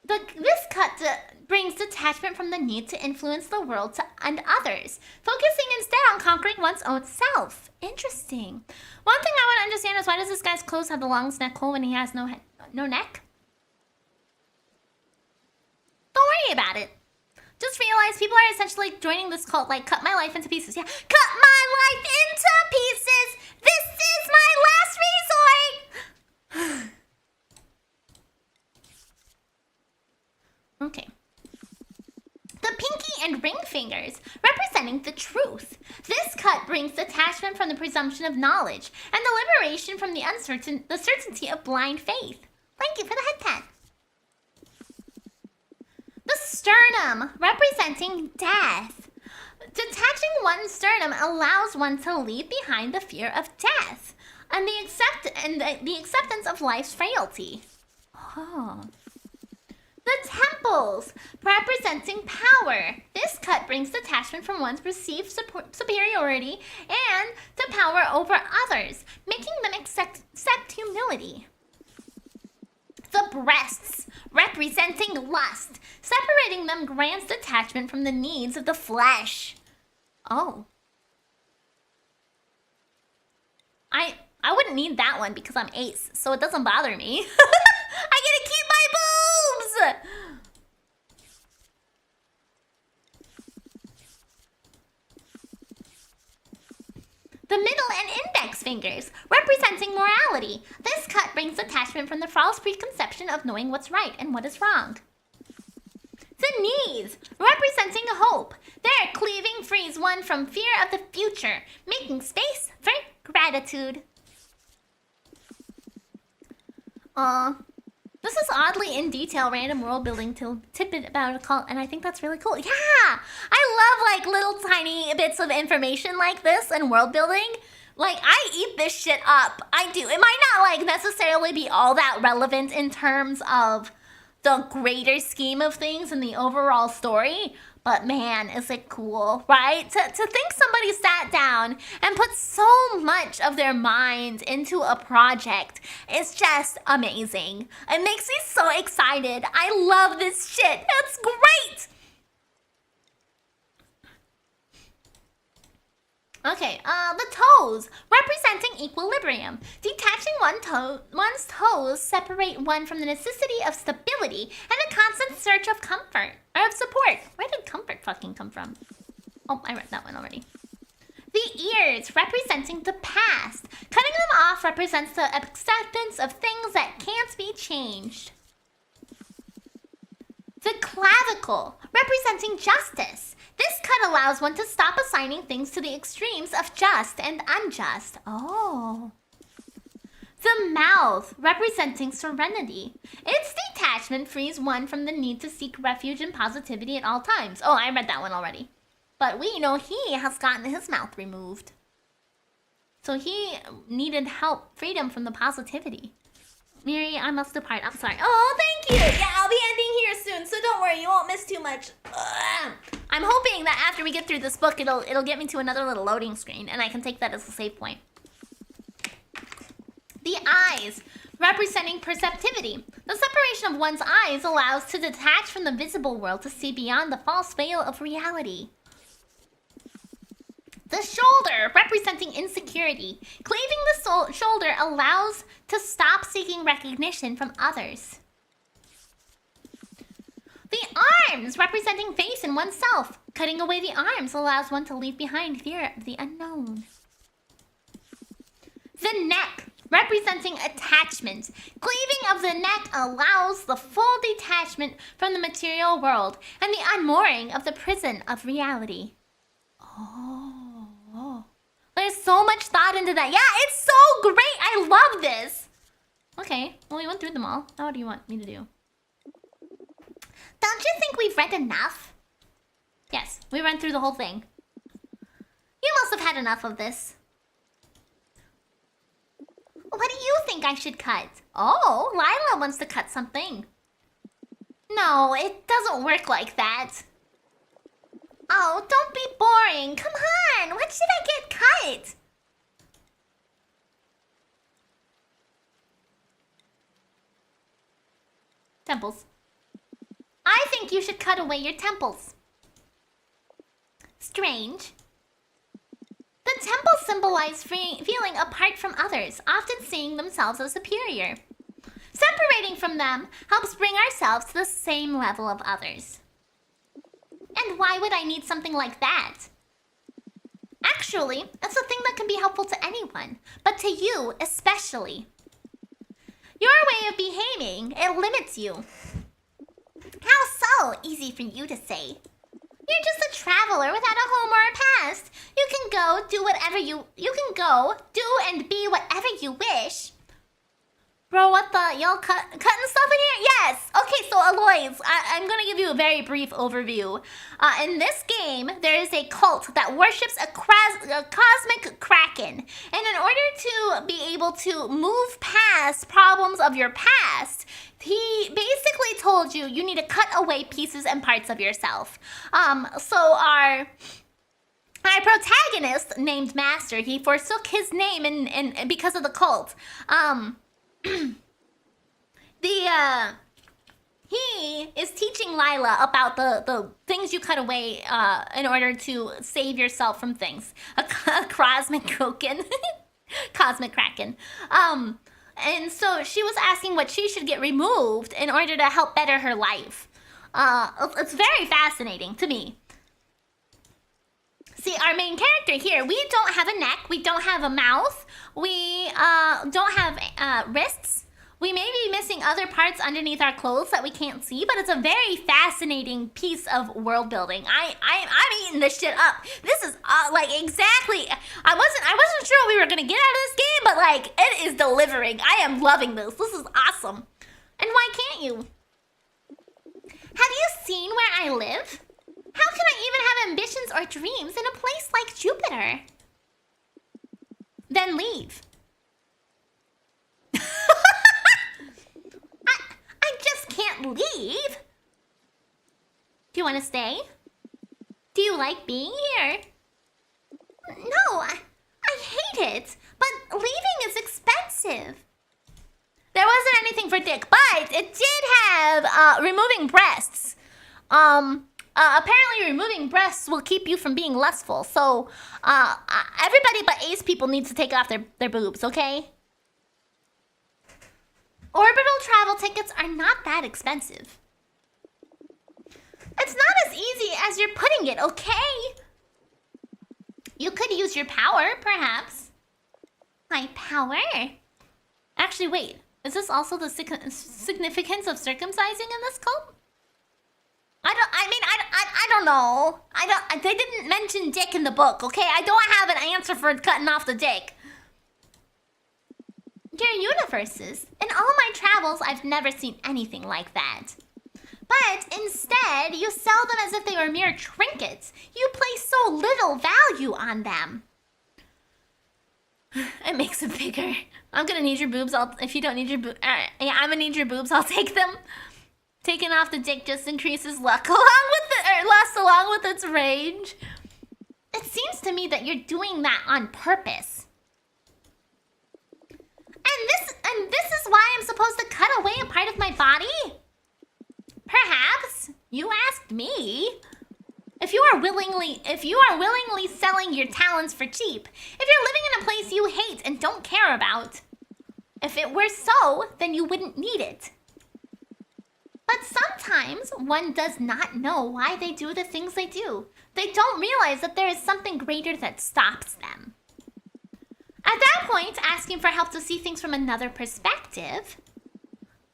This cut brings detachment from the need to influence the world and others, focusing instead on conquering one's own self. Interesting. One thing I want to understand is, why does this guy's clothes have the longest neck hole when he has no neck? Don't worry about it. Just realize people are essentially joining this cult, cut my life into pieces. Yeah, cut my life into pieces! This is my last resort! Okay. The pinky and ring fingers, representing the truth. This cut brings detachment from the presumption of knowledge and the liberation from the certainty of blind faith. Thank you for the head pat. The sternum, representing death. Detaching one's sternum allows one to leave behind the fear of death and the acceptance of life's frailty. Oh. The temples, representing power. This cut brings detachment from one's perceived superiority and to power over others, making them accept humility. The breasts, representing lust. Separating them grants detachment from the needs of the flesh. Oh. I wouldn't need that one because I'm ace, so it doesn't bother me. I get to keep my boobs! The middle and index fingers, representing morality. This cut brings attachment from the false preconception of knowing what's right and what is wrong. The knees, representing hope. Their cleaving frees one from fear of the future, making space for gratitude. This is oddly in detail random world building tidbit about a cult, and I think that's really cool. Yeah! I love little tiny bits of information like this and world building. I eat this shit up. I do. It might not necessarily be all that relevant in terms of the greater scheme of things and the overall story, but man, is it cool, right? To think somebody sat down and put so much of their mind into a project is just amazing. It makes me so excited. I love this shit. It's great. Okay, the toes, representing equilibrium. Detaching one's toes separate one from the necessity of stability and a constant search of comfort, or of support. Where did comfort fucking come from? Oh, I read that one already. The ears, representing the past. Cutting them off represents the acceptance of things that can't be changed. The clavicle, representing justice. This cut allows one to stop assigning things to the extremes of just and unjust. Oh. The mouth, representing serenity. Its detachment frees one from the need to seek refuge and positivity at all times. Oh, I read that one already. But we know he has gotten his mouth removed. So he needed help, freedom from the positivity. Miri, I must depart. I'm sorry. Oh, thank you. Yeah, I'll be ending here soon, so don't worry. You won't miss too much. Ugh. I'm hoping that after we get through this book, it'll get me to another little loading screen, and I can take that as a save point. The eyes, representing perceptivity. The separation of one's eyes allows to detach from the visible world to see beyond the false veil of reality. The shoulder, representing insecurity. Cleaving the shoulder allows to stop seeking recognition from others. The arms, representing faith in oneself. Cutting away the arms allows one to leave behind fear of the unknown. The neck, representing attachment. Cleaving of the neck allows the full detachment from the material world and the unmooring of the prison of reality. Oh. There's so much thought into that. Yeah, it's so great. I love this. Okay, well, we went through them all. Now what do you want me to do? Don't you think we've read enough? Yes, we went through the whole thing. You must have had enough of this. What do you think I should cut? Oh, Lila wants to cut something. No, it doesn't work like that. Oh, don't be boring. Come on, what should I get cut? Temples. I think you should cut away your temples. Strange. The temples symbolize feeling apart from others, often seeing themselves as superior. Separating from them helps bring ourselves to the same level of others. And why would I need something like that? Actually, it's a thing that can be helpful to anyone, but to you especially. Your way of behaving, it limits you. How so? Easy for you to say. You're just a traveler without a home or a past. You can go do whatever you can go do and be whatever you wish. Bro, what the? Y'all cutting stuff in here? Yes! Okay, so Aloys, I'm gonna give you a very brief overview. In this game, there is a cult that worships a cosmic kraken. And in order to be able to move past problems of your past, he basically told you need to cut away pieces and parts of yourself. So our protagonist, named Master, he forsook his name and because of the cult. He is teaching Lila about the things you cut away in order to save yourself from things. A cosmic kraken. Cosmic kraken. And so she was asking what she should get removed in order to help better her life. It's very fascinating to me. See, our main character here, we don't have a neck, we don't have a mouth, we don't have wrists. We may be missing other parts underneath our clothes that we can't see, but it's a very fascinating piece of world building. I'm eating this shit up. This is like exactly. I wasn't sure what we were gonna get out of this game, but like it is delivering. I am loving this. This is awesome. And why can't you? Have you seen where I live? How can I even have ambitions or dreams in a place like Jupiter? Then leave. I just can't leave. Do you want to stay? Do you like being here? No, I hate it. But leaving is expensive. There wasn't anything for Dick, but it did have removing breasts. Apparently removing breasts will keep you from being lustful. So everybody but ace people needs to take off their boobs, okay? Orbital travel tickets are not that expensive. It's not as easy as you're putting it, okay? You could use your power, perhaps. My power? Actually, wait. Is this also the significance of circumcising in this cult? I don't know. They didn't mention dick in the book, okay? I don't have an answer for cutting off the dick. Your universes. In all my travels, I've never seen anything like that. But instead, you sell them as if they were mere trinkets. You place so little value on them. It makes it bigger. I'm gonna need your boobs. If you don't need your boobs, yeah, I'm gonna need your boobs. I'll take them. Taking off the dick just increases luck along with its range. It seems to me that you're doing that on purpose. And this is why I'm supposed to cut away a part of my body? Perhaps. You asked me. If you are willingly selling your talents for cheap, if you're living in a place you hate and don't care about, if it were so, then you wouldn't need it. But sometimes one does not know why they do the things they do. They don't realize that there is something greater that stops them. At that point, asking for help to see things from another perspective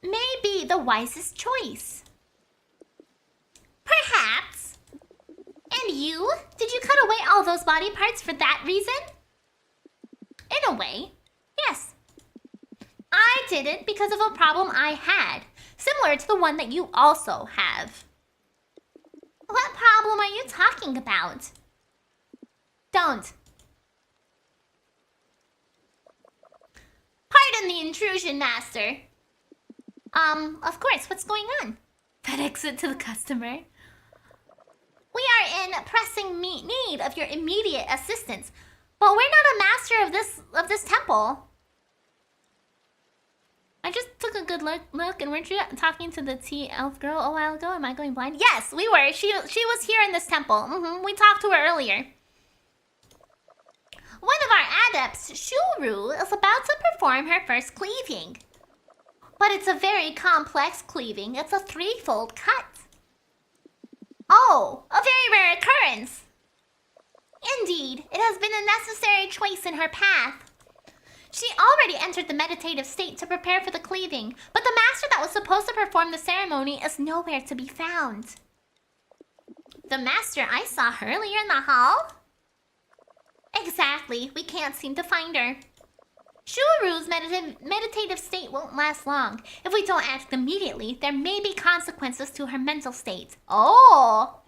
may be the wisest choice. Perhaps. And you? Did you cut away all those body parts for that reason? In a way, yes. I did it because of a problem I had, similar to the one that you also have. What problem are you talking about? Don't. Pardon the intrusion, master. Of course, what's going on? That exit to the customer. We are in pressing need of your immediate assistance, but we're not a master of this temple. I just took a good look, and weren't you talking to the tea elf girl a while ago? Am I going blind? Yes, we were. She was here in this temple. We talked to her earlier. One of our adepts, Shuru, is about to perform her first cleaving. But it's a very complex cleaving. It's a threefold cut. Oh, a very rare occurrence. Indeed, it has been a necessary choice in her path. She already entered the meditative state to prepare for the cleaving, but the master that was supposed to perform the ceremony is nowhere to be found. The master I saw earlier in the hall? Exactly, we can't seem to find her. Shuru's meditative state won't last long. If we don't act immediately, there may be consequences to her mental state. Oh!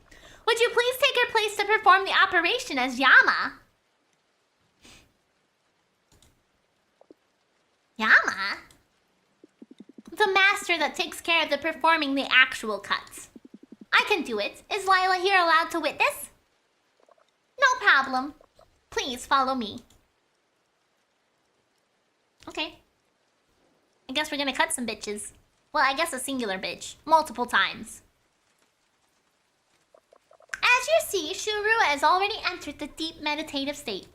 Would you please take her place to perform the operation as Yama? Yama? The master that takes care of the performing the actual cuts. I can do it. Is Lila here allowed to witness? No problem. Please follow me. Okay. I guess we're gonna cut some bitches. Well, I guess a singular bitch. Multiple times. As you see, Shuru has already entered the deep meditative state.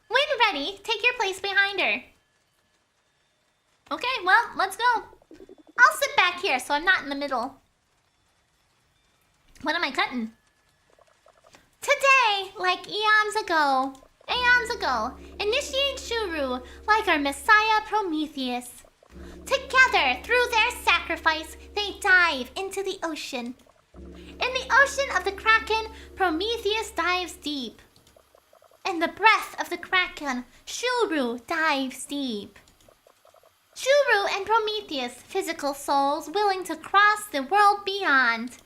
When ready, take your place behind her. Okay, well, let's go. I'll sit back here so I'm not in the middle. What am I cutting? Today, like eons ago, initiate Shuru like our Messiah Prometheus. Together, through their sacrifice, they dive into the ocean. In the ocean of the Kraken, Prometheus dives deep. In the breath of the Kraken, Shuru dives deep. Shuru and Prometheus, physical souls willing to cross the world beyond.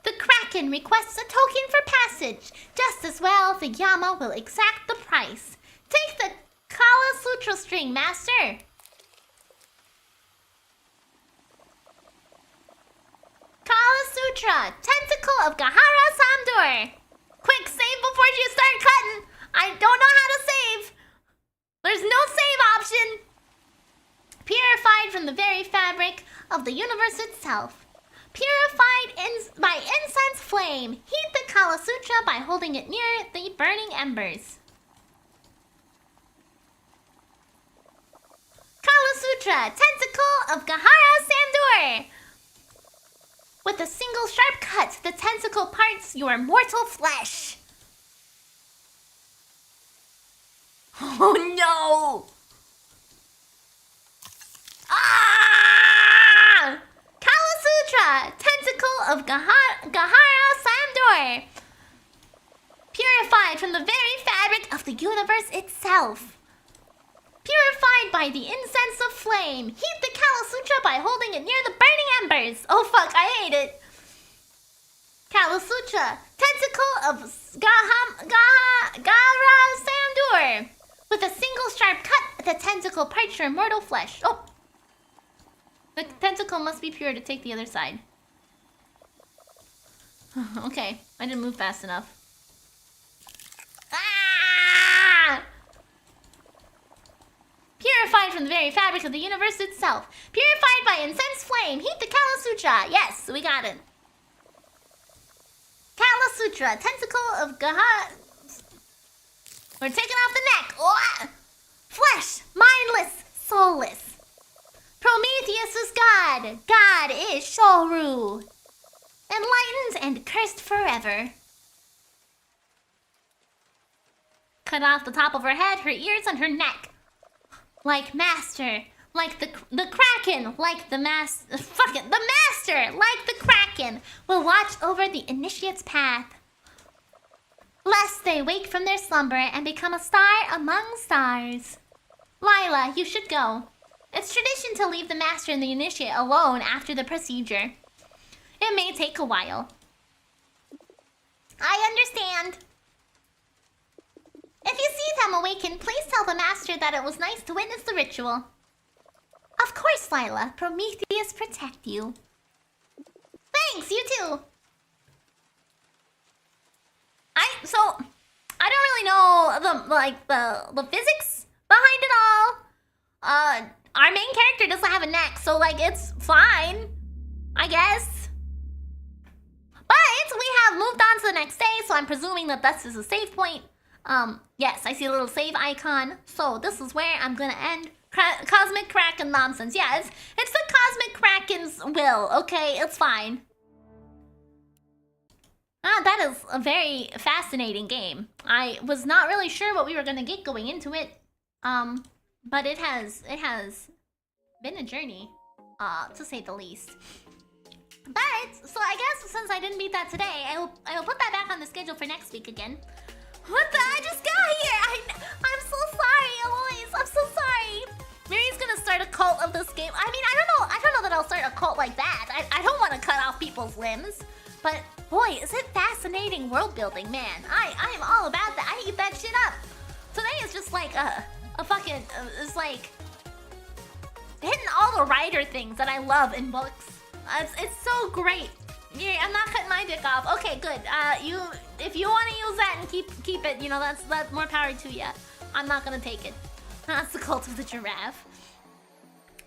The Kraken requests a token for passage. Just as well, the Yama will exact the price. Take the Kala Sutra string, master. Kala Sutra, tentacle of Gahara Samdur. Quick, save before you start cutting. I don't know how to save. There's no save option. Purified from the very fabric of the universe itself. Purified by incense flame. Heat the Kala Sutra by holding it near the burning embers. Kala Sutra, tentacle of Gahara Samdur. With a single sharp cut, the tentacle parts your mortal flesh. Oh no! Ah! Kala Sutra, tentacle of Gahara pure. Purified from the very fabric of the universe itself. Purified by the incense of flame. Heat the Kala Sutra by holding it near the burning embers. Oh fuck, I hate it. Kala Sutra. Tentacle of Gara Sandur. With a single sharp cut, the tentacle parts your mortal flesh. Oh. The tentacle must be pure to take the other side. Okay, I didn't move fast enough. Ah! Purified from the very fabric of the universe itself. Purified by incense flame. Heat the Kala Sutra. Yes, we got it. Kala Sutra. Tentacle of Gaha. We're taking off the neck. Oh! Flesh. Mindless. Soulless. Prometheus is God. God is Shoru. Enlightened and cursed forever. Cut off the top of her head, her ears, and her neck. Like Master. Like the Kraken. Like the Master. Fuck it. The Master. Like the Kraken. Will watch over the initiate's path. Lest they wake from their slumber and become a star among stars. Lila, you should go. It's tradition to leave the Master and the initiate alone after the procedure. It may take a while. I understand. If you see them awaken, please tell the Master that it was nice to witness the ritual. Of course, Lila. Prometheus protect you. Thanks, you too. I don't really know the physics behind it all. Our main character doesn't have a neck, so like it's fine, I guess. But we have moved on to the next day, so I'm presuming that this is a save point. Yes, I see a little save icon. So this is where I'm gonna end. Cosmic Kraken nonsense. Yeah, it's the Cosmic Kraken's will. Okay, it's fine. That is a very fascinating game. I was not really sure what we were gonna get going into it. But it has been a journey, to say the least. But so I guess since I didn't beat that today, I will put that back on the schedule for next week again. What the? I just got here. I'm so sorry, Eloise. I'm so sorry. Mary's gonna start a cult of this game. I mean, I don't know that I'll start a cult like that. I don't want to cut off people's limbs. But boy, is it fascinating world building, man. I am all about that. I eat that shit up. Today is just like a fucking it's like hitting all the writer things that I love in books. It's so great. Miri, I'm not cutting my dick off. Okay, good. If you want to use that and keep it, you know, that's more power to you. I'm not gonna take it. That's the cult of the giraffe.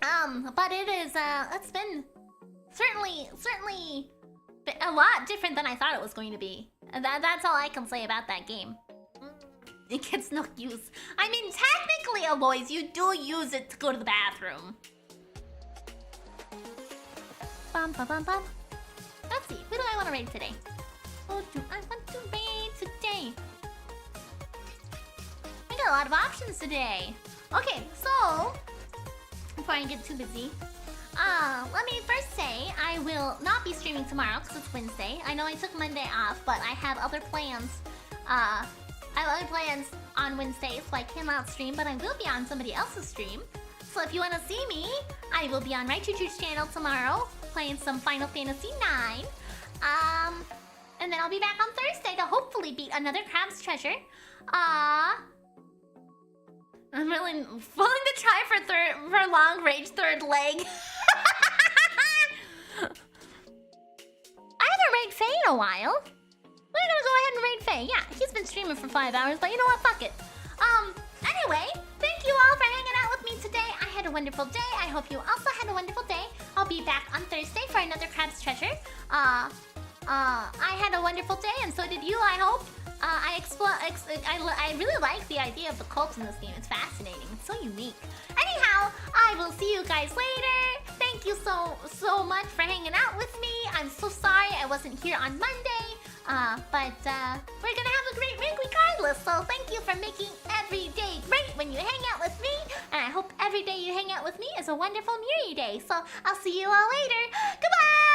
But it is it's been certainly a lot different than I thought it was going to be. And that's all I can say about that game. It gets no use. I mean, technically, Aloys, you do use it to go to the bathroom. Bum, bum, bum, bum. Let's see, who do I want to raid today? Who do I want to raid today? I got a lot of options today. Okay, so before I get too busy, let me first say I will not be streaming tomorrow because it's Wednesday. I know I took Monday off, but I have other plans. I have other plans on Wednesday, so I cannot stream, but I will be on somebody else's stream. So if you want to see me, I will be on Right2Truth's channel tomorrow, playing some Final Fantasy IX. And then I'll be back on Thursday to hopefully beat another Crab's Treasure. I'm really willing to try for long range third leg. I haven't raid Faye in a while. We're gonna go ahead and raid Faye. Yeah, he's been streaming for 5 hours, but you know what? Fuck it. Anyway, thank you all for hanging out with me today. I had a wonderful day. I hope you also had a wonderful day. I'll be back on Thursday for another Crab's Treasure. I had a wonderful day, and so did you, I hope. I really like the idea of the cults in this game. It's fascinating. It's so unique. Anyhow, I will see you guys later. Thank you so much for hanging out with me. I'm so sorry I wasn't here on Monday. But we're gonna have a great week regardless. So thank you for making every day great when you hang out with me. And I hope every day you hang out with me is a wonderful Miri day. So I'll see you all later. Goodbye!